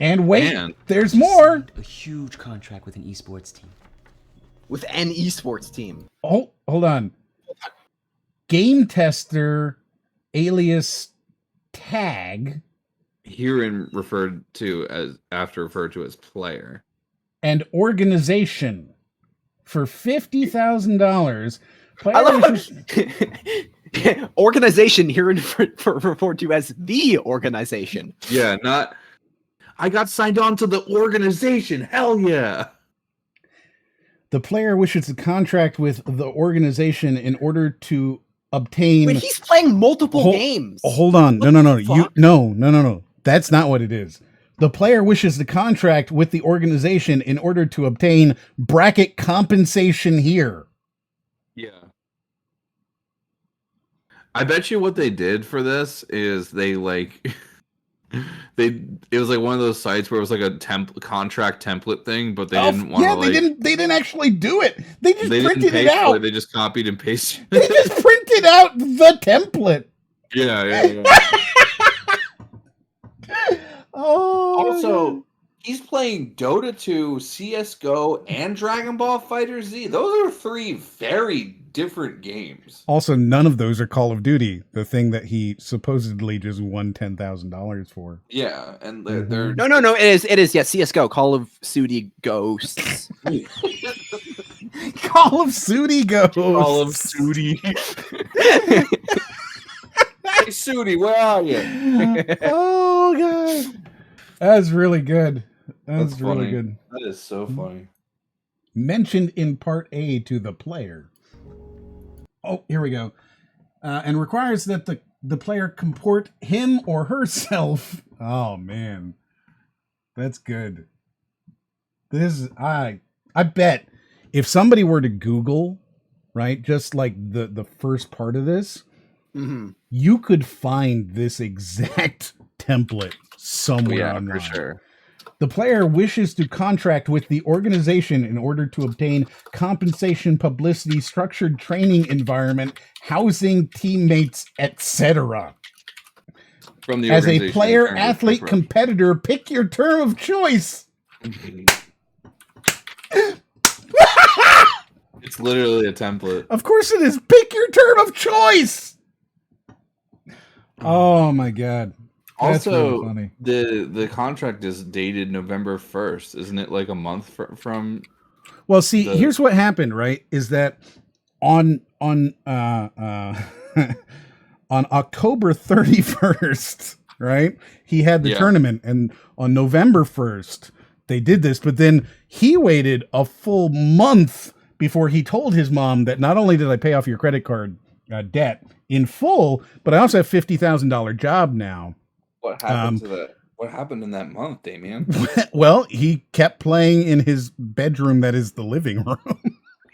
And wait, there's more. A huge contract with an esports team. With an esports team. Oh, hold on. Game tester alias tag. Herein referred to as player. And organization for $50,000. I love organization here referred to as the organization. Yeah, not I got signed on to the organization. Hell yeah. The player wishes to contract with the organization in order to obtain. Wait, he's playing multiple games. Hold on. No. No. That's not what it is. The player wishes to contract with the organization in order to obtain bracket compensation here. Yeah. I bet you what they did for this is they like it was like one of those sites where it was like a contract template thing, but they didn't want to they didn't actually do it. They just printed it out. They just copied and pasted. They just printed out the template. Yeah. Oh. Also, he's playing Dota 2, CS:GO, and Dragon Ball Fighter Z. Those are 3 very different games. Also, none of those are Call of Duty, the thing that he supposedly just won $10,000 for. Yeah, and they're No. It is. Yeah, CS:GO, Call of Duty Ghosts. Call of Duty Ghosts. Call of Duty. Hey, Sudi, where are you? Oh god, that's really good. That's really funny. good. That is so funny. Mentioned in Part A to the player. Oh, here we go. And requires that the player comport him or herself. Oh man, that's good. I bet if somebody were to Google, right, just like the first part of this, you could find this exact template somewhere online. For sure. The player wishes to contract with the organization in order to obtain compensation, publicity, structured training environment, housing, teammates, etc. From the As a organization, player, apparently, athlete, correct. competitor, pick your term of choice. It's literally a template. Of course it is. Pick your term of choice. Oh my god. That's Also, really funny. the contract is dated November 1st. Isn't it like a month from? Well, see, here's what happened, right? Is that on on October 31st, right? He had the tournament, and on November 1st they did this, but then he waited a full month before he told his mom that not only did I pay off your credit card debt in full, but I also have $50,000 job now. What happened to that? What happened in that month, Damien? Well, he kept playing in his bedroom that is the living room.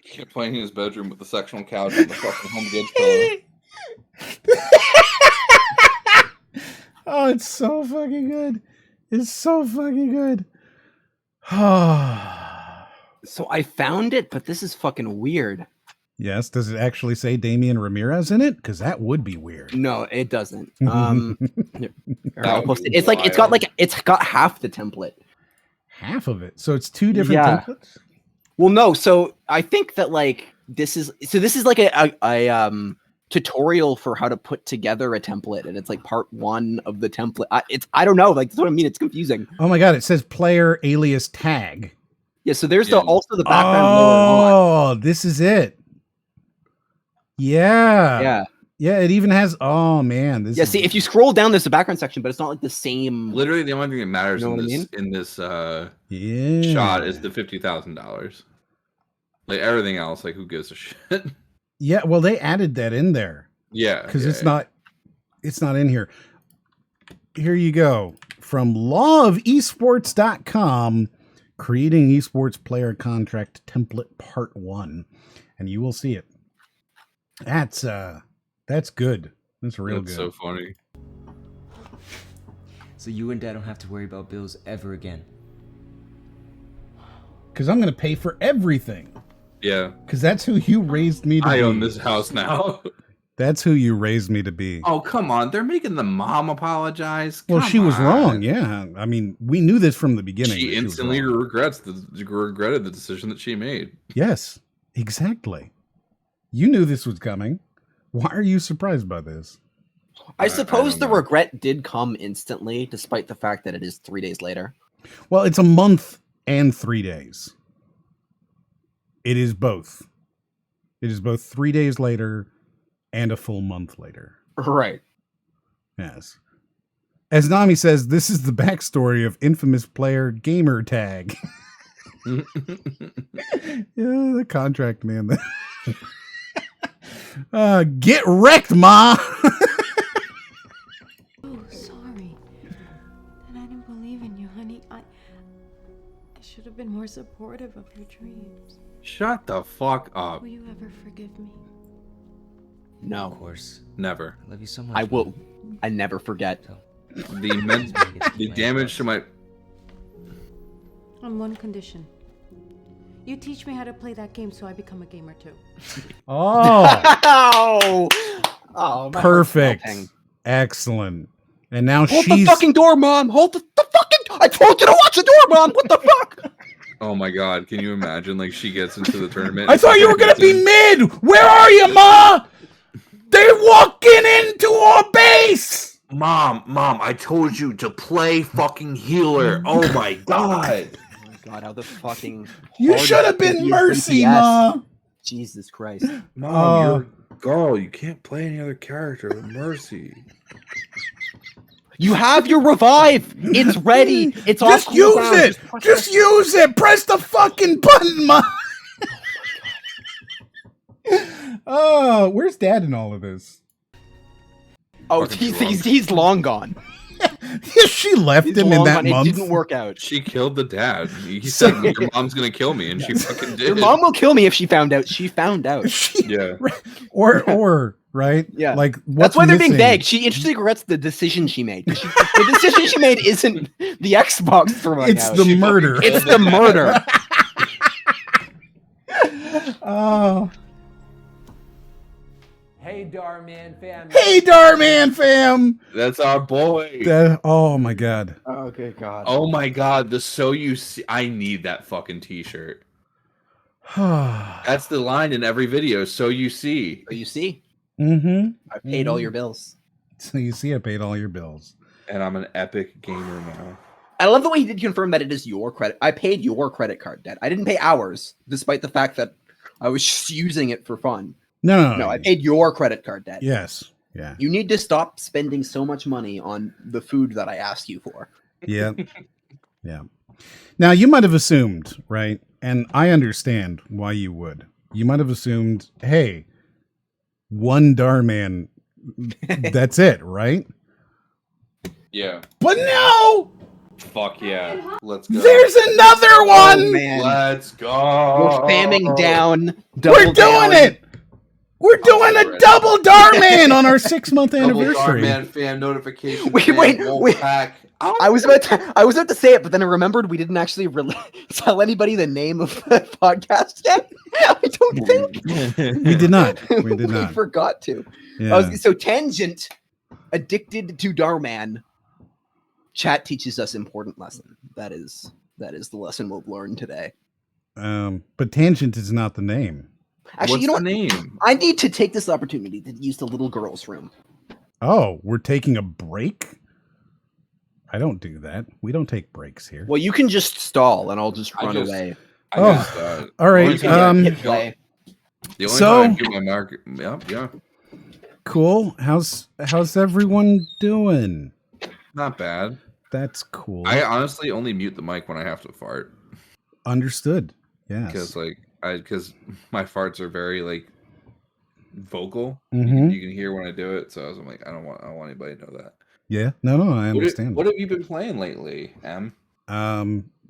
He kept playing in his bedroom with the sectional couch and the fucking home goods pillow. Oh, it's so fucking good. It's so fucking good. So I found it, but this is fucking weird. Yes, does it actually say Damian Ramirez in it? Because that would be weird. No, it doesn't. That would be It's like it's got half the template. Half of it. So it's 2 different templates? Well, no. So I think that this is like a tutorial for how to put together a template, and it's like part 1 of the template. I don't know. Like, that's what I mean. It's confusing. Oh my god! It says player alias tag. Yeah. So there's also the background. Oh, this is it. Yeah. It even has. Oh man, this. Yeah. See, if you scroll down, there's a background section, but it's not like the same. Literally, the only thing that matters You know in this shot is the $50,000. Like everything else, like who gives a shit? Yeah. Well, they added that in there. Yeah, because it's not in here. Here you go from lawofesports.com, creating esports player contract template part 1, and you will see it. That's good. That's real good. So funny. So you and Dad don't have to worry about bills ever again. Because I'm going to pay for everything. Yeah. Because that's who you raised me to be. I own this house now. That's who you raised me to be. Oh, come on. They're making the mom apologize. Well, Come she was on. wrong. Yeah. I mean, we knew this from the beginning. She instantly regretted the decision that she made. Yes, exactly. You knew this was coming. Why are you surprised by this? I suppose the regret did come instantly, despite the fact that it is 3 days later. Well, it's a month and 3 days. It is both. It is both 3 days later and a full month later. Right. Yes. As Nami says, this is the backstory of infamous player gamer tag. Yeah, the contract man. Get wrecked, Ma. Oh, sorry. And I didn't believe in you, honey. I should have been more supportive of your dreams. Shut the fuck up. Will you ever forgive me? No. Of course. Never. I love you so much. I will. I never forget. The damage to my... On one condition. You teach me how to play that game so I become a gamer too. Oh. Oh, my Perfect. heart's melting. Excellent. And now Hold she's the fucking door, Mom. Hold the fucking. I told you to watch the door, Mom. What the fuck? Oh my god, can you imagine? Like, she gets into the tournament. I thought you were gonna be mid. Where are you, Ma? They're walking into our base. Mom, I told you to play fucking healer. Oh my god. Oh my god, how the fucking. You should have been Mercy, Ma. Jesus Christ. Mom, you're a girl. You can't play any other character with Mercy. You have your revive. It's ready. It's all Just use it. Just use it. Press the fucking button, Ma. Oh, where's Dad in all of this? Oh, he's long gone. She left him in that month. It didn't work out. She killed the dad. He said, "Your mom's gonna kill me," and she fucking did. Your mom will kill me if she found out. She found out. Yeah. Or right? Yeah. Like that's why they're being vague. She interestingly regrets the decision she made. The decision she made isn't the Xbox throwing It's out. the murder. It's the murder. Oh. Hey, Dhar Man fam. Hey, Dhar Man fam. That's our boy. Oh my god. Oh good god. Oh my god. The So You See. I need that fucking t-shirt. That's the line in every video. So you see. So you see. Mm-hmm. I paid all your bills. So you see, I paid all your bills. And I'm an epic gamer now. I love the way he did confirm that it is your credit. I paid your credit card debt. I didn't pay ours, despite the fact that I was just using it for fun. No, I paid your credit card debt. Yes. Yeah. You need to stop spending so much money on the food that I asked you for. Yeah. Yeah. Now you might have assumed, right? And I understand why you would. You might have assumed, hey, one Dhar Man, that's it, right? Yeah. But no! Fuck yeah. Let's go. There's another one! Oh, man. Let's go. We're spamming down. We're doing it! We're doing a double Dhar Man on our 6-month anniversary. Double Dhar Man fan notification. Wait. I was about to say it, but then I remembered we didn't actually tell anybody the name of the podcast yet. I don't think We did not. We did not. We forgot to. Yeah. So Tangent, addicted to Dhar Man. Chat teaches us important lesson. That is the lesson we'll learn today. But Tangent is not the name. Actually, What's you know the what? name? I need to take this opportunity to use the little girl's room. Oh, we're taking a break? I don't do that. We don't take breaks here. Well, you can just stall, and I'll just run away. All right. hit play. The only So- time I do my market. Yeah. Cool. How's everyone doing? Not bad. That's cool. I honestly only mute the mic when I have to fart. Understood. Yes. Because my farts are very like vocal. Mhm. You can hear when I do it. So I'm like, I don't want anybody to know that. Yeah. No, I understand. What have you been playing lately, Em?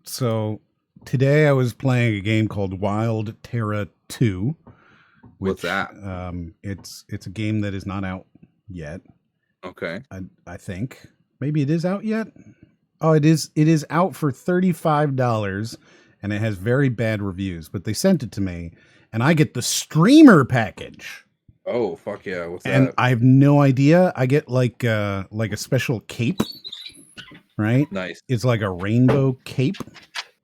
So today I was playing a game called Wild Terra 2. What's that? It's a game that is not out yet. Okay. I think maybe it is out yet. Oh, it is. It is out for $35, and it has very bad reviews. But they sent it to me, and I get the streamer package. Oh fuck yeah! What's And that? I have no idea. I get like a special cape, right? Nice. It's like a rainbow cape.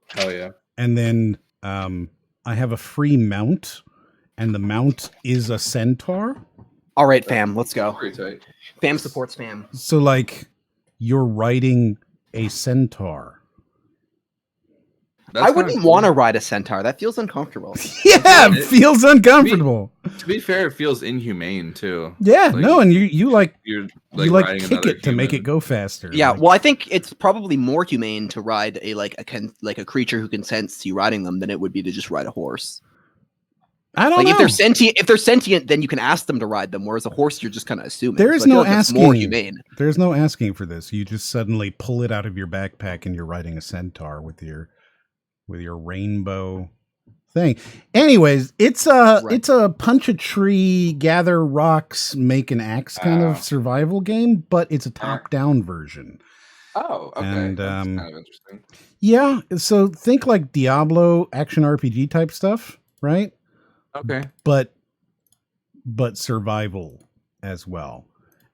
Hell yeah! And then I have a free mount, and the mount is a centaur. All right, fam, let's go. Pretty tight. Fam supports fam. So like you're riding a centaur. I wouldn't want to ride a centaur. That feels uncomfortable. Yeah, it feels uncomfortable. To be fair, it feels inhumane too. Yeah, Like, no, and you like you're you like riding kick another it to make human. it go faster. Yeah, Like, well, I think it's probably more humane to ride a creature who consents to you riding them than it would be to just ride a horse. I don't Like know. if they're sentient, then you can ask them to ride them. Whereas a horse, you're just kind of assuming. There is So I feel no like that's asking. more humane. There's no asking for this. You just suddenly pull it out of your backpack and you're riding a centaur with your rainbow thing. Anyways, it's a punch a tree, gather rocks, make an axe kind of survival game, but it's a top-down version. Oh, okay. And, That's kind of interesting. Yeah, so think like Diablo action RPG type stuff, right? Okay. But survival as well.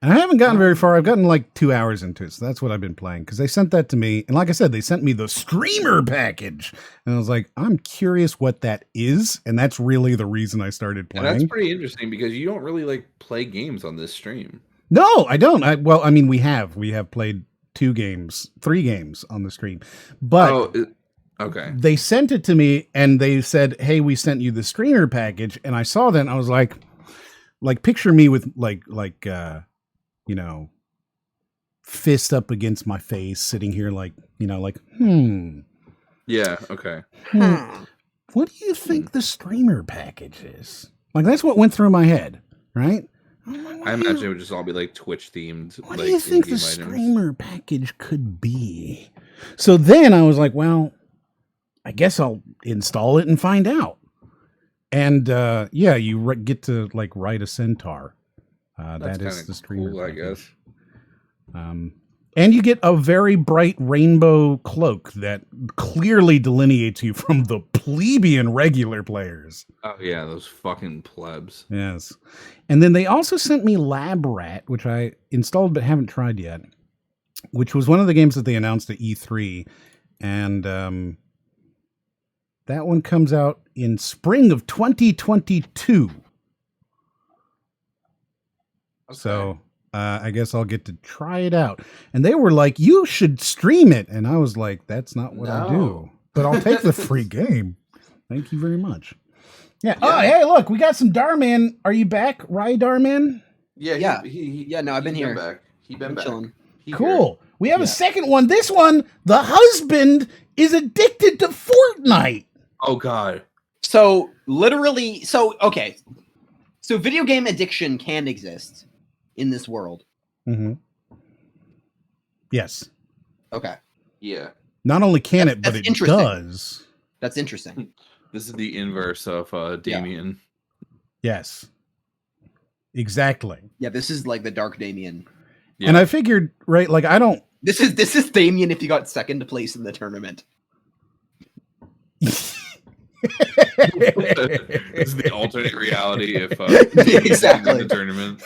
And I haven't gotten very far. I've gotten like 2 hours into it, so that's what I've been playing. Because they sent that to me, and like I said, they sent me the streamer package, and I was like, I'm curious what that is, and that's really the reason I started playing. And that's pretty interesting because you don't really like play games on this stream. No, I don't. I mean, we have played 3 games on the stream, but okay. They sent it to me, and they said, "Hey, we sent you the streamer package," and I saw that, and I was like, picture me with you know, fist up against my face, sitting here like, Yeah, okay. What do you think the streamer package is? Like, that's what went through my head, right? I imagine it would just all be like Twitch themed. What do you think the streamer package could be? So then I was like, well, I guess I'll install it and find out. And yeah, you get to like ride a centaur. That is the streamer cool, I guess. And you get a very bright rainbow cloak that clearly delineates you from the plebeian regular players. Oh yeah, those fucking plebs. Yes. And then they also sent me Lab Rat, which I installed but haven't tried yet, which was one of the games that they announced at E3. And that one comes out in spring of 2022. Okay. So I guess I'll get to try it out. And they were like, you should stream it. And I was like, that's not what I do. But I'll take the free game. Thank you very much. Yeah. Oh, hey, look, we got some Darman. Are you back, Rye Darman? Yeah. No, I've been here. Back. He's been back. Chilling. Cool. We have a second one. This one, the husband is addicted to Fortnite. Oh, God. So, literally, okay. So, video game addiction can exist in this world. Mm-hmm. Yes. Okay. Yeah. Not only can it, but it does. That's interesting. This is the inverse of Damien. Yeah. Yes. Exactly. Yeah, this is like the Dark Damien. Yeah. And I figured, right, like I don't... This is Damien if you got second place in the tournament. This is the alternate reality if exactly the tournament.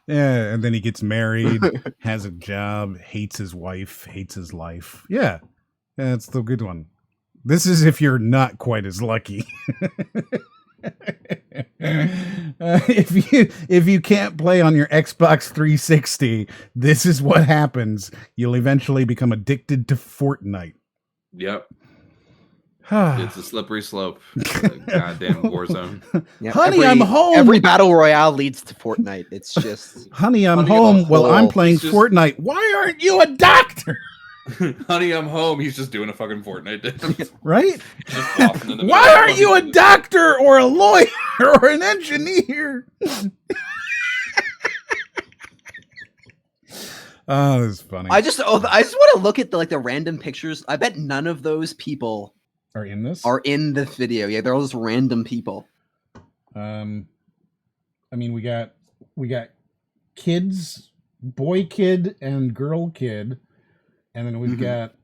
Yeah, and then he gets married, has a job, hates his wife, hates his life. Yeah, that's the good one. This is if you're not quite as lucky. If you can't play on your Xbox 360, this is what happens. You'll eventually become addicted to Fortnite. Yep. It's a slippery slope. Goddamn Warzone. Yeah, honey, I'm home. Every battle royale leads to Fortnite. It's just honey, I'm home. Well, I'm playing Fortnite. Why aren't you a doctor? Honey, I'm home. He's just doing a fucking Fortnite dance. Right? Why aren't you a doctor or a lawyer or an engineer? Oh, that's funny. I just want to look at the random pictures. I bet none of those people are in this. Are in the video. Yeah, they're all just random people. I mean, we got kids, boy kid and girl kid, and then we've got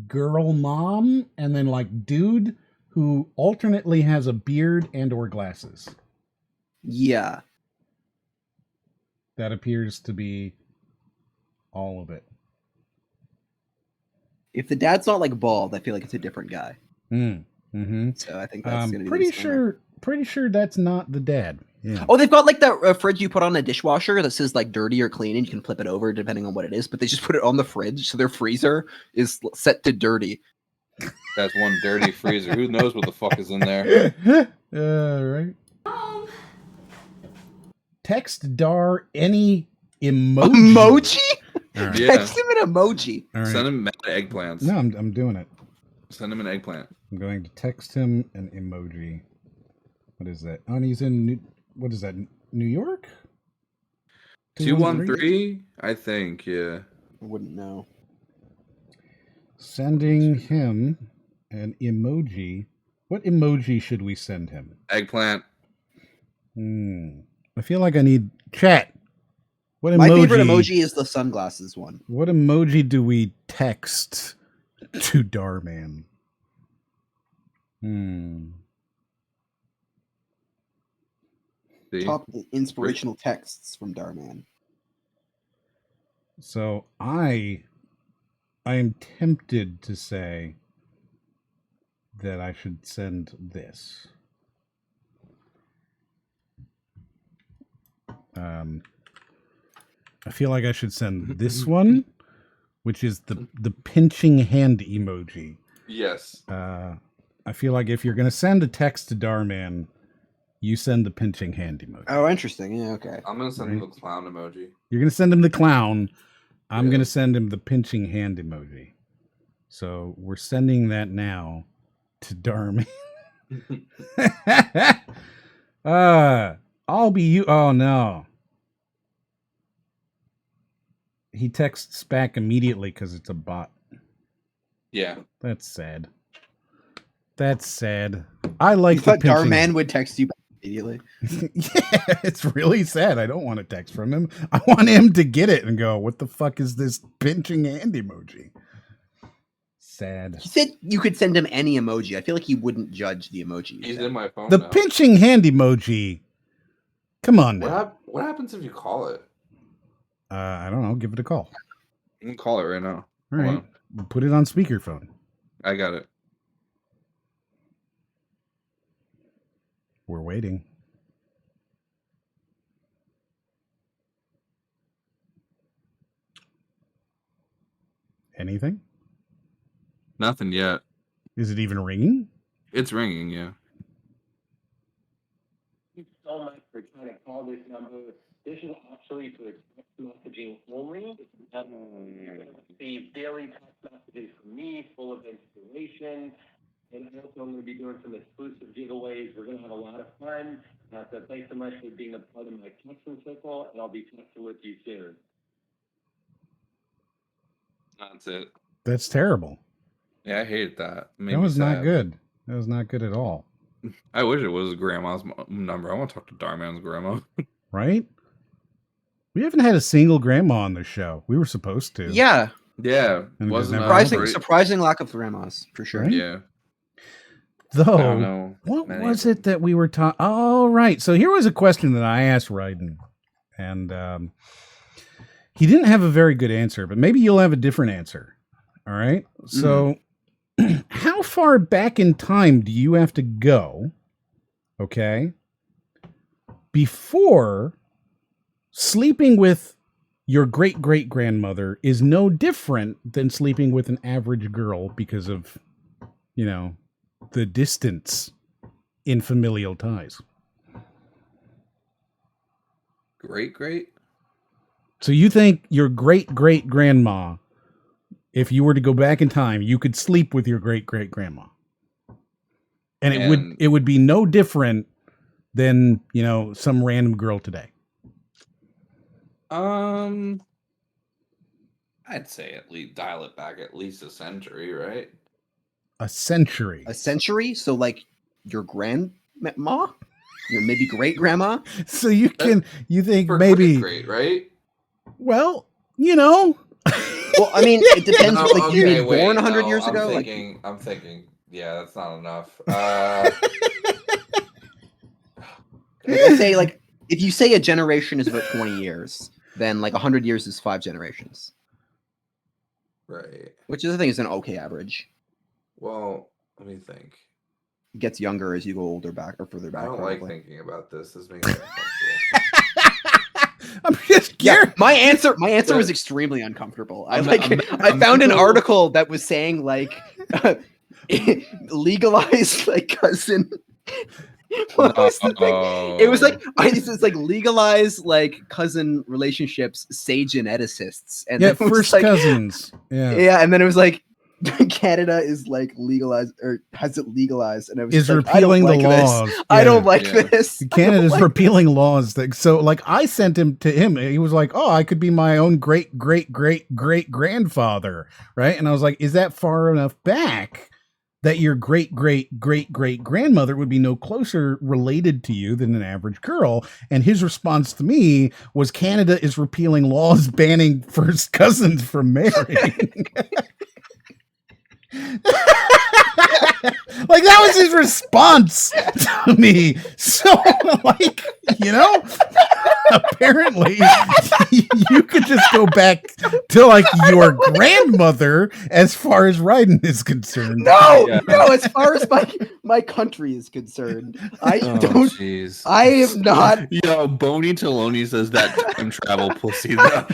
girl mom, and then like dude who alternately has a beard and or glasses. Yeah. That appears to be all of it. If the dad's not like bald, I feel like it's a different guy. Mm-hmm. So I think that's going to be pretty sure that's not the dad. Yeah. Oh, they've got like that fridge you put on a dishwasher that says like dirty or clean, and you can flip it over depending on what it is. But they just put it on the fridge, so their freezer is set to dirty. That's one dirty freezer. Who knows what the fuck is in there? Right. Text Dhar any emoji. Right. Text him an emoji. Right. Send him mad eggplants. No, I'm doing it. Send him an eggplant. I'm going to text him an emoji. What is that? Oh, and he's in what is that? New York? 213, I think. Yeah. I wouldn't know. Sending him an emoji. What emoji should we send him? Eggplant. I feel like I need chat. What emoji? My favorite emoji is the sunglasses one. What emoji do we text to Darman? top inspirational texts from Dhar Man. So I am tempted to say that I should send this. I feel like I should send this one, which is the pinching hand emoji. Yes. I feel like if you're going to send a text to Dhar Man, you send the pinching hand emoji. Oh, interesting. Yeah, okay. I'm going to send him the clown emoji. You're going to send him the clown. I'm going to send him the pinching hand emoji. So we're sending that now to Dhar Man. I'll be you. Oh, no. He texts back immediately because it's a bot. Yeah. That's sad. That's sad. I like you thought Dhar Man would text you back immediately. Yeah, it's really sad. I don't want a text from him. I want him to get it and go, what the fuck is this pinching hand emoji? Sad. He said you could send him any emoji. I feel like he wouldn't judge the emoji. He's in my phone The now. pinching hand emoji. Come on now. What happens if you call it? I don't know. Give it a call. You can call it right now. All right. Put it on speakerphone. I got it. We're waiting. Anything? Nothing yet. Is it even ringing? It's ringing, yeah. Thank you so much for trying to call this number. This is actually for text messaging only. You're going to receive daily text messages from me, full of inspiration. And also, I'm going to be doing some exclusive giveaways. We're going to have a lot of fun. So thanks so much for being a part of my texting circle, and I'll be texting with you soon. That's it. That's terrible. Yeah, I hate that. That was not good. That was not good at all. I wish it was grandma's number. I want to talk to Dhar Man's grandma. Right? We haven't had a single grandma on the show. We were supposed to. Yeah. Yeah. And Wasn't surprising lack of grandmas, for sure. Right? Yeah. Though, what was it that we were talking? Oh, right. So here was a question that I asked Ryden, and he didn't have a very good answer, but maybe you'll have a different answer. All right. So how far back in time do you have to go, okay, before sleeping with your great-great-grandmother is no different than sleeping with an average girl because of, you know, the distance in familial ties? Great? So you think your great-great-grandma, if you were to go back in time, you could sleep with your great-great-grandma? And it would be no different than, you know, some random girl today. I'd say at least dial it back at least a century, right? A century. A century? So like your grandma? Your maybe great grandma? So you think maybe great, right? Well, you know. Well, I mean, it depends. No, like okay, you were born 100 years I'm ago. Thinking. Yeah, that's not enough. I say like if you say a generation is about 20 years, then like 100 years is 5 generations. Right. Which is I think is an okay average. Well, let me think. It gets younger as you go older back or further back. I don't probably. like thinking about this. This makes me uncomfortable. I'm just yeah, my answer was extremely uncomfortable. I found an article that was saying like legalize like cousin. What was the thing? It was like it's like legalize like cousin relationships, say geneticists, and yeah, then it was first like, cousins. Yeah, and then it was like Canada is like legalized or has it legalized, and I was is like, repealing I don't the like laws. This. I don't like this. Canada's like repealing laws. So like I sent him to him. He was like, "Oh, I could be my own great grandfather," right? And I was like, "Is that far enough back that your great grandmother would be no closer related to you than an average girl?" And his response to me was, "Canada is repealing laws banning first cousins from marrying." Like that was his response to me. So like, you know, apparently you could just go back to like your grandmother as far as Raiden is concerned. No, as far as my country is concerned, I don't. Jeez. I am not. Yo, Boney Taloni says that time travel pussy though.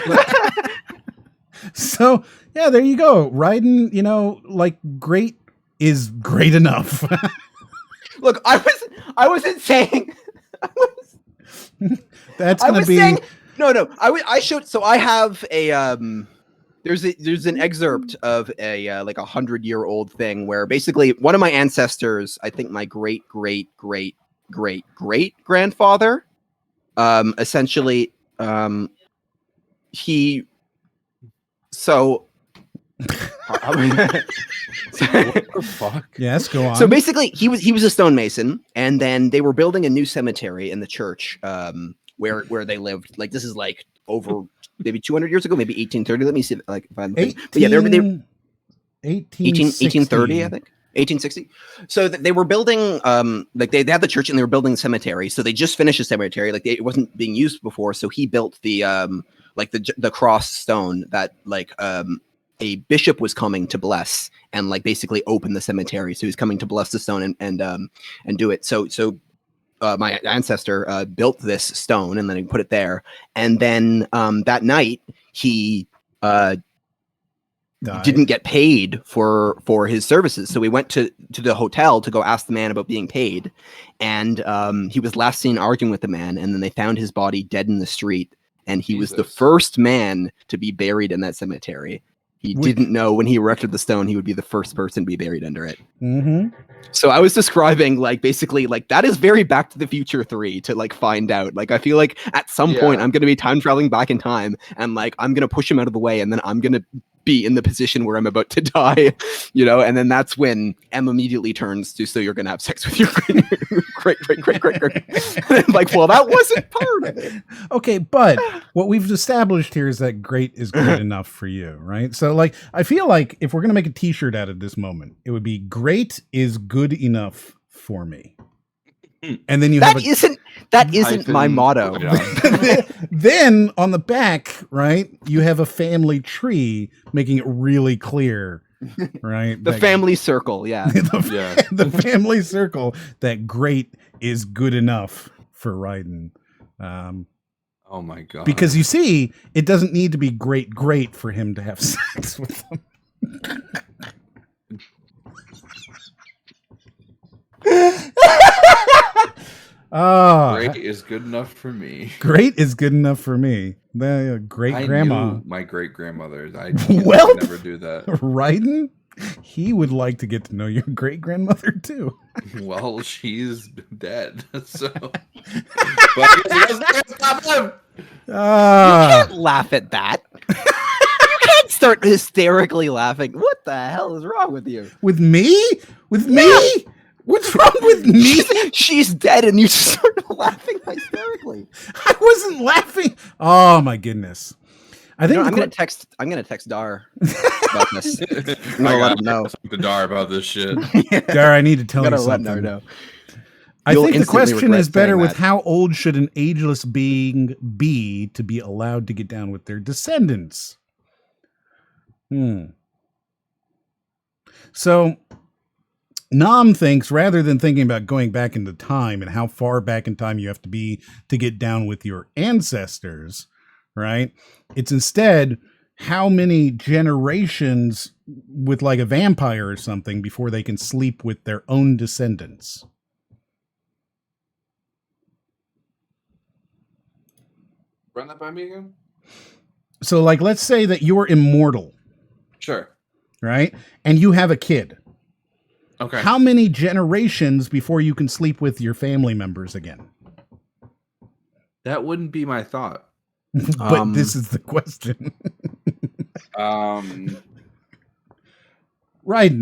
So yeah, there you go. Raiden, you know, like great is great enough. Look, I wasn't saying. That's I gonna was be saying no. I showed. So I have a There's an excerpt of a like 100-year-old thing where basically one of my ancestors, I think my great grandfather, essentially, he. So. What the fuck? Yes, go on. So basically, he was a stonemason, and then they were building a new cemetery in the church where they lived. Like this is like over maybe 200 years ago, maybe 1830. Let me see, like if I'm. But yeah, they were 1830, I think. 1860. So they were building, like they had the church and they were building the cemetery. So they just finished the cemetery, like it wasn't being used before. So he built the like the cross stone that like a bishop was coming to bless and like basically open the cemetery. So he's coming to bless the stone and do it. So my ancestor built this stone and then he put it there. And then that night he didn't get paid for his services. So we went to the hotel to go ask the man about being paid. And he was last seen arguing with the man. And then they found his body dead in the street. And he was the first man to be buried in that cemetery. He didn't know when he erected the stone, he would be the first person to be buried under it. Mm-hmm. So I was describing like basically like that is very Back to the Future 3 to like find out. Like I feel like at some point I'm going to be time traveling back in time and like I'm going to push him out of the way and then I'm going to be in the position where I'm about to die, you know, and then that's when M immediately turns to, so you're going to have sex with your great. Like, well, that wasn't part of it. Okay, but what we've established here is that great is good enough for you, right? So, like, I feel like if we're going to make a t-shirt out of this moment, it would be great is good enough for me. And then you that isn't my motto. Then on the back, right, you have a family tree making it really clear, right? The family circle, yeah. The family circle that great is good enough for Raiden. Oh my god. Because you see, it doesn't need to be great for him to have sex with them. Great is good enough for me. Great is good enough for me. The great grandma, my great grandmother. I well, never do that. Raiden, he would like to get to know your great grandmother too. Well, she's dead, so. But you can't laugh at that. You can't start hysterically laughing. What the hell is wrong with you? With me? With me? Yeah. What's wrong with me? She's dead and you started laughing hysterically. I wasn't laughing. Oh my goodness. I think I'm gonna text Dhar about this. I gotta talk to Dhar about this shit. Dhar, I need to tell you something. Let Dhar know. I think the question is better with how old should an ageless being be to be allowed to get down with their descendants? So Nam thinks rather than thinking about going back into time and how far back in time you have to be to get down with your ancestors, right? It's instead how many generations with like a vampire or something before they can sleep with their own descendants. Run that by me again? So like, let's say that you're immortal. Sure. Right? And you have a kid. Okay. How many generations before you can sleep with your family members again? That wouldn't be my thought. But this is the question. Raiden,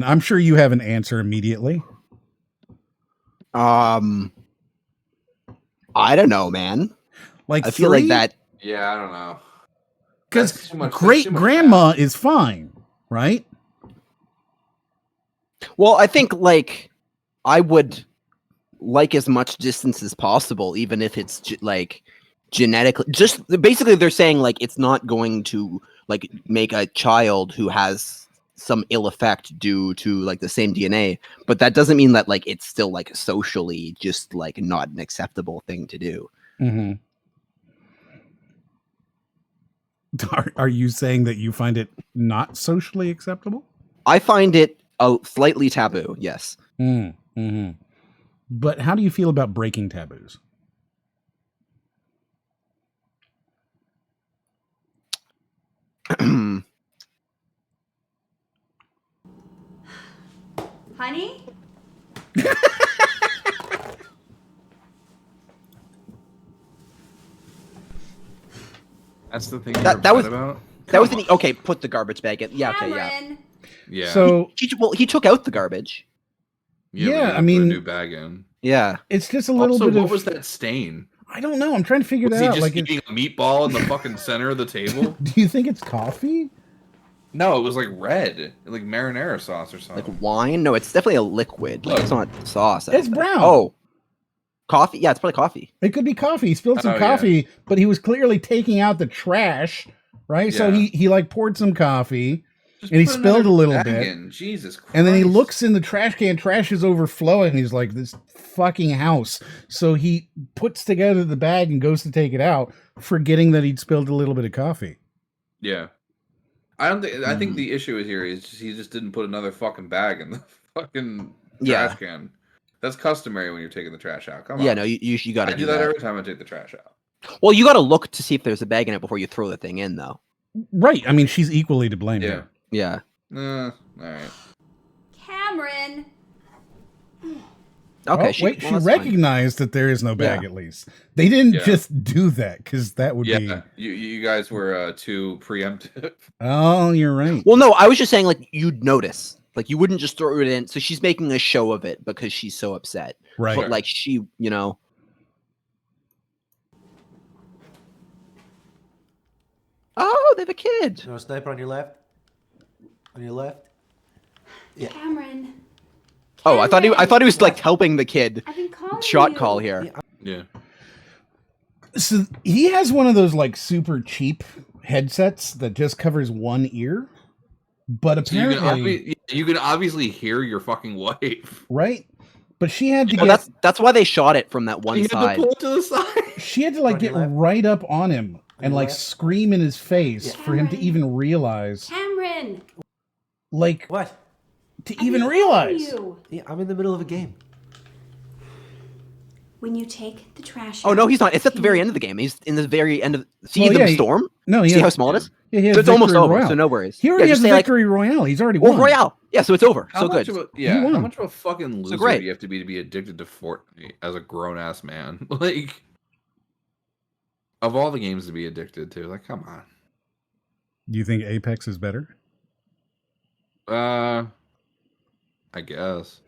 I'm sure you have an answer immediately. I don't know, man. Like I feel like that. Yeah, I don't know. Because great grandma is fine, right? Well, I think like I would like as much distance as possible, even if it's like genetically. Just basically, they're saying like it's not going to like make a child who has some ill effect due to like the same DNA, but that doesn't mean that like it's still like socially just like not an acceptable thing to do. Mm-hmm. Are you saying that you find it not socially acceptable? I find it slightly taboo. Yes. Mm-hmm. But how do you feel about breaking taboos? Honey? That's the thing that was about? That was the okay. Put the garbage bag in. Yeah. Okay. Yeah. Yeah. So he took out the garbage. Yeah, but I mean, put a new bag in. Yeah. It's just a little Also, bit what of. was that stain? I don't know. I'm trying to figure Was that he out. just Like, eating a meatball in the fucking center of the table? do you think it's coffee? No, it was like red, like marinara sauce or something. Like wine? No, it's definitely a liquid. Like it's not sauce. It's brown. Oh, coffee? Yeah, it's probably coffee. It could be coffee. He spilled some Oh, yeah. coffee, but he was clearly taking out the trash, right? So Yeah. he like poured some coffee, Just and he put spilled another a little bag bit. in. Jesus Christ. And then he looks in the trash can. Trash is overflowing. And he's like, "This fucking house." So he puts together the bag and goes to take it out, forgetting that he'd spilled a little bit of coffee. Yeah. I think the issue is here is he just didn't put another fucking bag in the fucking Yeah. trash can. That's customary when you're taking the trash out. Come on. Yeah, no, you got to I do that every time I take the trash out. Well, you got to look to see if there's a bag in it before you throw the thing in, though. Right. I mean, she's equally to blame. Yeah. Yeah. All right. Cameron. Okay. Oh, she wait, she recognized that there is no bag. Yeah. At least they didn't Yeah. just do that because that would be. Yeah, you guys were too preemptive. Oh, you're right. Well, no, I was just saying like you'd notice. Like you wouldn't just throw it in. So she's making a show of it because she's so upset. Right. But like she, you know. Oh, they have a kid. No sniper on your left. On your left. Yeah. Cameron. Oh, I thought he was like helping the kid. I've been calling Shot you. call here. Yeah. So he has one of those like super cheap headsets that just covers one ear, but So you apparently, can obviously hear your fucking wife. right? But she had to Well, get. that's why they shot it from that one You had to side. pull it to the side. She had to like get right up on him and like scream in his face for him to even realize, Cameron. like, what? To even realize. You. Yeah, I'm in the middle of a game. When you take the trash Oh no, he's not. It's at the very end of the game. He's in the very end of. See Well, the yeah, storm? No, he See has- how small it is? Yeah, he has So it's almost Victory over. Royale. So no worries. He already Yeah, has just say, like, Victory Royale. He's already well, won. Royale. Yeah, so it's over. How So much good. Of a, how won. much of a fucking loser great. do you have to be addicted to Fortnite as a grown ass man? Like, of all the games to be addicted to, like, come on. Do you think Apex is better? I guess.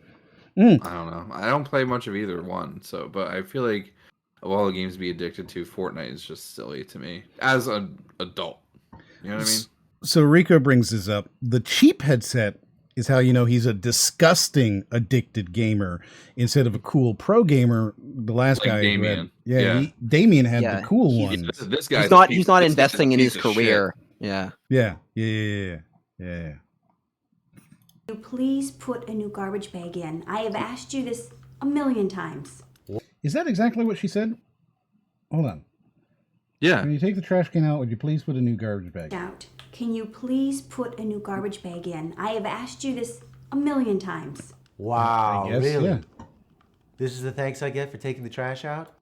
I don't know. I don't play much of either one, so but I feel like of all the games to be addicted to, Fortnite is just silly to me as an adult. You know what I mean? So Rico brings this up. The cheap headset is how you know he's a disgusting addicted gamer instead of a cool pro gamer. The last Like guy, who had- Damien. yeah, Yeah. Damien had Yeah, the cool he's- ones. This guy's He's not investing in his career. Yeah. Yeah. You please put a new garbage bag in. I have asked you this a million times. Is that exactly what she said? Hold on. Yeah. When you take the trash can out, would you please put a new garbage bag? Out. Can you please put a new garbage bag in? I have asked you this a million times. Wow, I guess, really? yeah. This is the thanks I get for taking the trash out?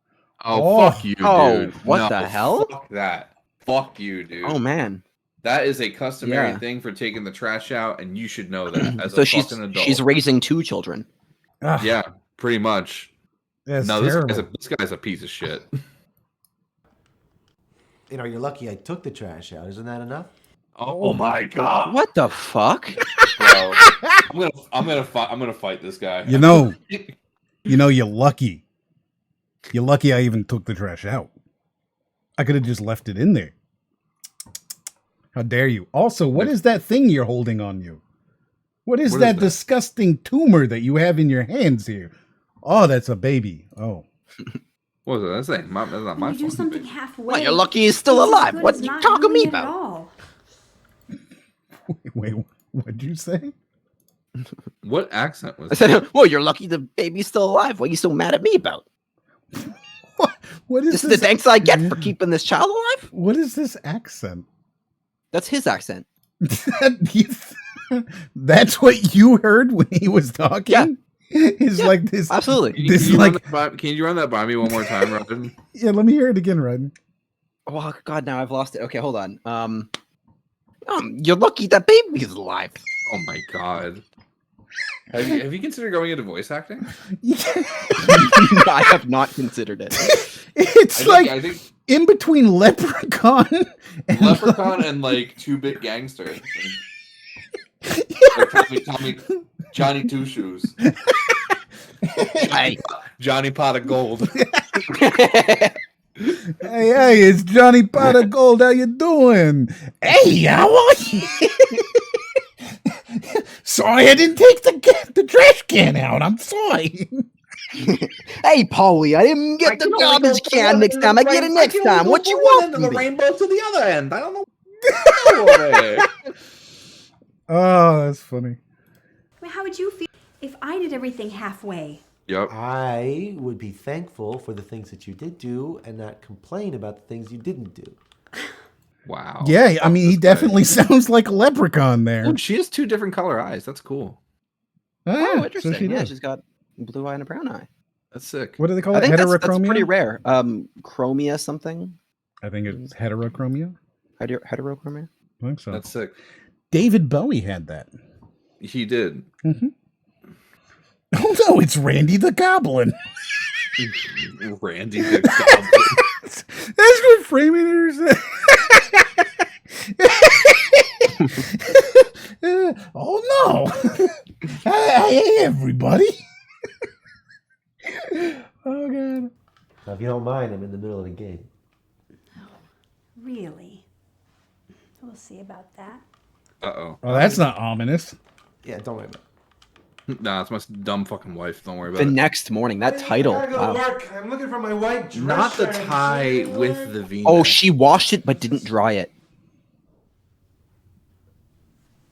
Oh, fuck you, dude. Oh, what No, the hell? Fuck that. Fuck you, dude. Oh man. That is a customary Yeah. thing for taking the trash out, and you should know that as So a she's fucking adult. she's raising 2 children. Ah, Yeah, pretty much. that's No, terrible. this guy's a piece of shit. You know, you're lucky I took the trash out. Isn't that enough? Oh my god, What the fuck? bro! I'm gonna fight this guy. You know, you're lucky. You're lucky I even took the trash out. I could have just left it in there. How dare you? Also, what is that thing you're holding on you? What is that disgusting tumor that you have in your hands here? Oh, that's a baby. Oh. What was that? That's not my When you do fault. something halfway, Well, you're lucky he's still it's as alive. good What as are you not talking doing me it about? at all. Wait, what'd you say? What accent was I said, well, you're lucky the baby's still alive. What are you so mad at me about? What is This is this? the thanks I get for keeping this child alive? What is this accent? That's his accent. That's what you heard when he was talking? Yeah. He's like this. Absolutely. Can you run that by me one more time, Robin? Yeah, let me hear it again, Ryan. Oh God, now I've lost it. Okay, hold on. You're lucky that baby's alive. Oh my God. Have you considered going into voice acting? I have not considered it. It's I think in between Leprechaun and and like 2-Bit Gangster. Like Johnny Two Shoes. Johnny Pot of Gold. Hey, it's Johnny Pot of Gold. How you doing? Hey, how are you? Sorry, I didn't take the trash can out. I'm sorry. Hey, Paulie, I didn't get the garbage can next time. I get it next time. What you want? The rainbow to the other end. I don't know. Oh, that's funny. How would you feel if I did everything halfway? Yep. I would be thankful for the things that you did do and not complain about the things you didn't do. Wow. Yeah, I mean, he definitely sounds like a leprechaun there. Oh, she has 2 different color eyes. That's cool. Oh, interesting. So she yeah, does. she's got a blue eye and a brown eye. That's sick. What do they call I it? think that's Heterochromia? pretty rare. Chromia something. I think it's heterochromia. Heterochromia. I think so. That's sick. David Bowie had that. He did. Mm-hmm. Oh no, it's Randy the Goblin. Randy the Goblin. That's what Framinator said. Oh no. Hey, everybody. Oh god. Now, if you don't mind, I'm in the middle of the game. Really? We'll see about that. Uh-oh. Oh, that's not ominous. Yeah, don't worry about it. Nah, it's my dumb fucking wife. Don't worry about The it. next morning, that title. I gotta go Wow. to work. I'm looking for my white dress. Not the shirt. tie with the V. Oh, she washed it but didn't dry it.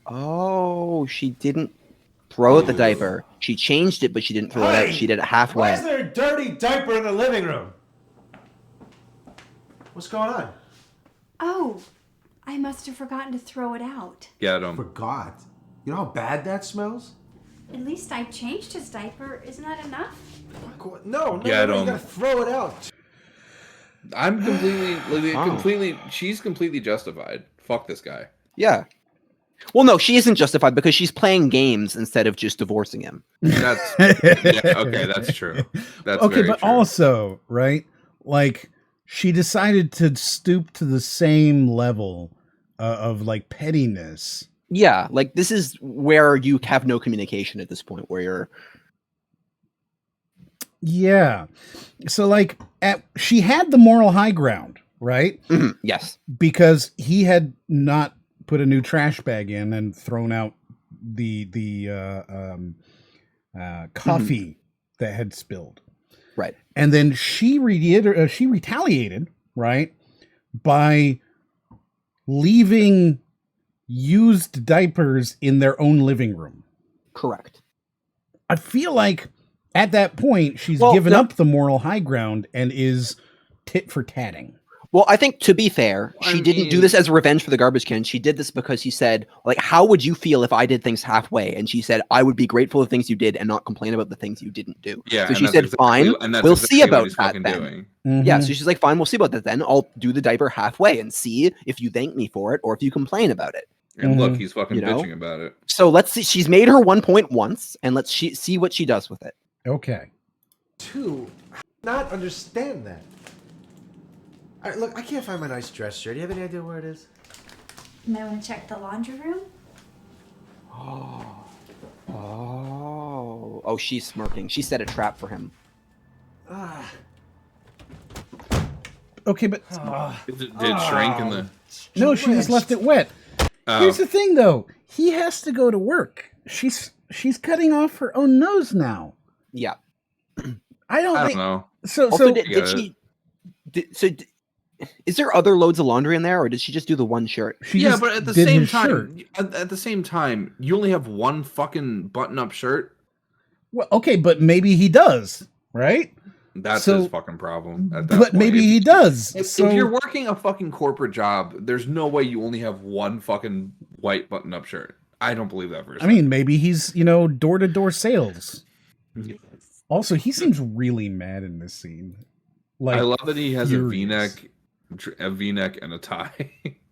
Oh, she didn't throw out the diaper. She changed it, but she didn't throw it out. She did it Why halfway. is there a dirty diaper in the living room? What's going on? Oh, I must have forgotten to throw it out. Get him. Forgot. You know how bad that smells? At least I changed his diaper. Isn't that enough? No, Get you him. gotta throw it out. I'm completely, she's completely justified. Fuck this guy. Yeah. Well, no, she isn't justified because she's playing games instead of just divorcing him. That's okay. That's true. That's okay, very but true. also, right? Like, she decided to stoop to the same level of like pettiness. Yeah, like this is where you have no communication at this point, where you're. Yeah. So like she had the moral high ground, right? Mhm, yes. Because he had not put a new trash bag in and thrown out the coffee that had spilled. Right. And then she retaliated, right? By leaving used diapers in their own living room. Correct. I feel like at that point she's given up the moral high ground and is tit for tatting. Well, I think to be fair, she didn't do this as revenge for the garbage can. She did this because he said, like, how would you feel if I did things halfway? And she said, I would be grateful of things you did and not complain about the things you didn't do. Yeah. So she said, fine, we'll see about that then. Yeah, so she's like, fine, we'll see about that then. I'll do the diaper halfway and see if you thank me for it or if you complain about it. And look, he's fucking bitching about it. So let's see. She's made her 1 point once, and let's see what she does with it. Okay. Not understand that. All right, look, I can't find my nice dress shirt. Do you have any idea where it is? You might want to check the laundry room. Oh, she's smirking. She set a trap for him. Okay, but Did it shrink in the? no, she just left it wet. Here's the thing, though. He has to go to work. she's cutting off her own nose now. Yeah. I don't know. So Also, did she? Is there other loads of laundry in there, or did she just do the one shirt? But at the same time, you only have one fucking button-up shirt. Well, okay, but maybe he does, right? That's his fucking problem. At that But point. maybe he does. If So you're working a fucking corporate job, there's no way you only have one fucking white button-up shirt. I don't believe that for a I second. mean, maybe he's door-to-door sales. Also, he seems really mad in this scene. Like, I love that he has furious. a V-neck and a tie.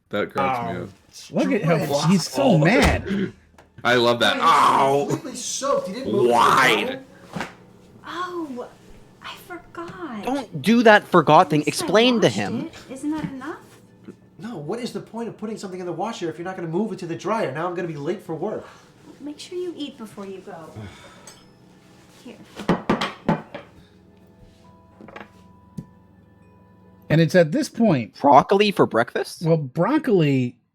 That cracks me up. Look at how he's so mad. I love that. Ow! Completely soaked. He didn't move Wide. Oh, I forgot. Don't do that forgot thing. Explain to him. Isn't that enough? No, what is the point of putting something in the washer if you're not going to move it to the dryer? Now I'm going to be late for work. Make sure you eat before you go. Here. And it's at this point. Broccoli for breakfast? Well,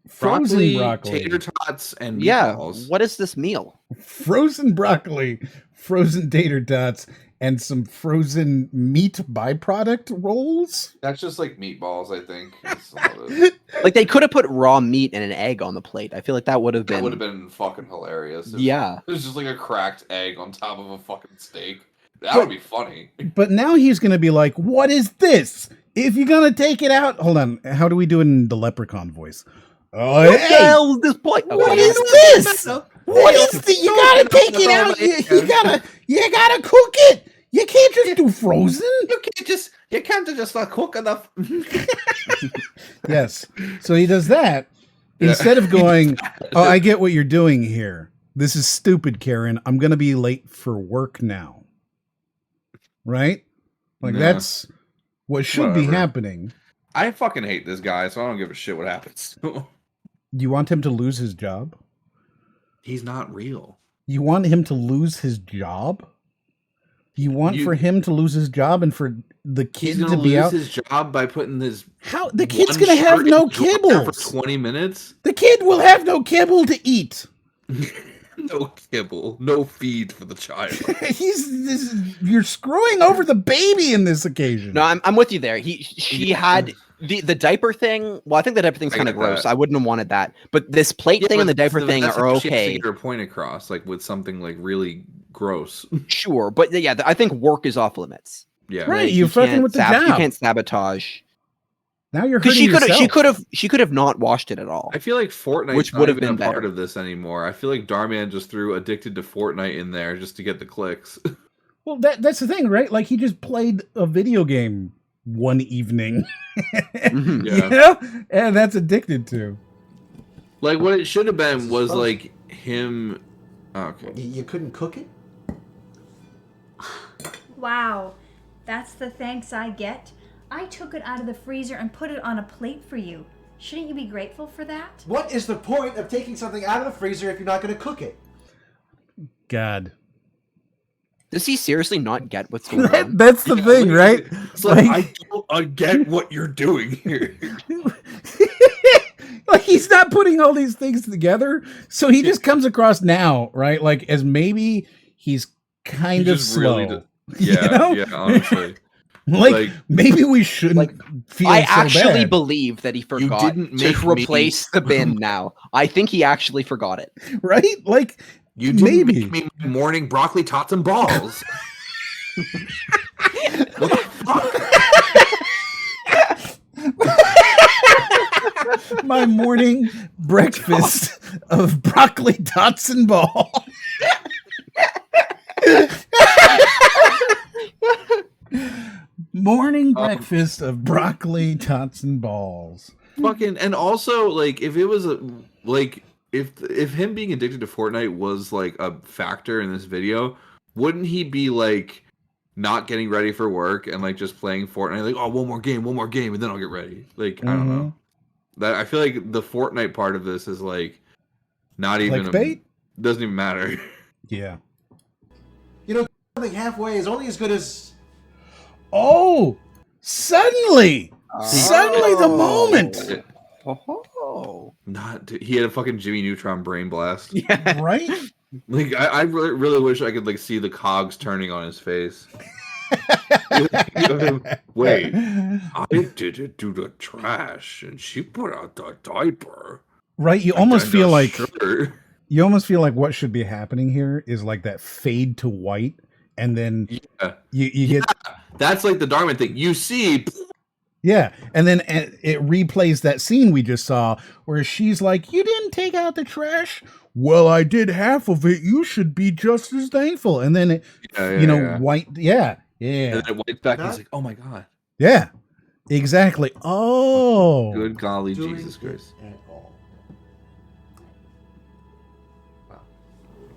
frozen broccoli. Tater tots, and yeah. meatballs. What is this meal? Frozen broccoli, frozen tater tots, and some frozen meat byproduct rolls. That's just like meatballs, I think. Like they could have put raw meat and an egg on the plate. I feel like that would have been. That would have been fucking hilarious. Yeah. It was just like a cracked egg on top of a fucking steak. That would be funny. But now he's going to be like, what is this? If you're going to take it out. Hold on. How do we do it in the leprechaun voice? Oh, What the hell is this point? What is this? What is this? You gotta take it out. You gotta cook it. You can't just do frozen. You can't just not cook enough. Yes. So he does that instead of going, oh, I get what you're doing here. This is stupid, Karen. I'm gonna be late for work now. Right? Like that's what should be happening. I fucking hate this guy, so I don't give a shit what happens. You want him to lose his job? He's not real. You want him to lose his job? You want for him to lose his job and for the kid to be out? His job by putting this. How the kid's gonna have no kibble for 20 minutes. The kid will have no kibble to eat. No kibble, no feed for the child. You're screwing over the baby in this occasion. No, I'm with you there. She had the diaper thing. Well, I think the diaper thing's kind of gross. that. I wouldn't have wanted that. But this plate thing and the diaper thing that's are what she has to okay. get her point across, like with something like really gross. Sure, but yeah, I think work is off limits. Yeah, right. You're fucking with the job. You can't sabotage. Now you're hurting yourself. She could have not washed it at all. I feel like Fortnite, which would have been a part better. of this anymore. I feel like Darman just threw Addicted to Fortnite in there just to get the clicks. Well, that's the thing, right? Like he just played a video game one evening, Mm-hmm. you know, and that's addicted to. Like what it should have been was like him. Oh, okay, you couldn't cook it. Wow, that's the thanks I get? I took it out of the freezer and put it on a plate for you. Shouldn't you be grateful for that? What is the point of taking something out of the freezer if you're not going to cook it? God. Does he seriously not get what's going on? That's the thing, right? It's like, I get what you're doing here. Like he's not putting all these things together, so he just comes across now, right? Like as maybe he's kind of slow. Really you know? Yeah, honestly. Like maybe we shouldn't feel I so actually bad. believe that he forgot didn't make to replace the bin now. I think he actually forgot it. Right? Like you didn't maybe make me my morning broccoli tots and balls. What the fuck? my morning breakfast of broccoli tots and ball. Morning breakfast of broccoli tots and balls. Fucking, and also like if it was if him being addicted to Fortnite was like a factor in this video, wouldn't he be like not getting ready for work and like just playing Fortnite like, oh, one more game and then I'll get ready. Like I don't know. That I feel like the Fortnite part of this is like not even doesn't even matter. Yeah. You know, something halfway is only as good as. Oh, suddenly the moment. Oh, Not he had a fucking Jimmy Neutron brain blast. yeah, right. Like I really wish I could like see the cogs turning on his face. Wait, I did it to the trash, and she put out the diaper. Right? You And almost then feel the like shirt. you almost feel like what should be happening here is like that fade to white, and then you get that's like the Darman thing. You see, and then it replays that scene we just saw where she's like, "You didn't take out the trash." Well, I did half of it. You should be just as thankful. And then white, and then it wipes back. And he's like, "Oh my god." Yeah, exactly. Oh, Good golly, Jesus Christ. At all.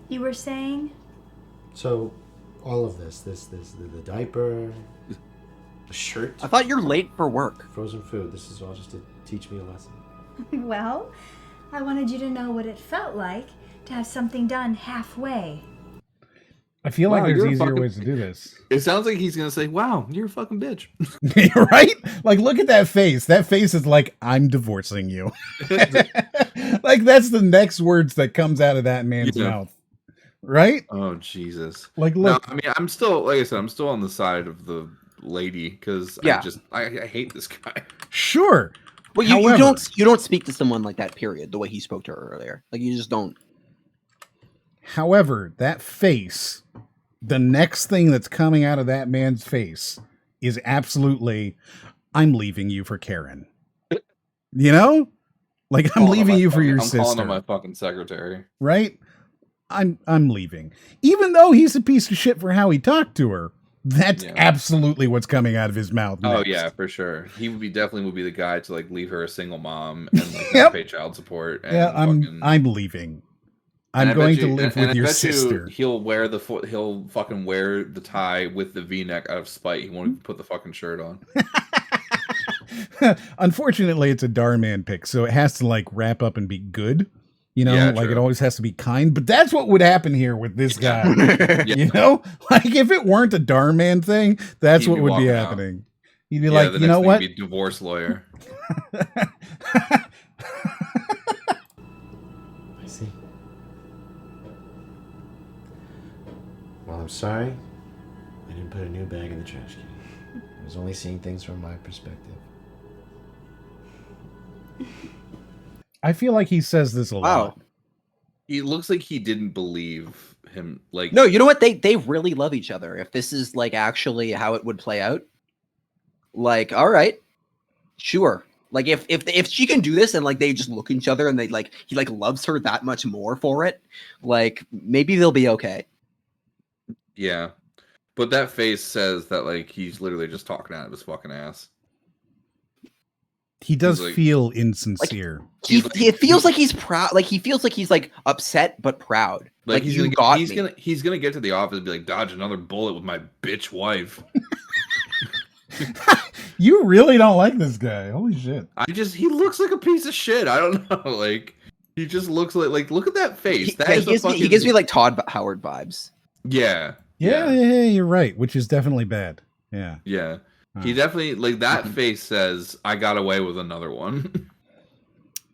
You were saying? So, all of this, the diaper, the shirt. I thought you're late for work. Frozen food. This is all just to teach me a lesson. Well, I wanted you to know what it felt like to have something done halfway. I feel like there's you're a easier fucking- ways to do this. It sounds like he's gonna say, "Wow, you're a fucking bitch." Right? Like, look at that face. That face is like, I'm divorcing you. Like, that's the next words that comes out of that man's mouth. Right? Oh, Jesus. Like, No, look. I mean, I'm still, like I said, I'm still on the side of the lady because I hate this guy. Sure. Well, you don't speak to someone like that. Period. The way he spoke to her earlier, like you just don't. However, that face, the next thing that's coming out of that man's face is absolutely, I'm leaving you for Karen. You know? Like, I'm leaving you for your sister. I'm calling him my fucking secretary. Right? I'm leaving. Even though he's a piece of shit for how he talked to her, that's absolutely what's coming out of his mouth. Oh next. yeah, for sure. He would be the guy to like leave her a single mom and like not pay child support. And I'm leaving. I'm going to live with your sister. He'll fucking wear the tie with the V-neck out of spite. He won't even put the fucking shirt on. Unfortunately, it's a Darman pick, so it has to like wrap up and be good. You know, Yeah, like true. it always has to be kind. But that's what would happen here with this guy. You know, like if it weren't a Darman thing, that's He'd what be would be walking out. happening. You'd be like, the you next know thing what? would be divorce lawyer. I see. Well, I'm sorry. I didn't put a new bag in the trash can. I was only seeing things from my perspective. I feel like he says this a lot. He looks like he didn't believe him. Like, No, you know what? They really love each other. If this is like actually how it would play out, like, all right, sure. Like if she can do this and like they just look at each other and they like he like loves her that much more for it, like maybe they'll be okay. yeah, but that face says that like he's literally just talking out of his fucking ass. He does like- feel insincere. It feels like he's proud. Like he feels like he's like upset but proud. Like he's you gonna got he's me. gonna get to the office and be like, dodge another bullet with my bitch wife. You really don't like this guy. Holy shit. He looks like a piece of shit. I don't know. Like he just looks like look at that face. He gives me like Todd Howard vibes. Yeah. Yeah, you're right, which is definitely bad. Yeah. Yeah. He definitely like that face says, I got away with another one.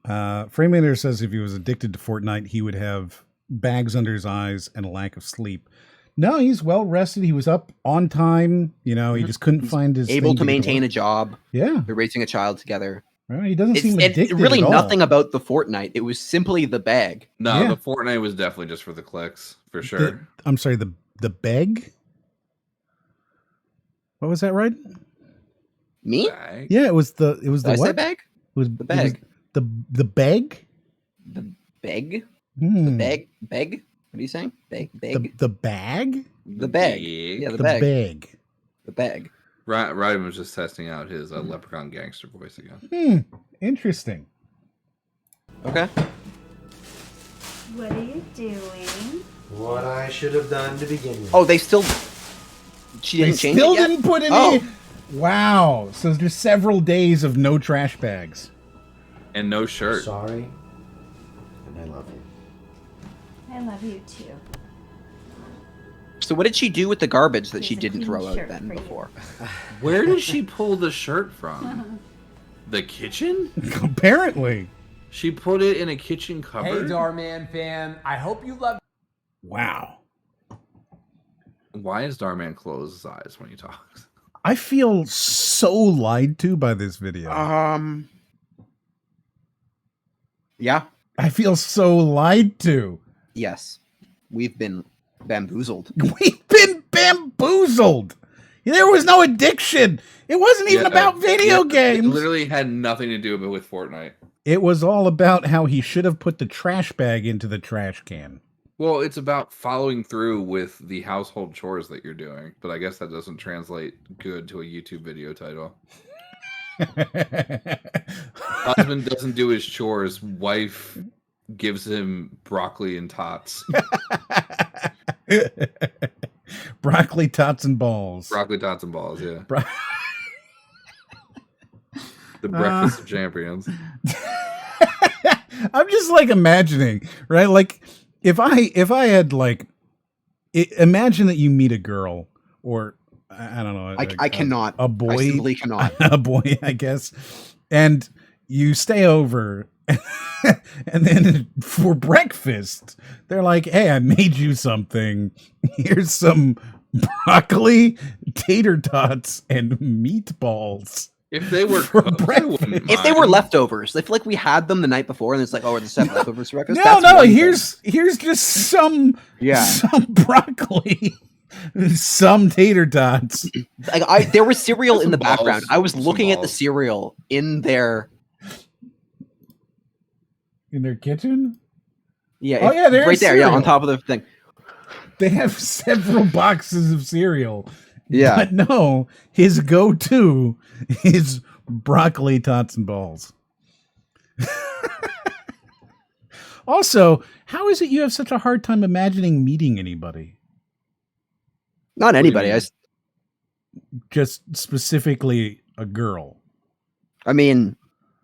Freemaner says if he was addicted to Fortnite, he would have bags under his eyes and a lack of sleep. No, he's well rested. He was up on time. You know, he just couldn't find his Able thing to get maintain going. a job. Yeah. They're raising a child together. Right, he doesn't seem addicted really at all. nothing about the Fortnite. It was simply the bag. No, Yeah. the Fortnite was definitely just for the clicks, for sure. I'm sorry, the beg? What was that, right? Me? Bag? Yeah, it was the Did I what? say bag? It was The bag. the beg? The bag? Hmm. The bag? Bag? What are you saying? Bag? Bag? The bag? The bag. Yeah, the The bag. bag. The bag. Ryden was just testing out his leprechaun gangster voice again. Interesting. Okay. What are you doing? What I should have done to begin with. Oh, they still. She They didn't change still it yet? didn't put any. Oh. Wow. So there's several days of no trash bags. And no shirt. Sorry. And I love you. I love you too. So what did she do with the garbage that she Here's a didn't clean throw out shirt then for you. before? Where did she pull the shirt from? The kitchen? Apparently. She put it in a kitchen Hey, cupboard. Darman fan, I hope you love. Wow. Why does Darman close his eyes when he talks? I feel so lied to by this video. Yeah. I feel so lied to. Yes. We've been bamboozled. We've been bamboozled. There was no addiction. It wasn't even about video games. It literally had nothing to do with Fortnite. It was all about how he should have put the trash bag into the trash can. Well, it's about following through with the household chores that you're doing, but I guess that doesn't translate good to a YouTube video title. Husband doesn't do his chores. Wife gives him broccoli and tots. Broccoli, tots, and balls. Broccoli, tots, and balls, yeah. The breakfast of champions. I'm just like imagining, right? Like if I had like, imagine that you meet a girl or I don't know. I cannot. A boy. I simply cannot. A boy, I guess. And you stay over and then for breakfast, they're like, hey, I made you something. Here's some broccoli, tater tots, and meatballs. If they were if they were leftovers, if like we had them the night before, and it's like, oh, we're the set leftovers for breakfast. No, here's just some broccoli, some tater tots. Like there was cereal in the background. I was looking at the cereal in their kitchen. Yeah. Oh yeah, there's right there. cereal. Yeah, on top of the thing. They have several boxes of cereal. Yeah. But no, his go-to is broccoli, tots, and balls. Also, how is it you have such a hard time imagining meeting anybody? Not anybody. Just specifically a girl. I mean,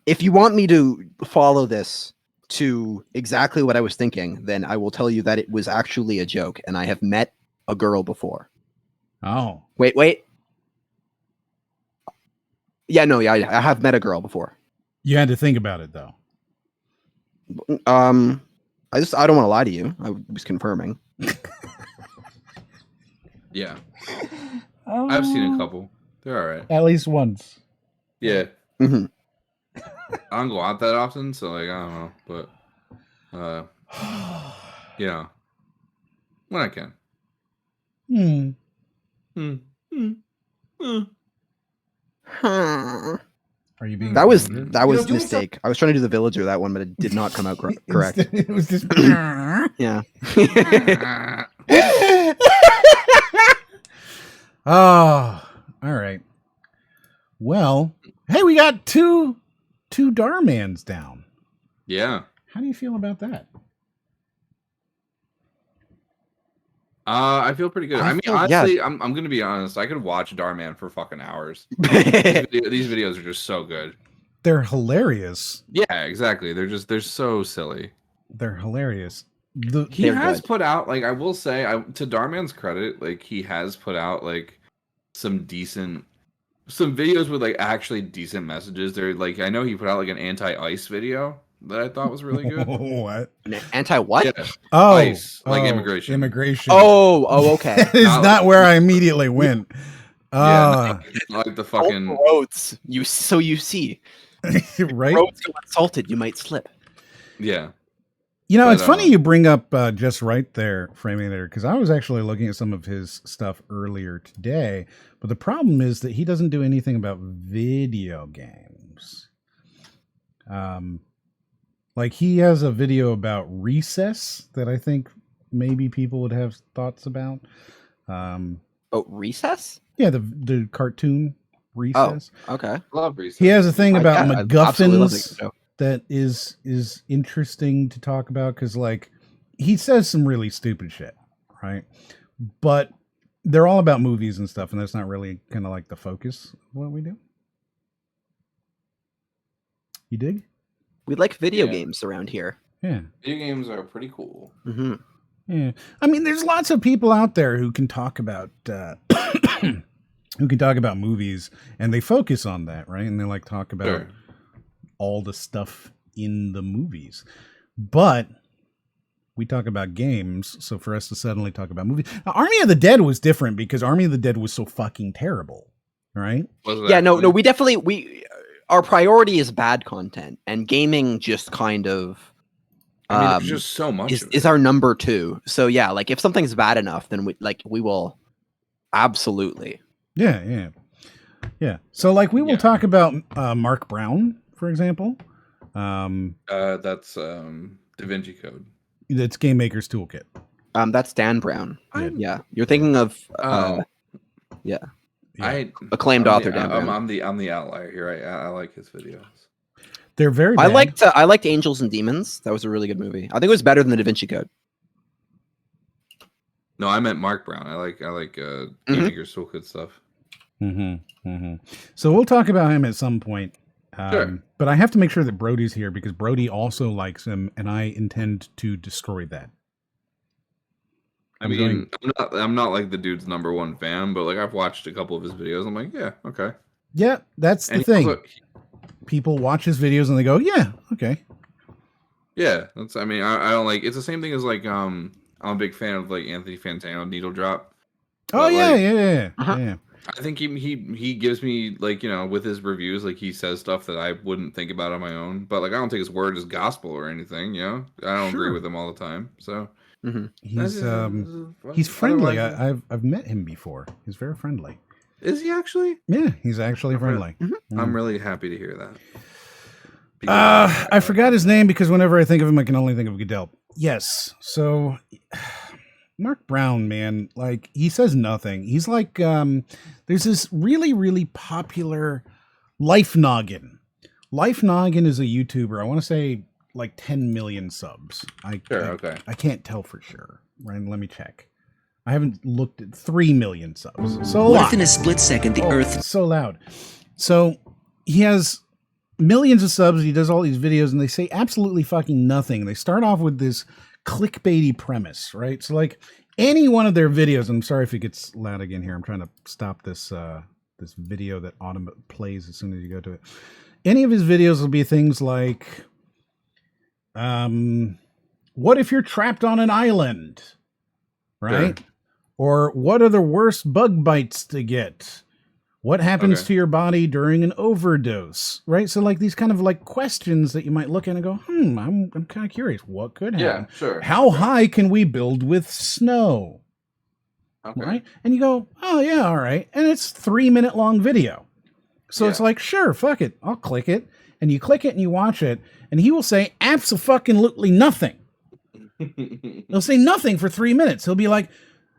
if you want me to follow this to exactly what I was thinking, then I will tell you that it was actually a joke, and I have met a girl before. Oh. Wait. Yeah, no, yeah, I have met a girl before. You had to think about it though. I don't want to lie to you. I was confirming. Yeah. I've seen a couple. They're all right. At least once. Yeah. Mm-hmm. I don't go out that often, so like I don't know, but yeah, when I can. Are you being? That was a mistake. I was trying to do the villager that one, but it did not come out correct. It was just yeah. Oh, all right. Well, hey, we got two Dharmans down. Yeah. How do you feel about that? I feel pretty good. I mean, honestly, yeah. I'm gonna be honest. I could watch Dharman for fucking hours. These videos are just so good. They're hilarious. Yeah, exactly. They're so silly. They're hilarious. He has put out, like, I will say, to Dharman's credit, like he has put out like some videos with like actually decent messages. They're like, I know he put out like an anti-ice video that I thought was really good. What? An anti-what? Yeah. ICE, like immigration. Immigration. Oh, okay. That is not where I immediately went. Yeah, like the fucking roads. You see, right? Roads go unsalted, you might slip. Yeah. You know, it's funny you bring up Just Right there, framing there, because I was actually looking at some of his stuff earlier today, but the problem is that he doesn't do anything about video games. Like he has a video about Recess that I think maybe people would have thoughts about. Recess? Yeah, the cartoon Recess. Oh, okay. Love Recess. He has a thing about I absolutely love MacGuffins the show. that is interesting to talk about because, like, he says some really stupid shit, right? But they're all about movies and stuff, and that's not really kind of like the focus of what we do. You dig? We like video games around here. Yeah. Video games are pretty cool. Mm-hmm. Yeah. I mean, there's lots of people out there who can talk about movies, and they focus on that, right? And they like talk about all the stuff in the movies. But We talk about games, so for us to suddenly talk about movies. Now, Army of the Dead was different because Army of the Dead was so fucking terrible, right? Yeah, no, our priority is bad content, and gaming just kind of. I mean, there's just so much. Is our number 2. So yeah, like if something's bad enough, then we will absolutely. Yeah. So like we will talk about Mark Brown, for example. That's Da Vinci Code. That's Game Maker's Toolkit. That's Dan Brown. Yeah, you're thinking of acclaimed author Dan Brown. I'm the outlier here. I like his videos. They're very. I liked Angels and Demons. That was a really good movie. I think it was better than the Da Vinci Code. No, I meant Mark Brown. I like Game Maker's Toolkit stuff. So we'll talk about him at some point. Sure. But I have to make sure that Brody's here because Brody also likes him, and I intend to destroy that. I'm not like the dude's number 1 fan, but like I've watched a couple of his videos. I'm like, yeah, okay. Yeah, that's the thing. People watch his videos and they go, yeah, okay. Yeah, that's. I mean, I don't like. It's the same thing as like I'm a big fan of like Anthony Fantano Needle Drop. Oh yeah. I think he gives me like, with his reviews, like he says stuff that I wouldn't think about on my own. But like I don't take his word as gospel or anything. I don't agree with him all the time. So he's friendly. I've met him before. He's very friendly. Is he actually? Yeah, he's actually friendly. I'm really happy to hear that. I forgot his name because whenever I think of him, I can only think of Goodell. Yes. So Mark Brown, man, like he says nothing. He's like, there's this really, really popular Life Noggin. Life Noggin is a YouTuber. I want to say like 10 million subs. I can't tell for sure. Right? Let me check. I haven't looked at 3 million subs. So what if in a split second the Earth? So loud. So he has millions of subs. He does all these videos, and they say absolutely fucking nothing. They start off with this clickbaity premise, right? So like any one of their videos. I'm sorry if it gets loud again here. I'm trying to stop this this video that plays as soon as you go to it. Any of his videos will be things like, what if you're trapped on an island, right? Sure. Or what are the worst bug bites to get? What happens to your body during an overdose, right? So like these kind of like questions that you might look at and go, I'm kind of curious. What could happen? Yeah, sure. How high can we build with snow? Okay. Right? And you go, oh yeah, all right. And it's 3-minute long video. So it's like, sure, fuck it. I'll click it. And you click it and you watch it. And he will say abso-fucking-lutely nothing. He'll say nothing for 3 minutes. He'll be like,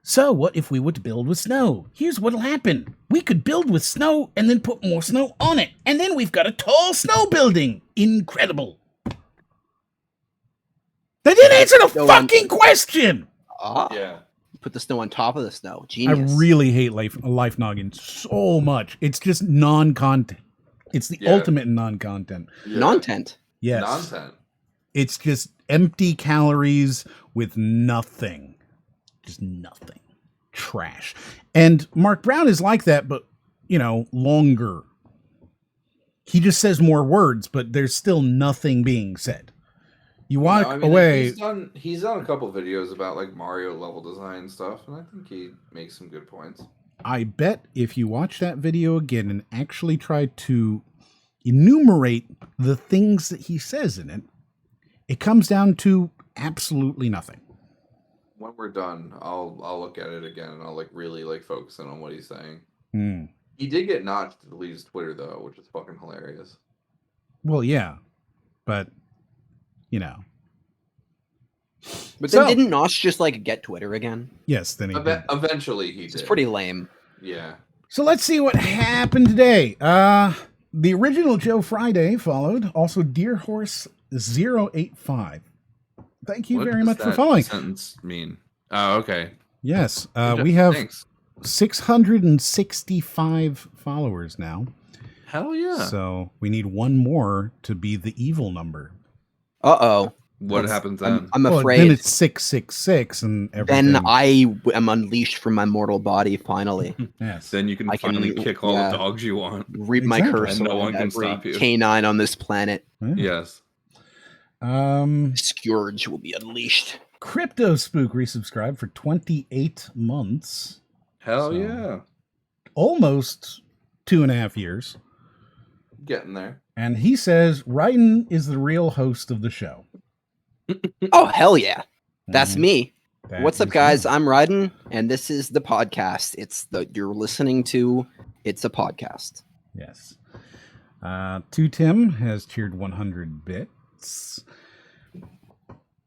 so what if we were to build with snow? Here's what'll happen. We could build with snow and then put more snow on it. And then we've got a tall snow building. Incredible. They didn't answer the fucking question. Yeah. Put the snow on top of the snow. Genius. I really hate Life Noggin so much. It's just non-content. It's the ultimate in non-content. Yeah. Non-tent. Yes. Non-tent. It's just empty calories with nothing. Just nothing. Trash. And Mark Brown is like that, but, longer. He just says more words, but there's still nothing being said. You walk away. He's done a couple of videos about like Mario level design stuff, and I think he makes some good points. I bet if you watch that video again and actually try to enumerate the things that he says in it, it comes down to absolutely nothing. When we're done, I'll look at it again and I'll like really like focus in on what he's saying. He did get notched to delete his Twitter though, which is fucking hilarious. Well, yeah, but But then didn't Nosh just like get Twitter again? Yes, then he did. Eventually he did. It's pretty lame. Yeah. So let's see what happened today. The original Joe Friday followed. Also, Deer Horse 085. Thank you very much for following. What does that sentence mean? Oh, okay. Yes, we have Thanks. 665 followers now. Hell yeah. So we need one more to be the evil number. Uh-oh. What happens then? I'm afraid. Then it's 666 and everything. Then I am unleashed from my mortal body finally. Yes. Then you can finally kick all the dogs you want. Reap my curse. And no one can every stop you. canine on this planet. Yes. Scourge will be unleashed. Crypto Spook resubscribed for 28 months. Hell yeah. Almost 2.5 years. Getting there. And he says Ryden is the real host of the show. Oh, hell yeah. That's me. That What's up, is guys? you. I'm Ryden, and this is the podcast. You're listening to It's a Podcast. Yes. To Tim has cheered 100 bits.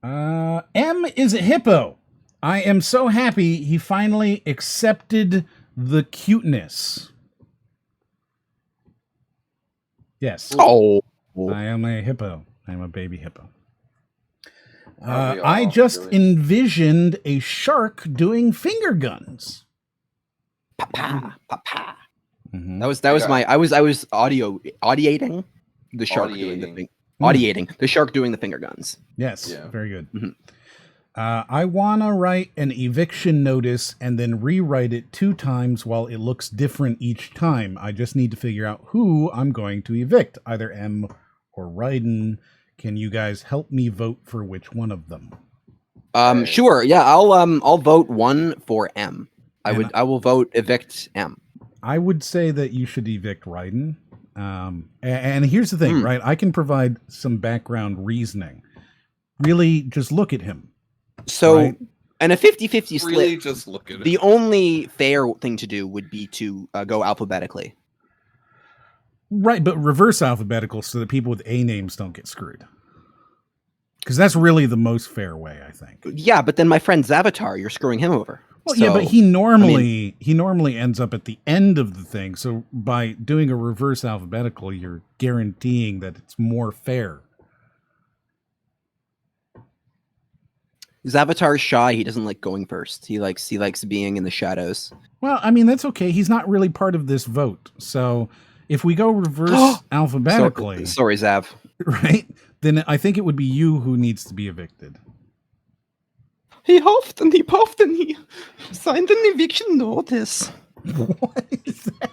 M is a hippo. I am so happy he finally accepted the cuteness. Yes. Oh. I am a hippo. I am a baby hippo. Aren't we all, I just really? envisioned a shark doing finger guns. Papa, papa. Mhm. That was my I was audiating the shark doing the audiating the shark doing the finger guns. Yes, Yeah. very good. Mhm. I want to write an eviction notice and then rewrite it 2 times while it looks different each time. I just need to figure out who I'm going to evict, either M or Ryden. Can you guys help me vote for which one of them? Sure. Yeah, I'll vote 1 for M. I will vote evict M. I would say that you should evict Ryden. And here's the thing, right? I can provide some background reasoning. Really, just look at him. So, right? and a 50-50 split. Really just look at it. The only fair thing to do would be to go alphabetically. Right, but reverse alphabetical so that people with A names don't get screwed. Because that's really the most fair way, I think. Yeah, but then my friend's avatar, you're screwing him over. Well, yeah, but he normally ends up at the end of the thing. So by doing a reverse alphabetical, you're guaranteeing that it's more fair. His avatar is shy. He doesn't like going first. He likes being in the shadows. Well, I mean, that's okay. He's not really part of this vote. So if we go reverse alphabetically, sorry, Zav. Right? Then I think it would be you who needs to be evicted. He huffed and he puffed and he signed an eviction notice. What is that?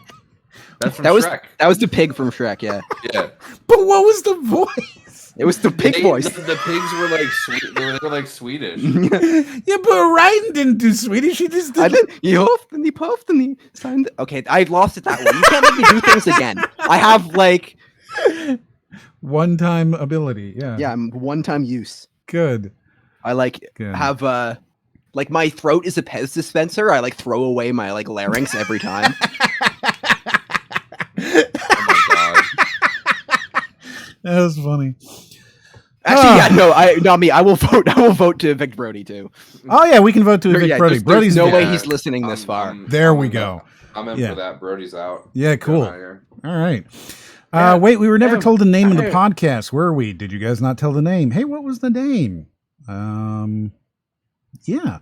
That's from that Shrek. was the pig from Shrek, yeah. Yeah. But what was the voice? It was the pig voice. The pigs were like they were like Swedish. Yeah, but Ryden didn't do Swedish. He just did. He huffed and he puffed and he signed. Okay, I lost it that way. You can't make me do things again. I have like one-time ability. Yeah. Yeah, I'm one-time use. Good. I have like my throat is a Pez dispenser. I like throw away my like larynx every time. Oh my god. That was funny. Actually, yeah, no, not me. I will vote to evict Brody too. Oh yeah, we can vote to evict Yeah, Brody. Brody's no way evicted. he's listening this far. There we go. I'm in for that. Brody's out. Yeah, cool. Get out of here. All right. Wait, we were never told the name of the podcast, were we? Did you guys not tell the name? Hey, what was the name? Yeah.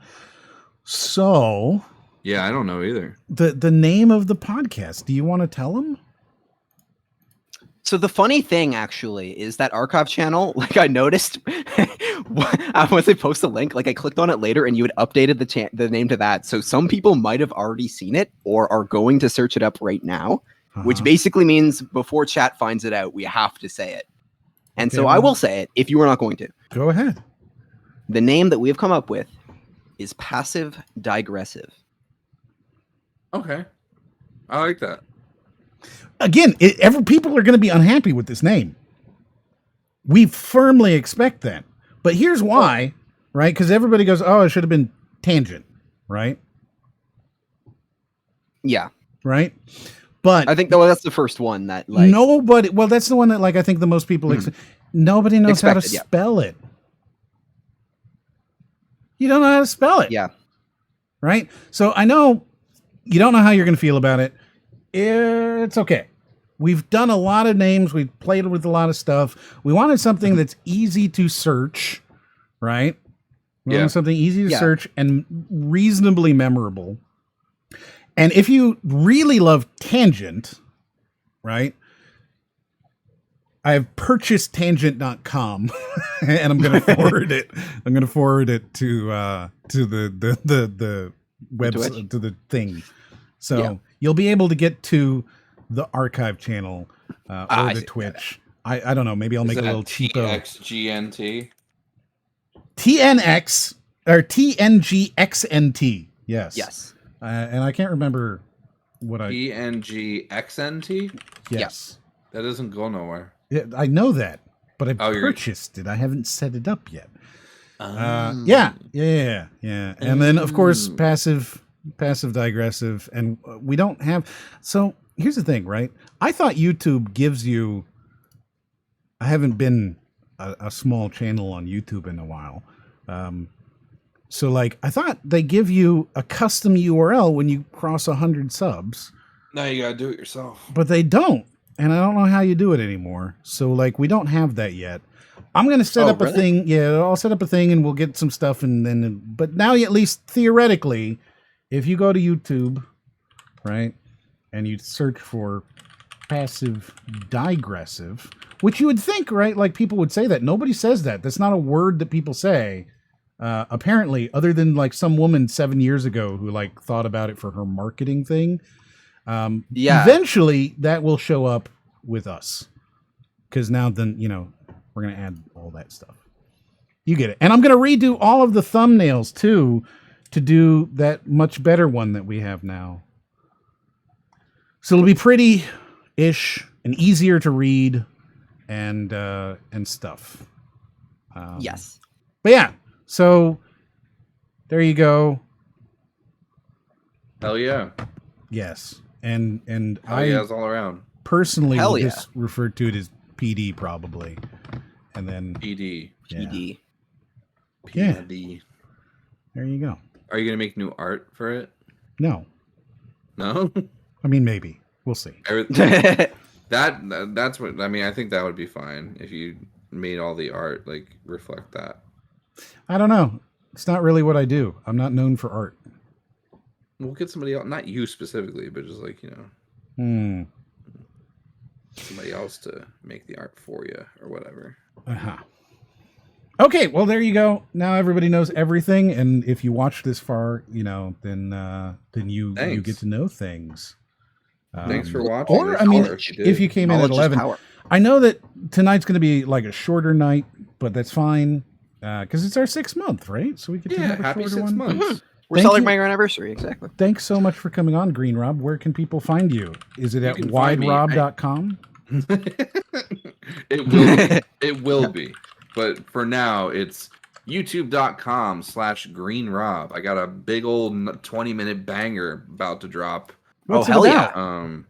So. Yeah, I don't know either. The name of the podcast. Do you want to tell them? So the funny thing actually is that archive channel, like I noticed once they post the link, like I clicked on it later and you had updated the name to that. So some people might have already seen it or are going to search it up right now, which basically means before chat finds it out, we have to say it. And so I will say it if you are not going to. Go ahead. The name that we have come up with is Passive Digressive. Okay. I like that. Again, people are going to be unhappy with this name. We firmly expect that. But here's why, right? Because everybody goes, oh, it should have been Tangent, right? Yeah. Right? But I think that's the first one that like nobody, well, that's the one that like I think the most people nobody knows how to spell it. You don't know how to spell it. Yeah. Right? So I know you don't know how you're going to feel about it. It's okay. We've done a lot of names. We've played with a lot of stuff. We wanted something that's easy to search, right? We wanted something easy to search and reasonably memorable. And if you really love Tangent, right? I've purchased tangent.com and I'm going to forward it. I'm going to forward it to the website, to the thing. So you'll be able to get to the archive channel or the Twitch. I don't know. Maybe I'll make a little cheapo. TNGXNT. TNXNT. or TNGXNT. Yes. Yes. And I can't remember what I. TNGXNT? Yes. That doesn't go nowhere. Yeah, I know that, but I purchased it. I haven't set it up yet. Yeah. And then, of course, passive digressive. And we don't have. So here's the thing, right? I thought YouTube gives you. I haven't been a small channel on YouTube in a while. So, like, I thought they give you a custom URL when you cross 100 subs. Now you gotta do it yourself. But they don't. And I don't know how you do it anymore. So, like, we don't have that yet. I'm going to set up a thing. Yeah, I'll set up a thing and we'll get some stuff. And then, but now, at least theoretically, if you go to YouTube, right, and you search for passive digressive, which you would think, right, like people would say that. Nobody says that. That's not a word that people say. Apparently, other than like some woman 7 years ago who like thought about it for her marketing thing. Eventually that will show up with us. Because now then, we're going to add all that stuff. You get it. And I'm going to redo all of the thumbnails too, to do that much better one that we have now. So it'll be pretty-ish and easier to read and stuff. Yes. But yeah, so there you go. Hell yeah. Yes. And yes, all around. Personally will just refer to it as PD probably. And then PD. Yeah. PD. Yeah. PD. There you go. Are you gonna make new art for it? No. No? I mean, maybe. We'll see. That's what I mean. I think that would be fine if you made all the art like reflect that. I don't know. It's not really what I do. I'm not known for art. We'll get somebody else, not you specifically, but just like, somebody else to make the art for you or whatever. Okay, well there you go. Now everybody knows everything, and if you watch this far, then you get to know things. Thanks for watching. Or I mean, if you came in at 11, I know that tonight's going to be like a shorter night, but that's fine because it's our 6th month, right? So we get to have a happy shorter 6 one. months. We're celebrating our anniversary, exactly. Thanks so much for coming on, Greenrob. Where can people find you? Is it at widerob.com? It will be. But for now, it's youtube.com/greenrob. I got a big old 20-minute banger about to drop. What's it about?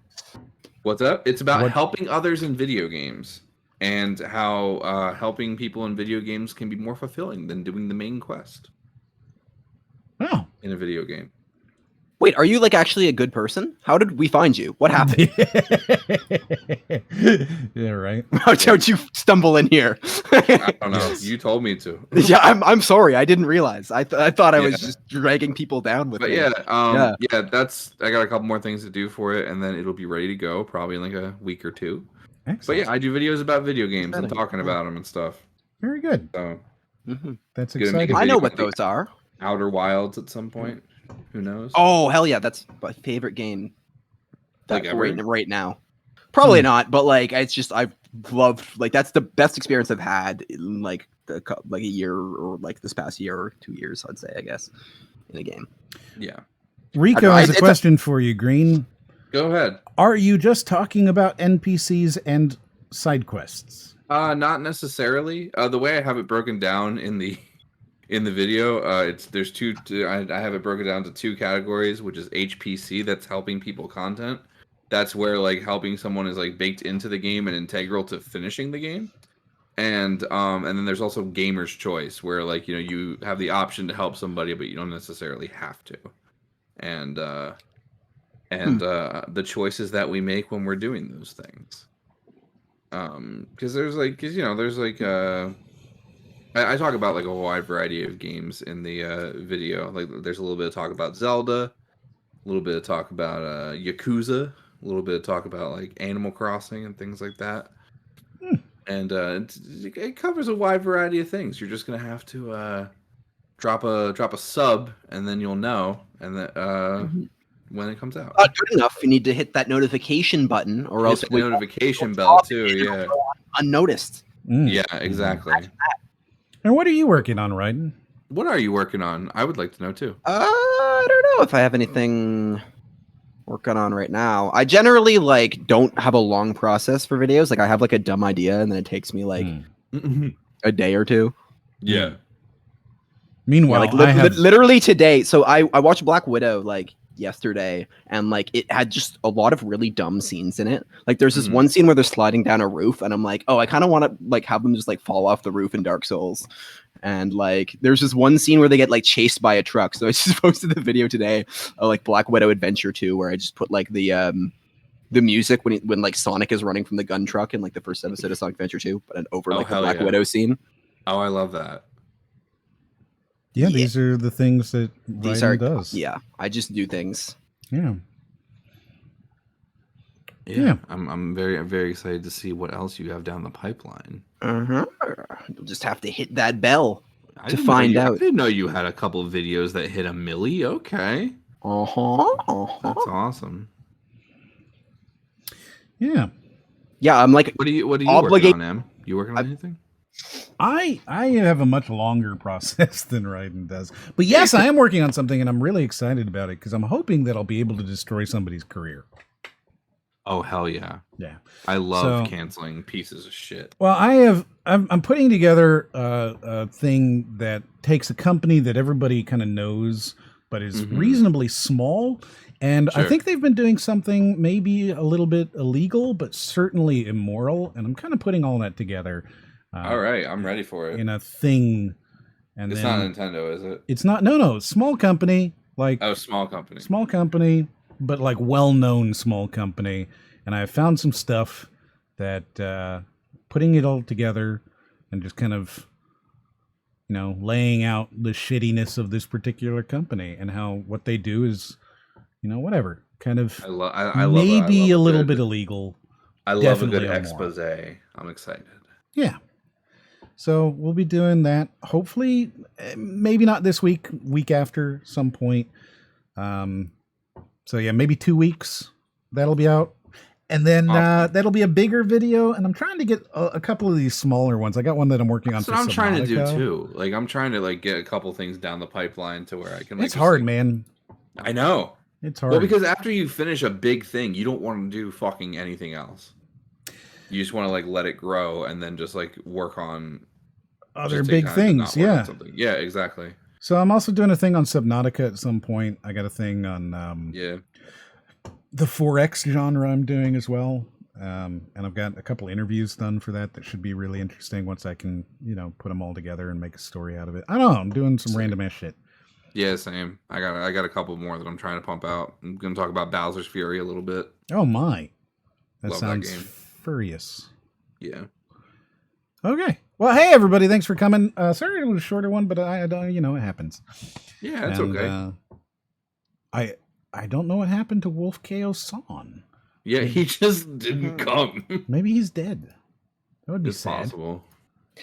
What's up? It's about helping others in video games and how helping people in video games can be more fulfilling than doing the main quest. Oh. In a video game. Wait, are you like actually a good person? How did we find you? What happened? Yeah, right. How'd you stumble in here? I don't know. You told me to. Yeah, I'm sorry. I didn't realize. I thought I was just dragging people down with But me. that's I got a couple more things to do for it, and then it'll be ready to go probably in like a week or two. Excellent. But yeah, I do videos about video games and talking about them and stuff. Very good. So that's exciting. I know what those are. Outer Wilds at some point. Who knows? Oh hell yeah, that's my favorite game. Like right now. Probably not, but like it's just I've loved like that's the best experience I've had in like a year or like this past year or 2 years, I'd say, I guess, in a game. Yeah. Rico has a question for you, Green. Go ahead. Are you just talking about NPCs and side quests? Not necessarily. The way I have it broken down in the video, I have it broken down to 2 categories, which is HPC, that's helping people content. That's where like helping someone is like baked into the game and integral to finishing the game. And then there's also gamer's choice, where like you have the option to help somebody, but you don't necessarily have to. And the choices that we make when we're doing those things. Because I talk about like a wide variety of games in the video. Like there's a little bit of talk about Zelda, a little bit of talk about Yakuza, a little bit of talk about like Animal Crossing and things like that. And it covers a wide variety of things. You're just gonna have to drop a sub, and then you'll know, and that when it comes out. Not good enough. You need to hit that notification button, or else the notification bell too. Yeah, unnoticed. Yeah, exactly. And what are you working on, Ryden? What are you working on? I would like to know too. I don't know if I have anything working on right now. I generally like don't have a long process for videos. Like I have like a dumb idea and then it takes me like a day or two. Yeah. Meanwhile, yeah, like literally today. So I watched Black Widow like yesterday, and like it had just a lot of really dumb scenes in it. Like there's this one scene where they're sliding down a roof, and I'm like, oh, I kind of want to like have them just like fall off the roof in Dark Souls. And like there's this one scene where they get like chased by a truck. So I just posted the video today of like Black Widow Adventure 2, where I just put like the music when like Sonic is running from the gun truck in like the first episode of Sonic Adventure 2, but over like the Black Widow scene. Oh, I love that. Yeah, these are the things that these Ryan does. Yeah, I just do things. Yeah. Yeah. I'm very excited to see what else you have down the pipeline. You'll just have to hit that bell to I find out. I didn't know you had a couple of videos that hit 1 milli. Okay. That's awesome. Yeah. Yeah, I'm like, what are you working on, Em? You working on anything? I have a much longer process than Raiden does. But yes, I am working on something, and I'm really excited about it because I'm hoping that I'll be able to destroy somebody's career. Oh, hell yeah. Yeah. I love canceling pieces of shit. Well, I'm putting together a thing that takes a company that everybody kind of knows, but is reasonably small. And I think they've been doing something maybe a little bit illegal, but certainly immoral. And I'm kind of putting all that together. All right, I'm ready for it. In a thing. And it's then, not Nintendo, is it? It's not. No. Small company. Like small company. Small company, but like well-known small company. And I found some stuff that putting it all together and just kind of, laying out the shittiness of this particular company and how what they do is, whatever. Kind of maybe a little bit illegal. I love a good expose. I'm excited. Yeah. So we'll be doing that. Hopefully, maybe not this week, week after, some point. So yeah, maybe 2 weeks. That'll be out. And then that'll be a bigger video. And I'm trying to get a couple of these smaller ones. I got one that I'm working on. That's what I'm trying to do too. Like I'm trying to get a couple things down the pipeline to where I can. It's hard, man. I know. It's hard. Well, because after you finish a big thing, you don't want to do fucking anything else. You just want to let it grow and then just work on other big things. Yeah. Yeah, exactly. So I'm also doing a thing on Subnautica at some point. I got a thing on the 4X genre I'm doing as well. And I've got a couple interviews done for that should be really interesting once I can, put them all together and make a story out of it. I don't know. I'm doing some random ass shit. Yeah, same. I got a couple more that I'm trying to pump out. I'm going to talk about Bowser's Fury a little bit. Oh my. That Love sounds that game. Furious. Yeah. Okay. Well, hey everybody, thanks for coming. Sorry it was a shorter one, but I don't, it happens. Yeah, it's okay. I don't know what happened to Wolf KO Son. Yeah, he just didn't come. Maybe he's dead. That would be it's sad. Possible.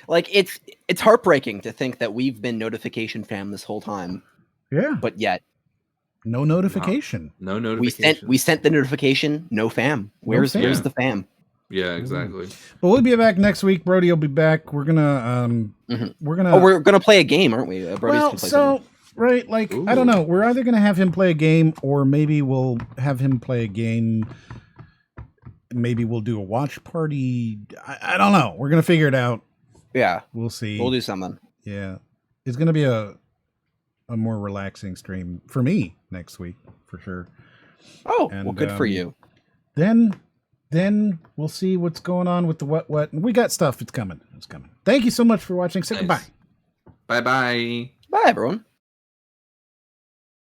Like it's heartbreaking to think that we've been notification fam this whole time. Yeah. But yet no notification. No notification. We sent the notification, no fam. Where's the fam? Yeah, exactly. But we'll be back next week. Brody will be back. We're gonna we're gonna play a game, aren't we? Right, I don't know. We're either gonna have him play a game, or maybe we'll have him play a game. Maybe we'll do a watch party. I don't know. We're gonna figure it out. Yeah, we'll see. We'll do something. Yeah, it's gonna be a more relaxing stream for me next week for sure. Oh, well, good for you. Then we'll see what's going on with the what. We got stuff. It's coming. Thank you so much for watching. Say goodbye. Bye. Bye, everyone.